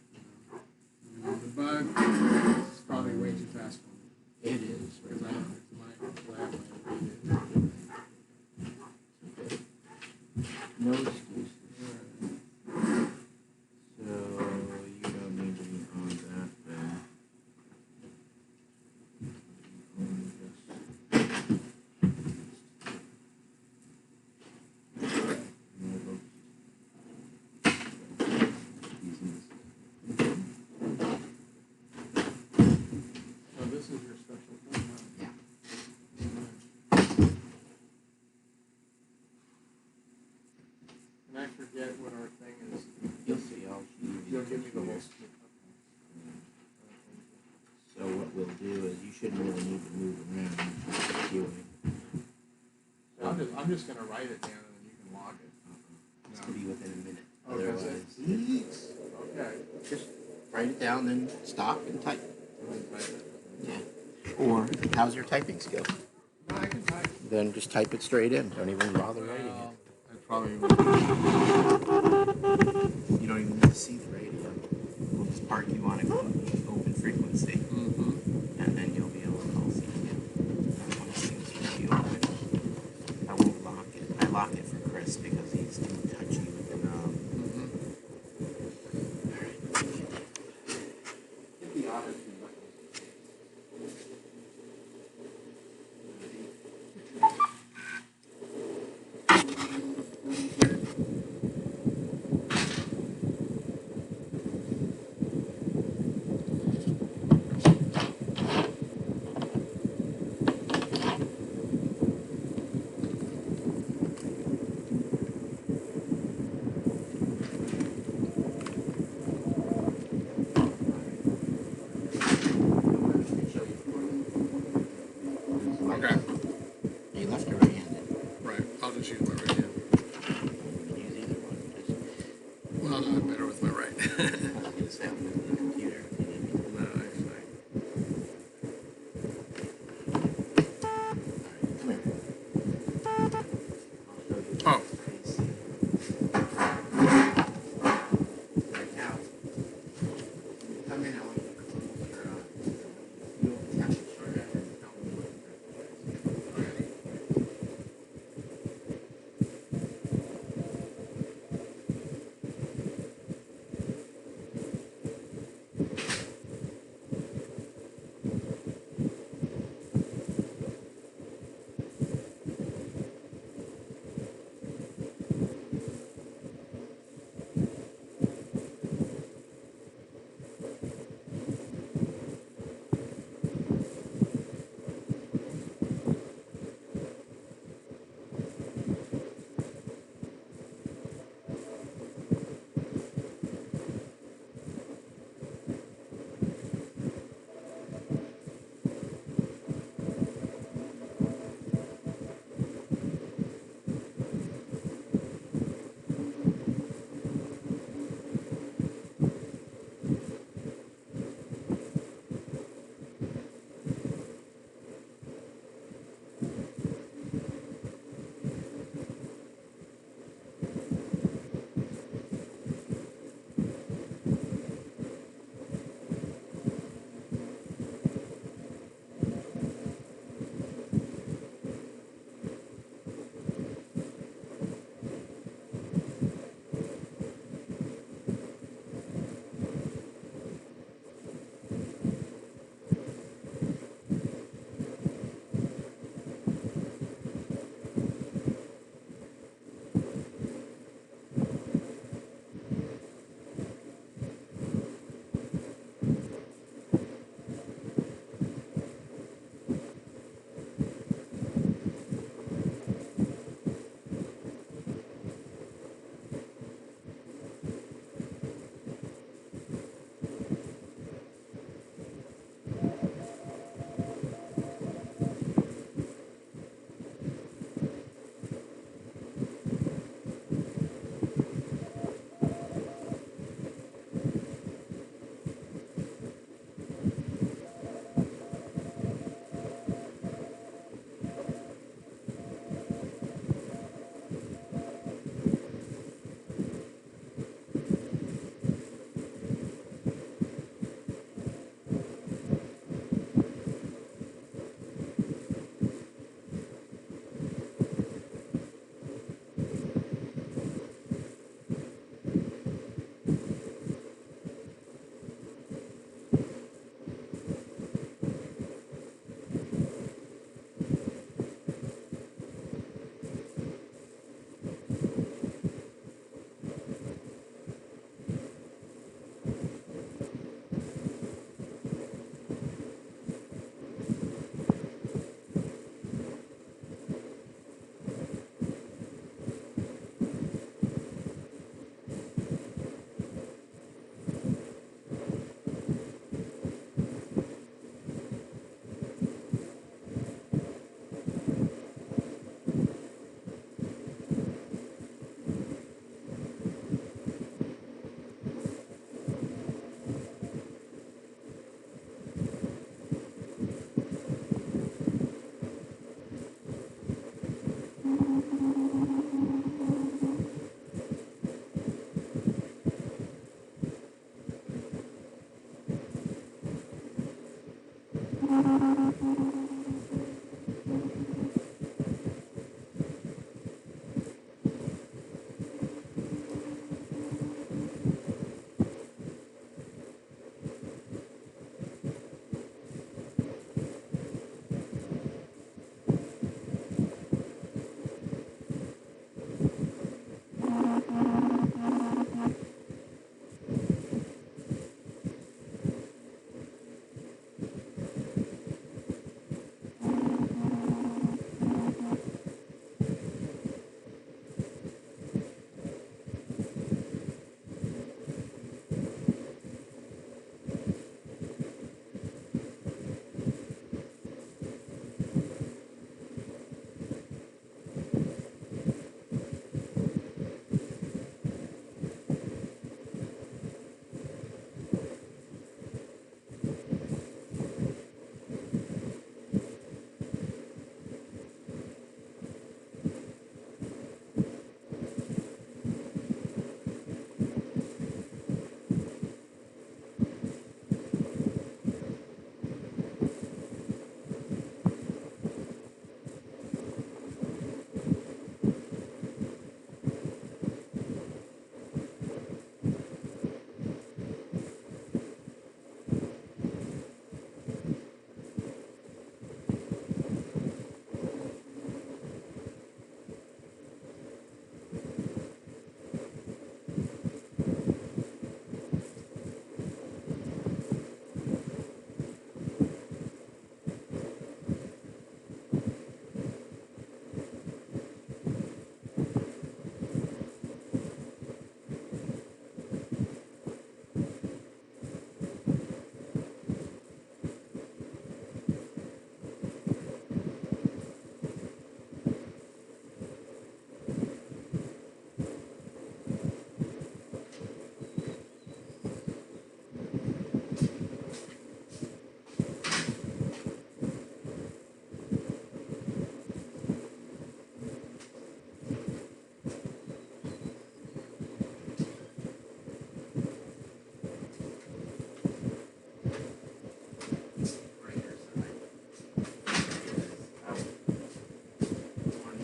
The bug is probably way too fast for me. It is. Because I Right have my now. No excuses. So you don't need to be on that then. it'll give me the whole. So what we'll do is you shouldn't really need to move around just queuing. I'm just gonna write it down and then you can log it. It's to be within a minute. Oh, that's it? Otherwise, Okay. just write it down, then stop and type. I'm gonna type it. Yeah. Or how's your typing skill? No, I can type. Then just type it straight in. Don't even bother writing it. I probably will. You don't even need to see the radio. We'll just park you on an open frequency, Mm-hmm. and then you'll be able to call CQ. Once things will be open. I won't lock it. I lock it for Chris because he's too touchy with the knob. Get the others. Okay. Are you left or right-handed? Right. I'll just use my right hand. You can use either one. Well, no, I'm better with my right. I was gonna say I'm moving the computer. If you need me to. No, actually. Come here. Oh. Right now. Come here now. You'll tap it short and tell me what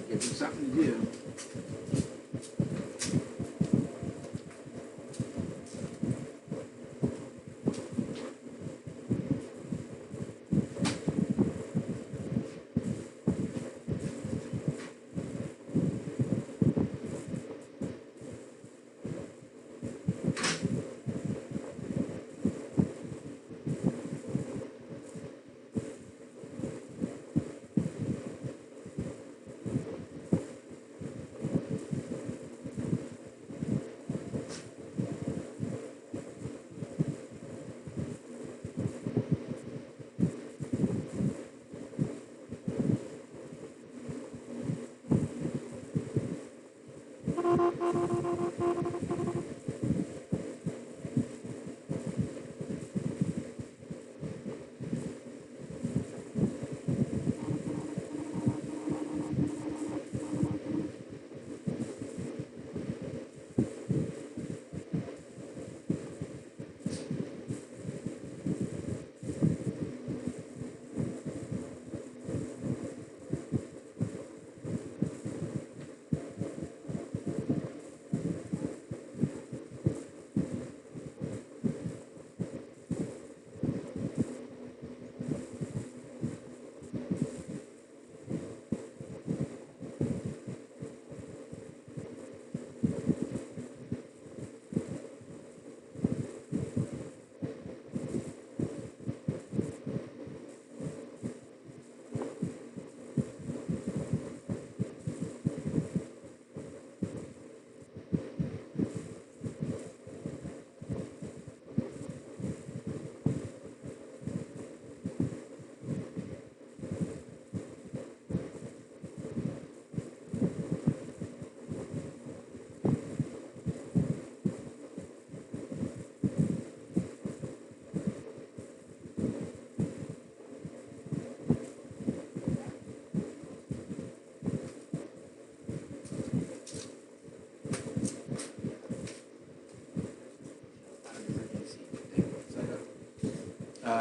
Give them something to do.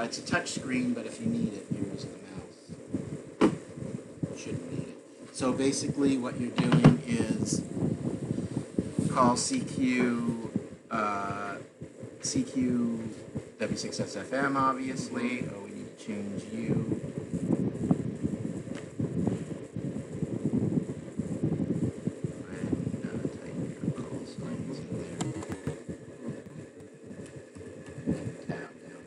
It's a touch screen, but if you need it, So basically, what you're doing is call CQ, CQ W6SFM, obviously. Oh, we need to change you. And type your call signs in there. And tab down.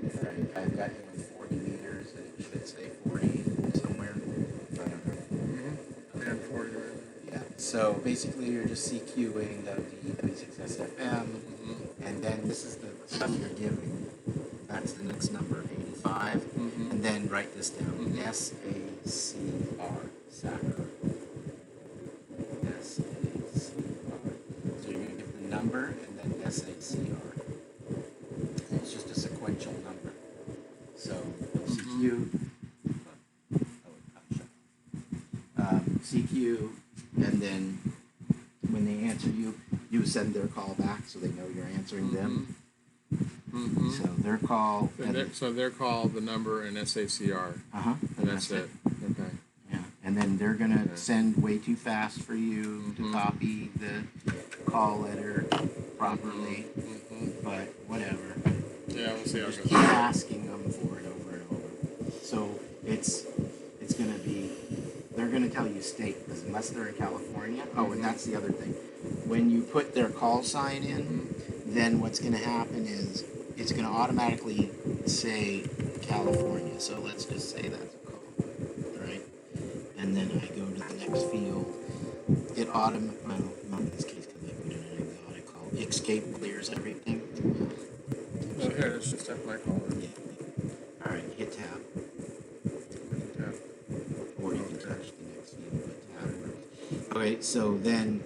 Alright, I've got you in 40 meters, and it should say 40 somewhere. I don't know. And 40 right Yeah, so basically you're just CQing the W6SFM, and then this is the stuff you're giving. That's the next number, 85. And then write this down, SACR, SACR. SACR. So you're going to give the number and then SACR. And it's just a sequential number. So CQ, CQ, and then when they answer you, you send their call back so they know you're answering them. So their call, So their call, the number, and SACR. And that's it. Okay. Yeah, and then they're gonna send way too fast for you to copy the call letter properly, but whatever. Yeah, we'll see how it Just goes. keep asking them for it over and over. So it's gonna be, they're gonna tell you state, because unless they're in California. Oh, and that's the other thing. When you put their call sign in, then what's gonna happen is it's gonna automatically say California. So let's just say that's a call, right? And then I go to the next field. It not in this case because I put in an exotic call. Escape clears everything. Well, here, let's just have my call. Yeah. All right, hit tab. Or you can touch the next field, but tab works. Okay, so then,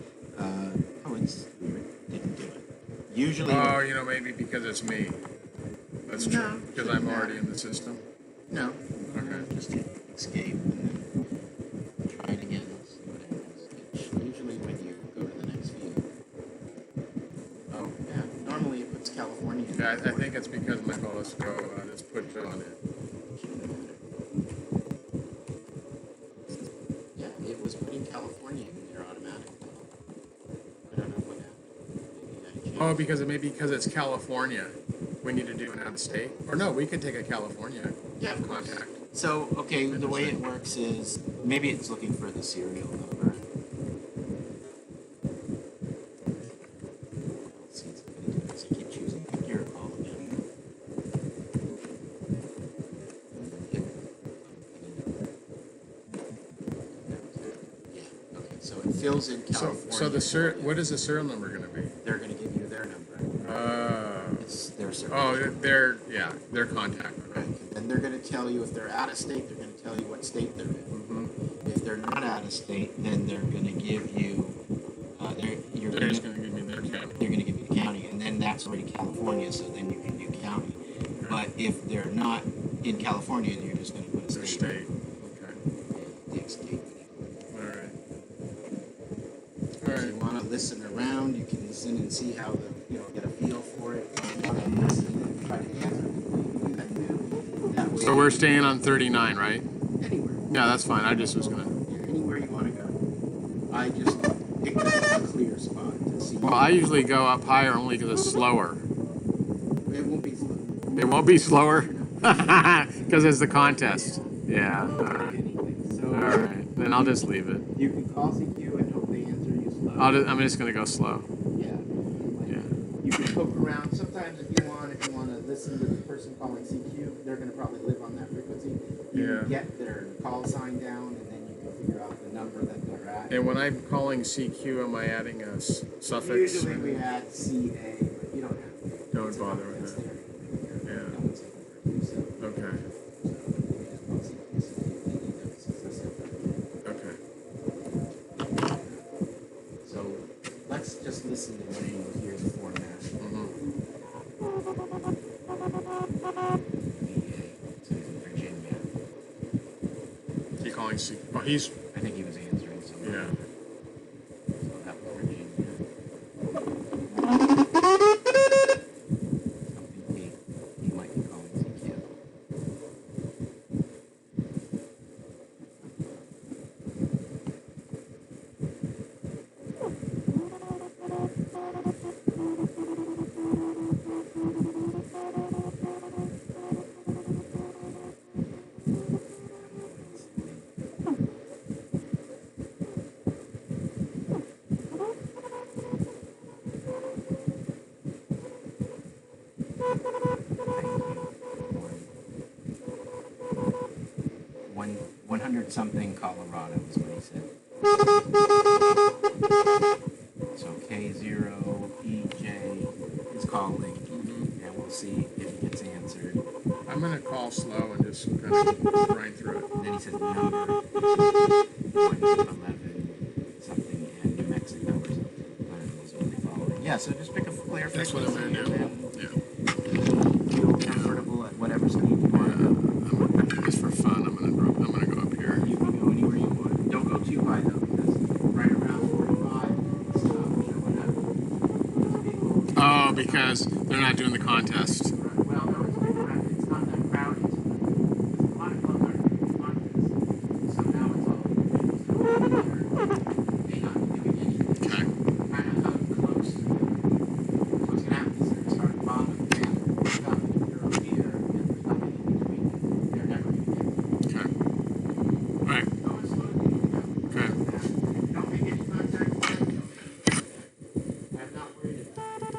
it's weird. Didn't do it. Usually. Oh, maybe because it's me. That's true. No, Because I'm already in the system. No. Okay. Just hit escape and then try it again. See what happens. It's usually when you go to the next field. Oh, yeah. Normally it puts California in. Yeah, I think it's because my call is go. It's put on it. Yeah, it was putting California in there automatically. I don't know what happened. Maybe I Oh, because it's California. We need to do an out of state. Or no, we could take a California Yeah, of course. contact. So, okay, the way it works is maybe it's looking for the serial number. Let's see, it's gonna do this. I keep choosing your call again. Yeah, okay, so it fills in California. So what is the serial number going to be? They're going to give you their number. It's their serial Oh, number. their contact. Right. Then they're going to tell you if they're out of state, they're going to tell you what state they're in. If they're not out of state, then they're going to give you, They're just going to give me their county. they're going to give you the county, and then that's already California, so then you can do county. But if they're not in California, you're just going to put a Their state. state. Okay. The state. All right. If you want to listen around, you can listen and see how get a feel for it. If you want to listen and try to answer, you can do that way. So we're staying on 39, right? Anywhere. Yeah, that's fine. I just was going to. Anywhere you want to go. I just picked a clear spot to see. Well, I usually go up higher only because it's slower. It won't be slow. It won't be slower? Because it's the contest. Yeah. All right. So, All right. Then I'll just leave it. you can call CQ and hope they answer you slow. I'm just going to go slow. Yeah. Yeah. You can poke around. Sometimes if you want to listen to the person calling CQ, they're going to probably live on that frequency. You Yeah. can get their call sign down, and then you can figure out the number that they're at. And when I'm calling CQ, am I adding a suffix? Usually we add CA, but you don't have to. Don't bother with It's it. there. Yeah. No one's looking for you, so. Okay. Okay. So let's just listen to what you hear the format. So he's in Virginia. He calling C. Oh, he's. I think he was answering something. Yeah. So that was Virginia. Something he One 100 something Colorado is what he said. So K0EJ is calling, and we'll see if he gets answered. I'm gonna call slow and just kind of grind through it. And then he says number 111 something in New Mexico or something. I don't know, is what they follow it. Yeah, so just pick a clear That's what I'm frequency gonna do. and then Yeah. feel comfortable at whatever speed you want. Just for fun, I'm gonna go up here. You can go anywhere you want. Don't go too high though, because right around 45, it's showing up. Oh, because they're not doing the contest. Well, no, it's not that crowded. A lot of clubs aren't doing contests, so now it's all may not be doing anything. Okay. Kind of hug close to it. So what's gonna happen is they're gonna start bombing down. If you're up here and there's nothing in between, they're never gonna get you. Okay. All right. Go as slow as you can. Okay. Don't make any contact with them. I'm not worried about it.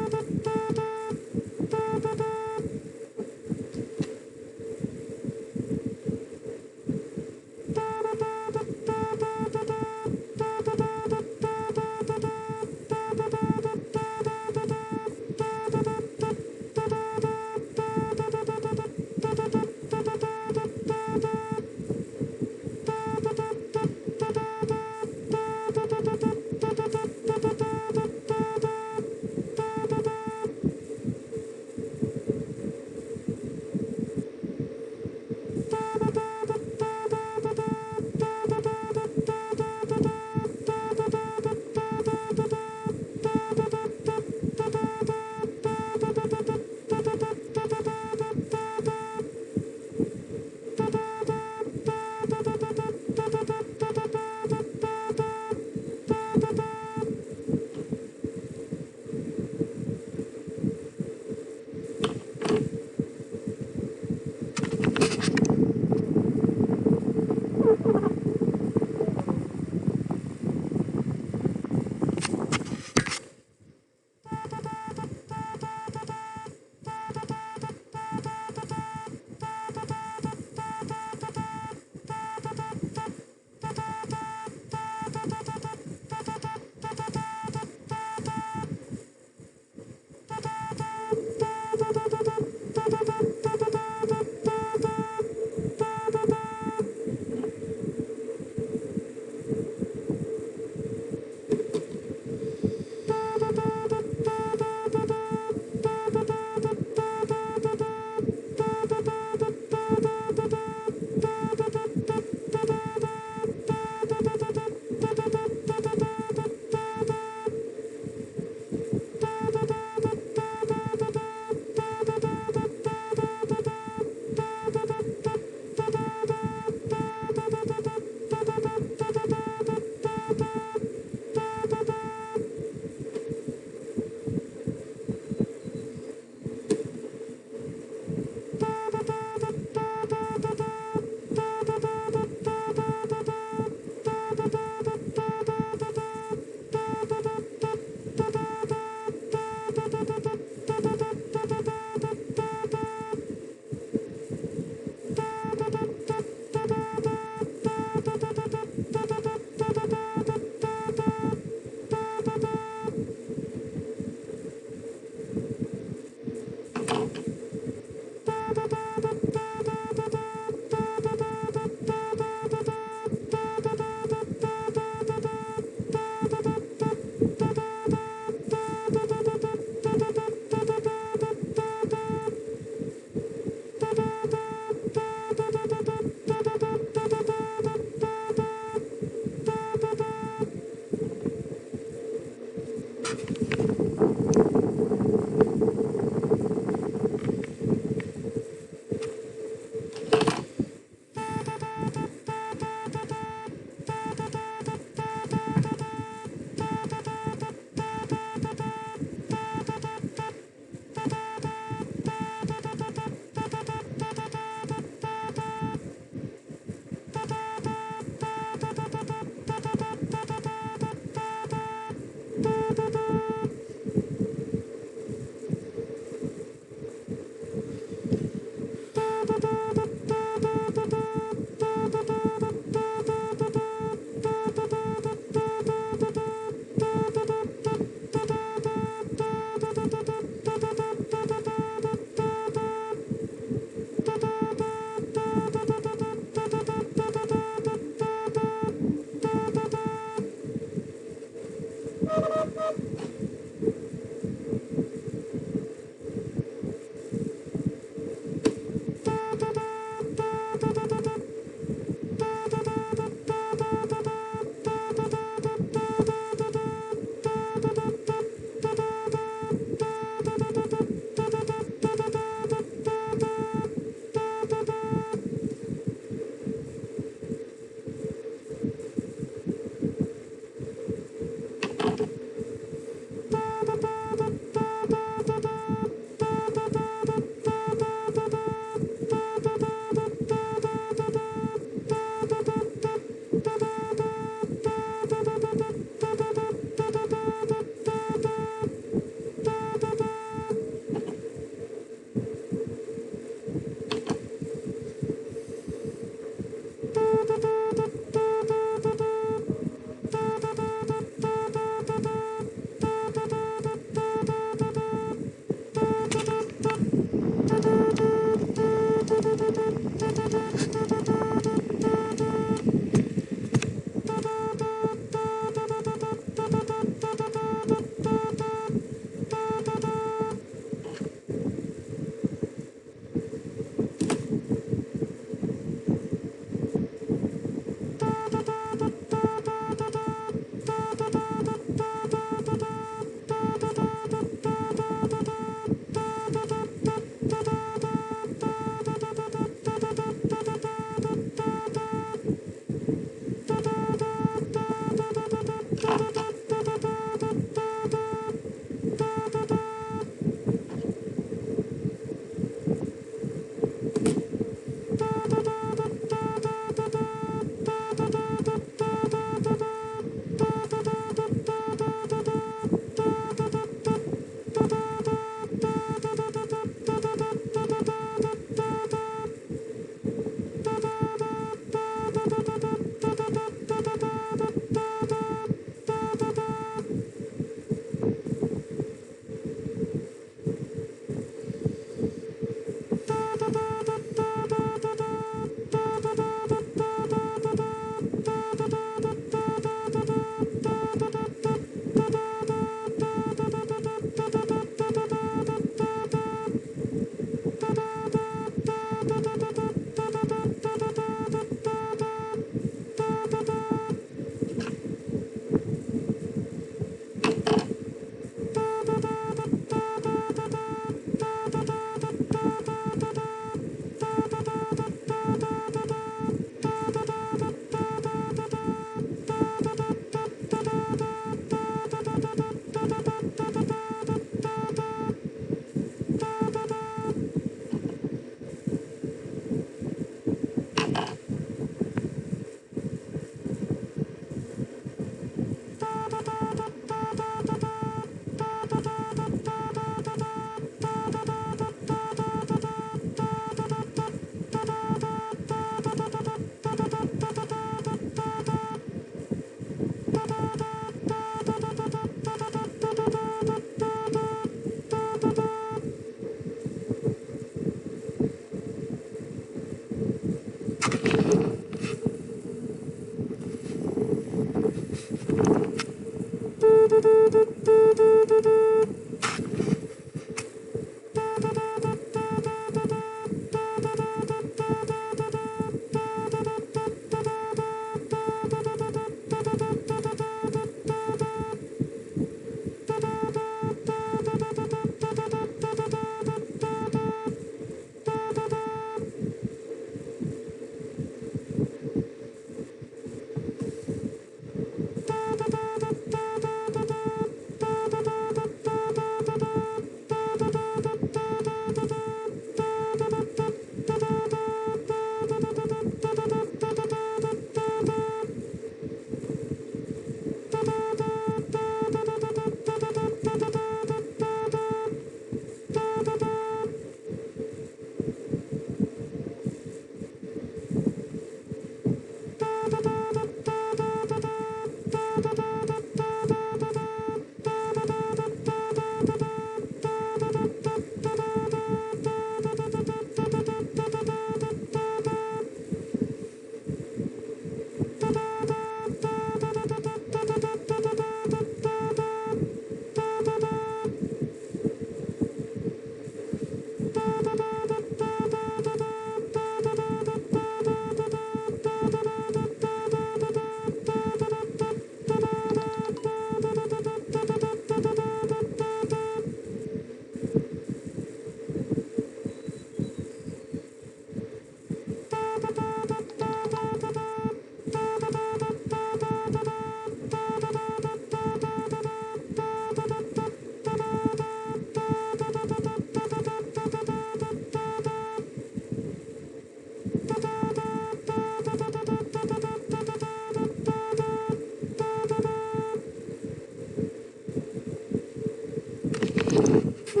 I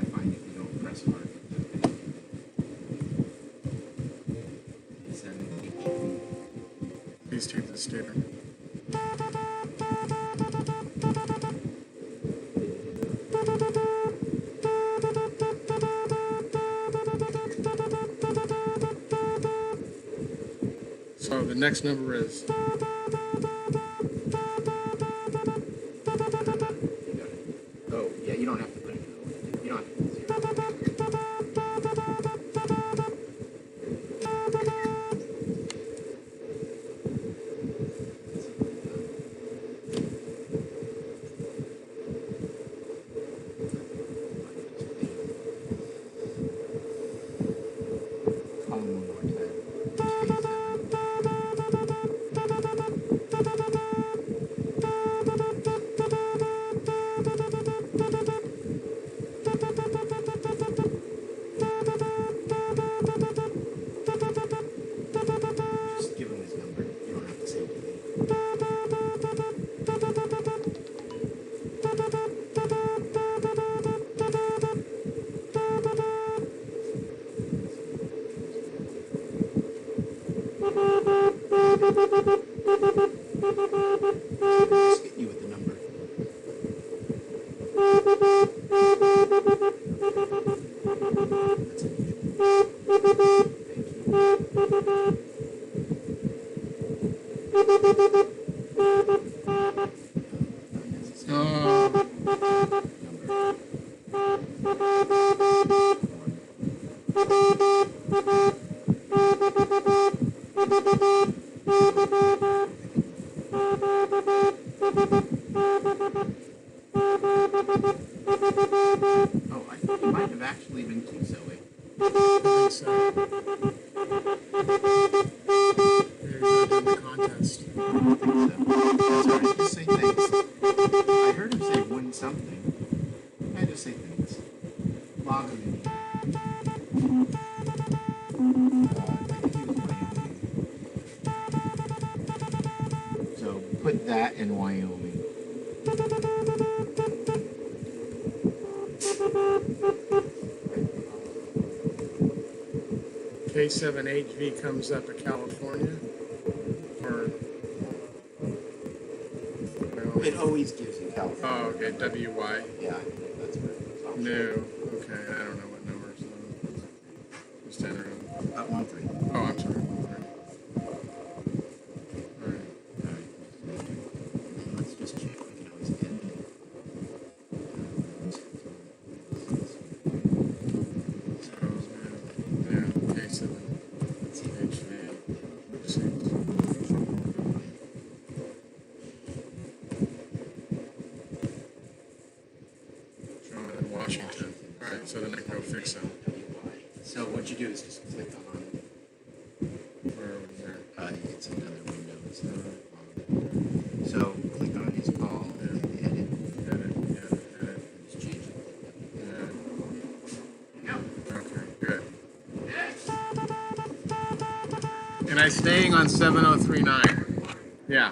find if you don't press hard, Please take the sticker. So the next number is oh, yeah, you don't have to put it in the way. You don't have to put zero. Call him one more time. Just give him his number. You don't have to say anything. Just hit you with the number. That's it. Thank you. Number. Oh, I think it might have actually been QSO. I think so. You're not in the contest. I don't think so. That's all right. Just say things. I heard him say win something. I just say things. Log him in. I think he was Wyoming. So put that in Wyoming. K7HV comes up to California, or no? It always gives you California. Oh, okay, WY. Yeah, I think that's where it goes. No, okay, I don't know what numbers. Just enter them. 13. Oh, I'm sorry. All right. Let's just check. We can always get it. Yeah, K7HV. In Washington. All right, so then I can go fix them. So what you do is just click on Where over there? it's another window. It's not so click on his call and edit. Edit. Just change it. Okay, good. And I'm staying on 7039. Yeah.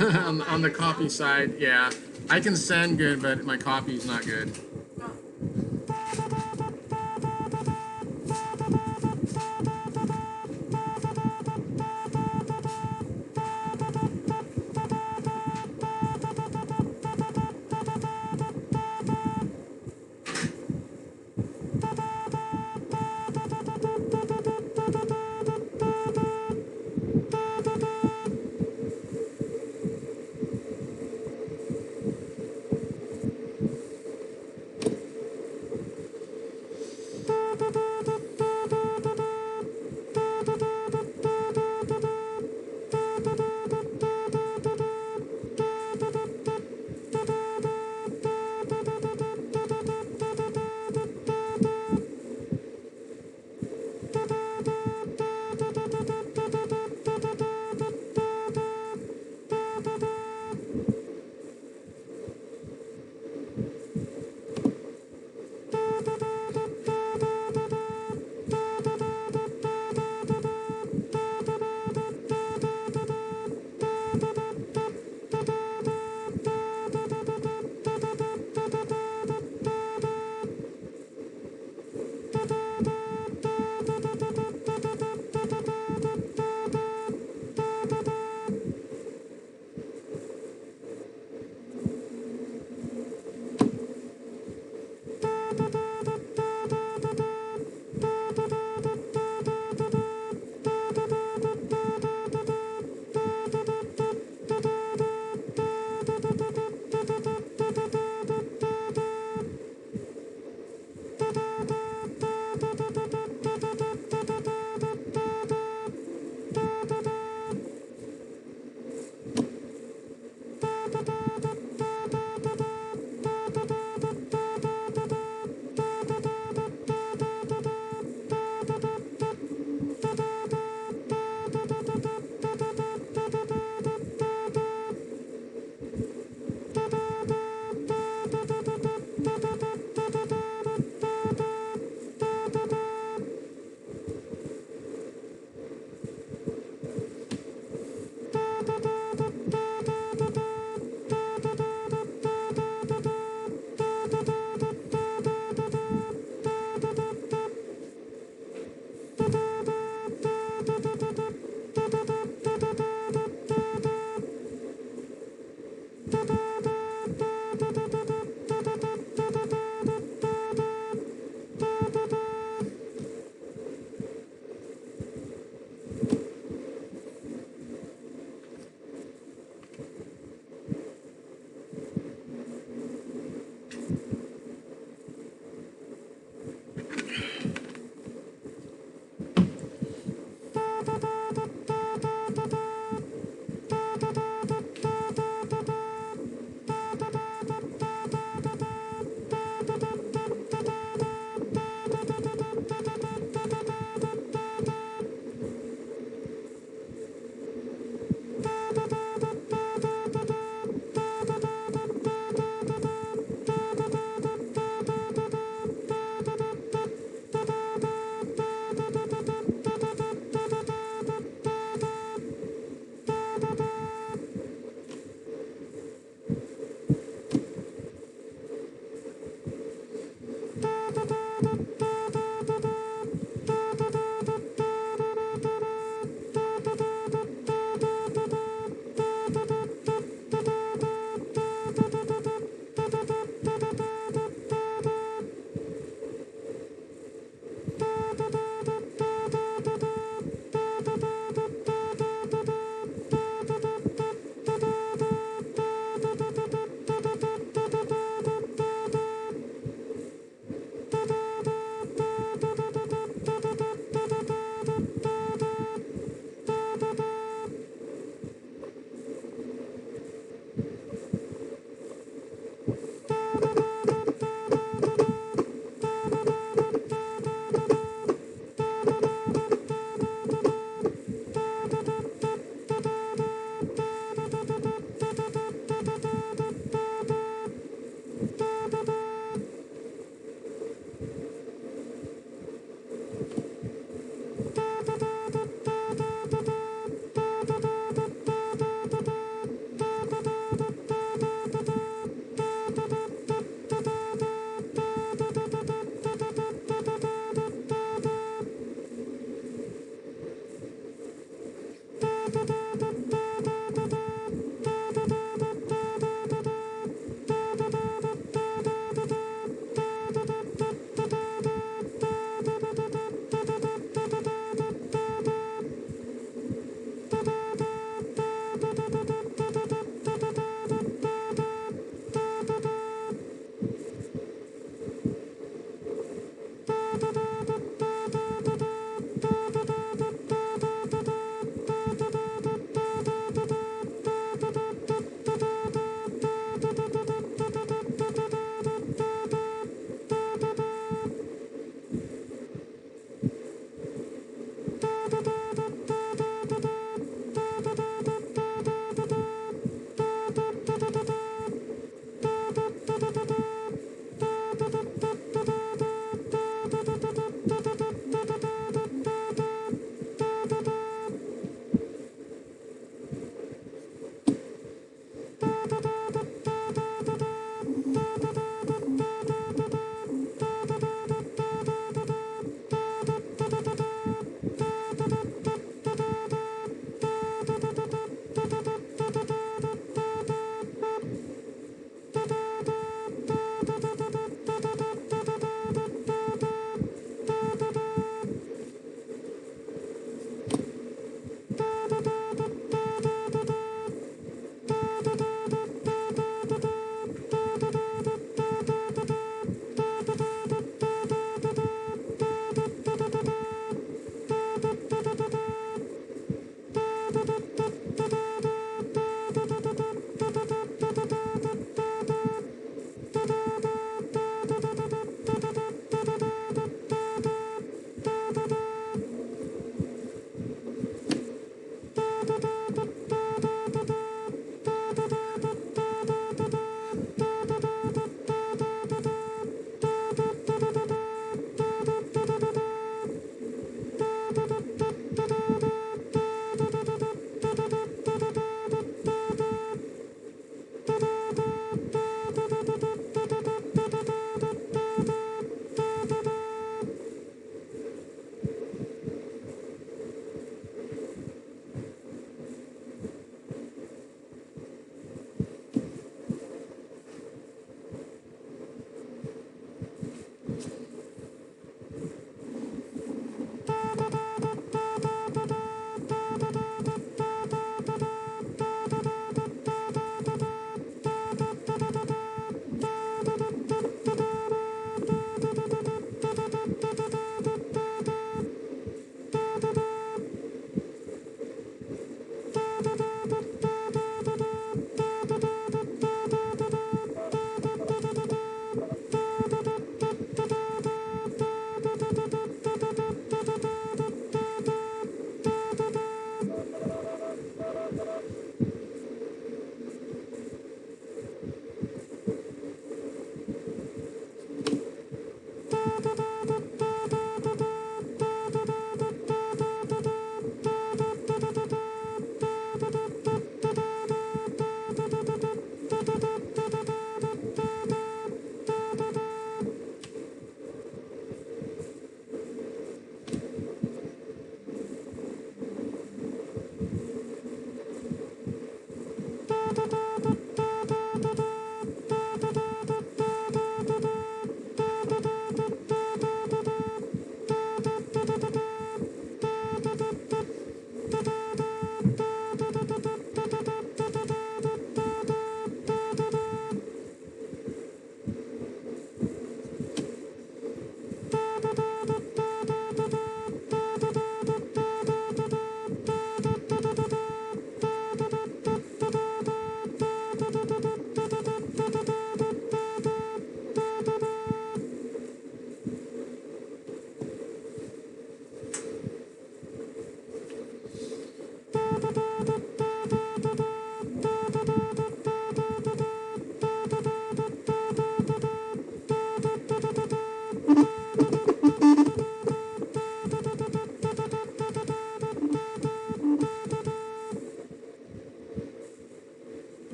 on the copy side, yeah. I can send good, but my copy's not good.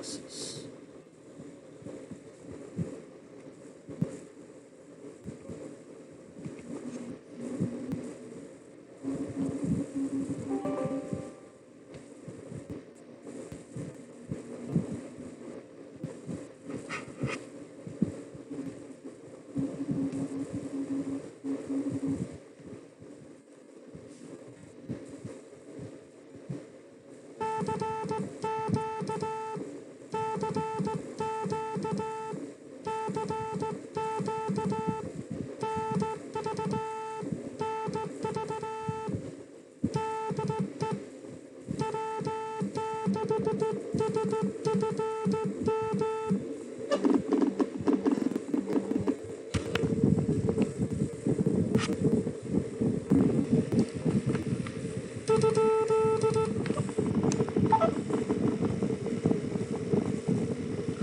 Texas.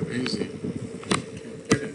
Crazy. Can't get it.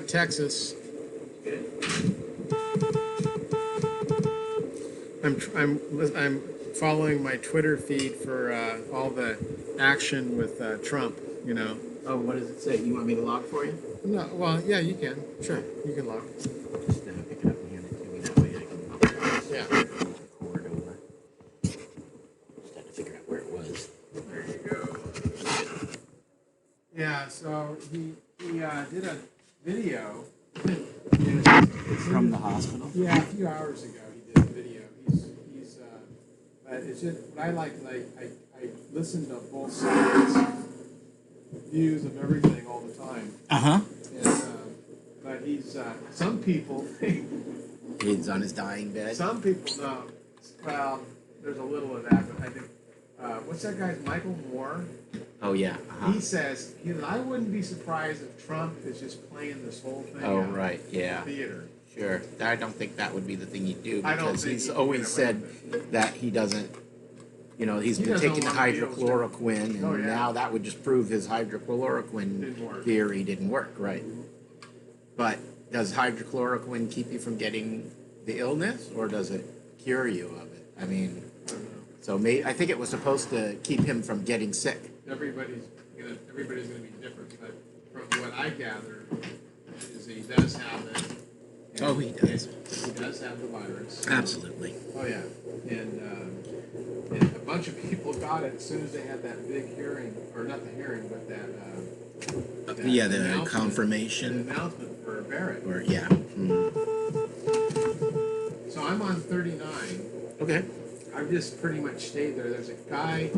Texas. I'm following my Twitter feed for all the action with Trump. You know. Oh, what does it say? You want me to log for you? No. Well, yeah, you can. Sure, you can log. Just pick it up and hand it to me. That way I can Yeah. record over. Just had to figure out where it was. There you go. Yeah. So he did a video. From the hospital? Yeah, a few hours ago he did a video. He's but it's just what I like. I listen to both sides views of everything all the time. Uh-huh. And but he's some people think He's on his dying bed. some people know. Well, there's a little of that, but I think what's that guy's Michael Moore? Oh, yeah. Uh-huh. He says I wouldn't be surprised if Trump is just playing this whole thing Oh, out right. in Yeah. theater. Sure. I don't think that would be the thing he'd do I don't because think he's he'd always get said away with that he doesn't, he's He been doesn't taking the wanna deal with hydrochloroquine, and Oh, yeah. now that would just prove his Didn't hydrochloroquine work. theory didn't work, right? But does hydrochloroquine keep you from getting the illness, or does it cure you of it? I mean, I don't know. so I think it was supposed to keep him from getting sick. Everybody's gonna be different, but from what I gather, is he does have it. and Oh, he does. He does have the virus. Absolutely. Oh yeah, and a bunch of people got it as soon as they had that big hearing, or not the hearing, but that Yeah, the announcement- confirmation. the announcement for Barrett. Or yeah. Mm. So I'm on 39. Okay. I've just pretty much stayed there. There's a guy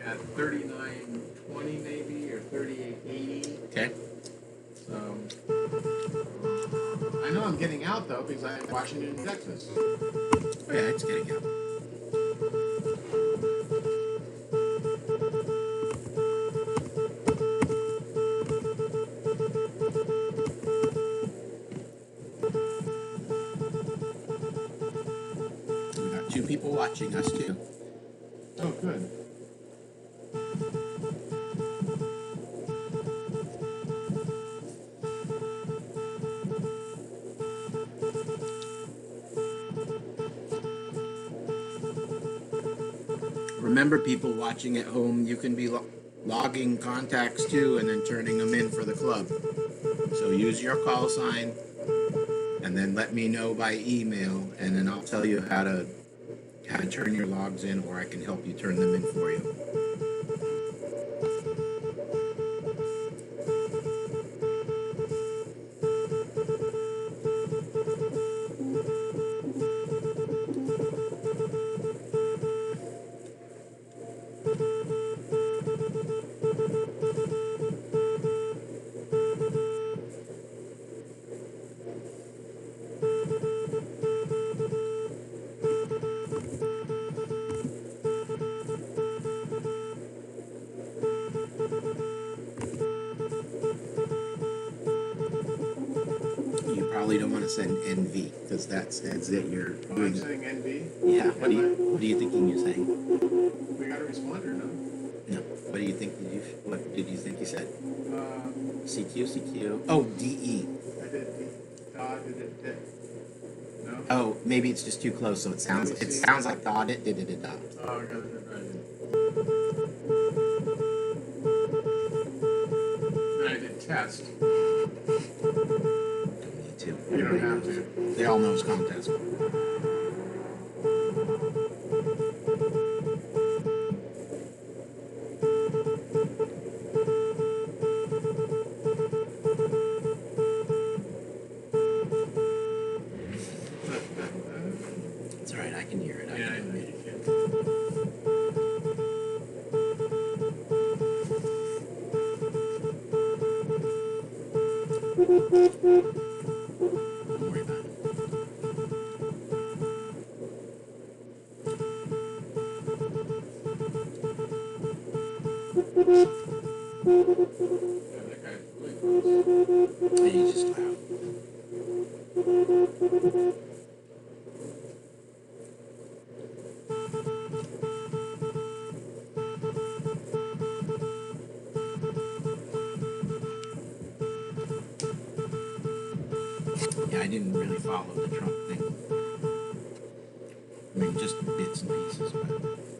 at 39.20 maybe, or 38.80. Okay. So I know I'm getting out though because I'm in Washington, Texas. Oh, yeah, it's getting out. We got two people watching us too. Oh, good. Remember, people watching at home, you can be logging contacts too and then turning them in for the club. So use your call sign and then let me know by email, and then I'll tell you how to turn your logs in, or I can help you turn them in for you. You probably don't want to send NV because that says that you're I'm doing. saying NB. Yeah. What are you thinking you're saying? We got a responder, no? No. What do you think? What did you think you said? CQ. Oh, DE. I did did it. No? Oh, maybe it's just too close, so it sounds Let me see. like dot it did it dot. Oh, I got it right. Then I did test. Don't need to. You don't have knows. to. They all knows contest. It's all right. I can hear it. I Yeah, I can know hear you it. can. Don't worry about it. Yeah, that guy's really close. And he's just loud. I didn't really follow the Trump thing. I mean, just bits and pieces.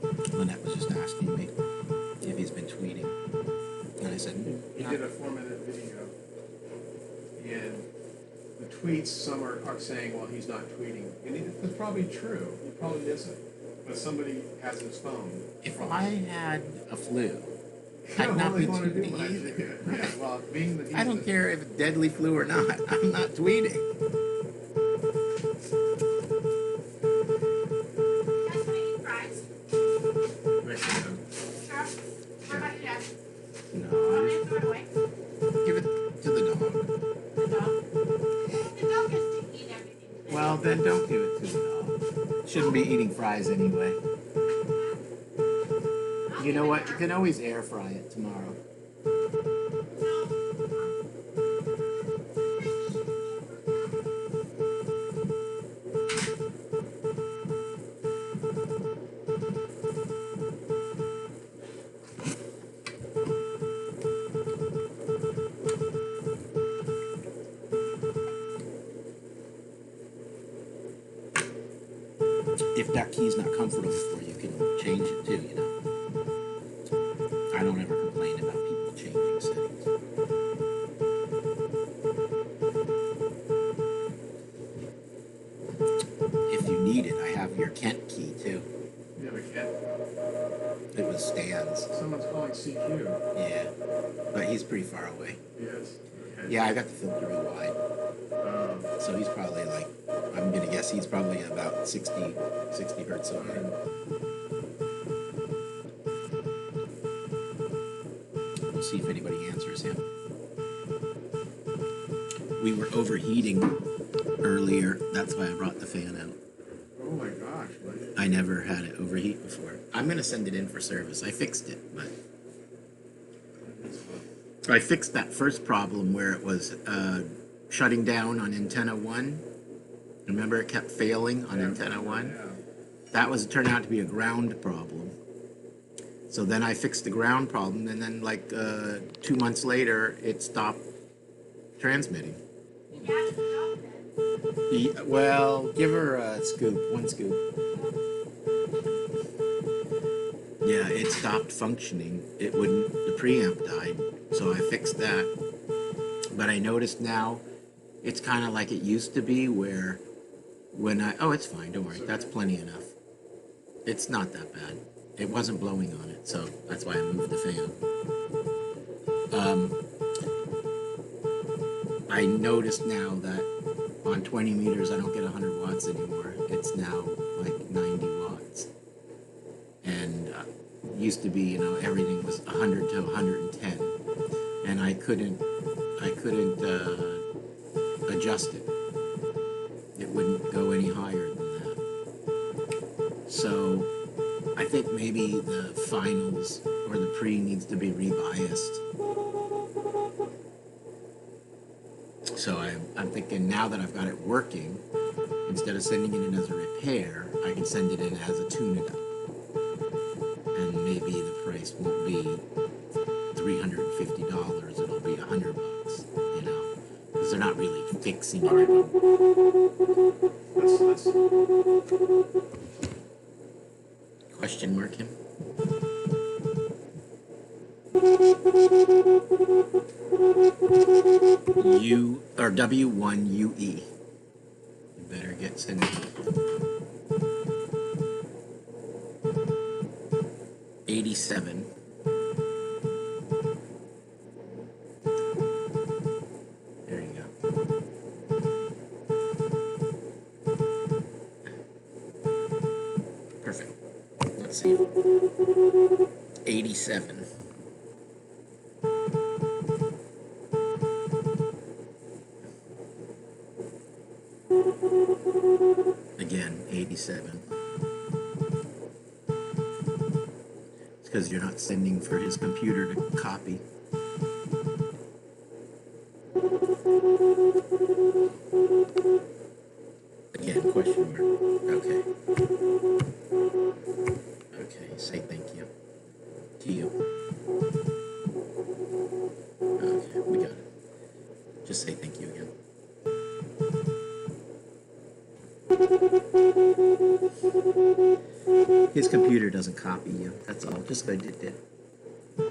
But Lynette was just asking me if he's been tweeting, and I said, He "No." did a 4-minute video, and the tweets, some are saying, well, he's not tweeting. And it's probably true. He probably isn't. But somebody has his phone. If I had a flu, I I'd don't not be really want to do tweeting what I either. do. Yeah, well, being that he's I don't care if it's deadly flu or not. I'm not tweeting. Guys wanna eat fries? Mexico. Sure. What about you, Dad? No, Want I me to throw it away? just give it to the dog. The dog? The dog gets to eat everything. Well, then don't give it to the dog. Shouldn't be eating fries anyway. You know what? You can always air fry it tomorrow. If that key's not comfortable for you, you can change it too, you know. I don't ever complain about people changing settings. If you need it, I have your Kent key too. You have a cat? It was Stan's. Someone's calling CQ. Yeah. But he's pretty far away. Yes. Okay. Yeah, I got the filter real wide. So he's probably like, I'm gonna guess he's probably about 60 hertz away. We'll see if anybody answers him. We were overheating earlier. That's why I brought the fan out. Oh my gosh. What? I never had it overheat before. I'm gonna send it in for service. I fixed it, but I fixed that first problem where it was shutting down on antenna 1. Remember, it kept failing on antenna 1? Yeah. That was turned out to be a ground problem. So then I fixed the ground problem, and then like 2 months later, it stopped transmitting. Yeah, the dog then. Well, give her a scoop, 1 scoop. Yeah, it stopped functioning. It wouldn't, the preamp died, so I fixed that. But I noticed now, it's kind of like it used to be where when oh, it's fine, don't worry, that's plenty enough. It's not that bad. It wasn't blowing on it, so that's why I moved the fan. I noticed now that on 20 meters, I don't get 100 watts anymore. It's now like 90 watts. And used to be, you know, everything was 100 to 110. And I couldn't adjust it. It wouldn't go any higher than that. So I think maybe the finals or the pre needs to be rebiased. So I'm thinking now that I've got it working, instead of sending it in as a repair, I can send it in as a tune-it-up. And maybe the price won't be $350, it'll be $100, you know, because they're not really fixing anything. Let's Question mark him? U or W1UE. You better get sending. 87. There you go. Perfect. Let's see. 87. Again, 87. It's because you're not sending for his computer to copy. Again, question mark. Okay. Okay, say thank you. To you. Okay, we got it. Just say thank you again. His computer doesn't copy you. That's all. Just like it did. So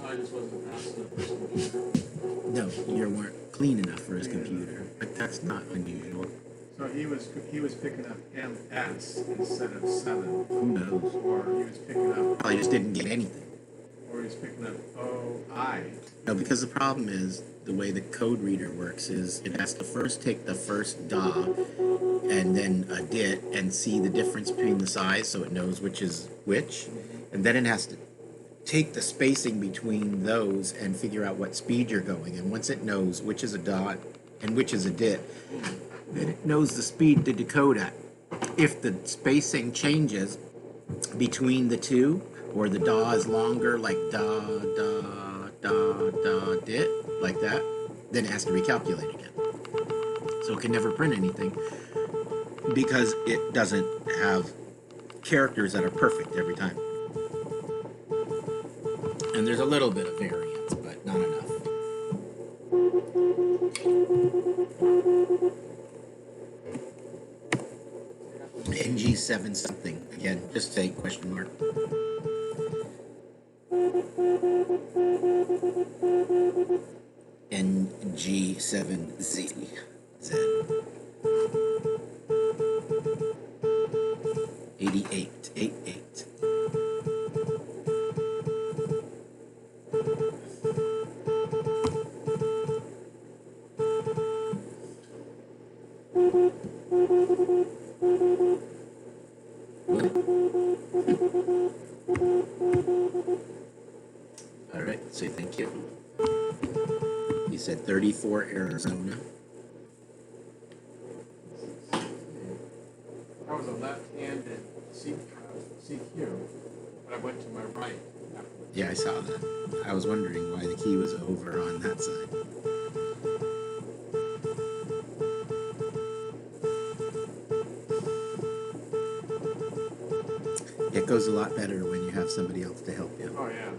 I just wasn't fast enough for his computer. No, you weren't clean enough for his computer. But that's not unusual. So he was picking up MS instead of 7. Who knows? Or he was picking up, Probably just didn't get anything. or he was picking up OI. No, because the problem is the way the code reader works is it has to first take the first DA and then a DIT and see the difference between the size so it knows which is which. And then it has to take the spacing between those and figure out what speed you're going. And once it knows which is a dot and which is a DIT, then it knows the speed to decode at. If the spacing changes between the two, or the DA is longer, like da, da, da, da, dit, like that, then it has to recalculate again. So it can never print anything because it doesn't have characters that are perfect every time. And there's a little bit of variance, but not enough. NG7 something. Again, just say question mark. NG7Z. Z. 88. 88. All right, say thank you. You said 34 Arizona. I was a left-handed CQ, but I went to my right afterwards. Yeah, I saw that. I was wondering why the key was over on that side. It goes a lot better when you have somebody else to help you. Oh, yeah.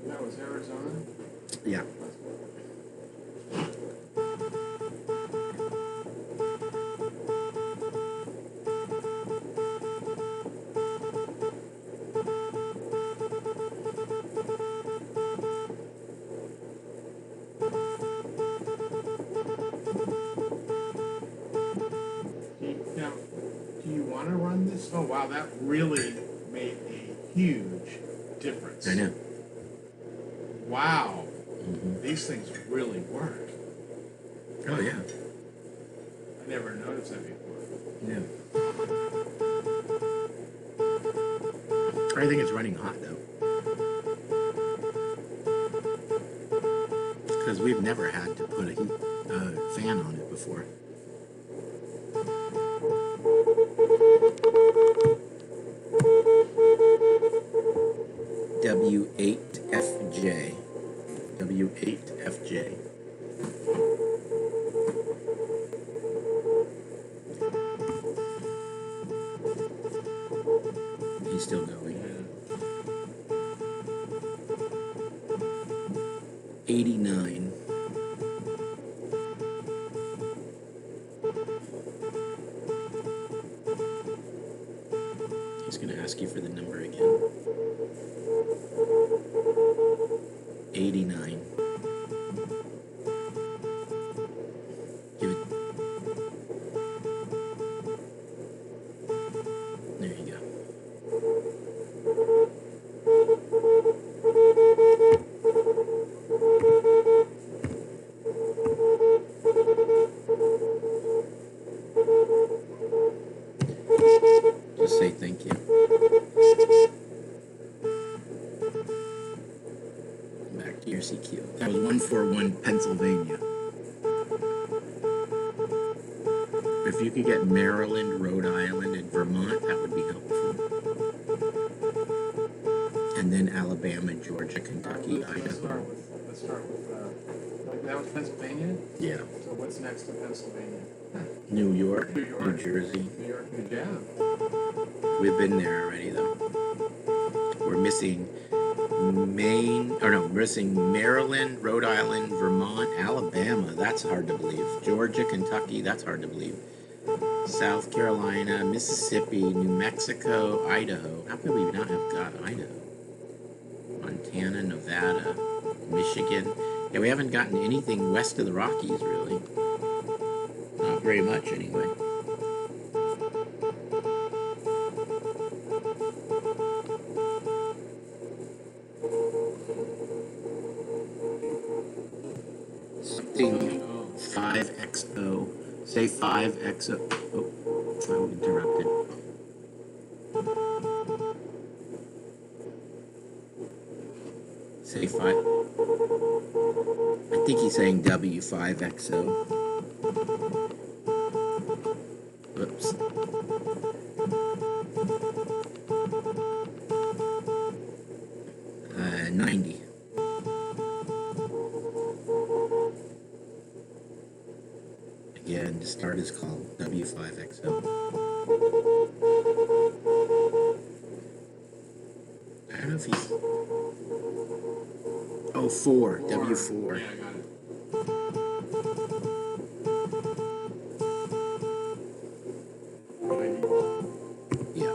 That was Arizona? Yeah. Now, do you want to run this? Oh, wow, that really made a huge difference. I know. Wow. These things really work. Oh, yeah. I never noticed that before. Yeah. I think it's running hot, though. Because we've never had to put a fan on it before. W8FJ. W8FJ. He's still going. 89. He's going to ask you for the number again. 89. Give it. There you go. Just say thank you. Kentucky or CQ. That was 141 Pennsylvania. If you could get Maryland, Rhode Island, and Vermont, that would be helpful. And then Alabama, Georgia, Kentucky, Idaho. Let's start with like that was Pennsylvania. Yeah. So what's next to Pennsylvania? New York, New York. New Jersey. New York, New Jersey. We've been there already, though. We're missing we're missing Maryland, Rhode Island, Vermont, Alabama. That's hard to believe. Georgia, Kentucky. That's hard to believe. South Carolina, Mississippi, New Mexico, Idaho. How could we not have got Idaho? Montana, Nevada, Michigan. Yeah, we haven't gotten anything west of the Rockies, really. Not very much, anyway. Something 5XO. Say 5XO. Oh, I'm interrupted. Say 5. I think he's saying W5XO. Oops. Uh, 90. Again, the start is called W5XO. I don't know if he's... Oh, 4. W4. Yeah, I got it. Yeah.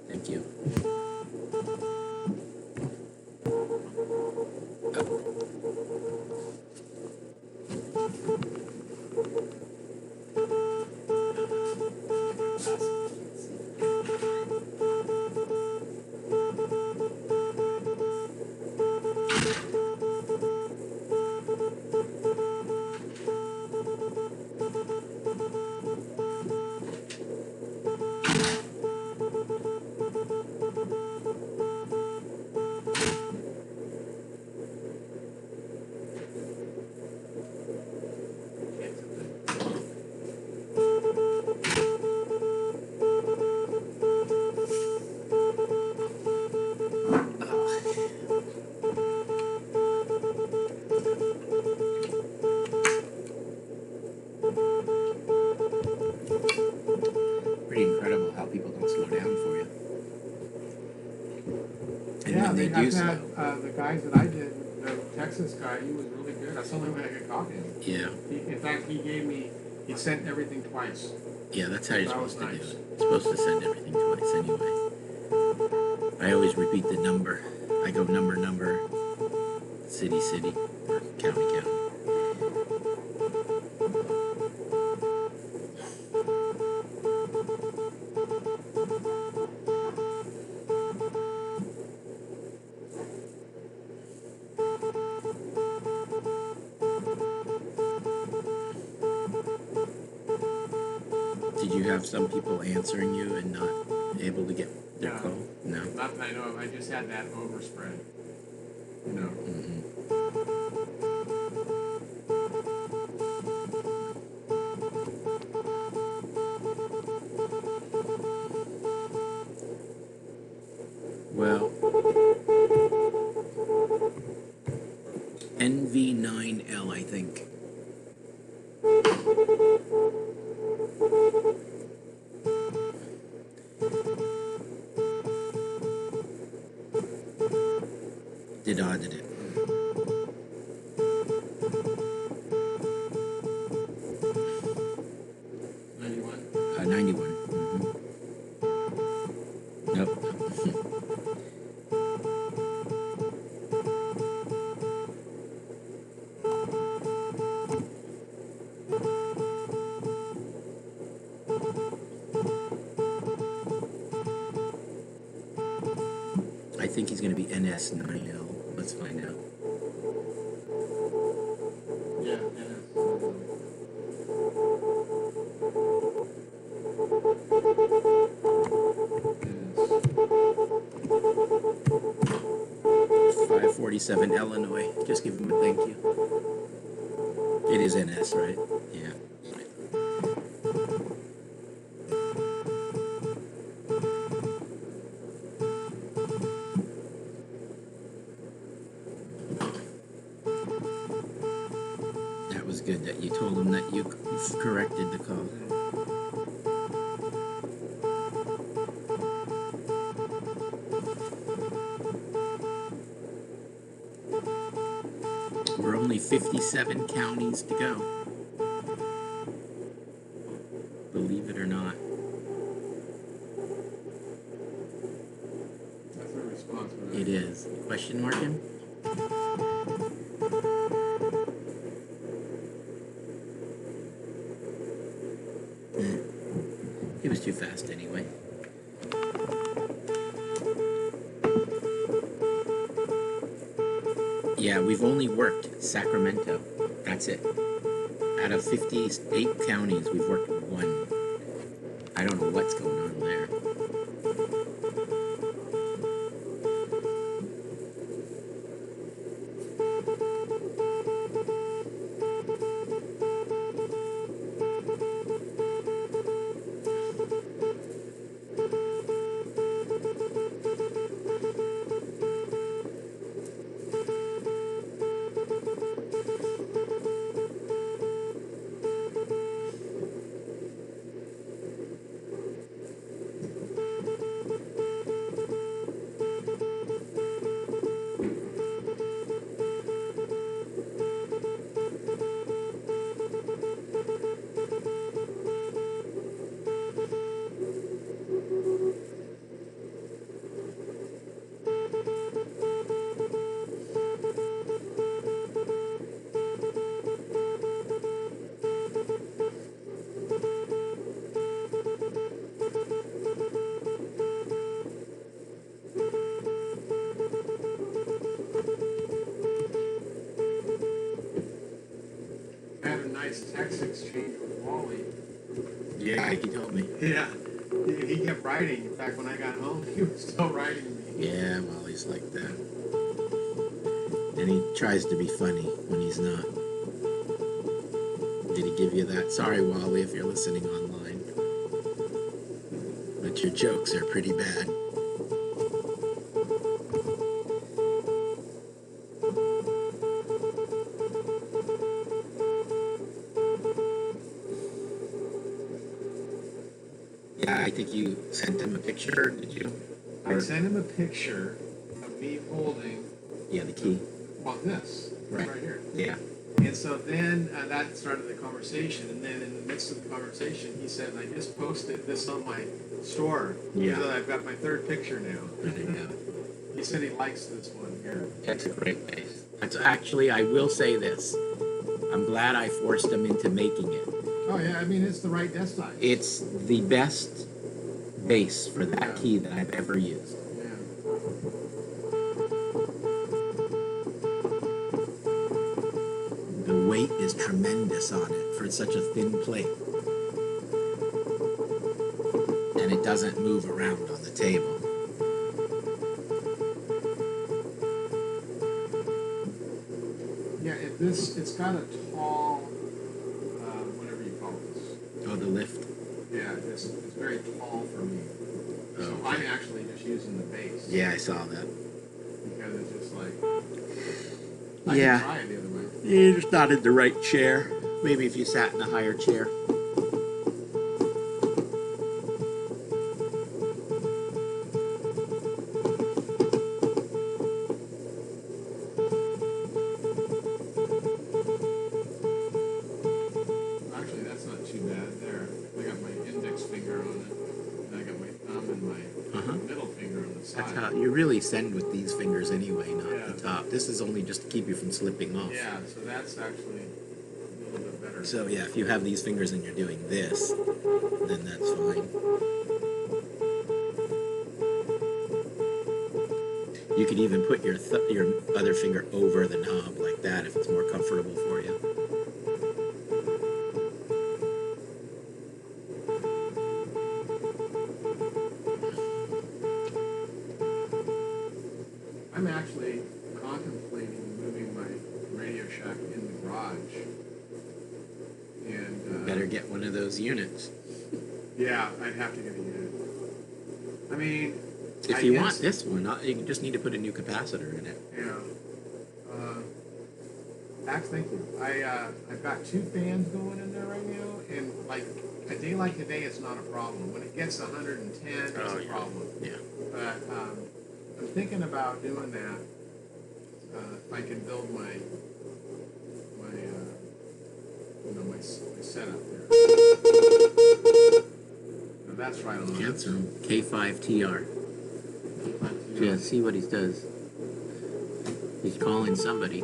Thank you. Pretty incredible how people don't slow down for you. And Yeah, when they do I've slow, had the guys that I did, the Texas guy, he was really good. That's the only way I could copy him. yeah, In fact, he sent everything twice. yeah, that's how you're That was supposed to do nice. it. You're supposed to send everything twice anyway. I always repeat the number. I go number, city, or county. Did you have some people answering you and not able to get their No. call? No. Not that I know of. I just had that overspread. You know. Well, NV9L, I think. Did it. 91. 91. Nope. I think he's going to be NS9L, Let's find out. Yeah, NS. 547 Illinois. Just give him a thank you. It is NS, right? Yeah. That was good that you told him that you corrected the call. We're only 57 counties to go. Believe it or not. That's a response. It is. Question mark him? He was too fast anyway. Yeah, we've only worked Sacramento. That's it. Out of 58 counties, we've worked one. I don't know what's going on there. I had a nice text exchange with Wally. Yeah, he told me. Yeah. He kept writing. In fact, when I got home, he was still writing me. Yeah, well, he's like that. And he tries to be funny when he's not. Did he give you that? Sorry, Wally, if you're listening online. But your jokes are pretty bad. Yeah, I think you sent him a picture, did you? I sent him a picture of me holding, Yeah, the key. well, this, Right. right here. Yeah. And so then that started the conversation. And then in the midst of the conversation, he said, I just posted this on my store. Yeah. So I've got my third picture now. Yeah. He said he likes this one here. That's a great base. That's actually, I will say this. I'm glad I forced him into making it. Oh, yeah, I mean, it's the right desk size. It's the best base for that Yeah. key that I've ever used. Yeah. The weight is tremendous on it for such a thin plate. And it doesn't move around on the table. Yeah, it's got a tall, whatever you call this. Oh, the lift? Yeah, it's very tall for me. So Oh. I'm actually just using the base. Yeah, I saw that. Because it's just like, Yeah. I can try it the other way. You're just not in the right chair. Maybe if you sat in a higher chair. Actually, that's not too bad there. I got my index finger on it, and I got my thumb and my Uh-huh. middle finger on the side. That's how you really send with these fingers anyway, not Yeah. the top. This is only just to keep you from slipping off. Yeah, so that's actually a little bit better. So yeah, if you have these fingers and you're doing this, then that's fine. You could even put your other finger over the knob like that if it's more comfortable for you. I'm actually contemplating moving my Radio Shack in the garage. And Better get one of those units. yeah, I'd have to get a unit. I mean, If I you guess- want this one, you just need to put a new capacitor in it. Yeah. Max, thank you. I've got 2 fans going in there right now, and like a day like today, it's not a problem. When it gets 110, it's Oh, a yeah. problem. Yeah. But I'm thinking about doing that. If I can build my setup there. Now that's right on. Answer him. K5TR. Yeah, see what he does. He's calling somebody.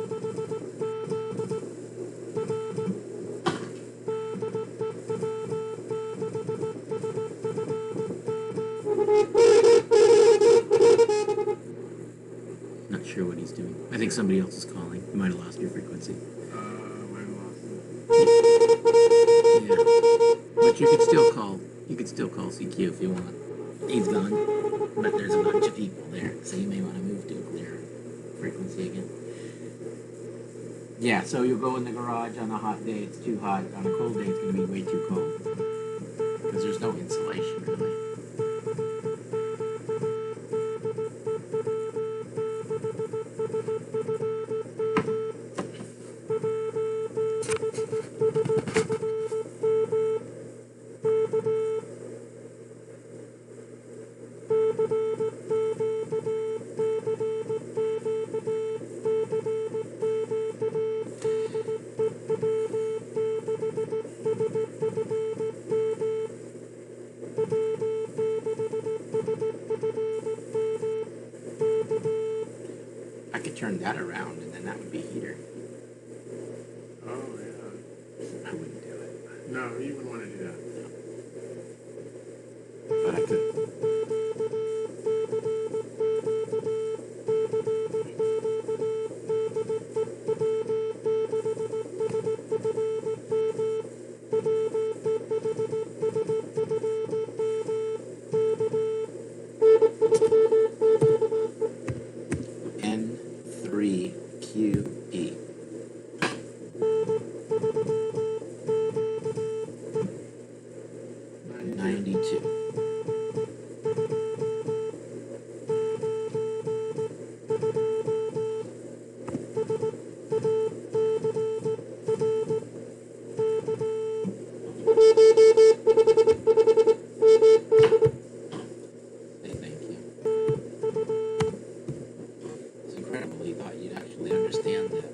Not sure what he's doing. I think somebody else is calling. You might have lost your frequency. I lost it. Yeah. But you could still call. You could still call CQ if you want. He's gone. But there's a bunch of people there, so you may want to move to a clear frequency again. Yeah, so you'll go in the garage on a hot day, it's too hot. On a cold day, it's going to be way too cold. Because there's no insulation, really. I could turn that around, and then that would be heater. Oh yeah. I wouldn't do it. No, you wouldn't want to do that. But I could. N3QE. '92. Say thank you. It's incredible. He thought you'd actually understand that.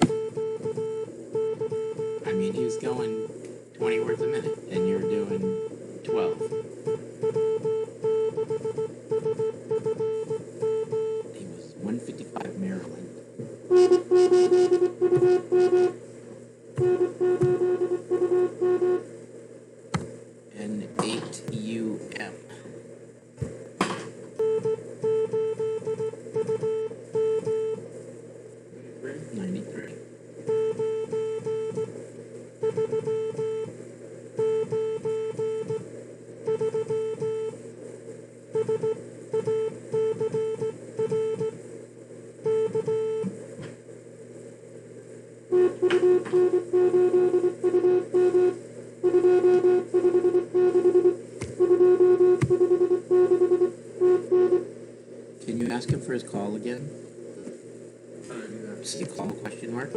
I mean, he was going 20 words a minute, and you're doing 12. He was 155 Maryland. N8UM. 93. Can you ask him for his call again? How do I do that? See call question mark?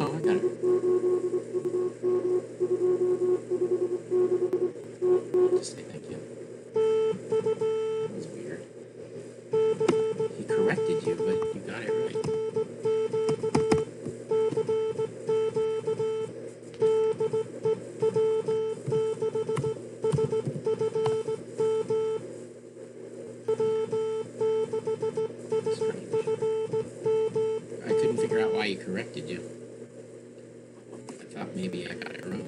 Oh, I got it. Just say thank you. That was weird. He corrected you, but you got it right. Strange. I couldn't figure out why he corrected you. thought maybe I got it wrong.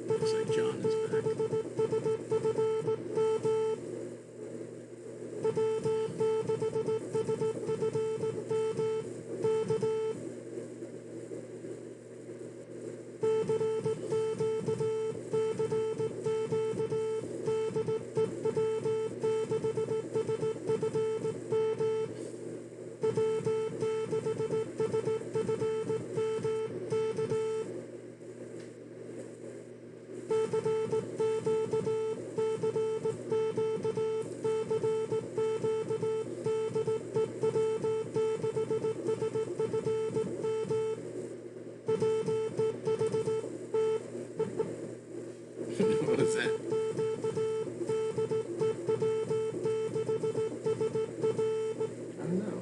Looks like John is back. What was that? I don't know.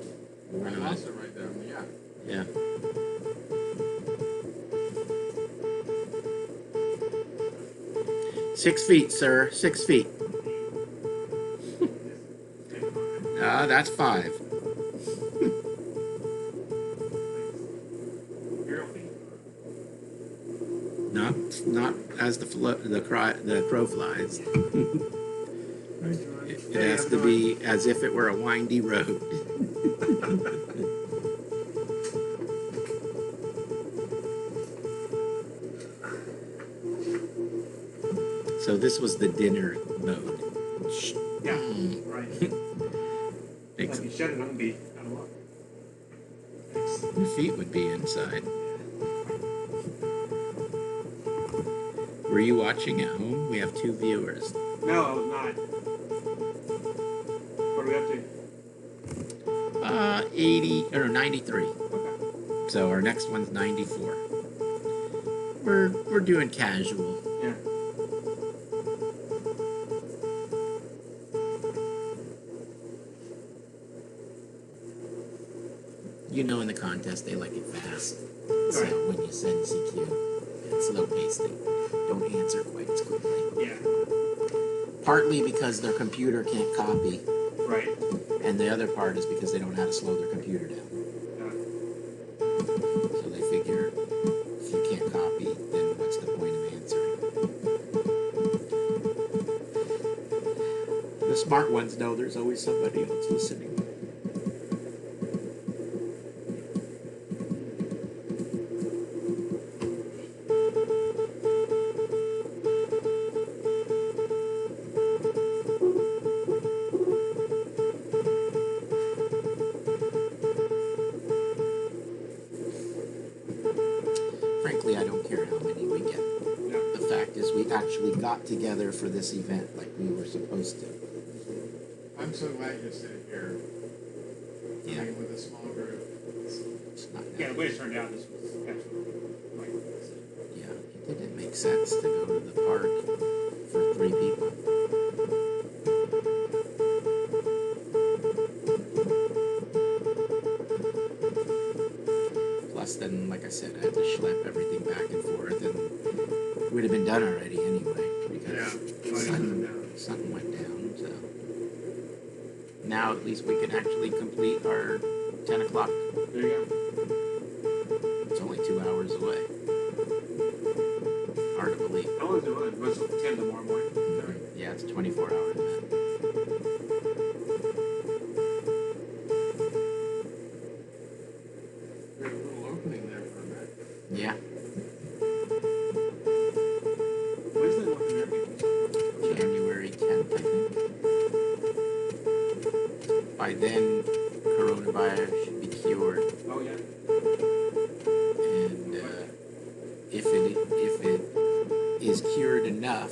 I lost it right there. Yeah. Yeah. Six feet, sir. 6 feet. That's 5. Not as the crow flies. It has to be as if it were a windy road. So this was the dinner mode. Yeah, right. Thanks. Like you shut it, I'm gonna be out of luck. Thanks. Your feet would be inside. Were you watching at home? We have 2 viewers. No, I was not. What are we up to? 80 or 93. Okay. So our next one's 94. We're doing casual. Yeah. You know, in the contest they like it fast. So Right. when you send CQ, it's slow paced. They don't answer quite as quickly. Yeah. Partly because their computer can't copy, Right. and the other part is because they don't know how to slow their computer down. So they figure if you can't copy, then what's the point of answering? The smart ones know there's always somebody else listening. Frankly, I don't care how many we get. The fact is, we actually got together for this event like we were supposed to. I'm so glad you're sitting here. Yeah. Playing with a small group. It's not Yeah, the way it turned out, this was actually like this. Yeah, it didn't make sense to go to the park for 3 people. Plus, then, like I said, I had to schlep everything back and forth, and it would have been done already anyway because something went down. So now at least we can actually complete our 10 o'clock. There you go. It's only 2 hours away. Hard to believe. How long is it run? Was it 10 tomorrow morning? Yeah, it's a 24-hour event. There's a little opening there for a minute. Yeah, When's the North American? January 10th, I think. By then, coronavirus should be cured. Oh yeah. And if it is cured enough,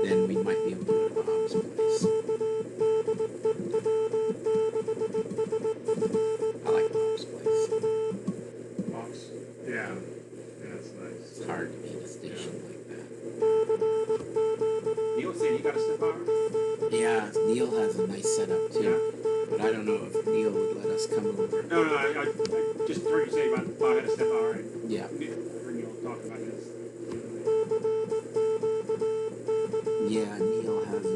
then we might be able to go to Bob's place. I like Bob's place. Box. Yeah. Yeah, that's nice. It's hard to beat a station like that. Neil was saying you got a step hour? Yeah, Neil has a nice setup too. But I don't know if Neil would let us come over. No, I just heard you say about Bob had a step hour. Yeah. I heard Neil talk about his. Yeah, Neil has I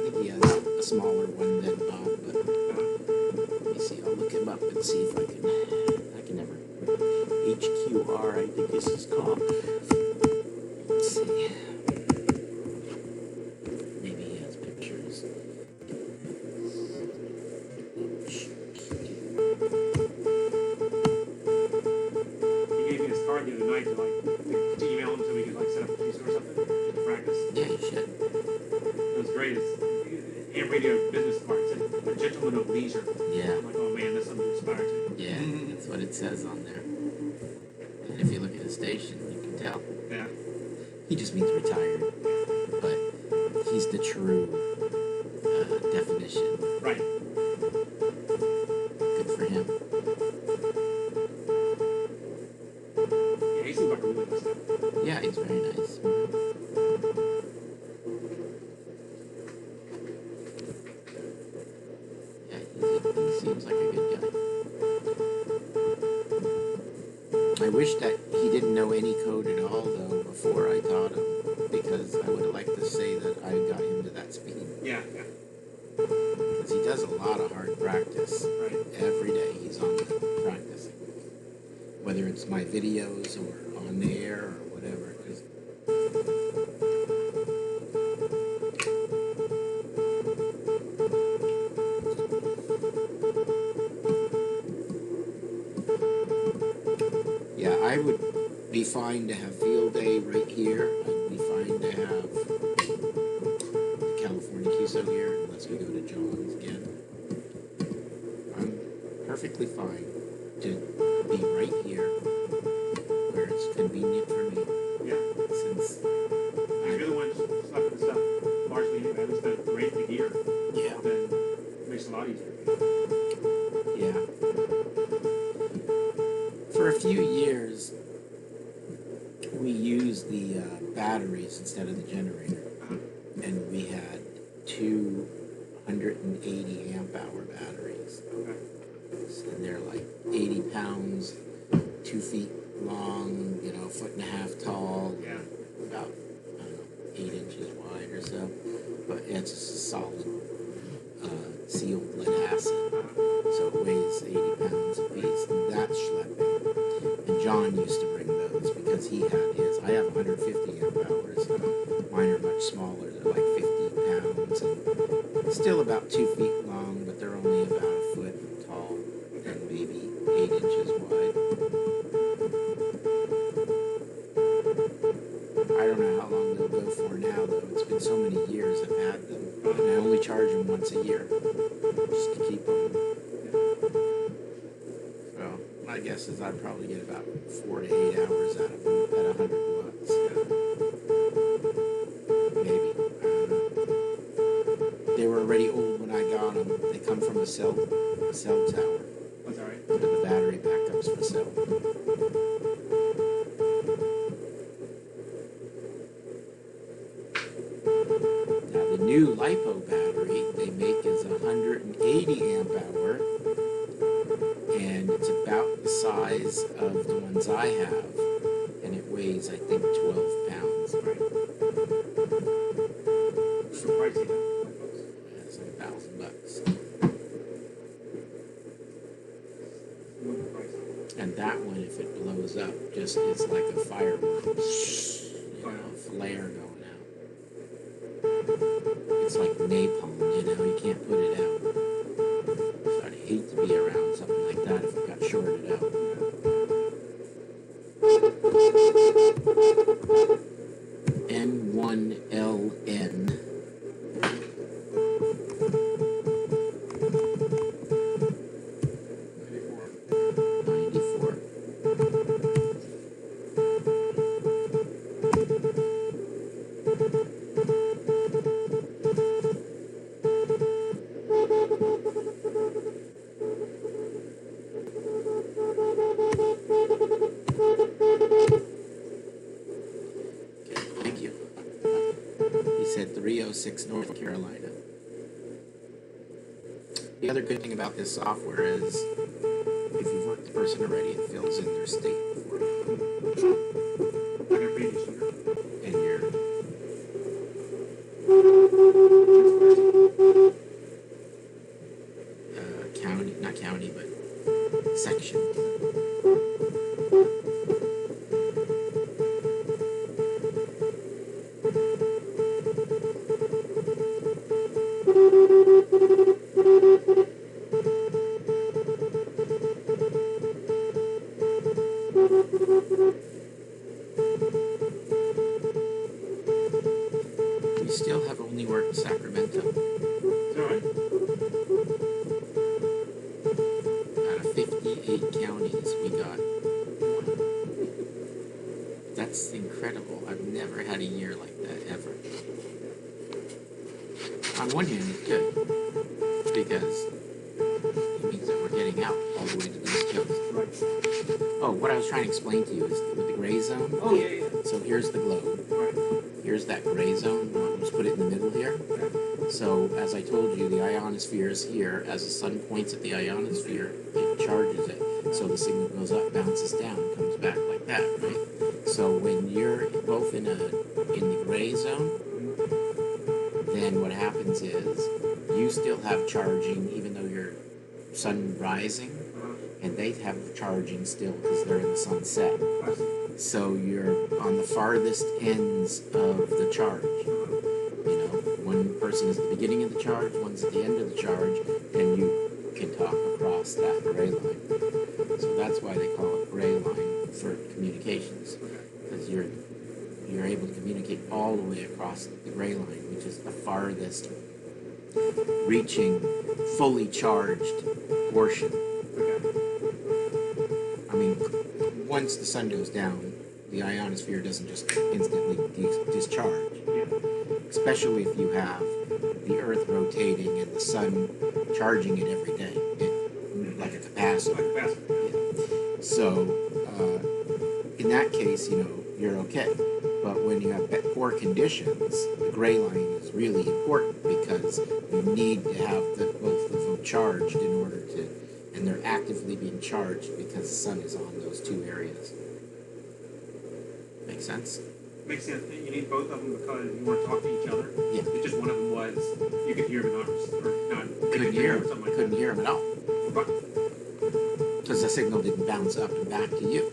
think he has a smaller one than Bob, but let me see. I'll look him up and see if I can never. HQR, I think this is called. Let's see. Maybe he has pictures. He gave me his card the other night to email him so we could set up a QSO or something to practice. Yeah, you should. It was great. It's AM radio business card. It said a gentleman of leisure. Yeah. I'm like, oh man, that's something to aspire to. Yeah, that's what it says on there. And if you look at the station, you can tell. Yeah. He just means retired. But he's the true definition. Right. Good for him. Yeah, he seems like a really nice guy. Yeah, he's very nice. Yeah, he seems like a good guy. I wish that he didn't know any code at all, though, before I taught him, because I would have liked to say that I got him to that speed. Yeah. Because he does a lot of hard practice. Right. Every day he's on the practicing. Whether it's my videos or on the air or whatever. 'Cause yeah, I would be fine to have field day right here. I'd be fine to have the California QSO here, unless we go to John's again. I'm perfectly fine to be right here, where it's convenient for me, Yeah. since You're the one sucking the stuff largely anyway. At least the rate the gear. yeah, Then it makes it a lot easier. yeah. For a few years, we used the batteries instead of the generator, and we had 280 amp hour batteries. Okay. And they're like 80 pounds, 2 feet long, a foot and a half tall, Yeah. about, I don't know, 8 inches wide or so. But it's just a solid sealed lead acid. So it weighs 80 pounds apiece. And that's schlepping. And John used to bring those because he had his. I have 150 amp hours. Mine are much smaller. They're like 50 pounds and still about 2 feet long, but they're only about a foot tall and maybe 8 inches wide. I don't know how long they'll go for now, though. It's been so many years I've had them, and I only charge them once a year, just to keep them. So my guess is I'd probably get about 4 to 8 hours out of them at 100 watts. Maybe. I don't know. They were already old when I got them. They come from a cell tower. That's all right. They're the battery backups for cell. Now the new LiPo battery they make is 180 amp hour, and it's about the size of the ones I have, and it weighs, I think, 12 pounds. So pricey. It's like $1,000. And that one, if it blows up, just it's like a firework, a flare going out. It's like napalm, you can't put it out. So I'd hate to be around something like that if it got shorted out. N1LN. W6 North Carolina. The other good thing about this software is if you've worked the person already, it fills in their state for you. Like a previous year. And your county, not county, but section. We still have only worked Sacramento. Is that right? Out of 58 counties, we got one. That's incredible. I've never had a year like that, ever. On one hand, it's good, because it means that we're getting out all the way to the East Coast. Right. Oh, what I was trying to explain to you is with the gray zone. Oh, yeah. So here's the globe. Right. Here's that gray zone. I'll just put it in the middle here. So, as I told you, the ionosphere is here. As the sun points at the ionosphere, it charges it. So the signal goes up, bounces down, comes back like that, right? So when you're both in the gray zone, then what happens is you still have charging, even though you're sun rising, and they have charging still because they're in the sunset. So you're on the farthest ends of the charge. You know, one person is at the beginning of the charge, one's at the end of the charge, and you can talk across that gray line. So that's why they call it gray line for communications, because you're able to communicate all the way across the gray line, which is the farthest reaching fully charged portion. I mean, once the sun goes down, the ionosphere doesn't just instantly discharge. Especially if you have the Earth rotating and the sun charging it every day, like a capacitor. Yeah. So, in that case, you know, you're okay. But when you have poor conditions, the gray line is really important because you need to have both of them charged in order to, and they're actively being charged because the sun is on those two areas. Make sense? Makes sense. You need both of them because you want to talk to each other. Yeah. It's just one of them was you could hear him or not. Couldn't hear him. Something like Couldn't hear him at all that. because the signal didn't bounce up and back to you.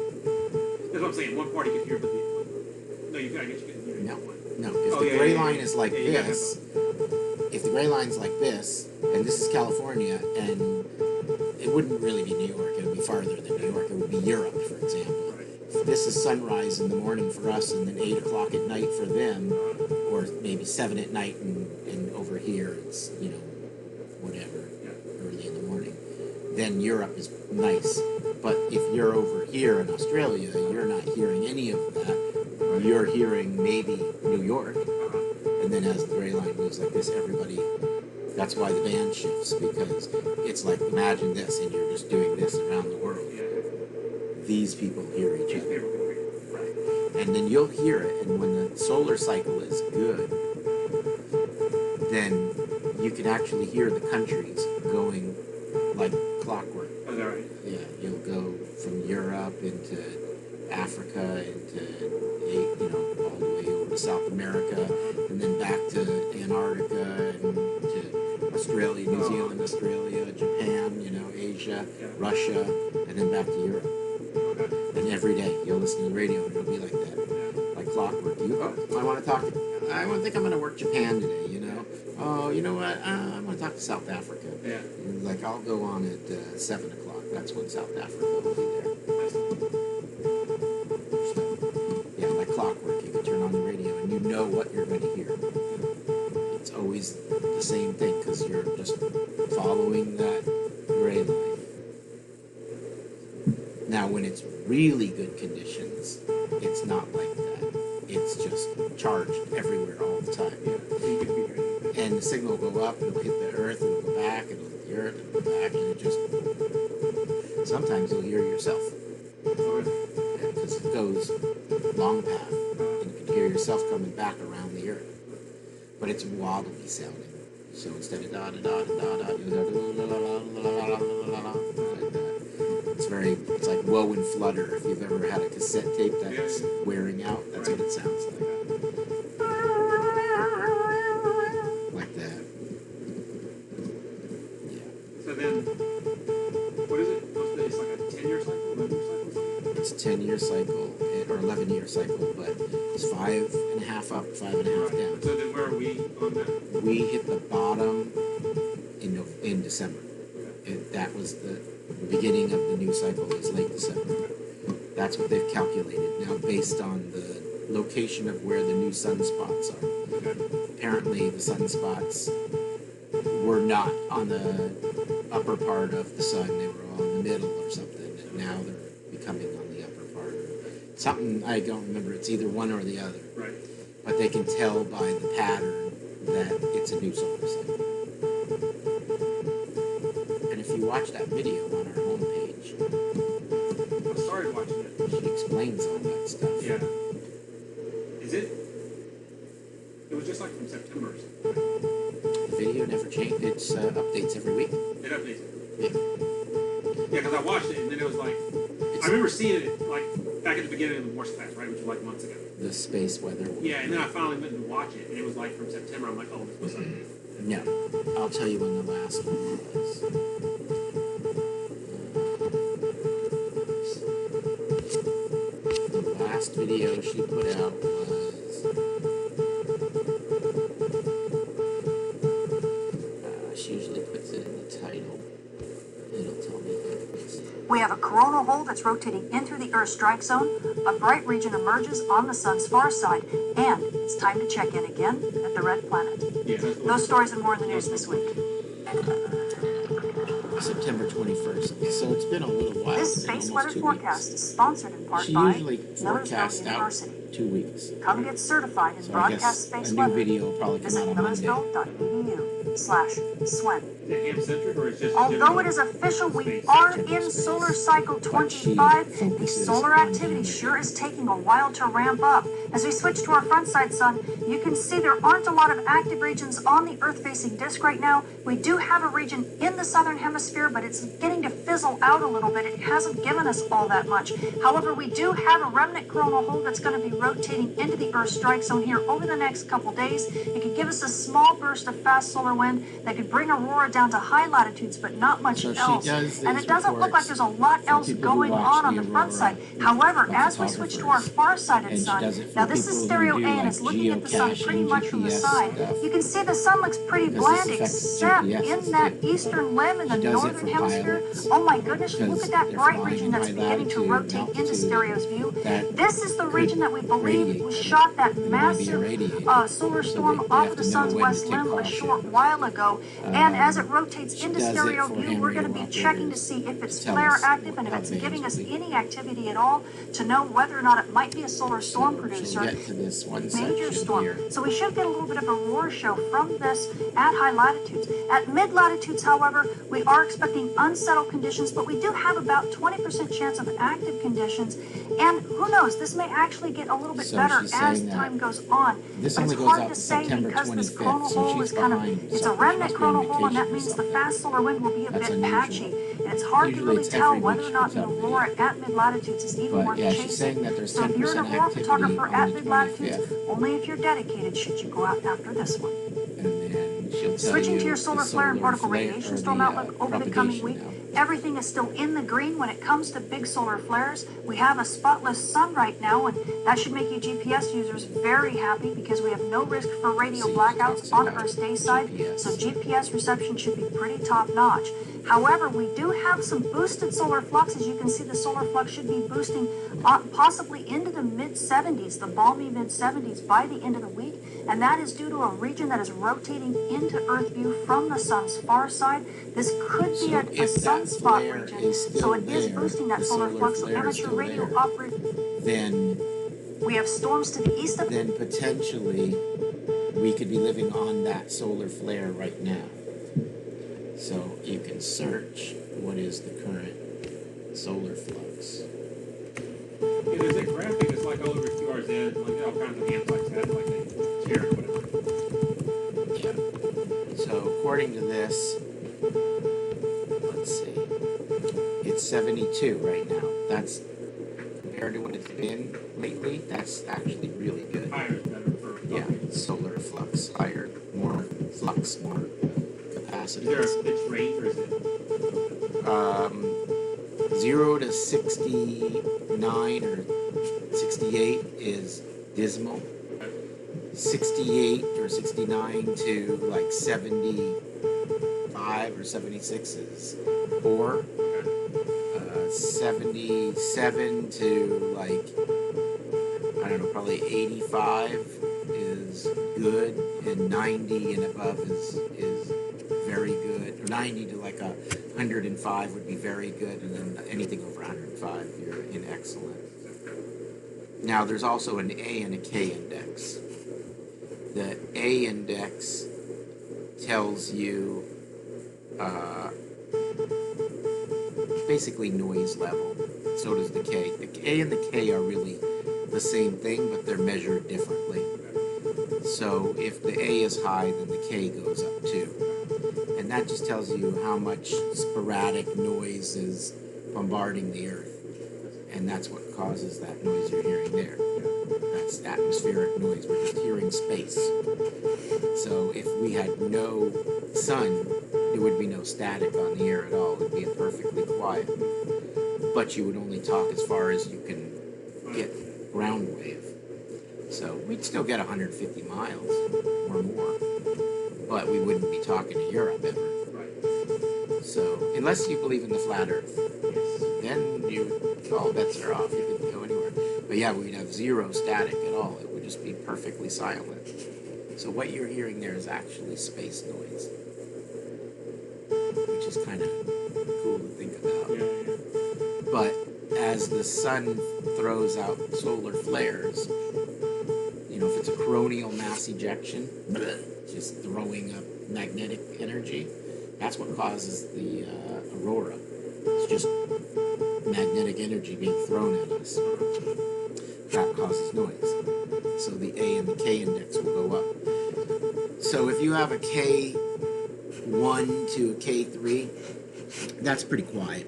That's what I'm saying. One party could hear, but the no, I guess you couldn't hear No. one. No, if the gray line is like this, if the gray line's like this, and this is California, and it wouldn't really be New York, it would be farther than New York, it would be Europe, for example. If this is sunrise in the morning for us, and then 8 o'clock at night for them, or maybe 7 at night, and over here it's, you know, whatever, early in the morning, then Europe is nice. But if you're over here in Australia, you're not hearing any of that. You're hearing maybe New York, and then as the gray line moves like this, everybody, that's why the band shifts, because it's like, imagine this, and you're just doing this around the world. These people hear each other. Right. And then you'll hear it, and when the solar cycle is good, then you can actually hear the countries going like clockwork. Oh, that right? Yeah, you'll go from Europe into Africa, into, you know, all the way over to South America, and then back to Antarctica, and to Australia, New Zealand, Australia, Japan, you know, Asia, Russia, and then back to Europe. And every day you'll listen to the radio and it'll be like that, like clockwork. I want to talk. I think I'm going to work Japan today. You know. Oh, you know what? I'm going to talk to South Africa. Yeah. Like I'll go on at 7 o'clock. That's when South Africa will be there. So, yeah, like clockwork. You can turn on the radio and you know what you're going to hear. It's always the same thing because you're just following that gray line. Now, when it's really good conditions, it's not like that. It's just charged everywhere all the time. And the signal will go up, it'll hit the earth, it'll go back, it'll hit the earth, it'll go back, and it just... Sometimes you'll hear yourself. Because it goes long path, and you can hear yourself coming back around the earth. but it's wobbly sounding. So instead of da da da da da, it goes la la la la la la la la like that. It's like woe and flutter. If you've ever had a cassette tape that's wearing out, that's what it sounds like. Like that. Yeah. So then, what is it? It's like a 10-year cycle, 11-year cycle? It's a 10-year cycle or 11-year cycle, but it's 5.5 up, 5.5 down. So then where are we on that? We hit the bottom in December. That was the beginning of the new cycle. Is late December. That's what they've calculated now based on the location of where the new sunspots are. Apparently, the sunspots were not on the upper part of the sun; they were on the middle or something. And now they're becoming on the upper part. Something I don't remember. It's either one or the other. Right. But they can tell by the pattern that it's a new solar cycle. And if you watch that video on our homepage, I started watching it. she explains all that stuff. Yeah. Is it? It was just like from September or something. The video never changed. It's updates every week. It updates it. Yeah. Yeah, because I watched it and then it was like, I remember seeing it like back at the beginning of the Morse class, right, which was like months ago. The space weather. Yeah, and then I finally went and watched it, and it was like from September. I'm like, oh, this was like. No, I'll tell you when the last one was. The last video she put out was. She usually puts it in the title. It'll tell me what it is. We have a coronal hole that's rotating in through the Earth's strike zone. A bright region emerges on the sun's far side, and it's time to check in again at the red planet. Yeah, Those stories and more in the news this week. September 21st. So it's been a little while. This It's been space almost weather 2 forecast weeks. is sponsored in part She by usually forecasts Millersville out University. 2 weeks. Come get certified in So I broadcast guess space a new weather. video will probably come Visit out on Monday. millersville.edu/SWEN. Is it ham-centric or is it just Although general? it is official, we Space. are in solar cycle 25. The focuses solar on activity the sure is taking a while to ramp up. As we switch to our front side sun, you can see there aren't a lot of active regions on the Earth-facing disk right now. We do have a region in the southern hemisphere, but it's getting to fizzle out a little bit. It hasn't given us all that much. However, we do have a remnant coronal hole that's going to be rotating into the Earth strike zone here over the next couple days. It could give us a small burst of fast solar wind that could bring aurora down to high latitudes, but not much So she else. does And these it doesn't look like reports there's a lot for else people who going watch on the the front aurora side. with However, as we switch to our photographers. far-sighted And she sun, does it for now this is people who stereo A do, and like, it's looking at the sun pretty geocaching, much from the GPS side. stuff. You can see the sun looks pretty Because bland this affects except GPS in that too. eastern limb in the She does it northern for hemisphere. pilots, Oh my goodness, look because at that they're bright flying region in that's high beginning to latitude, rotate into altitude, stereo's view. that This is the could region that we believe radiate we them. shot that They wanna be massive irradiated. solar So storm they off have of the to know sun's when to west take limb a caution. short while ago. And as it rotates she into does it stereo for view, ham we're going to radio be checking to operators see if it's to tell flare us active and if how it's big giving us will be. any activity at all to know whether or not it might be a solar storm She'll producer. get to this one Major section storm. here. So we should get a little bit of a roar show from this at high latitudes. At mid latitudes, however, we are expecting unsettled conditions, but we do have about 20% chance of active conditions. And who knows, this may actually get a little bit So better she's as saying that time goes on. this But only it's goes hard out to to say September because this 25th, coronal so hole she's is kind of, behind it's a something. She remnant must be on coronal hole, and that vacation or means the something. fast solar wind will be a That's bit unusual. patchy. And it's hard to Usually really it's tell every whether week or she not puts the out a aurora video. at mid latitudes is even But worth yeah, she's chasing. saying that there's So if you're an 10% aurora activity photographer on at the mid latitudes, 25th. only if you're dedicated should you go out after this one. And then she'll tell Switching you to your the solar flare and particle flare radiation or storm the, outlook over the coming week, propagation everything is still in the green when it comes to big solar flares. We have a spotless sun right now, and that should make you GPS users very happy because we have no risk for radio See, it blackouts talks on about Earth's day side, GPS. so GPS reception should be pretty top notch. However, we do have some boosted solar flux. As you can see, the solar flux should be boosting possibly into the mid-70s, the balmy mid-70s by the end of the week. And that is due to a region that is rotating into Earth view from the sun's far side. This could be So a if that sunspot flare region, is still so it is there, boosting that the solar solar flux. So flare is amateur still radio there. operators, then we have storms to the east of then potentially we could be living on that solar flare right now. So you can search what is the current solar flux. Yeah, there's a graphic that's like all over QRZ, like all kinds of amps like that, like they share or whatever. according to this, let's see, it's 72 right now. That's compared to what it's been lately. That's actually really good. Higher is better for. Yeah, solar flux higher, more flux, more capacity. Is there a fixed rate or is it? 0 to 69 or 68 is dismal. 68 or 69 to like 75 or 76 is poor. 77 to like, I don't know, probably 85 is good, and 90 and above is very good. Or 90 to like 105 would be very good, and then anything over 105 you're in excellent. Now there's also an A and a K index. The A index tells you basically noise level. So does the K. The A and the K are really the same thing, but they're measured differently. So if the A is high, then the K goes up too. And that just tells you how much sporadic noise is bombarding the Earth. And that's what causes that noise you're hearing there. That's atmospheric noise. We're just hearing space. So if we had no sun, there would be no static on the air at all. It would be perfectly quiet. But you would only talk as far as you can get ground wave. So we'd still get 150 miles or more. But we wouldn't be talking to Europe ever. So unless you believe in the flat Earth, then all bets are off. You could go anywhere. But yeah, we'd have zero static at all. It would just be perfectly silent. So what you're hearing there is actually space noise, which is kind of cool to think about. But as the sun throws out solar flares, you know, if it's a coronal mass ejection, just throwing up magnetic energy, that's what causes the aurora. It's just magnetic energy being thrown at us. That causes noise. So the A and the K index will go up. So if you have a K1 to a K3, that's pretty quiet.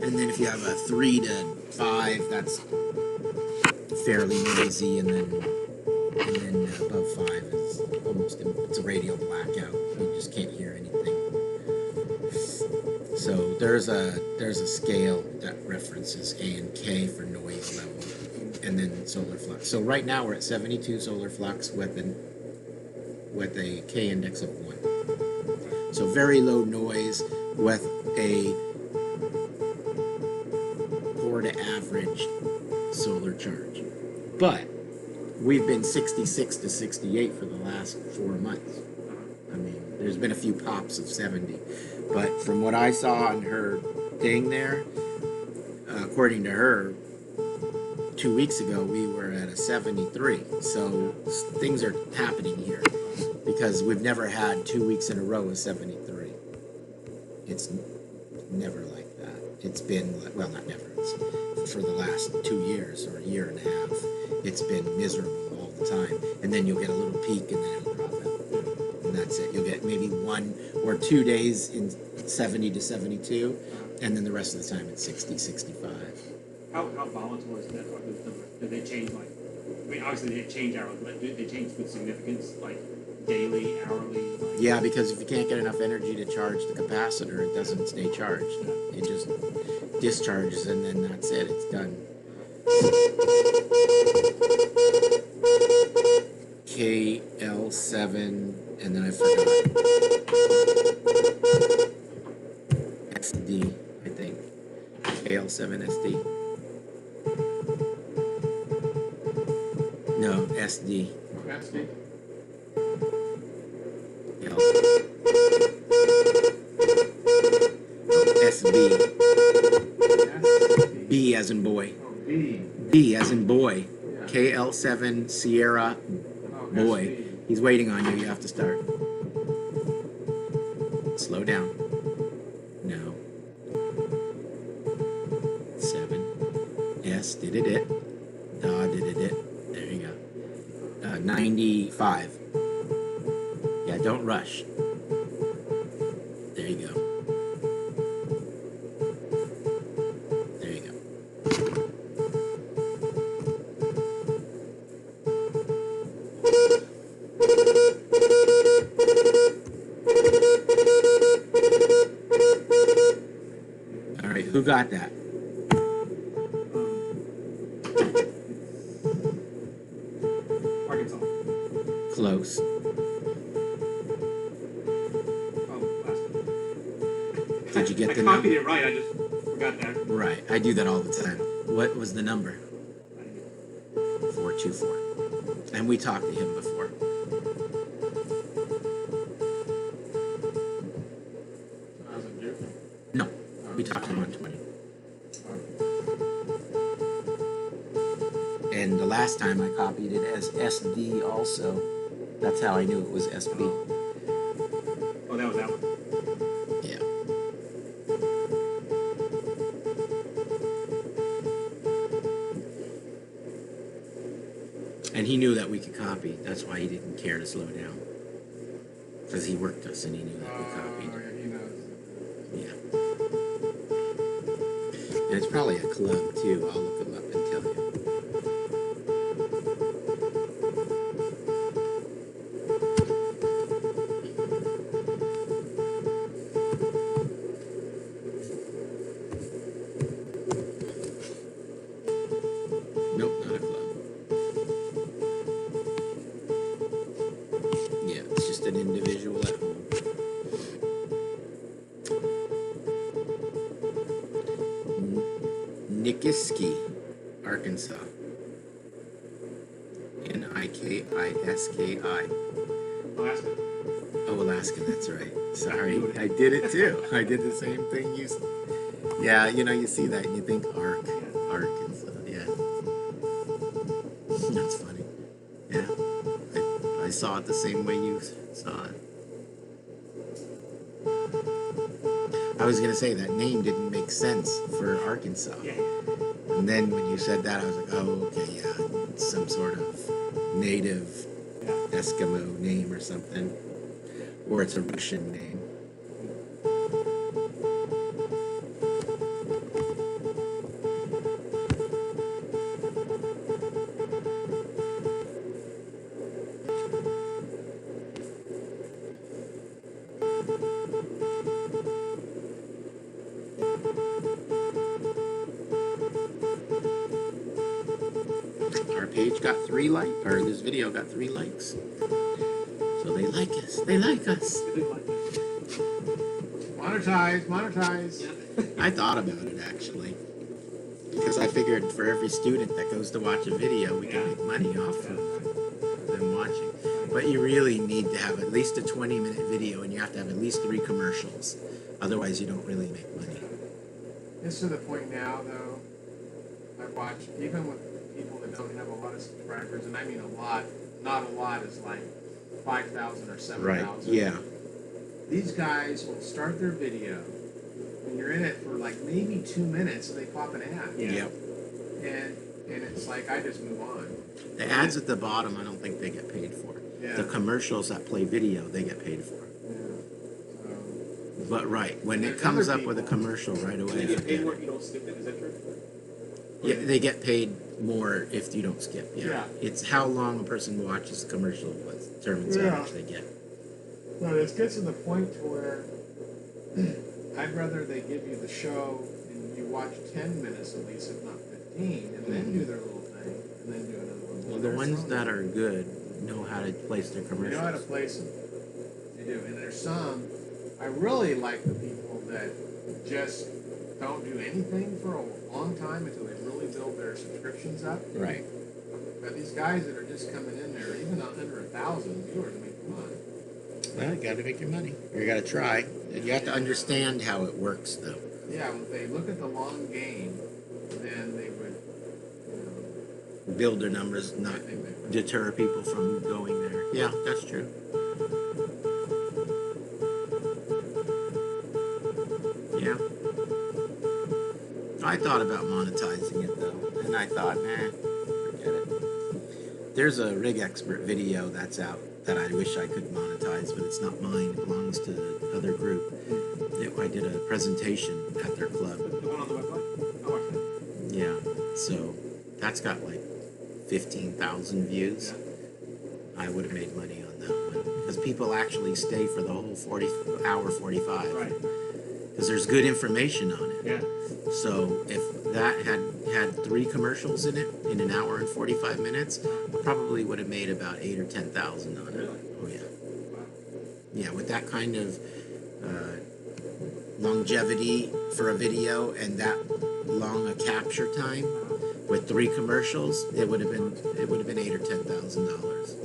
And then if you have a 3 to 5, that's fairly noisy, and then above 5 is almost, it's a radio blackout. You just can't hear anything. So there's a scale that references A and K for noise level, and then solar flux. So right now we're at 72 solar flux with a K index of 1. So very low noise with a poor to average solar charge. But we've been 66 to 68 for the last 4 months. I mean, there's been a few pops of 70. But from what I saw on her thing there, according to her, 2 weeks ago we were at a 73. So things are happening here because we've never had 2 weeks in a row of 73. It's never like that. It's been, well, not never. It's for the last 2 years or a year and a half. It's been miserable all the time. And then you'll get a little peak and then it'll drop out. And that's it. You'll get maybe 1 or 2 days in 70 to 72, and then the rest of the time it's 60, 65. How volatile is that? Do they change, like, I mean, obviously they change hourly, but do they change with significance, like daily, hourly? Like? Yeah, because if you can't get enough energy to charge the capacitor, it doesn't stay charged. It just discharges and then that's it. It's done. KL7, and then I forgot. SD, I think. KL7 SD. No, SD. SD. L. SB. B as in boy. Oh, B. B as in boy. Yeah. KL7 Sierra Oh, boy. SD. He's waiting on you. You have to start. Slow down. No. 7. S. Did it. Da. Did it. There you go. 95. Yeah, don't rush. All right, who got that? Arkansas. Close. Oh, Alaska. Did you get I the copied number? it right. I just forgot that. Right, I do that all the time. What was the number? 424. And we talked to him before. Wasn't you? No, we talked to him on 20. And the last time I copied it as SD also. That's how I knew it was SB. Oh, that was that one. Yeah. And he knew that we could copy. That's why he didn't care to slow down. Because he worked us and he knew that we copied. Yeah, he knows. Yeah. And it's probably a club too. I'll look him up and tell you. Nope, not a club. Yeah, it's just an individual at home. Nikiski, Arkansas. Nikiski. Alaska. Oh, Alaska, that's right. Sorry, I did it too. I did the same thing you. Yeah, you know, you see that and you think Arkansas. Yeah, that's funny. Yeah, I saw it the same way you saw it. I was gonna say that name didn't make sense for Arkansas. Yeah. And then when you said that, I was like, oh, okay, yeah, it's some sort of native Eskimo name or something. Or it's a Russian name. Our page got 3 likes, or this video got 3 likes. So they like us. They like us. Monetize. I thought about it actually. Because I figured for every student that goes to watch a video, we can make money off of them watching. But you really need to have at least a 20-minute video and you have to have at least 3 commercials. Otherwise, you don't really make money. It's to the point now, though, I watch, even with people that don't have a lot of subscribers, and I mean a lot, not a lot is like 5,000 or 7,000. Right, yeah. These guys will start their video, and you're in it for like maybe 2 minutes, and they pop an ad. Yep. And it's like, I just move on. The ads at the bottom, I don't think they get paid for. Yeah. The commercials that play video, they get paid for. But right, when it There's comes other up with a people- commercial right away. They get paid forget more it. if you don't skip it. Is that true? Yeah, they get paid more if you don't skip. Yeah. Yeah. It's how long a person watches the commercial that determines how Yeah. much they get. But it gets to the point to where I'd rather they give you the show and you watch 10 minutes at least, if not 15, and then do their little thing, and then do another one. Well, the ones that are good know how to place their You know how to commercials. place them. You do. And there's some, I really like the people that just don't do anything for a long time until they really build their subscriptions up. Right. But these guys that are just coming in there, even under 1,000 viewers, I mean, come on. Well, you got to make your money. You got to try. And you have to understand how it works, though. Yeah, when they look at the long game, then they would, Build their numbers, I not think they would. deter people from going there. Yeah, that's true. Yeah. I thought about monetizing it though, and I thought, nah, forget it. There's a rig expert video that's out that I wish I could monetize, but it's not mine. It belongs to the other group. I did a presentation at their club. The one on the website? I watched it. Yeah, so that's got like 15,000 views. I would have made money on that one because people actually stay for the whole 40 hour 45. Right. Because there's good information on it. Yeah. So if that had 3 commercials in it in an hour and 45 minutes, I probably would have made about 8 or 10,000 on it. Oh yeah, yeah. With that kind of longevity for a video and that long a capture time, with 3 commercials, it would have been $8 or $10,000.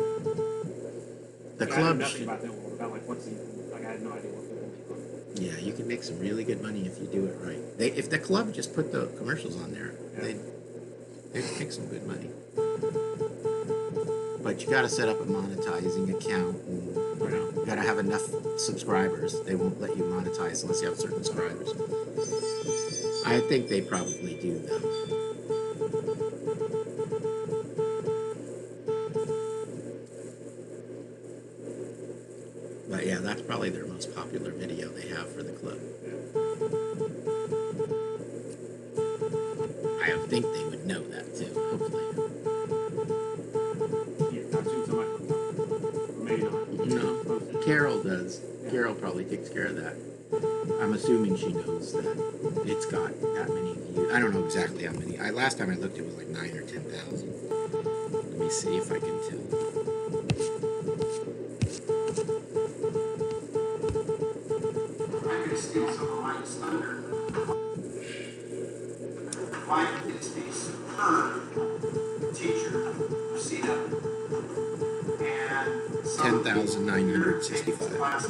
The I know club. nothing about that world. About like what's even, like I had no idea what people make on. Yeah, you can make some really good money if you do it right. If the club just put the commercials on there, they'd make some good money. But you got to set up a monetizing account, and you got to have enough subscribers. They won't let you monetize unless you have certain subscribers. I think they probably do though. But yeah, that's probably their most popular video they have for the club. I think they would know that too, hopefully. Yeah, I've seen somebody look up. Or maybe not. No, Carol does. Carol probably takes care of that. I'm assuming she knows that it's got that many views. I don't know exactly how many. Last time I looked, it was like 9 or 10,000. Let me see if I can tell. I'm going to steal some of Mike's thunder. Mike is a superb teacher of CW. And 10,965.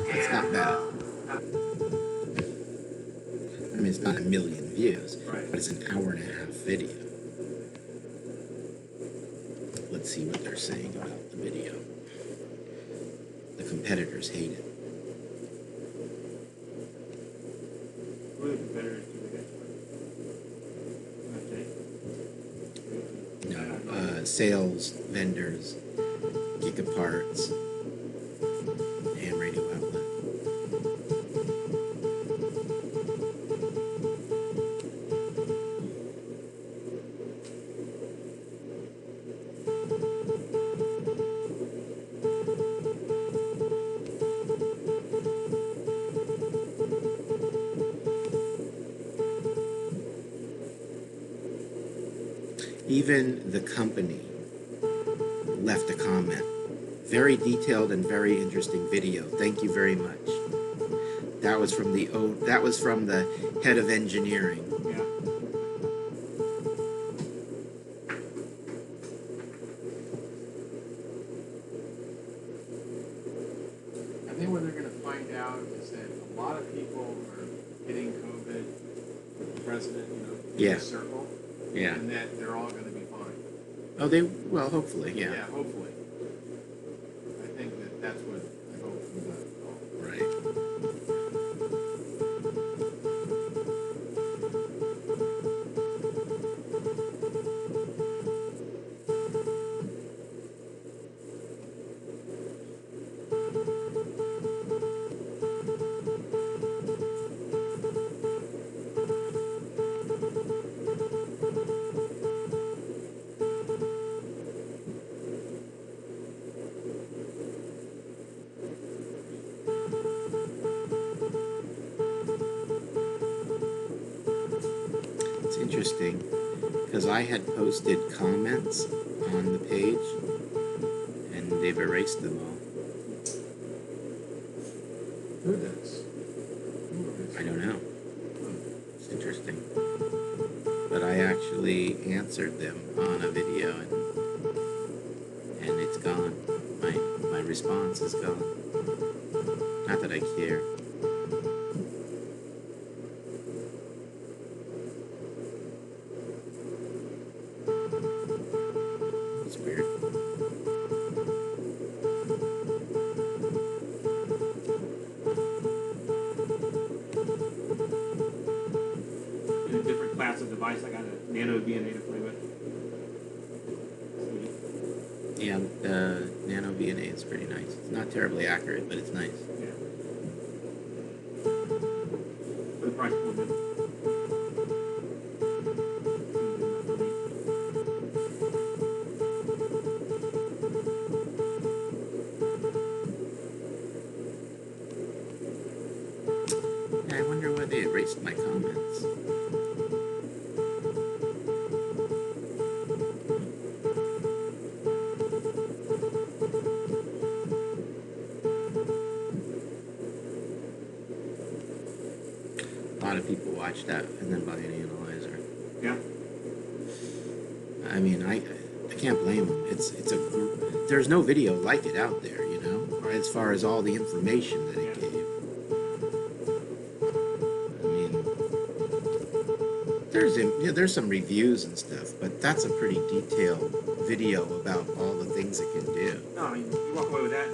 That's not bad. I mean, it's not a million views, but it's an hour and a half video. Let's see what they're saying about the video. The competitors hate it. Who are the competitors to the No, sales, vendors, gigaparts, and radio outlet. Even the company left a comment. Very detailed and very interesting video. Thank you very much. That was from the head of engineering. Yeah. I think what they're going to find out is that a lot of people are getting COVID with the president, in Yeah. the circle, Yeah. and that they're all going to be fine. Well, hopefully, yeah. Yeah, hopefully. I think that's what I hope from the call. Right. It's interesting because I had posted comments on the page and they've erased them all. Who does? I don't know. It's interesting. But I actually answered them on a video and it's gone. My response is gone. Not that I care. It's weird. In a different class of device, I got a nano VNA to play with. Yeah, the Nano VNA is pretty nice. It's not terribly accurate, but it's nice. Yeah. For the price point. Yeah, I wonder why they erased my comments. watch that and then buy an analyzer. Yeah. I mean, I can't blame them. It's there's no video like it out there, you know, as far as all the information that it gave. I mean, there's some reviews and stuff, but that's a pretty detailed video about all the things it can do. No, I mean, you walk away with that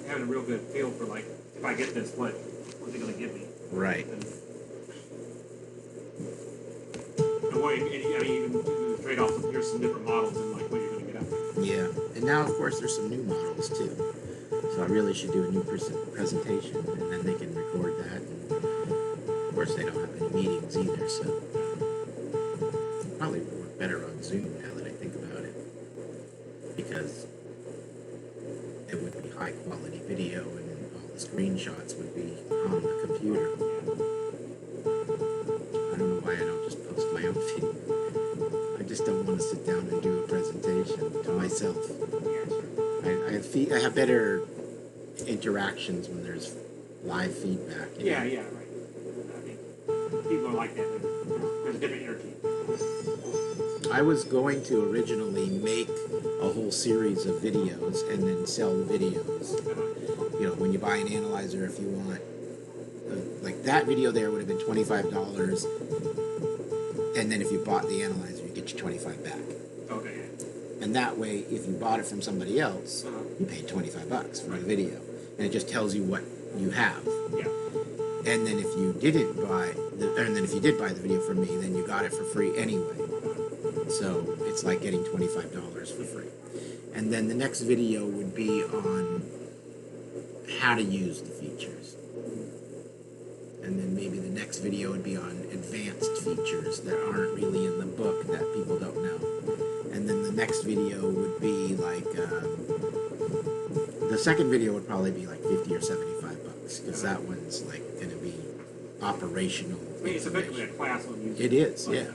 having a real good feel for, like, if I get this, what's it going to give me? Right. And what, I mean, even the trade-offs, here's some different models and, like, what you're going to get out of it. Yeah, and now of course there's some new models too. So I really should do a new presentation, and then they can record that. And of course they don't have any meetings either, so probably would work better on Zoom now that I think about it, because it would be high quality video and all the screenshots would be on the computer. I don't know why I don't just post my own video. I just don't want to sit down and do a presentation to myself. I have better interactions when there's live feedback. You know? Yeah, right. I mean, people are like that. There's a different energy. I was going to originally make a whole series of videos and then sell videos. You know, when you buy an analyzer, if you want, like that video there would have been $25, and then if you bought the analyzer, you get your $25 back. Okay. And that way, if you bought it from somebody else, you paid $25 for the video, and it just tells you what you have. Yeah. And then if you didn't buy, and then if you did buy the video from me, then you got it for free anyway. So it's like getting $25 for free. And then the next video would be on how to use the features. And then maybe the next video would be on advanced features that aren't really in the book that people don't know. And then the next video would be like, the second video would probably be like $50 or $75, because that one's like going to be operational. I mean, it's effectively a class on using It is, yeah.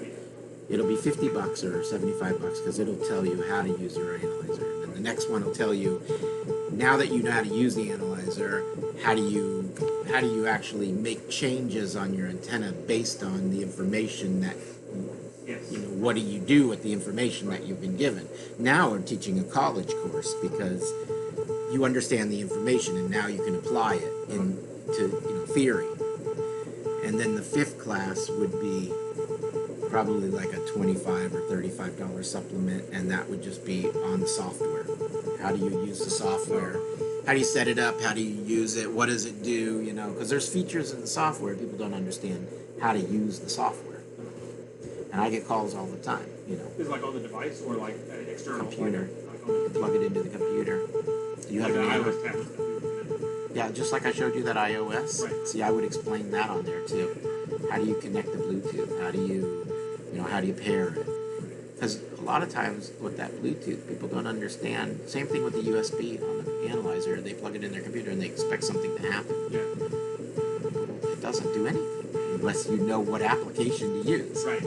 It'll be $50 or $75 because it'll tell you how to use your analyzer. And then the next one will tell you, now that you know how to use the analyzer, how do you actually make changes on your antenna based on the information that, you know, what do you do with the information that you've been given? Now we're teaching a college course because you understand the information and now you can apply it into, you know, theory. And then the fifth class would be probably like a $25 or $35 supplement, and that would just be on the software. How do you use the software? How do you set it up? How do you use it? What does it do? You know, because there's features in the software people don't understand how to use the software. And I get calls all the time, you know. Is it like on the device or like an external Computer. Like on the, Plug it into the computer. You like have an an iOS tablet stuff. Yeah, just like I showed you that iOS. Right. See, I would explain that on there too. How do you connect the Bluetooth? How do you pair it? Because a lot of times with that Bluetooth, people don't understand. Same thing with the USB on the analyzer. They plug it in their computer and they expect something to happen. Yeah. It doesn't do anything unless you know what application to use. Right.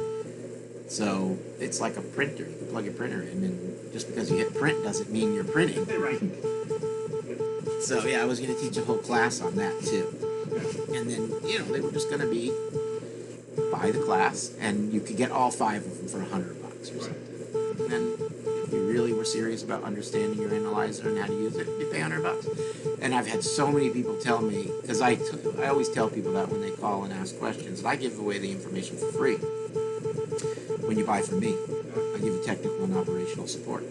So it's like a printer. You can plug your printer in, and just because you hit print doesn't mean you're printing. Right. So yeah, I was going to teach a whole class on that too. And then, you know, they were just going to be buy the class, and you could get all 5 of them for $100 or something. And then if you really were serious about understanding your analyzer and how to use it, you pay $100. And I've had so many people tell me, because I always tell people that when they call and ask questions, and I give away the information for free when you buy from me. I give you technical and operational support.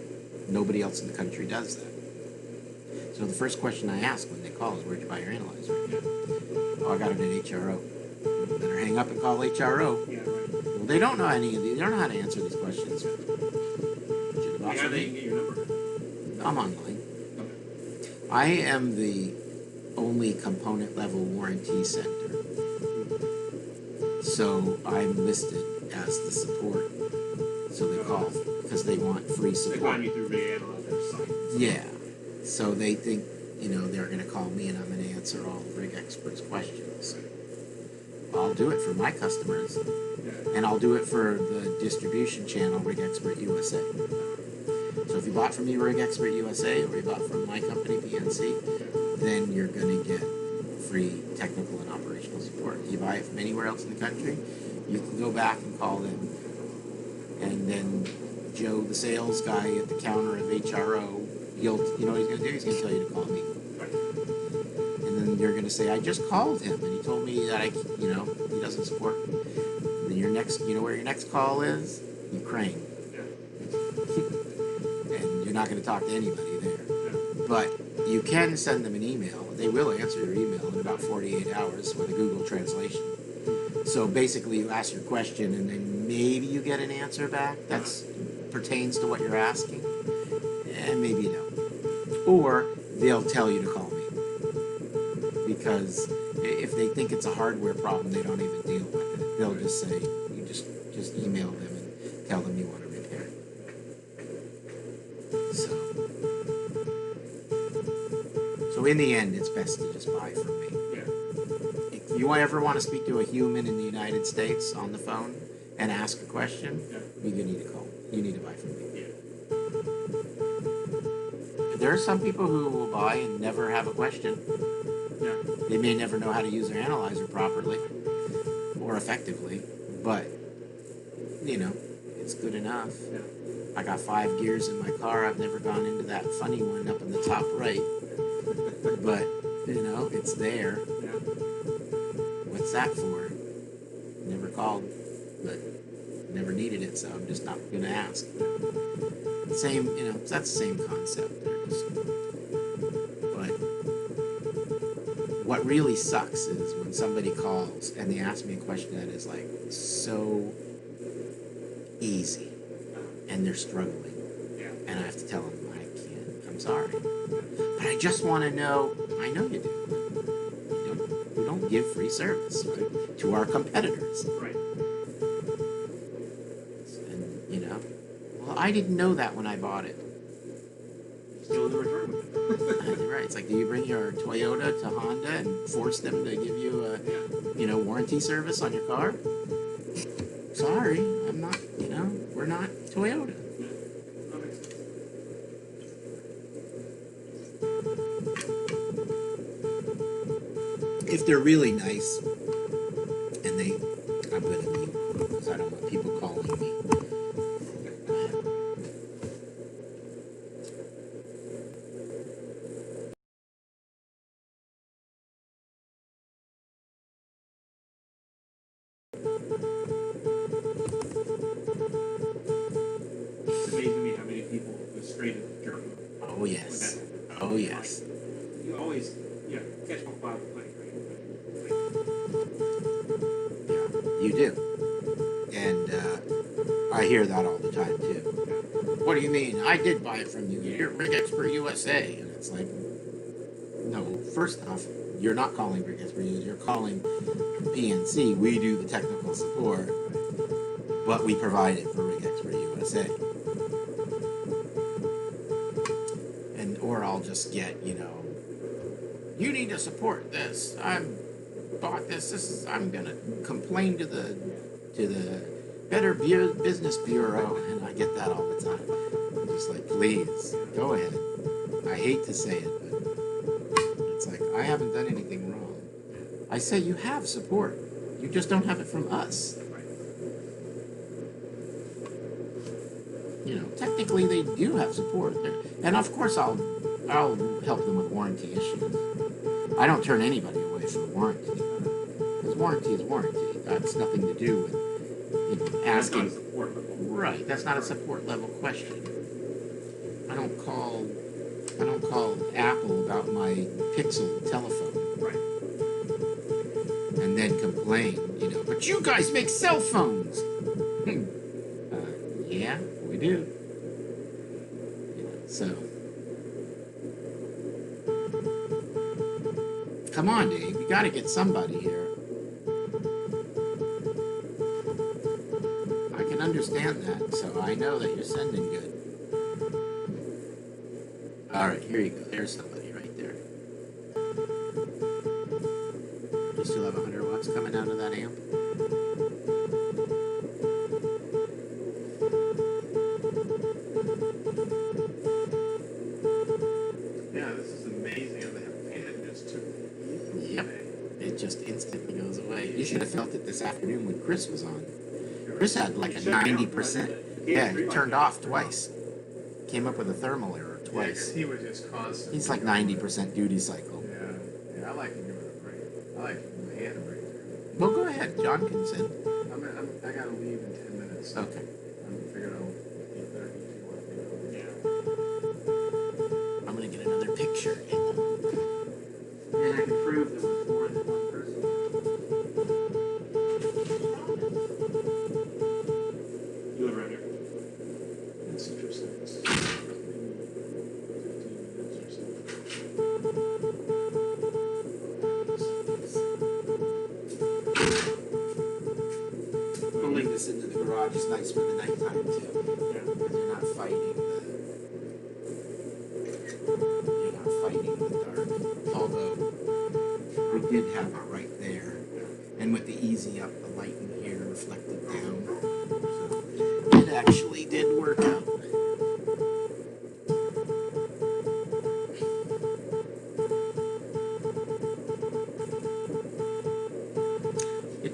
Nobody else in the country does that. So the first question I ask when they call is, where'd you buy your analyzer? Oh, I got it at HRO. You better hang up and call HRO. Yeah, right. Well, they don't know any of these. They don't know how to answer these questions. How do they get your number? I'm online. Okay. I am the only component level warranty center. So I'm listed as the support. So they call because they want free They support. find you through Reanalyzer site. Yeah. So they think, you know, they're going to call me and I'm going to answer all the rig experts' questions. I'll do it for my customers, and I'll do it for the distribution channel, Rig Expert USA. So if you bought from me, Rig Expert USA, or you bought from my company, PNC, then you're going to get free technical and operational support. If you buy it from anywhere else in the country, You can go back and call them, and then Joe, the sales guy at the counter of HRO, you know what he's going to do? He's going to tell you to call me. And then you're going to say, I just called him, and he told me that he doesn't support me. And then you know where your next call is? Ukraine. And you're not going to talk to anybody there. But you can send them an email. They will answer your email in about 48 hours with a Google translation. So basically, you ask your question, and then maybe you get an answer back that pertains to what you're asking, and maybe you don't. Or they'll tell you to call me, because if they think it's a hardware problem, they don't even deal with it. They'll just say, you just email them and tell them you want to repair. So in the end, it's best to just buy from me. If you ever want to speak to a human in the United States on the phone and ask a question, you need to call. You need to buy from me. There are some people who will buy and never have a question. They may never know how to use their analyzer properly or effectively, but it's good enough. I got 5 gears in my car. I've never gone into that funny one up in the top right, but it's there. What's that for? Never called, but never needed it, so I'm just not going to ask. Same, that's the same concept. But what really sucks is when somebody calls and they ask me a question that is like so easy and they're struggling, and I have to tell them I can't. I'm sorry, but I just want to know. I know you do. We don't give free service to our competitors. Right. And well, I didn't know that when I bought it. Still in the return with it. Right. It's like, do you bring your Toyota to Honda and force them to give you a warranty service on your car? Sorry, I'm not. We're not Toyota. If they're really nice, and I'm going to mute because I don't want people calling me. It's amazing to me how many people go straight into jerk. Oh yes. Oh yes. You always, catch one fly with plenty, right? You do. And I hear that all the time too. What do you mean? I did buy it from you. You're Rig Expert USA. And it's like, no, first off, you're not calling Rig Expert USA. You're calling PNC. We do the technical support, but we provide it for Rig Expert USA. Or I'll just get, you need to support this. I'm bought this. I'm gonna complain to the Better Business Bureau, and I get that all the time. I'm just like, please go ahead. I hate to say it, but it's like, I haven't done anything wrong. I say you have support. You just don't have it from us. Technically they do have support there, and of course I'll help them with warranty issues. I don't turn anybody away from warranty, because warranty is warranty. That's nothing to do with asking. That's not a support level. Right, that's not a support level question. I don't call Apple about my Pixel telephone. Right. And then complain, but you guys make cell phones. Yeah, we do. So, come on, Dave. You got to get somebody here. I can understand that, so I know that you're sending good. All right, here you go. There's somebody right there. You still have 100 watts coming out of that amp? Yep, it just instantly goes away. You should have felt it this afternoon when Chris was on. Chris had like a 90%. Yeah, he turned off twice. Came up with a thermal error Yeah, 'cause twice. he was just constant. He's like 90% duty cycle. Yeah, I like to give it a break. I like to give my hand a break. Well, go ahead. John can send. I gotta leave in 10 minutes. So Okay. I'm figuring out 8:30 if you want to go. Yeah. I'm gonna get another picture. And I can prove there was more than one person. You live right here. That's interesting. It's maybe 15 minutes or so. Pulling this into the garage is nice for the nighttime too. Because you're not fighting the dark. Although we did have it right there. And with the easy up, the light in here reflected down. So it actually did work out.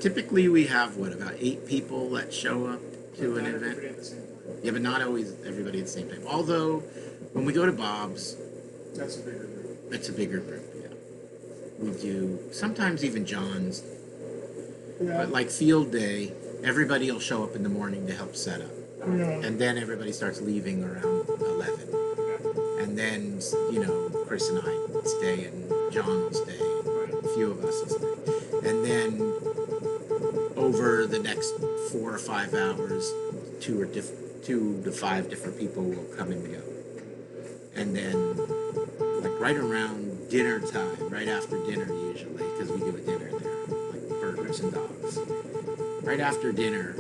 Typically we have about 8 people that show up to an Not event. everybody at the same time. Yeah, but not always everybody at the same time. Although when we go to Bob's, That's a bigger group. it's a bigger group. Yeah, we do sometimes even John's. But like field day, everybody will show up in the morning to help set up, and then everybody starts leaving around 11. And then Chris and I stay, and John will stay, and a few of us will stay, and then over the next 4 or 5 hours, 2 to 5 different people will come and go, and then like right around dinner time, right after dinner usually, because we do a dinner there, like burgers and dogs. Right after dinner,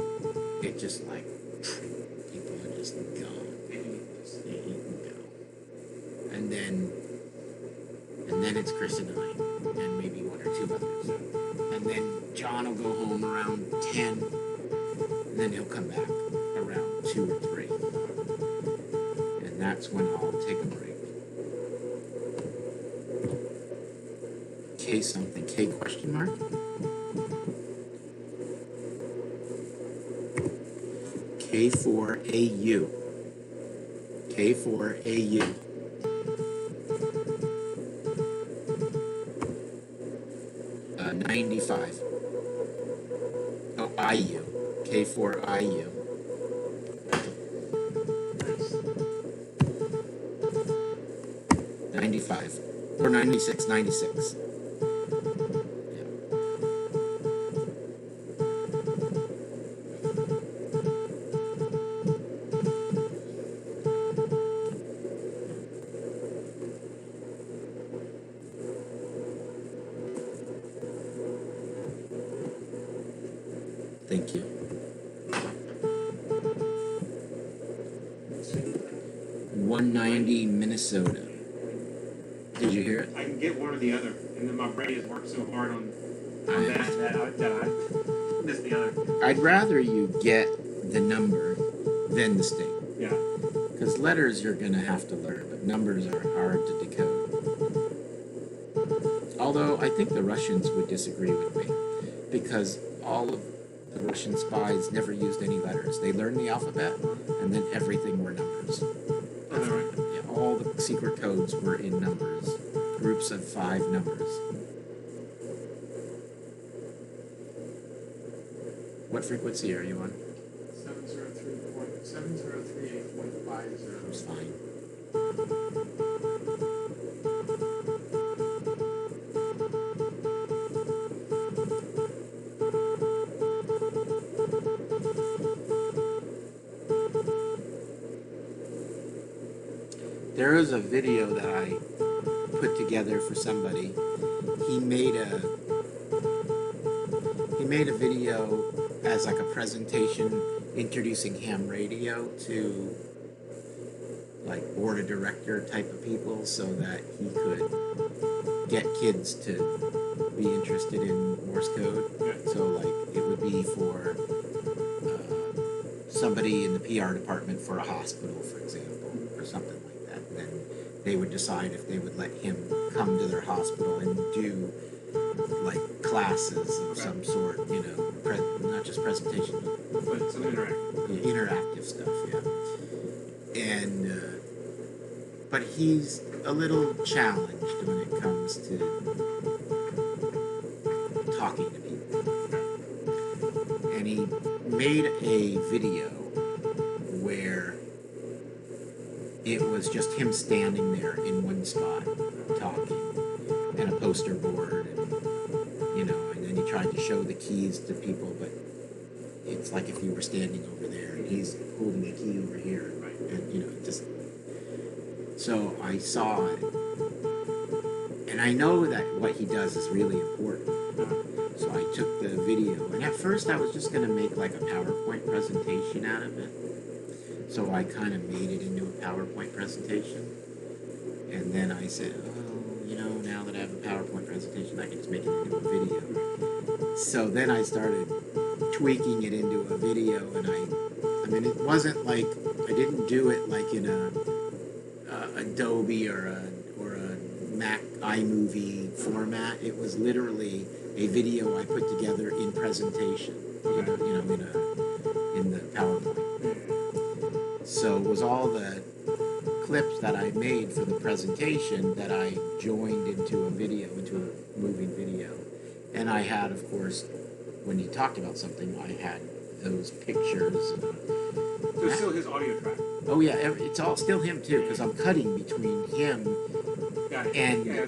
it just like people are just gone. They eat and go, and then it's Chris and I, and maybe 1 or 2 others, and then John will go home around 10, and then he'll come back around 2 or 3, and that's when I'll take a break. K something, K question mark? K4AU. K4AU. Uh, 95. Oh, IU. K4IU. Nice. 95. Or 96, 96. Yeah. Thank you. 190 Minnesota. Did you hear it? I can get one or the other, and then my brain has worked so hard on that I missed the other. I'd rather you get the number than the state. Yeah. Because letters you're going to have to learn, but numbers are hard to decode. Although I think the Russians would disagree with me, because all of the Russian spies never used any letters. They learned the alphabet, and then everything were numbers. That's right. Yeah, all the secret codes were in numbers, groups of 5 numbers. What frequency are you on? 703.703.8.50. It's fine. There is a video that I put together for somebody. He made a video as like a presentation introducing ham radio to like board of director type of people so that he could get kids to be interested in Morse code. So like it would be for somebody in the PR department for a hospital, for example, or something like that. And then they would decide if they would let him come to their hospital and do like classes of some sort, you know, not just presentation, But some interactive. interactive stuff, yeah. And but he's a little challenged when it comes to talking to people. And he made a video where it was just him standing there in one spot talking, and a poster board, and you know, and then he tried to show the keys to people, but it's like if you were standing over there and he's holding a key over here, and you know, just. So I saw it, and I know that what he does is really important. So I took the video, and at first I was just going to make like a PowerPoint presentation out of it. So I kind of made it into a PowerPoint presentation, and then I said, oh, you know, now that I have a PowerPoint presentation, I can just make it into a video. So then I started tweaking it into a video, and I mean, it wasn't like, I didn't do it like in a Adobe or a Mac iMovie format. It was literally a video I put together in presentation, you know, in the PowerPoint. So it was all the clips that I made for the presentation that I joined into a video, into a moving video. And I had, of course, when he talked about something, I had those pictures. So it's still his audio track. Oh yeah, it's all still him too, because I'm cutting between him and Yeah,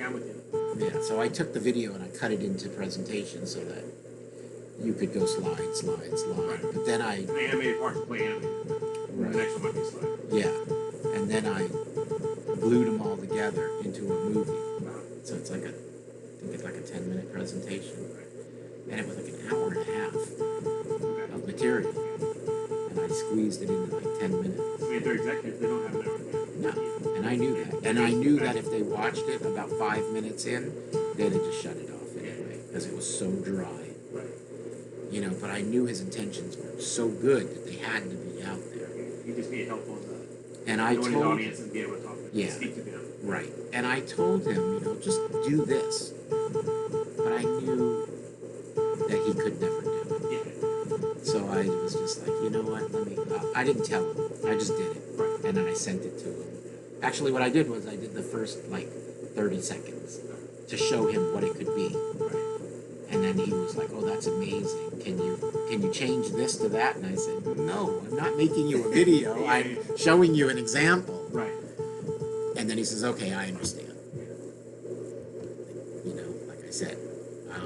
I'm with you. yeah. So I took the video and I cut it into presentation so that you could go slide. But then I The animated parts play animated. right, The next one might be slide. yeah, and then I glued them all together into a movie. So it's like I think it's like a 10-minute presentation, and it was like an hour and a half of material, and I squeezed it into like 10 minutes. I mean, if they're executives, they don't have an hour. No, and I knew that. And I knew that if they watched it about 5 minutes in, they'd have just shut it off anyway, because it was so dry. Right. You know, but I knew his intentions were so good that they had to be out there. You just need help on the And I join his told audience and be able to talk to them, Yeah. speak to them. right. And I told him, you know, just do this. But I knew that he could never do it. Yeah. So I was just like, you know what, I didn't tell him. I just did it. Right. And then I sent it to him. Actually, what I did was I did the first, like, 30 seconds to show him what it could be. Right. And then he was like, oh, that's amazing. Can you change this to that? And I said, no, I'm not making you a video. I'm showing you an example. Right. And then he says, okay, I understand. You know, like I said,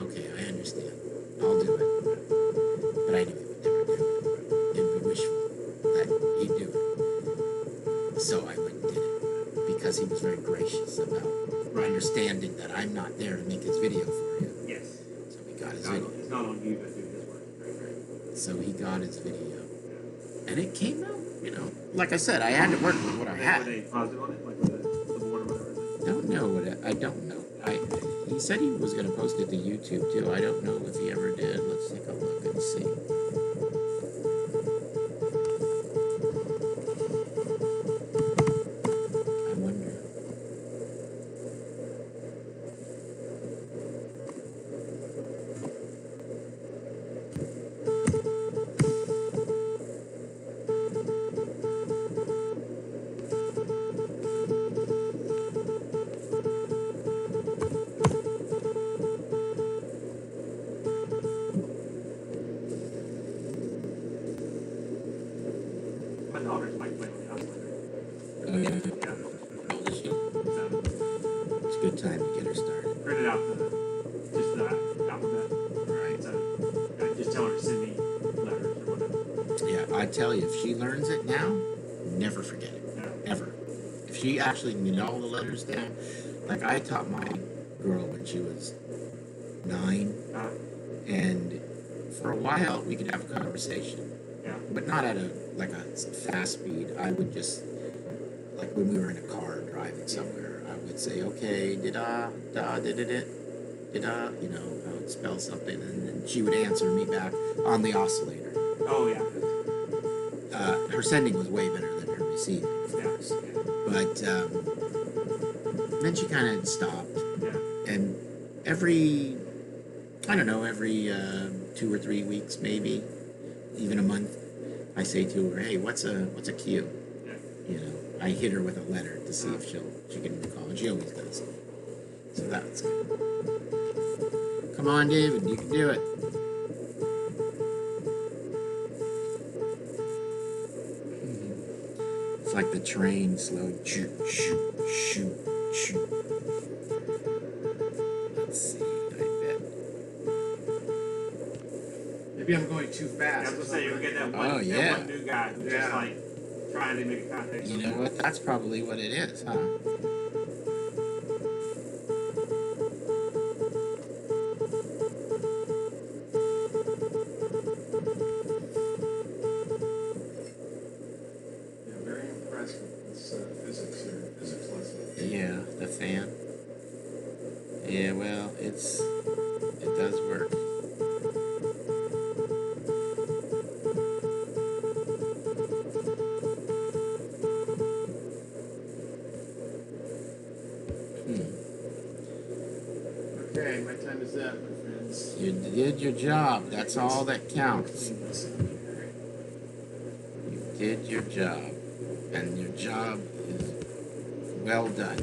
okay, I understand. I'll do it. But I knew he would never do it. It'd be wishful that he'd do it. So I went and did it. Because he was very gracious about understanding that I'm not there to make his video for you. Yes. So he got his It's not, video. it's not on you to do his work. Right. So he got his video. And it came out, you know, like I said, I had to work with what I Were had. they positive on it? Like with the board or whatever it is? Don't know I don't know. He said he was going to post it to YouTube too. I don't know if he ever did. Let's take a look and see. I wonder. My daughters might play on the outside. Oh yeah. Yeah. How old is she? So, It's a good time to get her started. printed out the alphabet. Right. So I just tell her to send me letters or whatever. Yeah, I tell you, if she learns it now, never forget it. Yeah. Ever. If she actually can get all the letters down, like I taught my girl when she was 9, and for a while we could have a conversation, Yeah. but not at a fast speed. I would just, like when we were in a car driving somewhere, I would say, okay, you know, I would spell something, and then she would answer me back on the oscillator. Oh yeah. Her sending was way better than her receiving, of Yeah. course. But then she kind of stopped, Yeah. and every, I don't know, every 2 or 3 weeks, maybe, even a month, I say to her, "Hey, what's a Q?" You know, I hit her with a letter to see if she can recall, and she always does. So that's good. Come on, David, you can do it. It's like the train slowing. Shoot, shoot, shoot, shoot. Let's see, I bet. Maybe I'm going too fast. I was gonna say you'll get that Oh, that yeah. one new guy who's just Yeah. like trying to make a contact. You know what? That's probably what it is, huh? Yeah, very impressed with this physics lesson. Yeah, the fan. Yeah, well, it does work. Okay, my time is up, my friends. You did your job. That's all that counts. Clean this up here. You did your job. And your job is well done.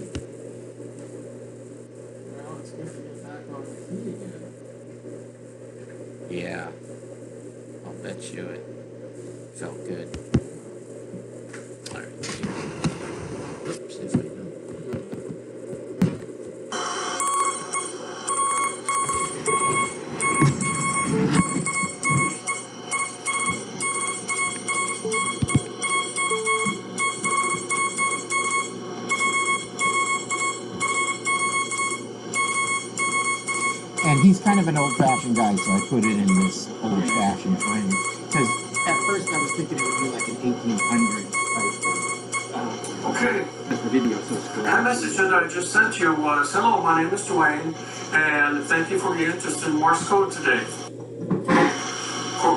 Well, it's good to get back on the feet again. Yeah. I'll bet you it felt good. All right. Oops, if I don't. And he's kind of an old-fashioned guy, so I put it in this old-fashioned frame. Because at first I was thinking it would be like an 1800 type Okay. because the video so strong. That message that I just sent you was, "Hello, my name is Dwayne, and thank you for your interest in Morse code today."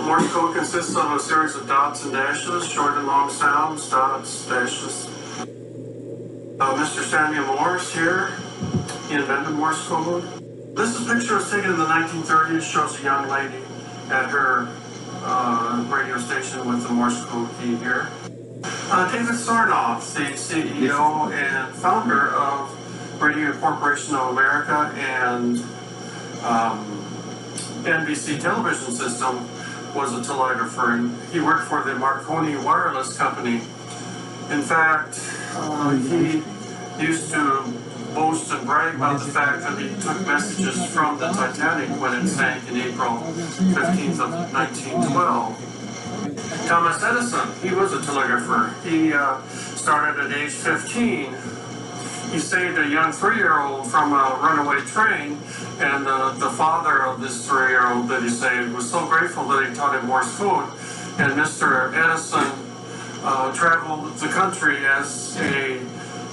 Morse code consists of a series of dots and dashes, short and long sounds, dots, dashes. Mr. Samuel Morse here, he invented Morse code. This picture was taken in the 1930s, shows a young lady at her radio station with the Morse code key here. David Sarnoff, the CEO and founder of Radio Corporation of America and NBC television system, was a telegrapher, and he worked for the Marconi Wireless Company. In fact, he used to boast and brag about the fact that he took messages from the Titanic when it sank in April 15th of 1912. Thomas Edison, he was a telegrapher. He started at age 15. He saved a young 3-year-old from a runaway train, and the father of this 3-year-old that he saved was so grateful that he taught him Morse code. And Mr. Edison traveled the country as a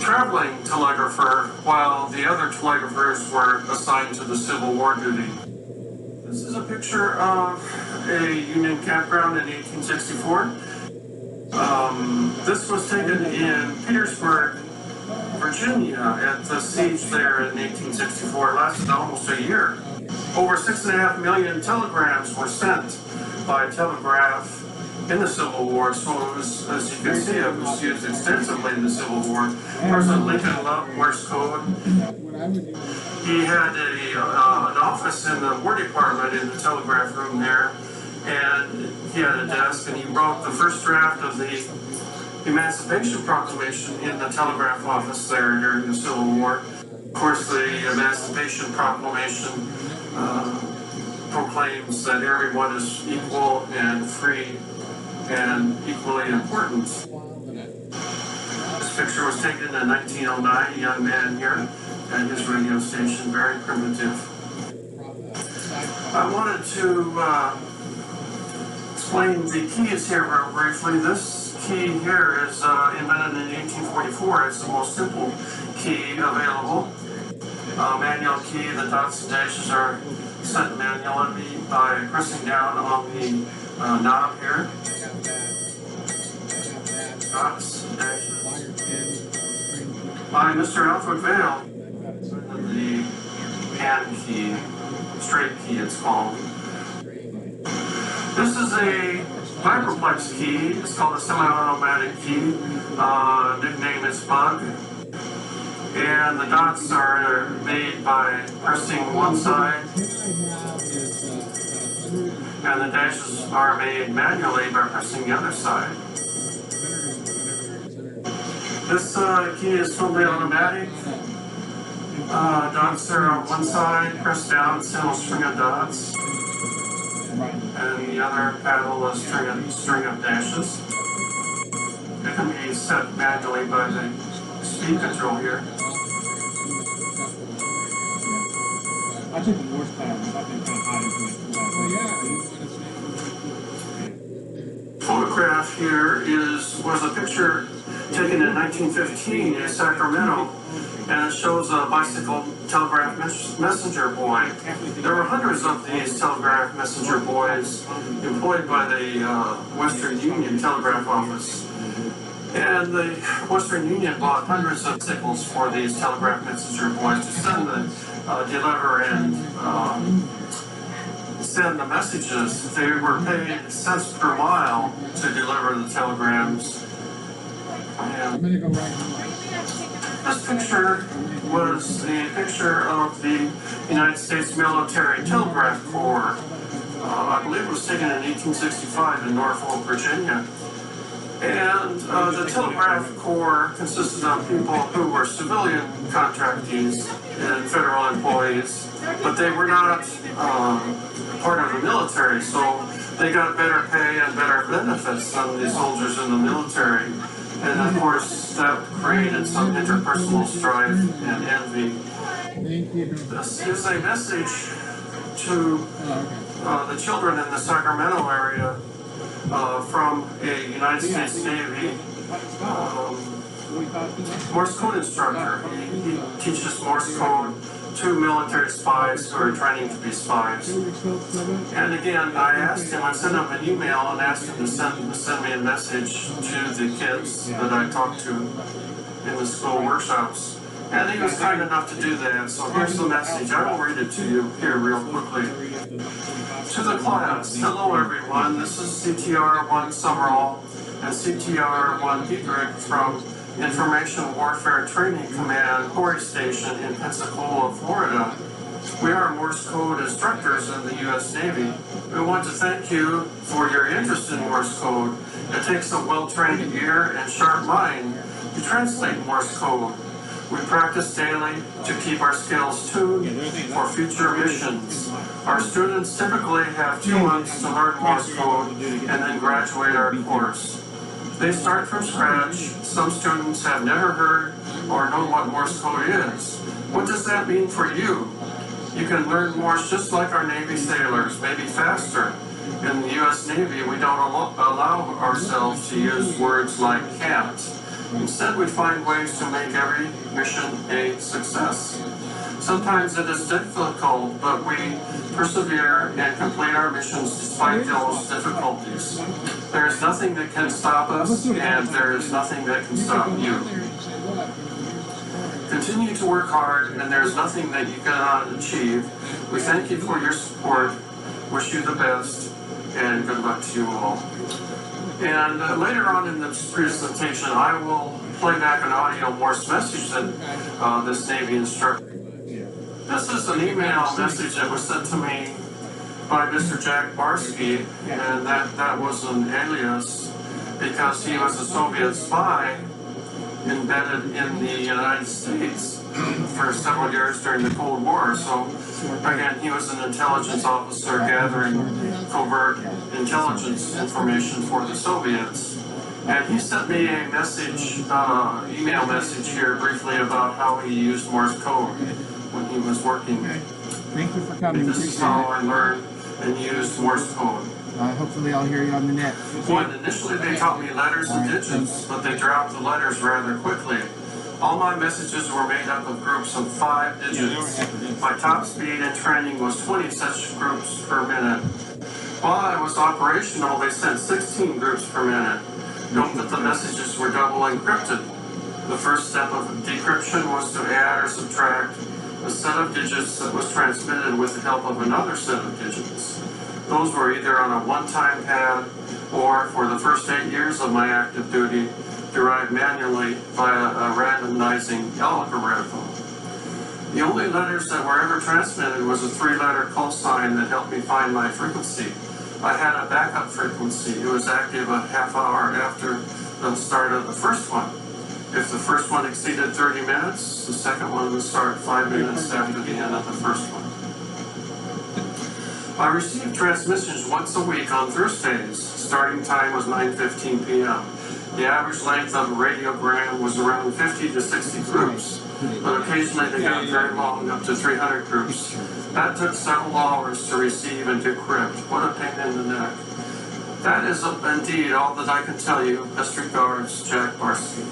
traveling telegrapher, while the other telegraphers were assigned to the Civil War duty. This is a picture of a Union campground in 1864. This was taken in Petersburg, Virginia, at the siege there in 1864. It lasted almost a year. Over 6.5 million telegrams were sent by telegraph in the Civil War, so it was, as you can see, it was used extensively in the Civil War. President Lincoln loved Morse code. He had an office in the War Department in the telegraph room there, and he had a desk, and he wrote the first draft of the Emancipation Proclamation in the telegraph office there during the Civil War. Of course, the Emancipation Proclamation proclaims that everyone is equal and free and equally important. This picture was taken in 1909, a young man here at his radio station, very primitive. I wanted to explain the keys here real briefly. This key here is invented in 1844. It's the most simple key available. Manual key, the dots and dashes are set manually by pressing down on the knob here. Dots and dashes. By Mr. Alfred Vail, the hand key, straight key it's called. This is a hyperplex key. It's called a semi-automatic key. Nickname is Bug. And the dots are made by pressing one side, and the dashes are made manually by pressing the other side. This key is totally automatic. Dots are on one side, press down, single string of dots. And the other paddle is string of dashes. It can be set manually by the speed control here. I took the Morse class. I've been kind of hiding from it. Photograph here was a picture taken in 1915 in Sacramento, and it shows a bicycle telegraph messenger boy. There were hundreds of these telegraph messenger boys employed by the Western Union Telegraph Office. And the Western Union bought hundreds of bicycles for these telegraph messenger boys to deliver and send the messages. They were paid cents per mile to deliver the telegrams. And this picture was a picture of the United States Military Telegraph Corps. I believe it was taken in 1865 in Norfolk, Virginia. And the Telegraph Corps consisted of people who were civilian contractees and federal employees, but they were not part of the military, so they got better pay and better benefits than the soldiers in the military. And of course, that created some interpersonal strife and envy. This is a message to the children in the Sacramento area from a United States Navy Morse code instructor. He teaches Morse code to military spies who are training to be spies. And again, I asked him, I sent him an email and asked him to send me a message to the kids that I talked to in the school workshops. And he was kind enough to do that. So here's the message. I will read it to you here real quickly. To the class, hello everyone. This is CTR-1 Summerall and CTR-1 Dietrich from Information Warfare Training Command, Horry Station in Pensacola, Florida. We are Morse code instructors in the U.S. Navy. We want to thank you for your interest in Morse code. It takes a well-trained ear and sharp mind to translate Morse code. We practice daily to keep our skills tuned for future missions. Our students typically have 2 months to learn Morse code and then graduate our course. They start from scratch. Some students have never heard or know what Morse code is. What does that mean for you? You can learn Morse just like our Navy sailors, maybe faster. In the U.S. Navy, we don't allow ourselves to use words like can't. Instead, we find ways to make every mission a success. Sometimes it is difficult, but we persevere and complete our missions despite those difficulties. There is nothing that can stop us, and there is nothing that can stop you. Continue to work hard, and there is nothing that you cannot achieve. We thank you for your support, wish you the best, and good luck to you all. And later on in this presentation, I will play back an audio Morse message that this Navy instructor. This is an email message that was sent to me by Mr. Jack Barsky, and that was an alias because he was a Soviet spy embedded in the United States for several years during the Cold War. So again, he was an intelligence officer gathering covert intelligence information for the Soviets. And he sent me a message, email message here briefly about how he used Morse code when he was working. Thank you for coming. This is how I learned and used Morse code. Hopefully I'll hear you on the net. Well, initially they taught me letters and digits, but they dropped the letters rather quickly. All my messages were made up of groups of 5 digits. My top speed in training was 20 such groups per minute. While I was operational, they sent 16 groups per minute. Note that the messages were double encrypted. The first step of decryption was to add or subtract a set of digits that was transmitted with the help of another set of digits. Those were either on a one-time pad or, for the first 8 years of my active duty, derived manually via a randomizing algorithm. The only letters that were ever transmitted was a 3-letter call sign that helped me find my frequency. I had a backup frequency. It was active a half hour after the start of the first one. If the first one exceeded 30 minutes, the second one would start 5 minutes after the end of the first one. I received transmissions once a week on Thursdays. Starting time was 9:15 p.m. The average length of a radiogram was around 50 to 60 groups, but occasionally they got very long, up to 300 groups. That took several hours to receive and decrypt. What a pain in the neck. That is indeed all that I can tell you. Best regards, Jack Barsky.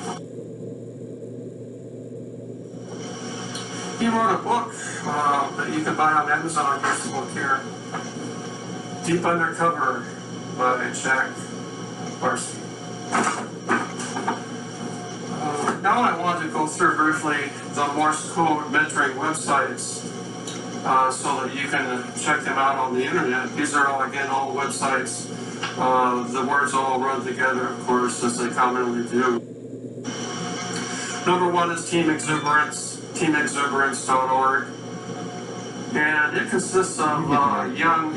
He wrote a book that you can buy on Amazon. Here's the book here. Deep Undercover by Jack Barsky. Now I want to go through briefly the Morse code mentoring websites so that you can check them out on the internet. These are all, again, all websites. The words all run together, of course, as they commonly do. Number one is Team Exuberance, teamexuberance.org. And it consists of young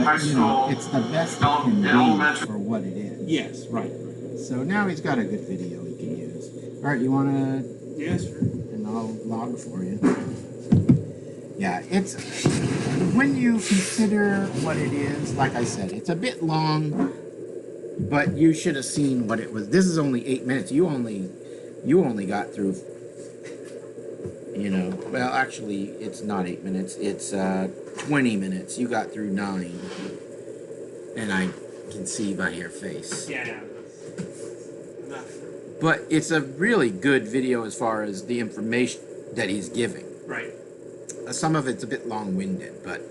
high school, it's the best it can be elementary. for what it is. Yes, right. So now he's got a good video he can use. All right, you want to? Yeah, sure. And I'll log for you. Yeah, it's when you consider what it is. Like I said, it's a bit long, but you should have seen what it was. This is only 8 minutes. You only got through. You know, well, actually, it's not 8 minutes. It's 20 minutes. You got through 9, and I can see by your face. Yeah. But it's a really good video as far as the information that he's giving. Right. Some of it's a bit long-winded, but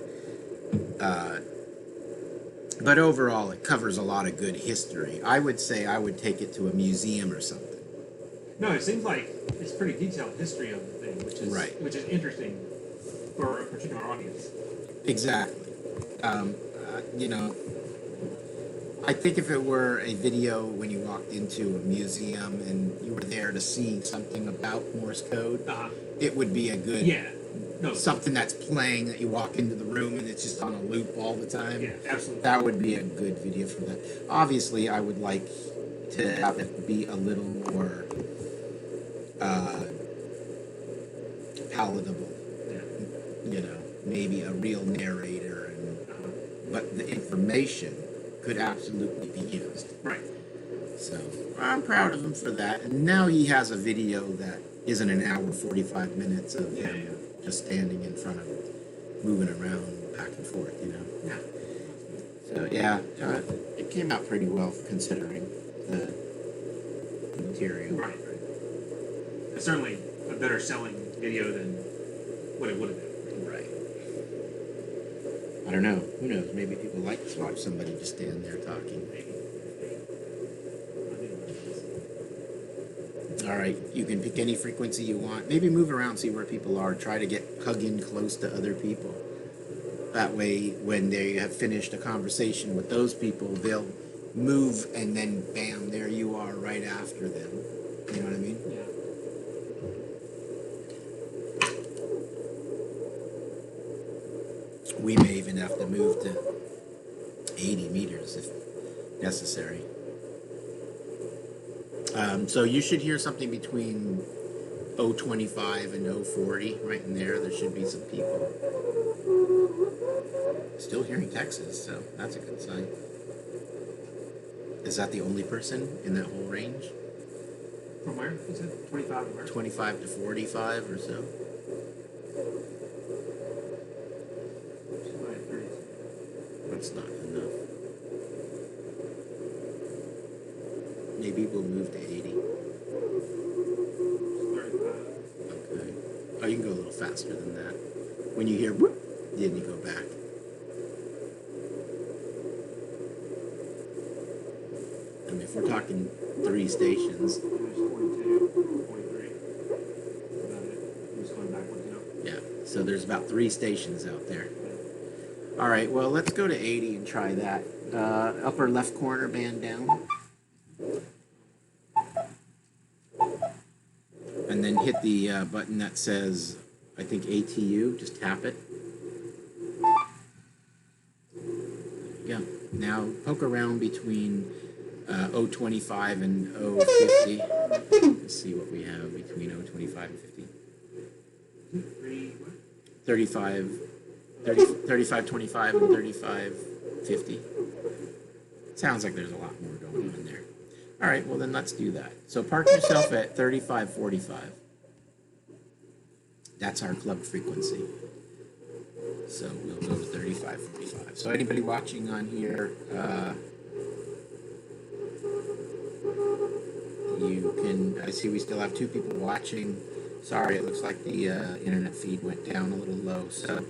overall it covers a lot of good history. I would say I would take it to a museum or something. No, it seems like it's pretty detailed history of the thing, which is interesting for a particular audience. Exactly. You know, I think if it were a video when you walked into a museum and you were there to see something about Morse code, it would be a good something that's playing that you walk into the room and it's just on a loop all the time. Yeah, absolutely. That would be a good video for that. Obviously, I would like to have it be a little more palatable. Yeah. You know, maybe a real narrator, but the information could absolutely be used. Right. So I'm proud of him for that. And now he has a video that isn't an hour 45 minutes of him just standing in front of it, moving around back and forth, you know. Yeah. So yeah, it came out pretty well considering the material. Right. It's certainly a better selling video than what it would have been. Right. I don't know. Who knows? Maybe people like to watch somebody just stand there talking. All right, you can pick any frequency you want. Maybe move around, see where people are. Try to hug in close to other people. That way, when they have finished a conversation with those people, they'll move and then bam, there you are right after them. You know what I mean? Yeah. We may even have to move to 80 meters if necessary. So you should hear something between 025 and 040 right in there. There should be some people. Still hearing Texas, so that's a good sign. Is that the only person in that whole range? From where? You said 25 to where? 25 to 45 or so? Somebody 30. That's not enough. Maybe we'll move to 80. 35. Okay. Oh, you can go a little faster than that. When you hear whoop, then you go back. I mean, if we're talking 3 stations. It was 42, 43. About it. I'm just going backwards. So there's about 3 stations out there. All right, well, let's go to 80 and try that. Upper left corner, band down. And then hit the button that says, I think, ATU. Just tap it. Yeah. Now poke around between 025 and 050. Let's see what we have between 025 and 50. 35, 3525 and 3550. Sounds like there's a lot more going on there. All right, well then let's do that. So park yourself at 3545. That's our club frequency. So we'll go to 3545. So anybody watching on here, you can, I see we still have 2 people watching. Sorry, it looks like the internet feed went down a little low, so.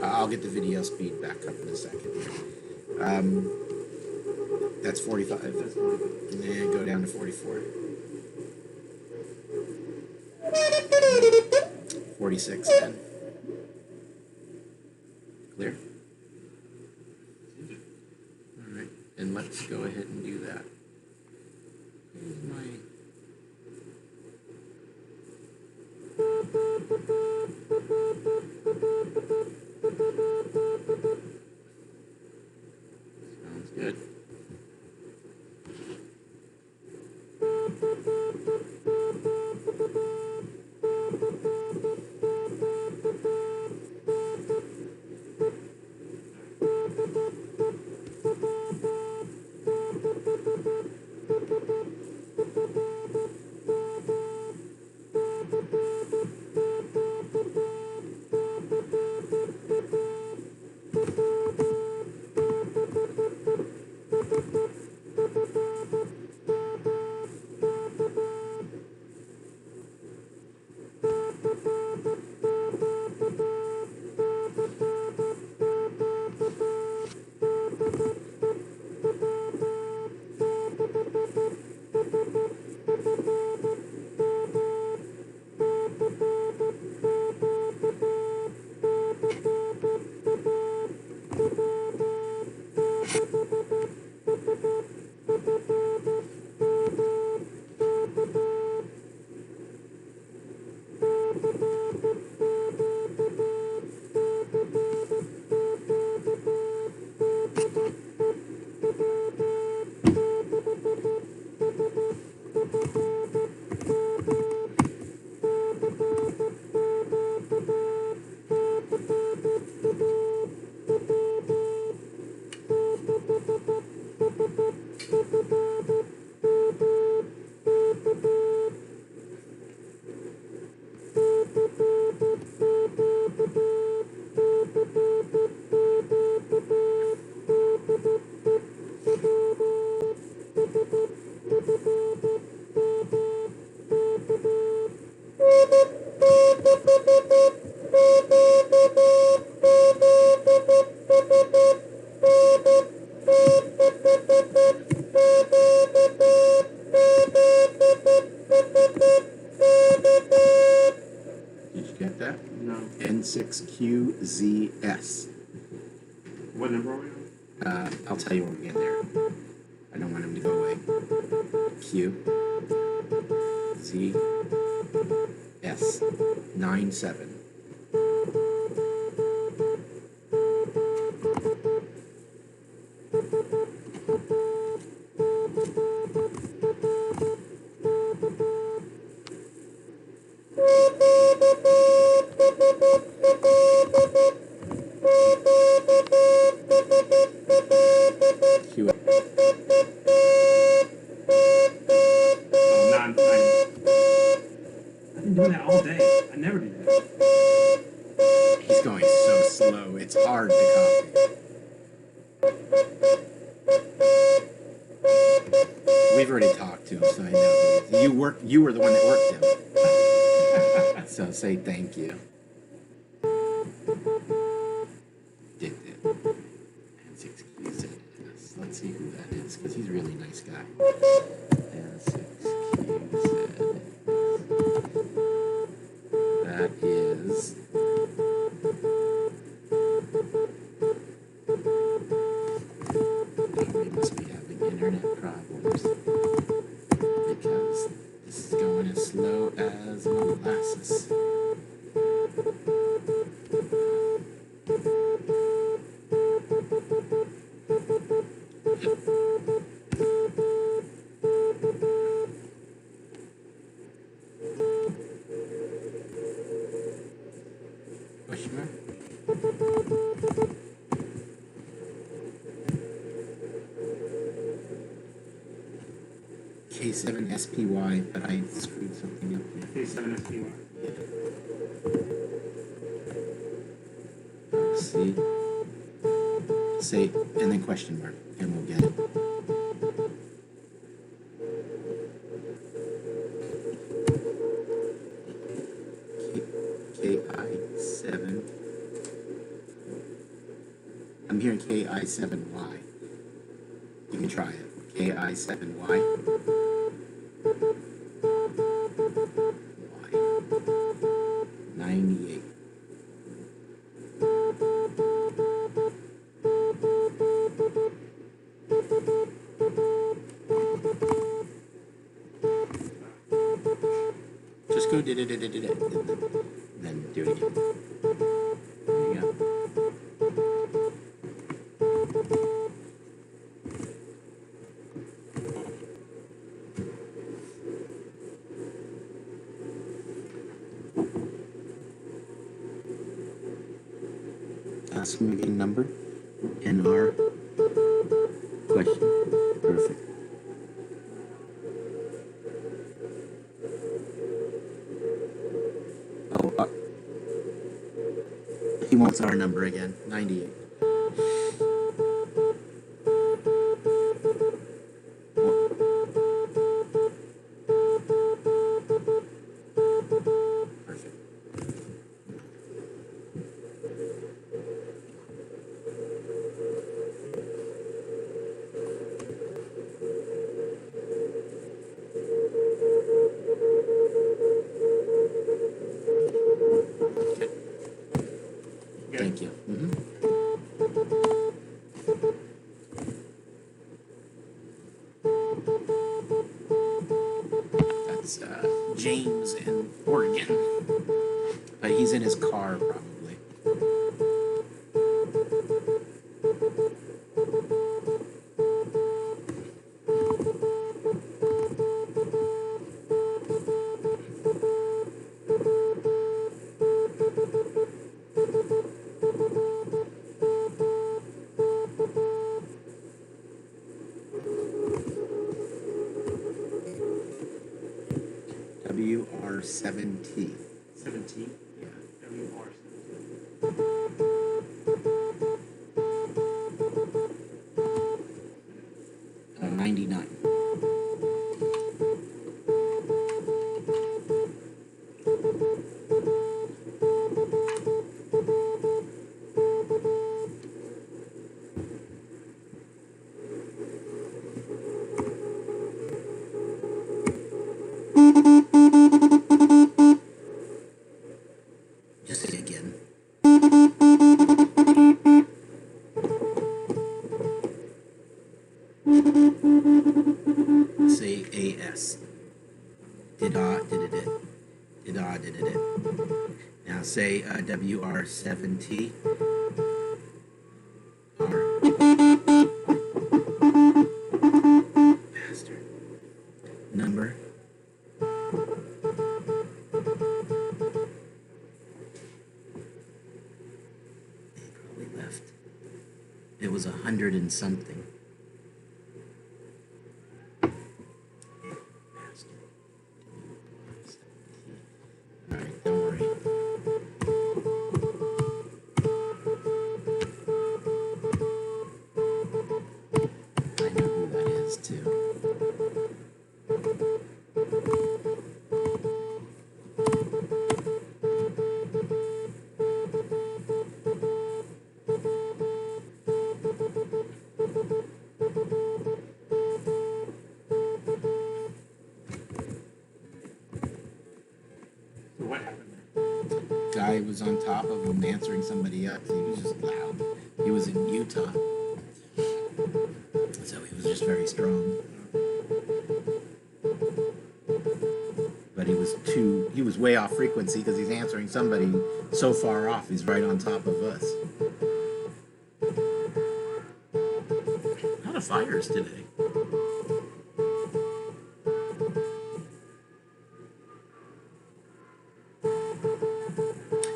I'll get the video speed back up in a second. That's 45. That's 45. And go down to 44. 46 then. Clear? All right, and let's go ahead and do that. Here's my... Sounds good. N6QZS. What number are we on? I'll tell you when we get there. I don't want him to go away. QZS 97. I've been doing that all day. I never do that. He's going so slow, it's hard to copy. We've already talked to him, so I know. You were the one that worked him. So say thank you. Did it. And 6 keys. Let's see who that is. is because he's a really nice guy. W6QZ. That is. We must be having internet problems because this is going as slow as molasses. Question mark? K7SPY, but I screwed something up here. K7SPY. See? Say, and then question mark, and we'll get it. KI7. I'm hearing KI7Y. You can try it. KI7Y. Y. 98. Just go did it, then do it again. There you go. Ask me again number and our question. Perfect. Oh, he wants our number again. 98. Perfect. Thank you. That's James in Oregon, but he's in his car probably. WR7T. 17. Yeah. WR17. 99. Just say again. Say AS. Did it. Now say WR7T. Bastard. Number. They probably left. It was 100 and something. Bastard. Alright, don't worry. I know who that is too. was on top of him answering somebody else. He was just loud. He was in Utah, so he was just very strong. But he was way off frequency because he's answering somebody so far off. He's right on top of us. A lot of fires today.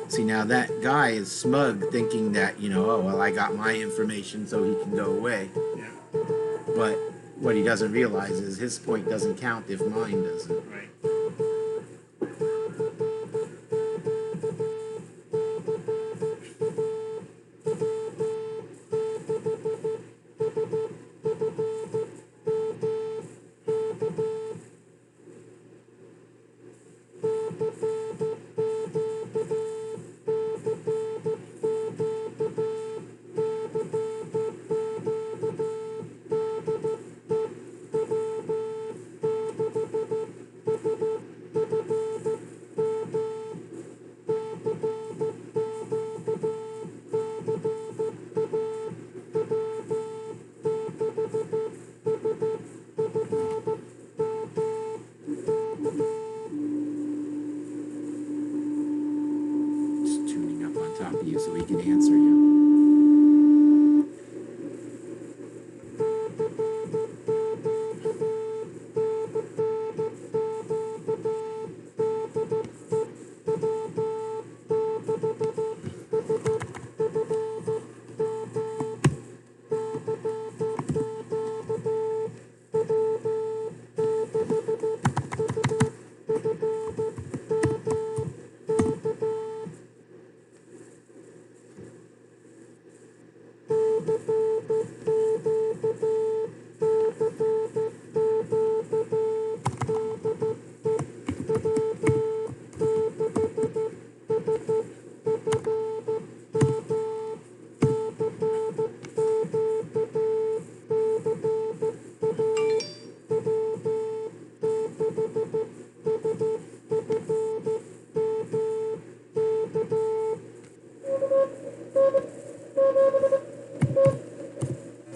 See, now that guy is smug, thinking that, oh, well, I got my information so he can go away. Yeah. But what he doesn't realize is his point doesn't count if mine doesn't. Right. Just tuning up on top of you so he can answer you.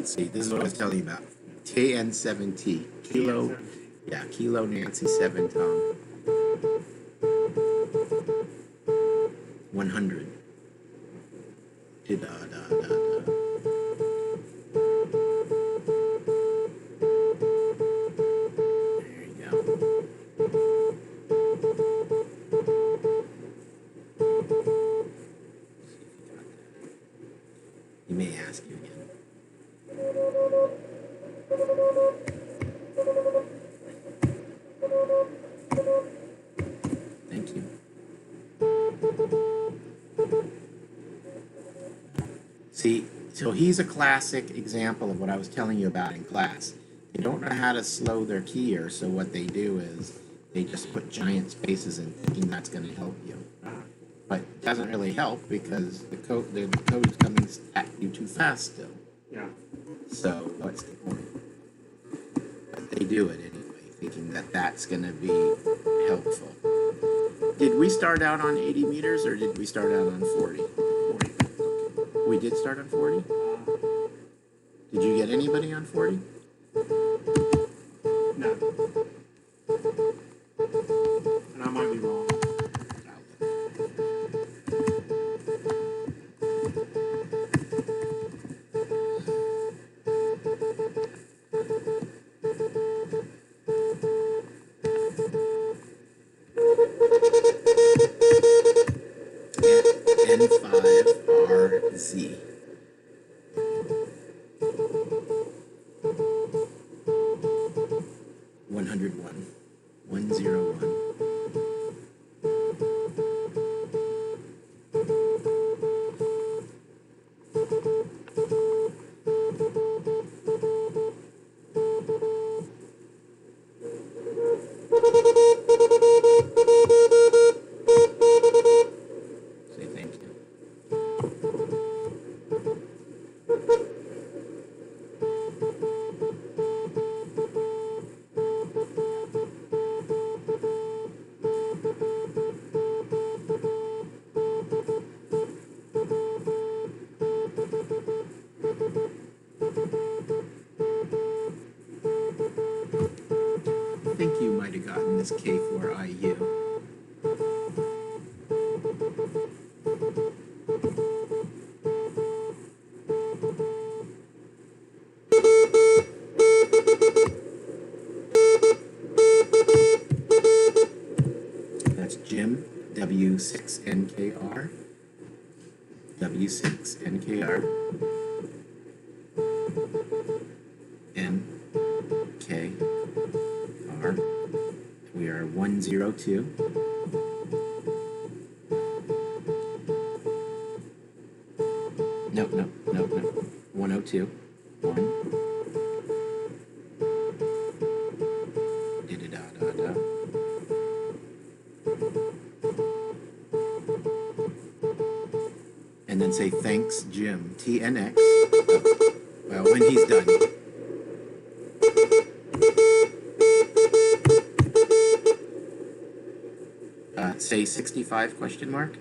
See, this is what I was telling you about. KN7T. Kilo. Yeah, Kilo Nancy 7 Tom. 100. Da da da da. There you go. He may ask you again. Thank you. See, so he's a classic example of what I was telling you about in class. They don't know how to slow their keyer, so what they do is they just put giant spaces in thinking that's going to help you. But it doesn't really help because the code is coming at you too fast still. Yeah. So what's the point? But they do it anyway, thinking that that's going to be helpful. Did we start out on 80 meters or did we start out on 40? 40. Okay. We did start on 40? Did you get anybody on 40? No. And I might be wrong. N5RZ. $101. 101. Say thank you. is K4IU. That's Jim, W6NKR. W6NKR. NKR. We are 102. Nope. 102. 1. Da-da-da-da-da. And then say thanks, Jim. TNX. Oh, well, when he's done. Say 65 question mark,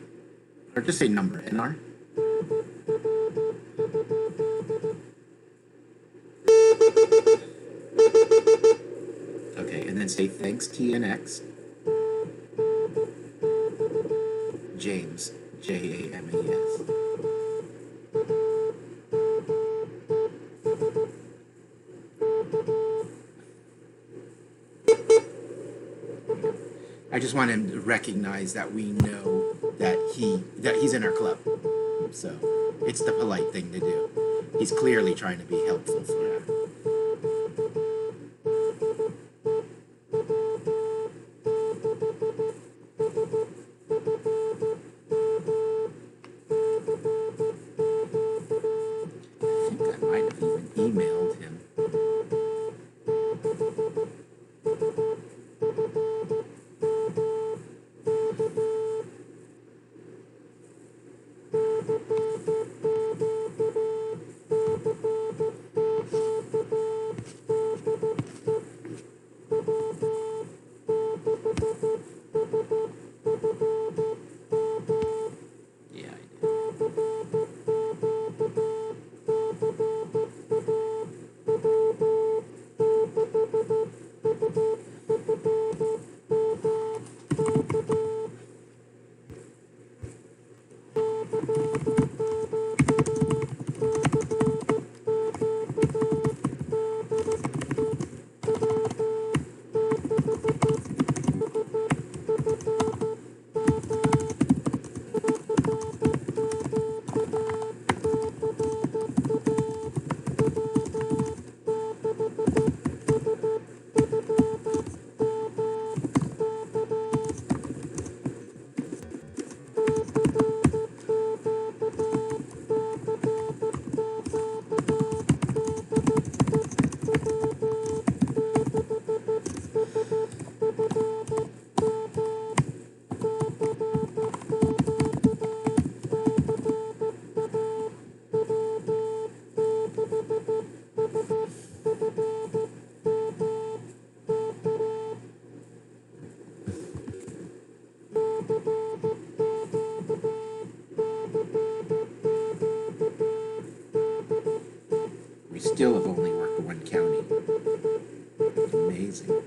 or just say number, NR. Okay, and then say thanks TNX. James, JAMES. I just want him to recognize that we know that he's in our club. So it's the polite thing to do. He's clearly trying to be helpful for her. I think I might have even emailed him. Yeah, I did. We still have only worked one county. Amazing.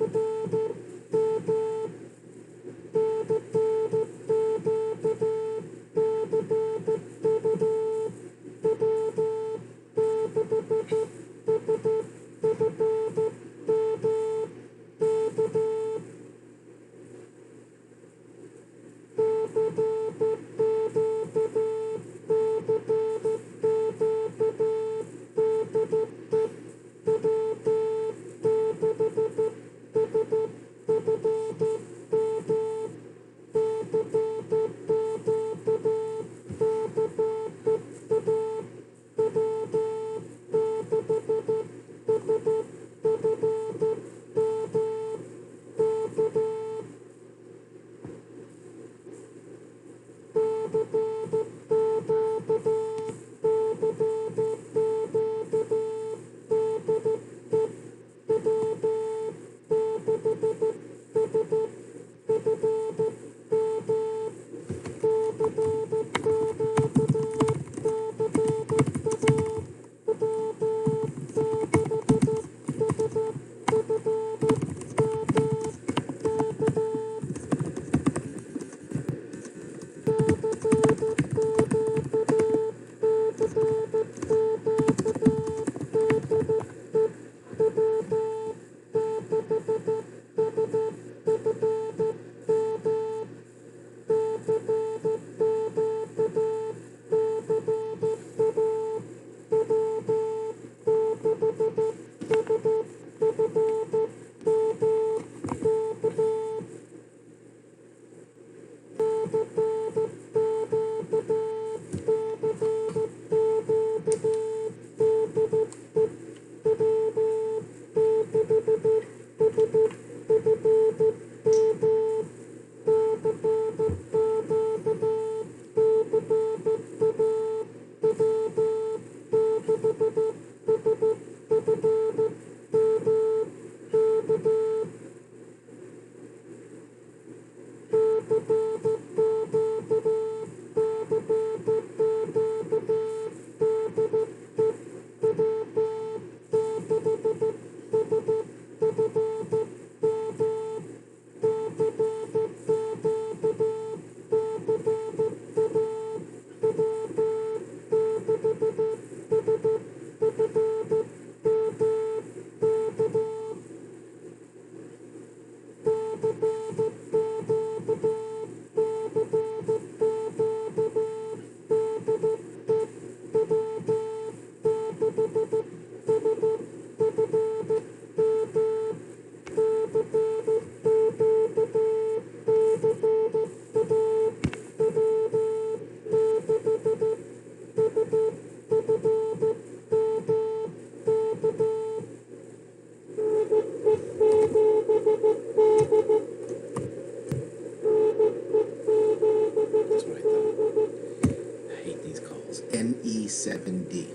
It's NE7D.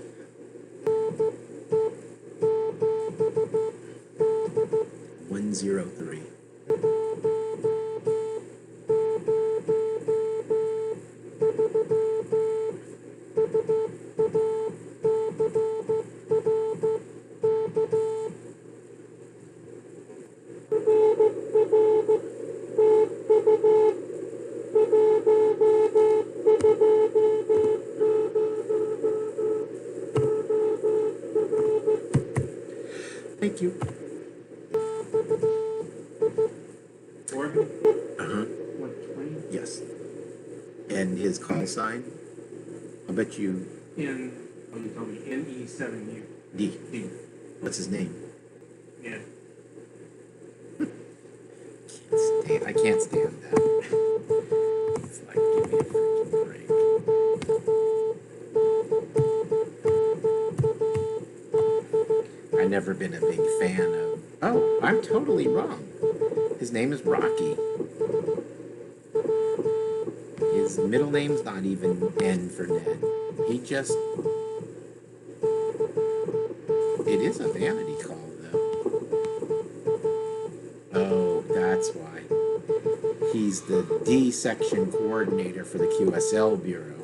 One 103. Thank you. Oregon, Uh-huh. 120. Yes. And his call sign? I'll bet you You told me NE7U. D. What's his name? Yeah. I can't stand that. It's like, give me a freaking break. I've never been a big fan of. Oh, I'm totally wrong. His name is Rocky. His middle name's not even N for Ned. He just. It is a vanity call, though. Oh, that's why. He's the D section coordinator for the QSL Bureau.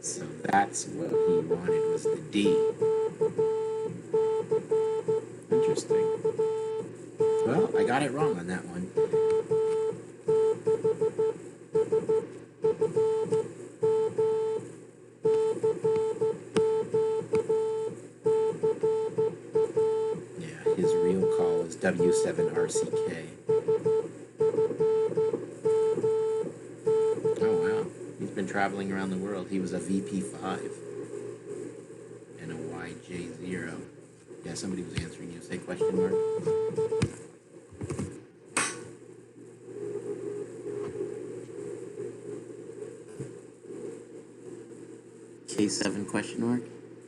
So that's what he wanted, was the D. Interesting. Well, I got it wrong on that one. Yeah, his real call is W7RCK. Oh, wow. He's been traveling around the world. He was a VP5 and a YJ0. Yeah, somebody was answering you. Say question mark. K7 question mark?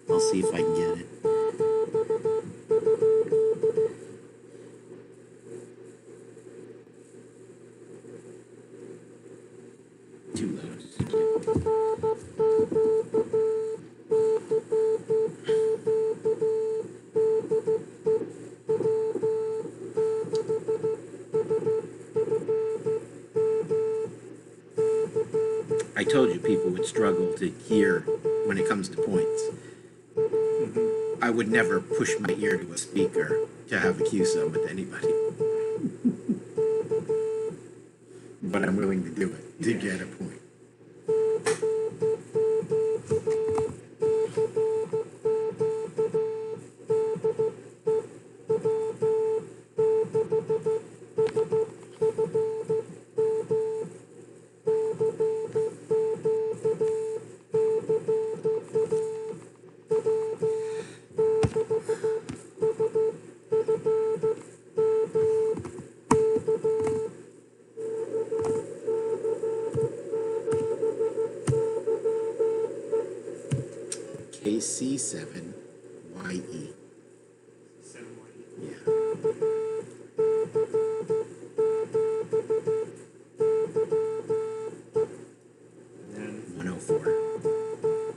I'll see if I can get it. Too low. Thank you. I told you people would struggle to hear when it comes to points. I would never push my ear to a speaker to have a QSO with anybody. But I'm willing to do it to get a point. KC7YE. 7Y. Yeah. And then 104.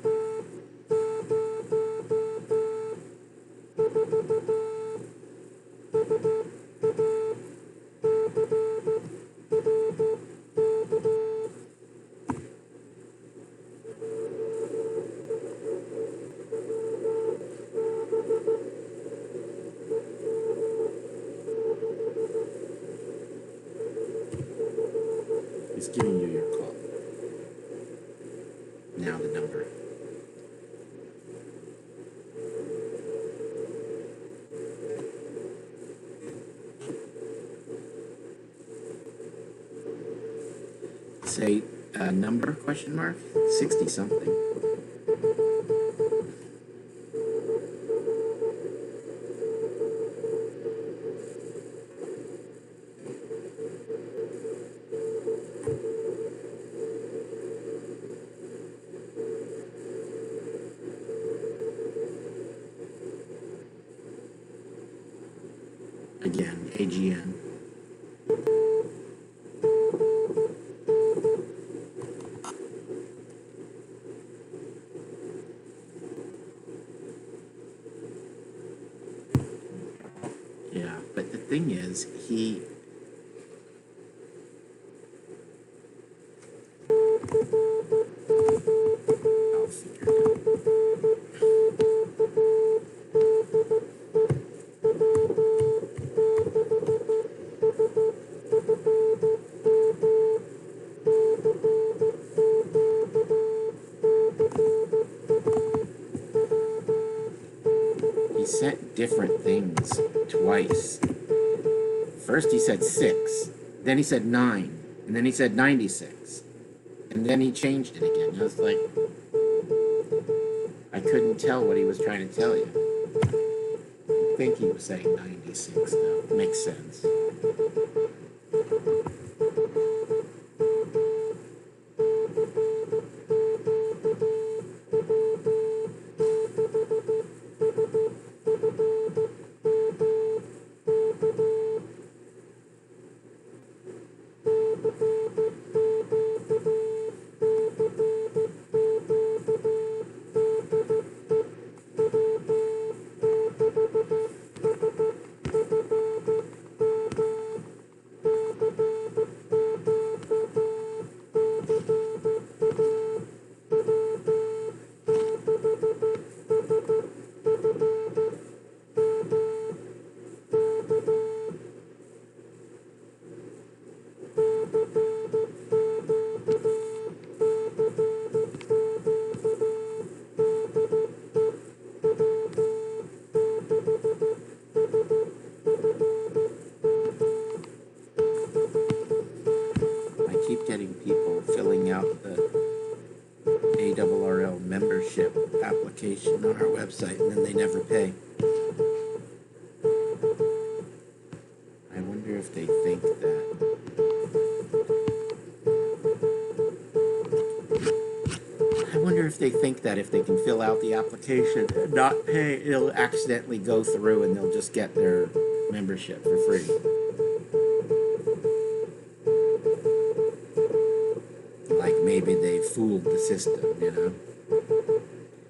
It's giving you your call. Now the number. Say number question mark 60 something. Again, AGN. thing is, I'll figure it out. He sent different things twice. First he said 6, then he said 9, and then he said 96, and then he changed it again. I was like, I couldn't tell what he was trying to tell you. I think he was saying 96, though. Makes sense. Keep getting people filling out the ARRL membership application on our website, and then they never pay. I wonder if they think that. I wonder if they think that if they can fill out the application and not pay, it'll accidentally go through and they'll just get their membership for free. Like maybe they fooled the system, you know?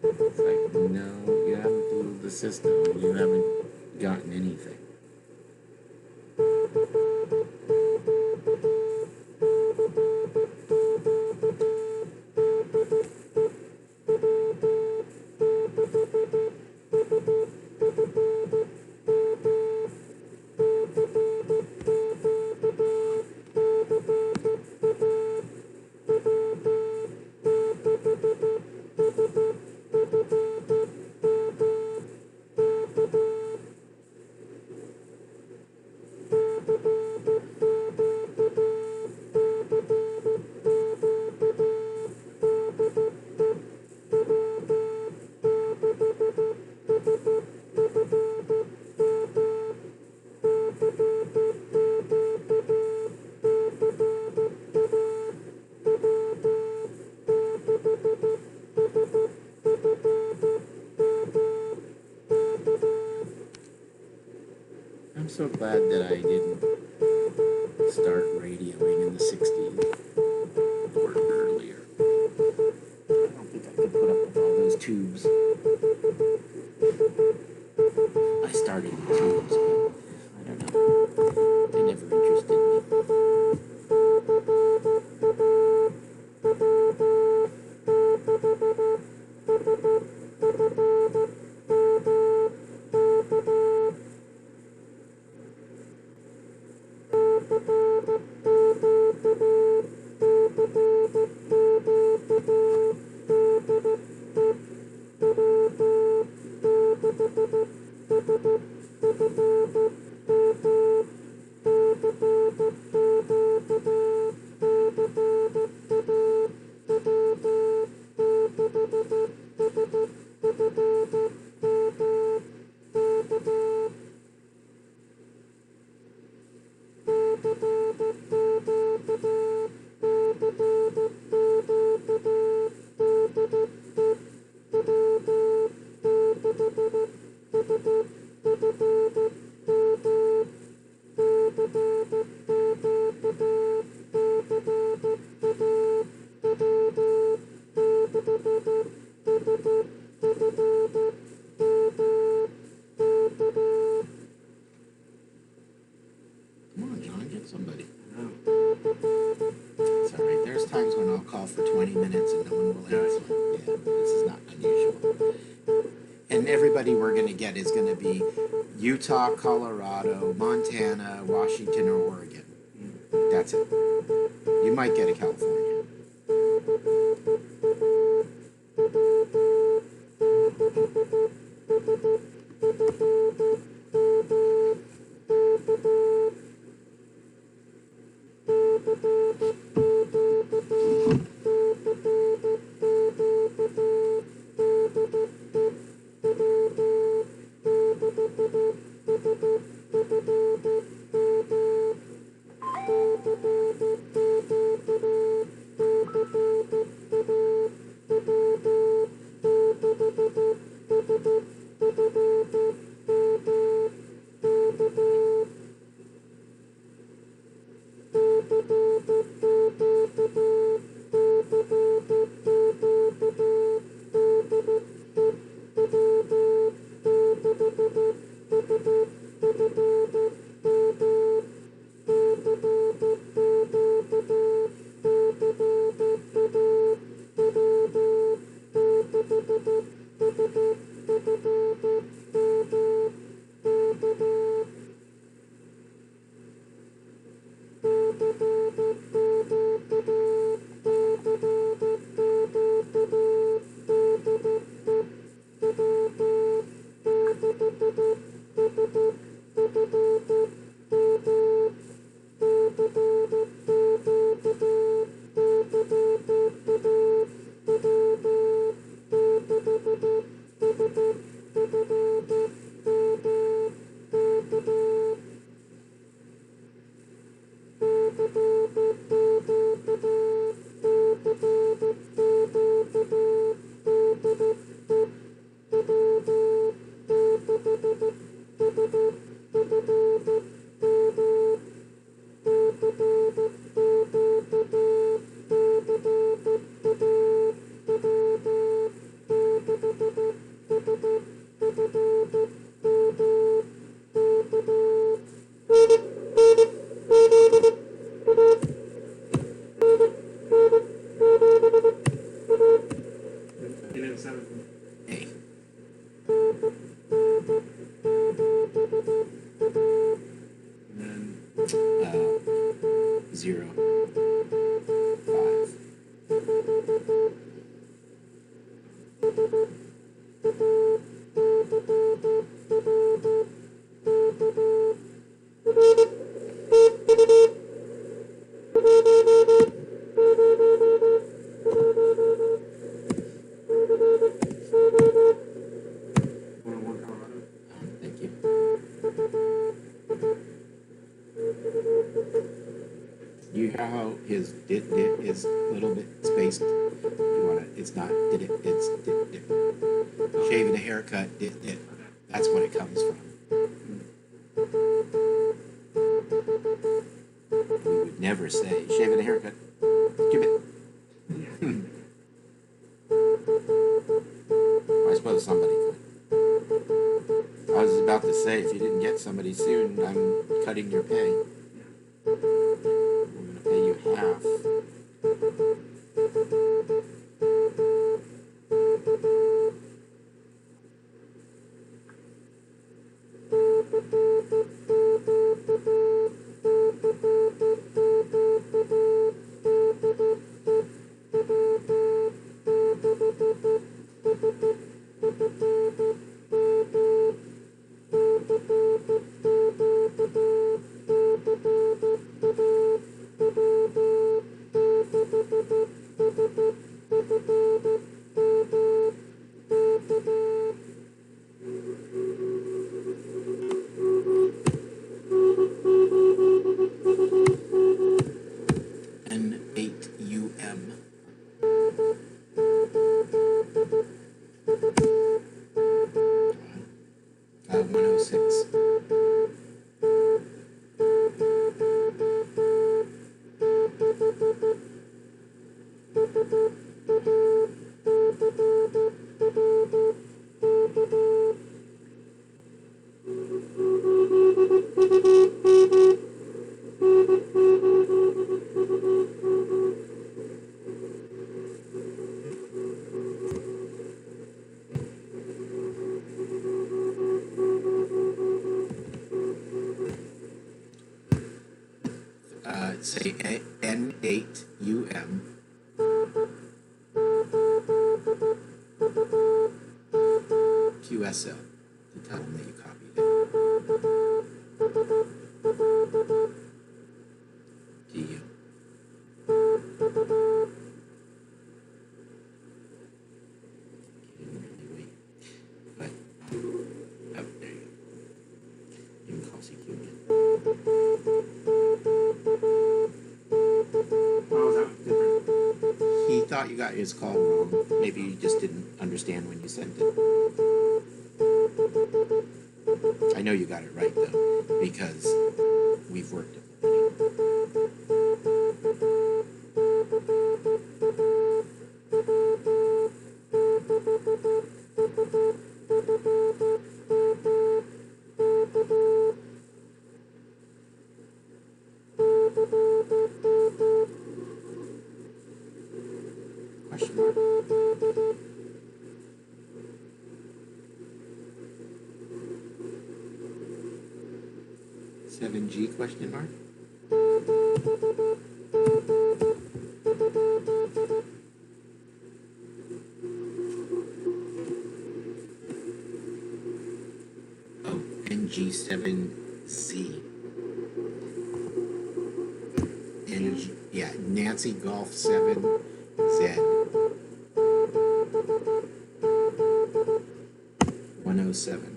It's like, no, you haven't fooled the system. You haven't gotten anything. I'm so glad that I didn't start radioing in the 60s or earlier. I don't think I could put up with all those tubes. I started in tubes, but I don't know. They never interested me. everybody we're going to get is going to be Utah, Colorado, Montana, Washington, or Oregon. That's it. You might get a California. Hey. And then 0, 5. Thank you. You hear how his dit is a little bit spaced? You want to, it's not dit it, it's dit dit. Shaving a haircut, dit dit. That's what it comes from. We would never say, shaving a haircut, give it. I suppose somebody could. I was about to say, if you didn't get somebody soon, I'm cutting your pay. I'm going to pay you half. Say N8UM. QSO. To tell them that you copied it. GU. Didn't really wait. But, oh, there you go. You can call CQ again. Oh, that was different. He thought you got his call wrong. Maybe you just didn't understand when you sent it. I know you got it right, though, because we've worked it already. Question mark. (7G question mark? Oh, NG7Z. Yeah, Nancy Golf 7 Z 107.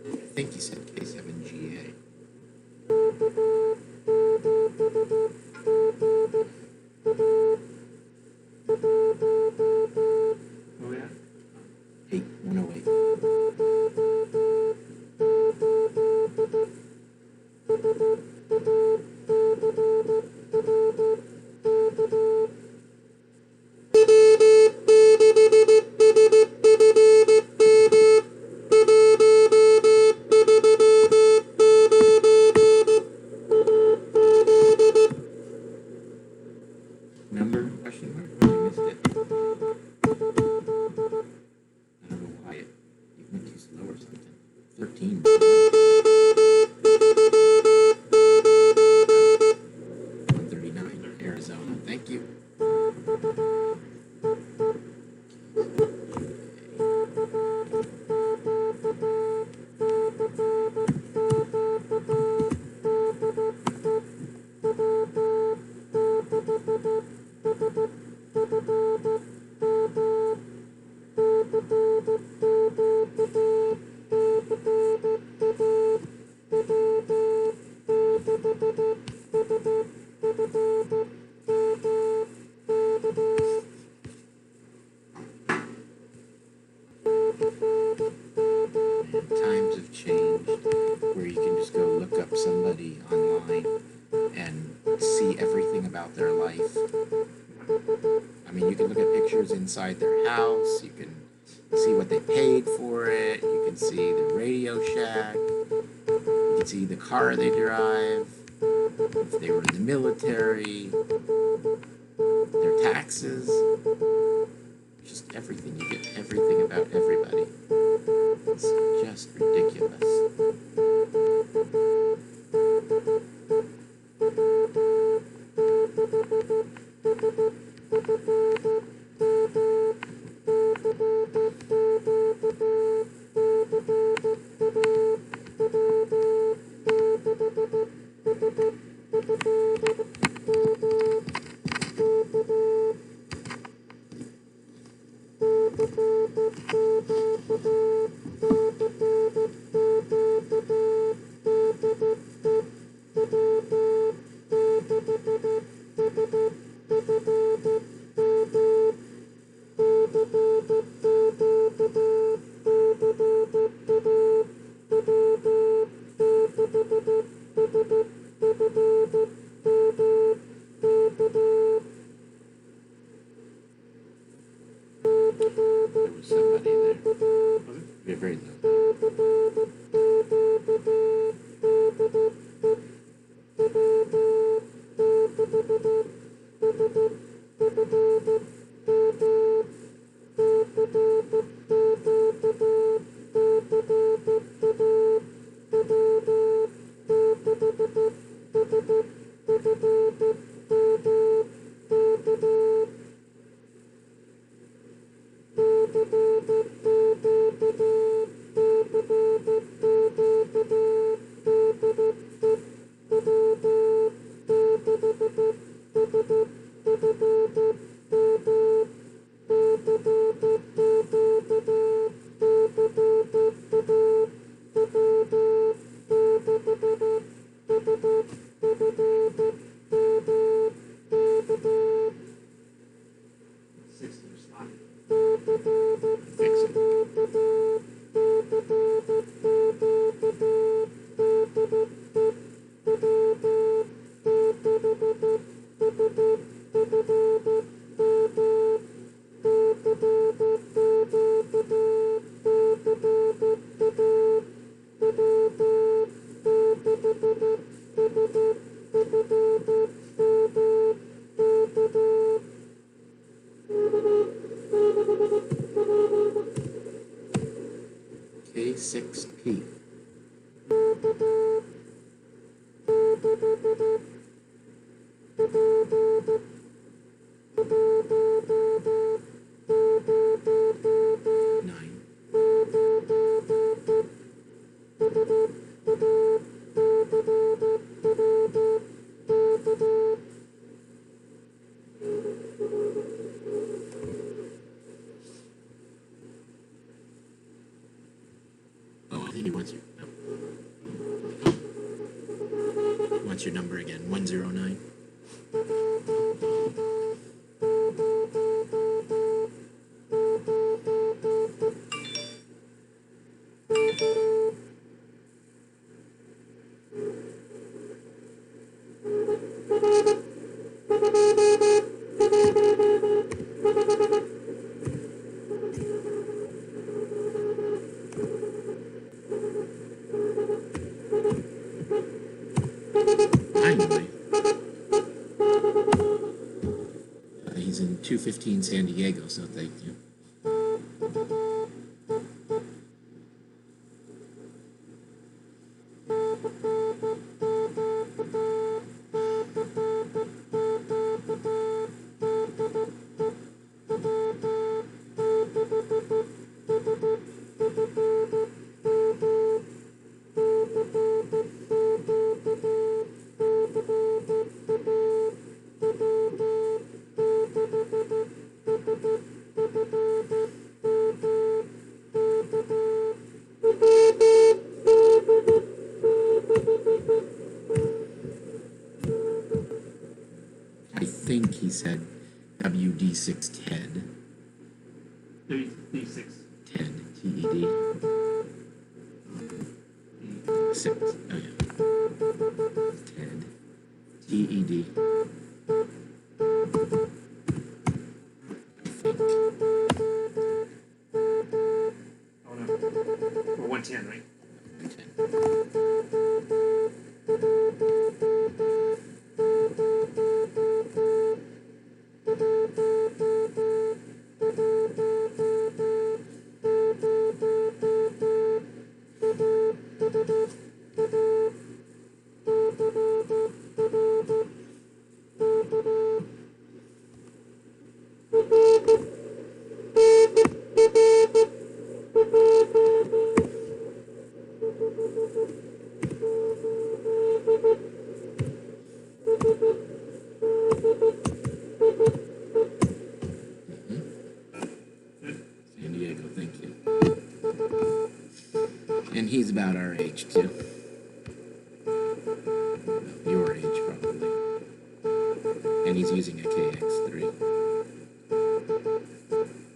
I think he said K7GA. Oh, yeah? 108. Number? Question mark? I missed it. I don't know why it went too slow or something. 13. 139, Arizona. Thank you. Times have changed where you can just go look up somebody online and see everything about their life. I mean, you can look at pictures inside their house, you can see what they paid for it, you can see the Radio Shack, you can see the car they drive, if they were in the military, their taxes, just everything. You get everything about everybody. It's just ridiculous. There was somebody there. Was it? You're very low. Fix it. K6P. Nine. Oh, I think he wants your wants your number again. 109. Finally. He's in 215 San Diego, so thank you. I think he said WD6TED. D6. TED. TED. 6. Oh, yeah. TED. TED. I think. Oh no. Or 110, right? 110. San Diego, thank you. And he's about our age, too. Your age, probably. And he's using a KX3.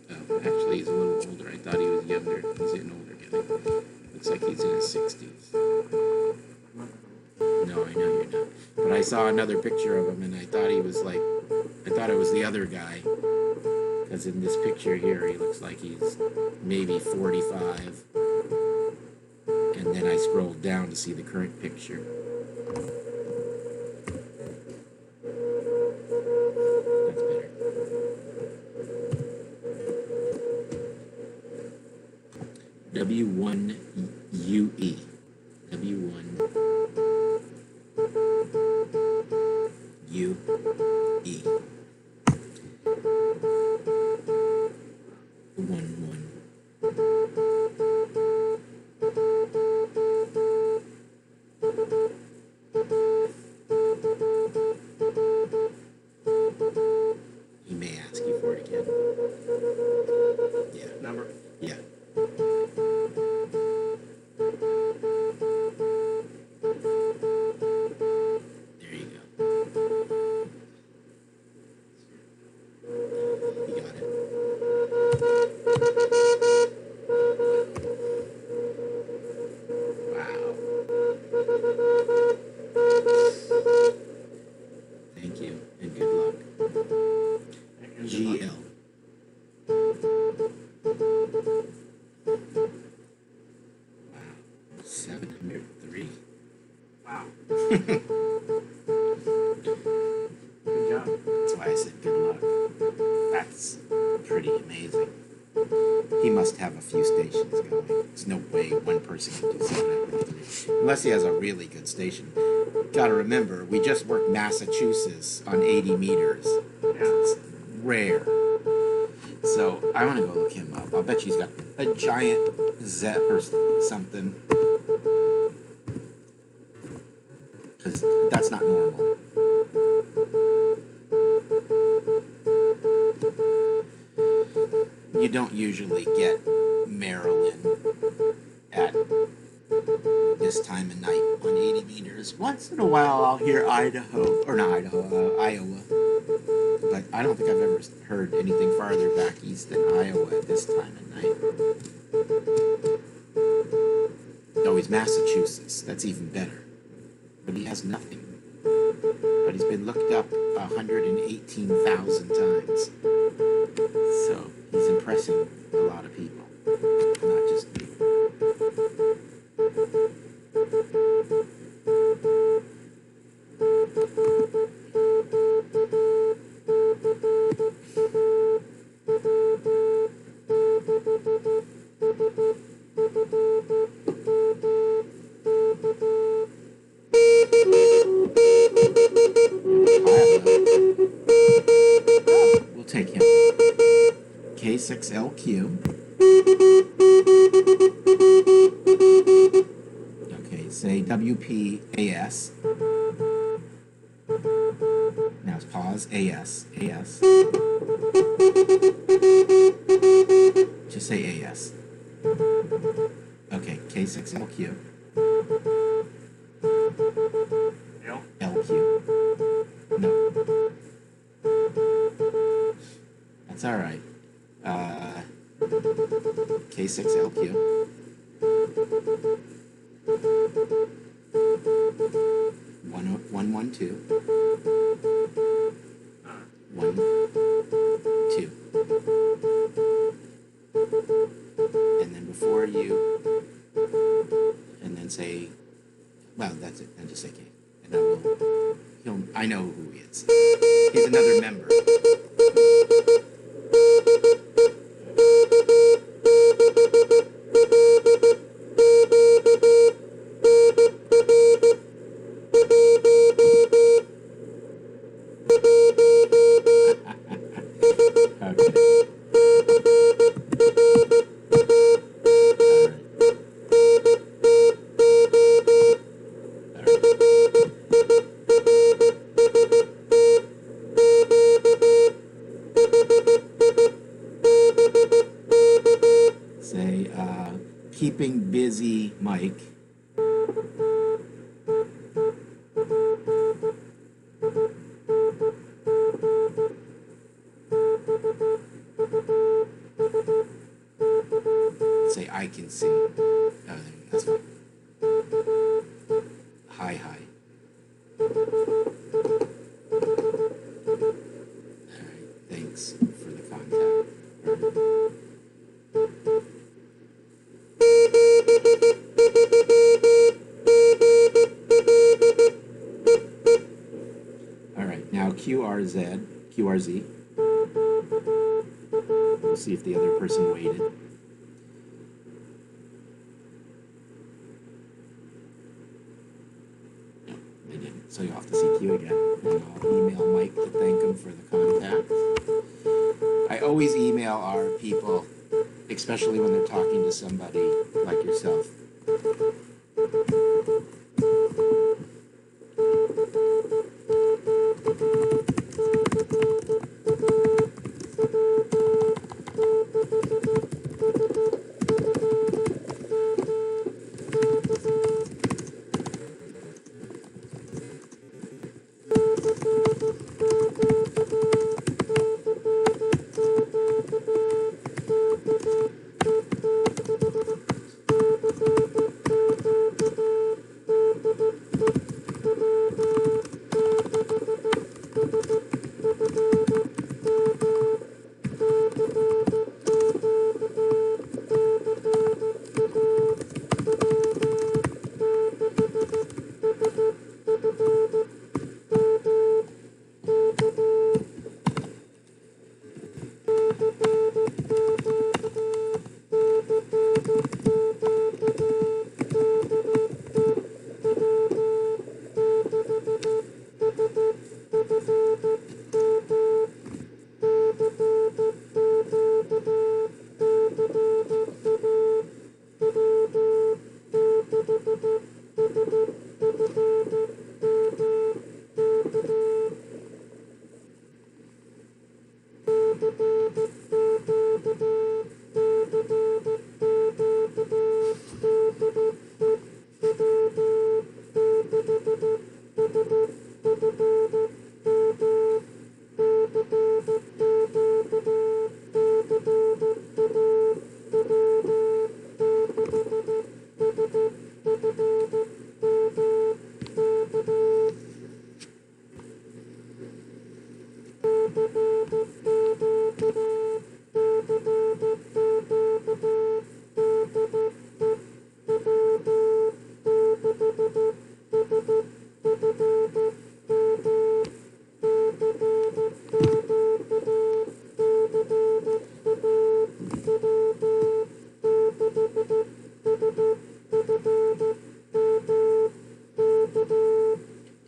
Oh, actually, he's a little older. I thought he was younger. He's an older guy. Looks like he's in his 60s. No, I know you're not. But I saw another picture of him, and I thought it was the other guy. Because in this picture here, he looks like he's maybe 45. And then I scrolled down to see the current picture. That's better. W1UE. W1UE. 1-1. He may ask you for it again. Yeah. Number. Yeah. There you go. You got it. Wow. Thank you, and good luck. GL. Wow. 703. Wow. Good job. That's why I said good luck. That's pretty amazing. He must have a few stations going. There's no way one person can do 703. Unless he has a really good station. Gotta remember, we just worked Massachusetts on 80 meters. It's rare. So I want to go look him up. I'll bet you he's got a giant Zep or something. Because that's not normal. You don't usually get Maryland at this time of night on 80 meters. Once in a while I'll hear Idaho, or not Idaho, Iowa. But I don't think I've ever heard anything farther back east than Iowa at this time of night. Oh, he's Massachusetts. That's even better. But he has nothing. But he's been looked up 118,000 times. So he's impressing a lot of people. Not just me. We'll take him. K6LQ. Okay, say WPAS. Now it's pause. AS. AS. Just say AS. Okay, K6LQ. LQ. No. That's all right. K6LQ. 112. 1, 2. And then before you, and then say, well, that's it. And just say K. And I know who he is. He's another member. Say, keeping busy, Mike. Say, I can see. Oh, that's fine. Hi. Thanks for the contact. All right, now QRZ. We'll see if the other person waited. No, they didn't. So you'll have to see Q again. And I'll email Mike to thank him for the contact. I always email our people, especially when they're talking to somebody like yourself.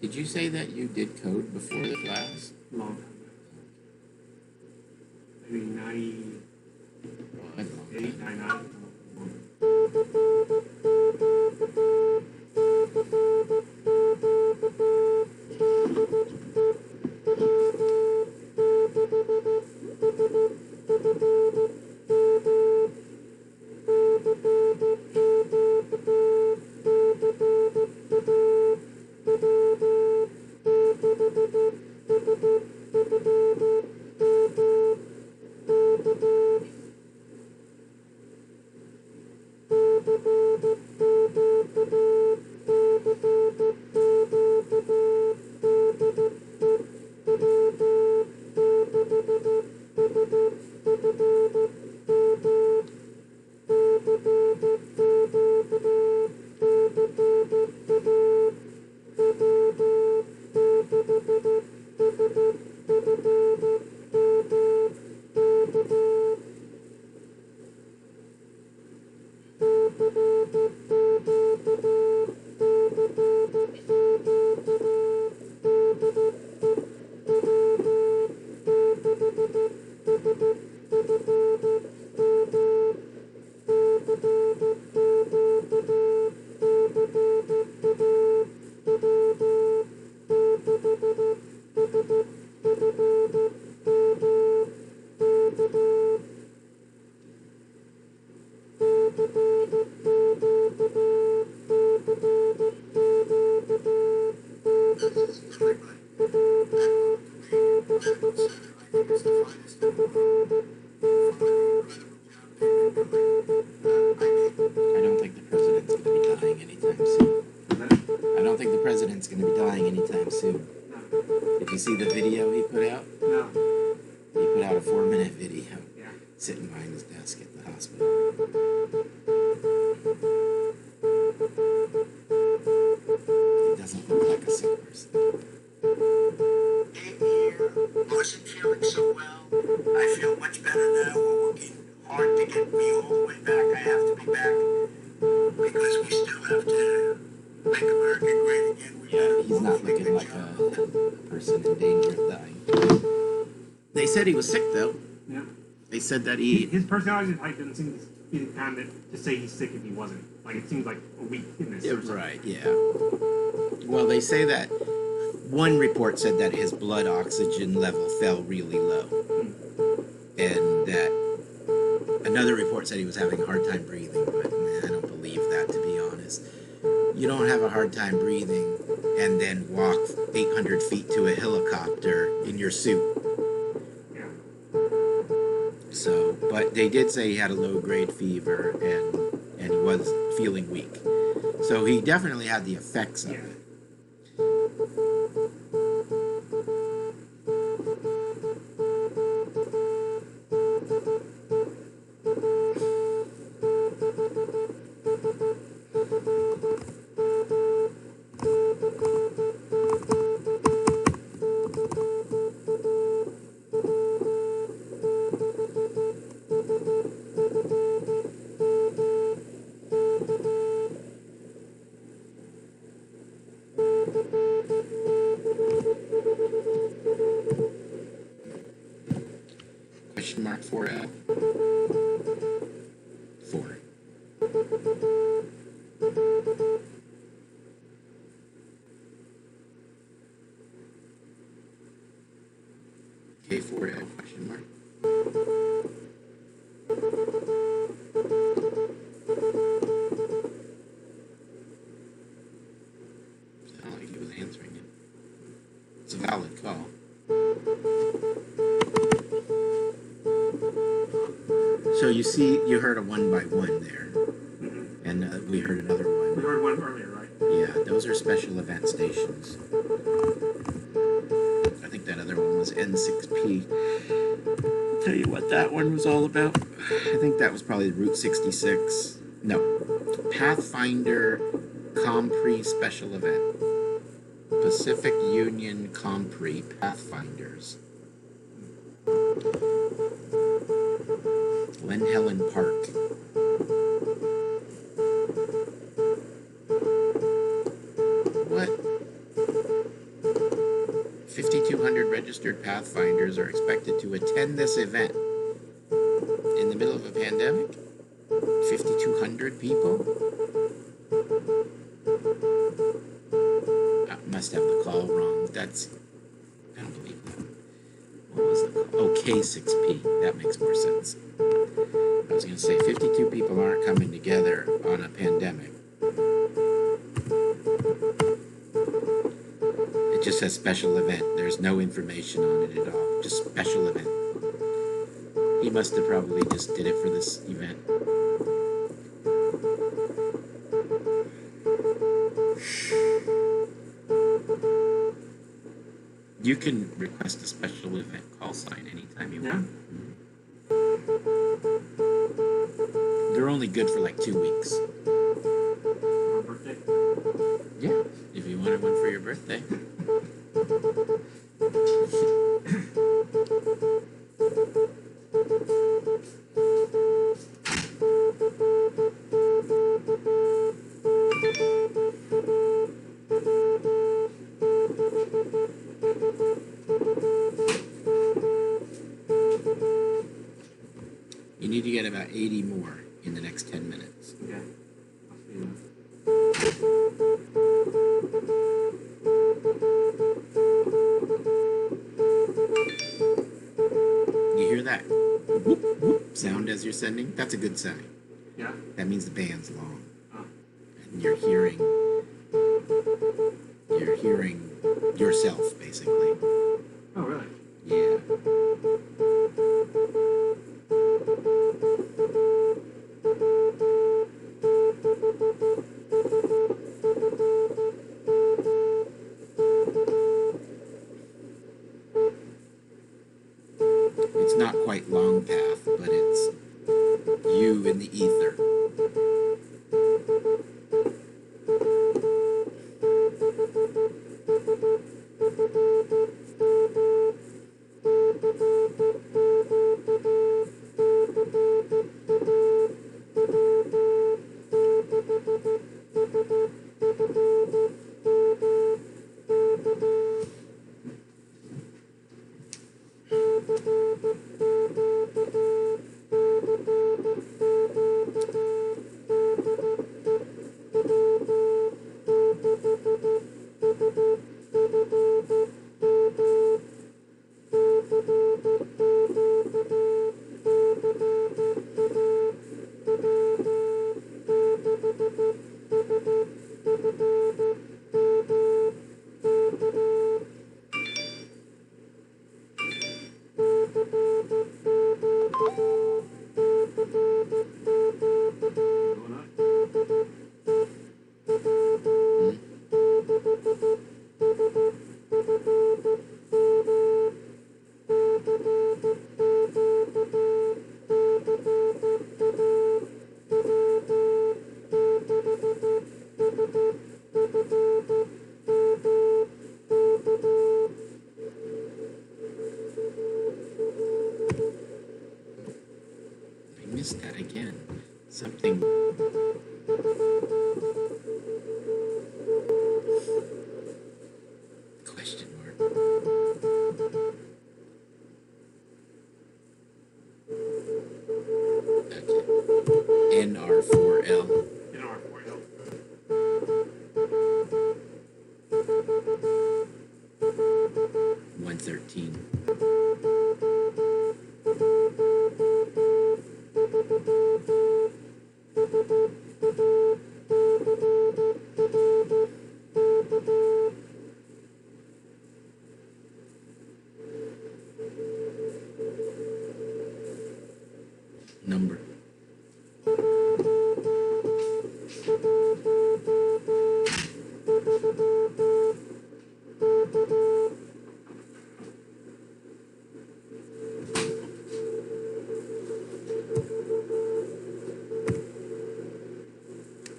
Did you say that you did code before the class? Long time ago. Maybe 98, 99. I don't think the president's going to be dying anytime soon. I don't think the president's going to be dying anytime soon. Did you see the video he put out? No. He put out a 4-minute video Yeah. sitting behind his desk at the hospital. He doesn't look like a sick person. Came here, wasn't feeling so well. I feel much better now. We're working hard to get me all the way back. I have to be back because we still have to make America great again. We gotta He's not looking like a person in danger of dying. They said he was sick, though. Yeah. They said that he... His personality type doesn't seem to be the kind that to say he's sick if he wasn't. Like, it seems like a weakness. Yeah, right, yeah. Well, they say that one report said that his blood oxygen level fell really low. And that another report said he was having a hard time breathing, but I don't believe that, to be honest. You don't have a hard time breathing and then walk 800 feet to a helicopter in your suit. So, but they did say he had a low-grade fever and he was feeling weak. So he definitely had the effects of it. Question mark 4F. 4. Okay, 4F, question mark. Sounded like he was answering it. It's a valid call. So you heard a 1 by 1 there, and we heard another one. We heard one earlier, right? Yeah, those are special event stations. I think that other one was N6P. I'll tell you what that one was all about. I think that was probably Route 66. No, Pathfinder Compre special event. Pacific Union Compre Pathfinders. Glen Helen Park. What? 5,200 registered Pathfinders are expected to attend this event in the middle of a pandemic? 5,200 people? I must have the call wrong. I don't believe that. What was the call? Oh, K6P. That makes more sense. I was going to say 52 people aren't coming together on a pandemic. It just says special event. There's no information on it at all. Just special event. He must have probably just did it for this event. You can request a special event call sign anytime you want. They're only good for like 2 weeks. For birthday. Yeah, if you wanted one for your birthday. You need to get about 80 more in the next 10 minutes. Okay. I'll see you. You hear that whoop, whoop sound as you're sending? That's a good sign. Yeah. That means the band's long. Oh. And you're hearing yourself, basically. Oh, really? Yeah. not quite long path, but it's you in the ether. I missed that again. Something. Question mark. Okay. NR4L. NR4L. 113. Number.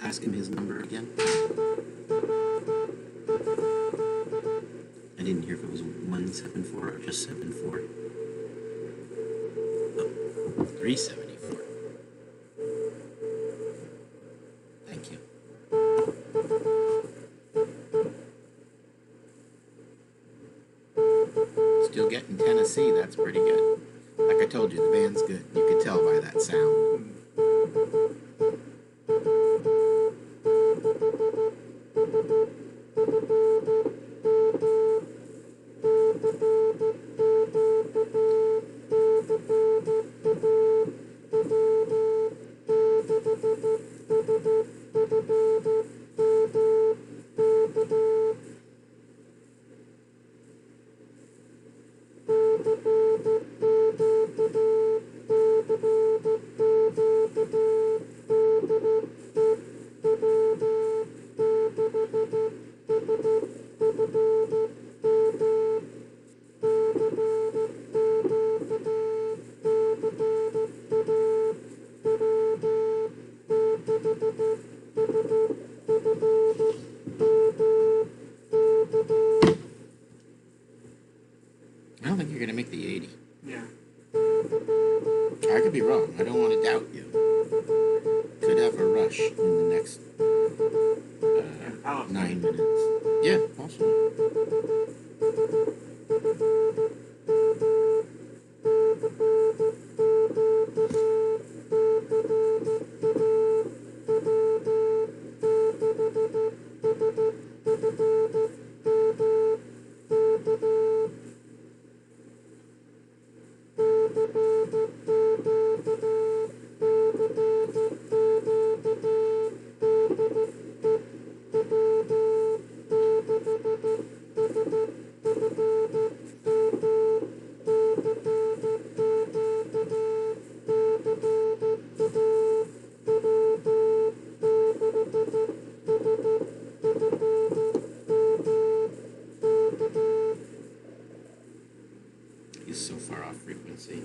Ask him his number again. I didn't hear if it was 174 or just 74. Oh, 374. Thank you. Still getting Tennessee, that's pretty good. Like I told you, the band's good. You could tell by that sound. I don't think you're going to make the 80. Yeah. I could be wrong. I don't want to doubt you. Could have a rush in the next 9 minutes. Yeah, possibly. just so far off frequency.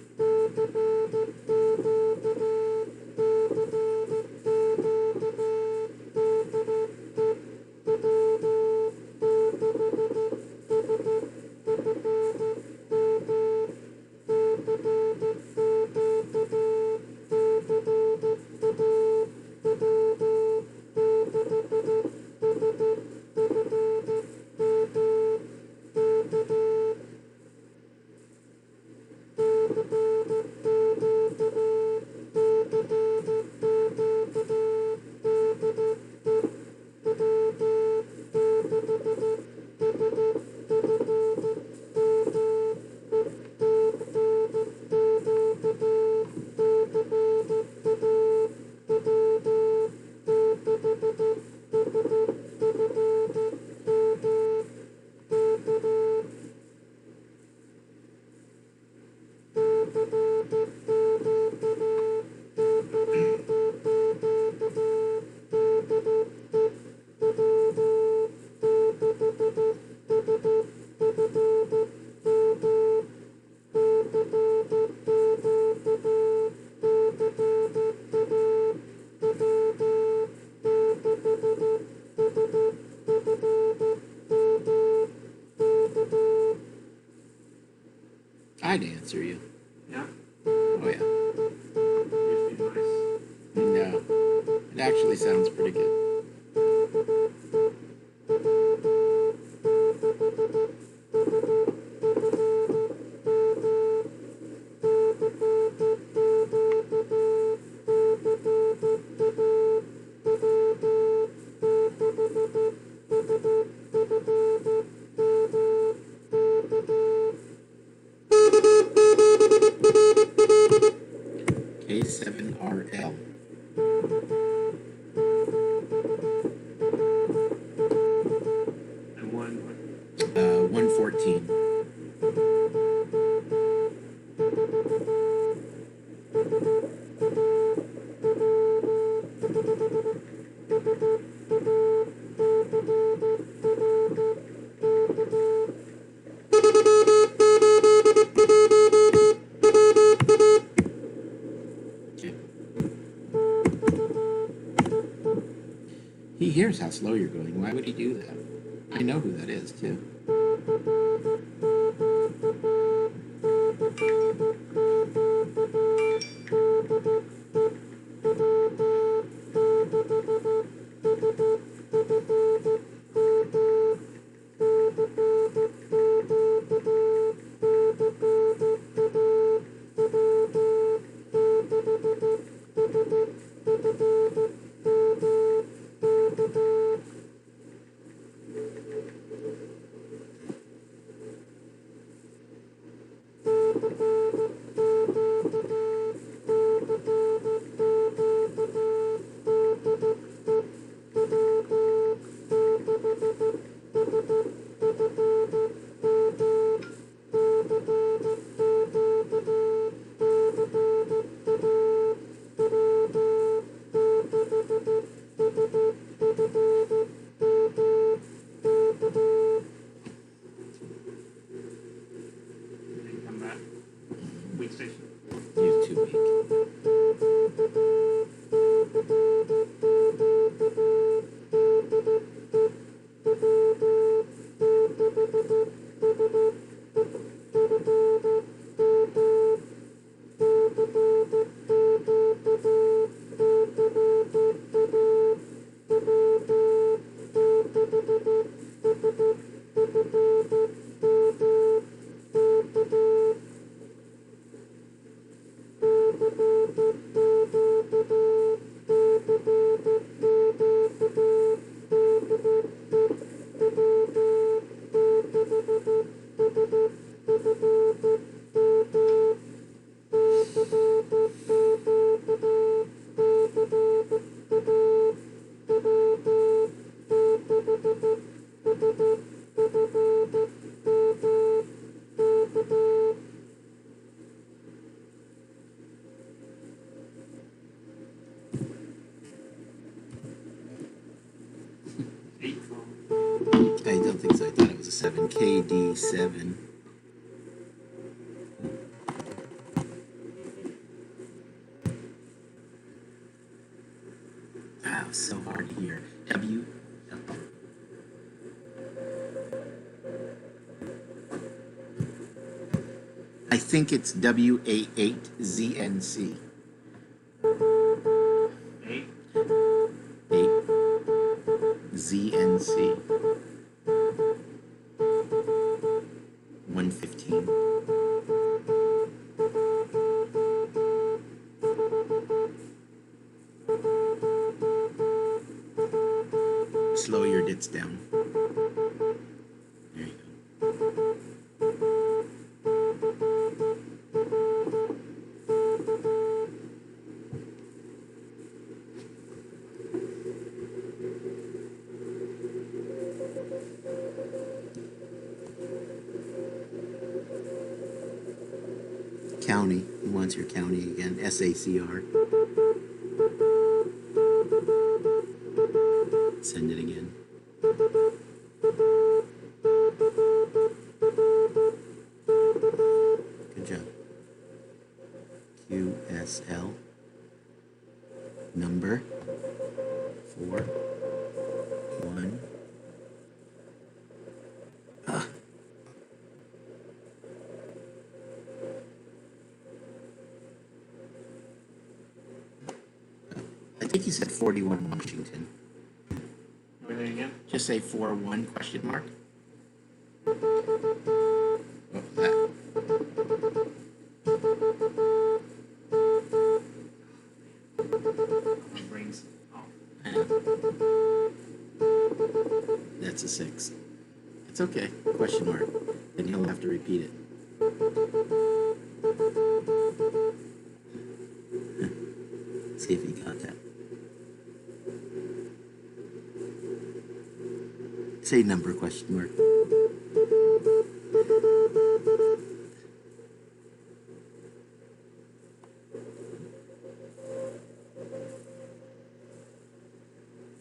I'd answer you. Yeah? Oh yeah. You'd be nice. No, it actually sounds pretty good. K7RL. And one, 114. Okay. He hears how slow you're going. Why would he do that? I know who that is, too. they come back. Weak station. You're too weak. I don't think so. I thought it was a 7. KD7. I think it's WA8ZNC. 8. 8ZNC. 115. Slow your dits down. There you go. County. He wants your county again. SACR. Send it again. Good job. QSL. Number 4 1. I think he said 41 Washington. Everything again? Just say 4-1 question mark. What was that? My brain's off. I know. That's a 6. It's okay. Question mark. Then he'll have to repeat it. See if he got that. Say number question mark.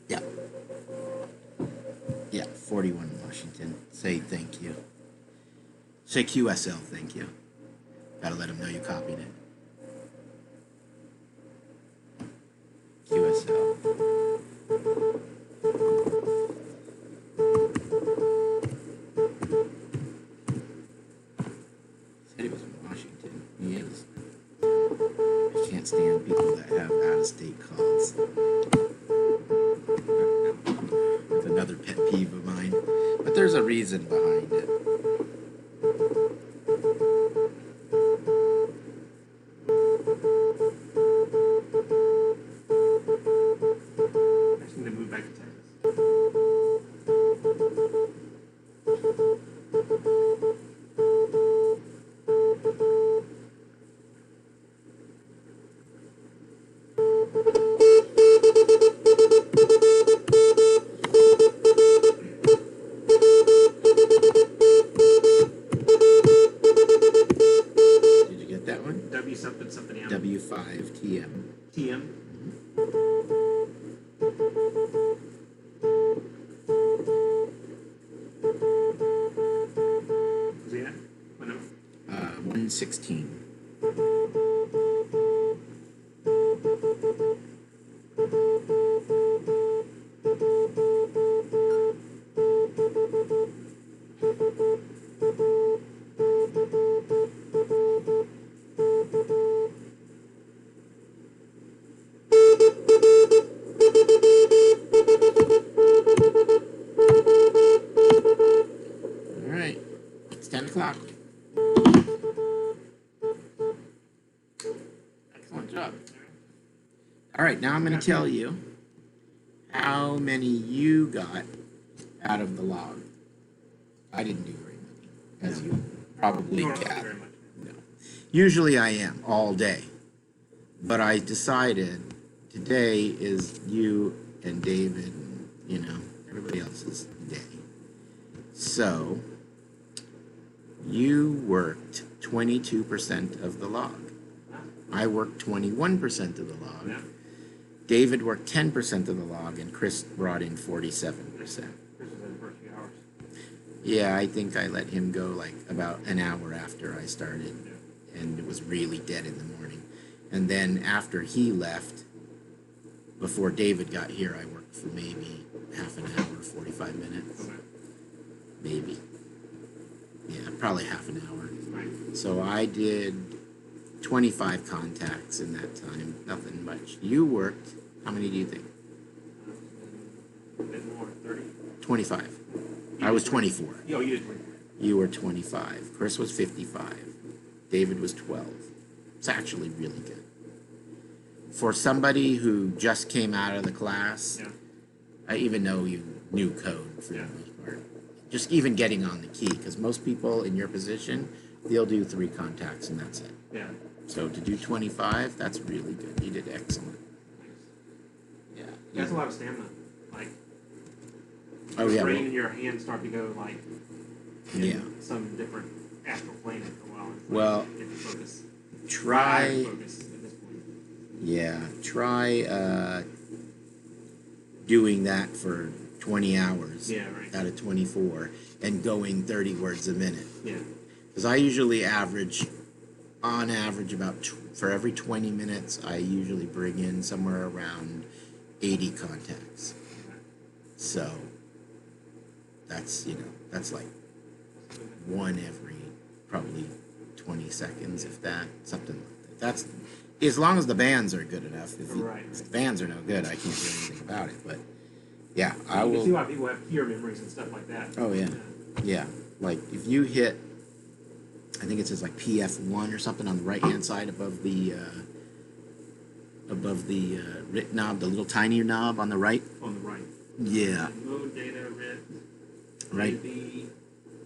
Yeah. Yeah, 41 Washington. Say thank you. Say QSL thank you. Gotta let him know you copied it. QSL. Said he was in Washington. He is. I can't stand people that have out-of-state calls. It's another pet peeve of mine. But there's a reason behind it. I just need to move back to Texas. Did you get that one? W something something M. W5TM. TM. Was he at? What number? 116. All right, it's 10 o'clock. Excellent job. All right, now I'm going to tell you how many you got out of the log. I didn't do very many, as you probably You don't have to gather. very much. No. Usually I am all day, but I decided today is you and David and, you know, everybody else's day. So you worked 22% of the log. I worked 21% of the log. Yeah. David worked 10% of the log, and Chris brought in 47%. Chris was in the first few hours. Yeah, I think I let him go like about an hour after I started, and it was really dead in the morning. And then after he left, before David got here, I worked for maybe half an hour, 45 minutes. Okay. Maybe. Yeah, probably half an hour. Right. So I did 25 contacts in that time, nothing much. You worked, how many do you think? A bit more, 30. 25. I was 24. Yo, you did 24. You were 25. Chris was 55. David was 12. It's actually really good. For somebody who just came out of the class, Yeah. Even though you knew code for Yeah. the most part, just even getting on the key, because most people in your position, they'll do 3 contacts and that's it. Yeah. So to do 25, that's really good. You did excellent. Yeah. That's a lot of stamina. Like, Oh, your yeah. brain Well, and your hands start to go like in Yeah. some different astral plane after a while. It's like Well, you get to focus. try. Focus at this point. Yeah, try doing that for 20 hours Yeah, right. out of 24 and going 30 words a minute. Yeah. Because I usually average, on average, for every 20 minutes, I usually bring in somewhere around 80 contacts. So that's, that's like one every probably 20 seconds, if that, something like that. That's, as long as the bands are good enough. If the bands are no good, I can't do anything about it. But yeah, I You will. can see why people have peer memories and stuff like that. Oh yeah, yeah. Like if you hit, I think it says like PF1 or something on the right hand side above the RIT knob, the little tiny knob on the right. On the right. Yeah. Mode data RIT. Right. AB.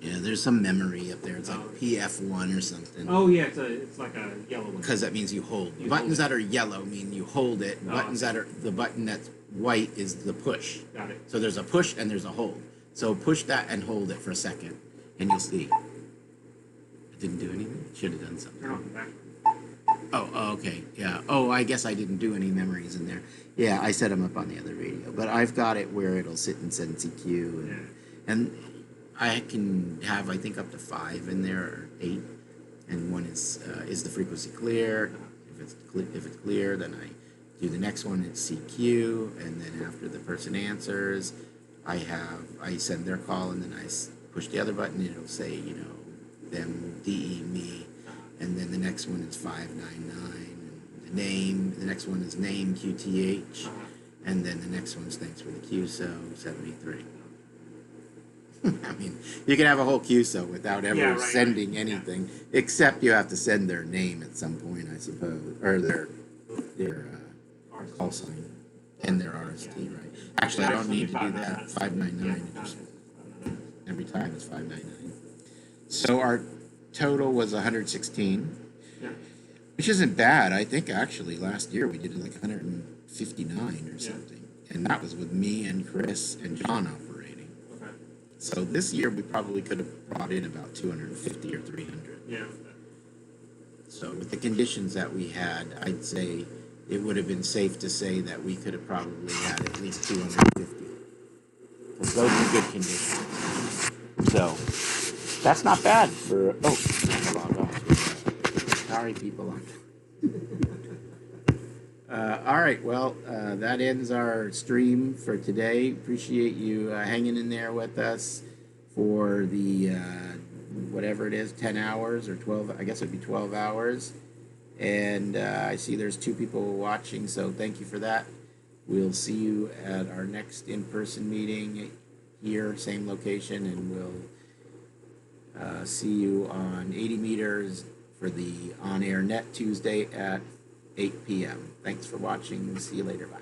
Yeah, there's some memory up there. It's like Oh. PF1 or something. Oh yeah, it's like a yellow one. Because that means you hold. You Buttons hold that are yellow mean you hold it. Oh, Buttons that are the button that's white is the push. Got it. So there's a push and there's a hold. So push that and hold it for a second, and you'll see. It didn't do anything. Should have done something. Turn off the back. Oh, okay. Yeah. Oh, I guess I didn't do any memories in there. Yeah, I set them up on the other radio, but I've got it where it'll sit and send CQ, and I can have, I think, up to 5 in there or 8, and one is the frequency clear? If it's clear, then I do the next one. It's CQ, and then after the person answers, I send their call, and then I push the other button, and it'll say, them, DE, me, and then the next one is 599, and the next one is name, QTH, and then the next one's thanks for the QSO, 73. I mean, you can have a whole QSO without ever sending anything, except you have to send their name at some point, I suppose, or their call sign and their RST, right? Actually, I don't need to do that. 599. Every time it's 599. So our total was 116, which isn't bad. I think actually last year we did like 159 or something, and that was with me and Chris and John operating. So this year we probably could have brought in about 250 or 300. Yeah. So with the conditions that we had, I'd say it would have been safe to say that we could have probably had at least 250. Because those are good conditions. So that's not bad for. Oh, log off. Sorry, people. All right, well, that ends our stream for today. Appreciate you hanging in there with us for the, whatever it is, 10 hours or 12, I guess it would be 12 hours. And I see there's 2 people watching, so thank you for that. We'll see you at our next in-person meeting here, same location, and we'll see you on 80 meters for the on-air net Tuesday at 8 p.m. Thanks for watching. See you later. Bye.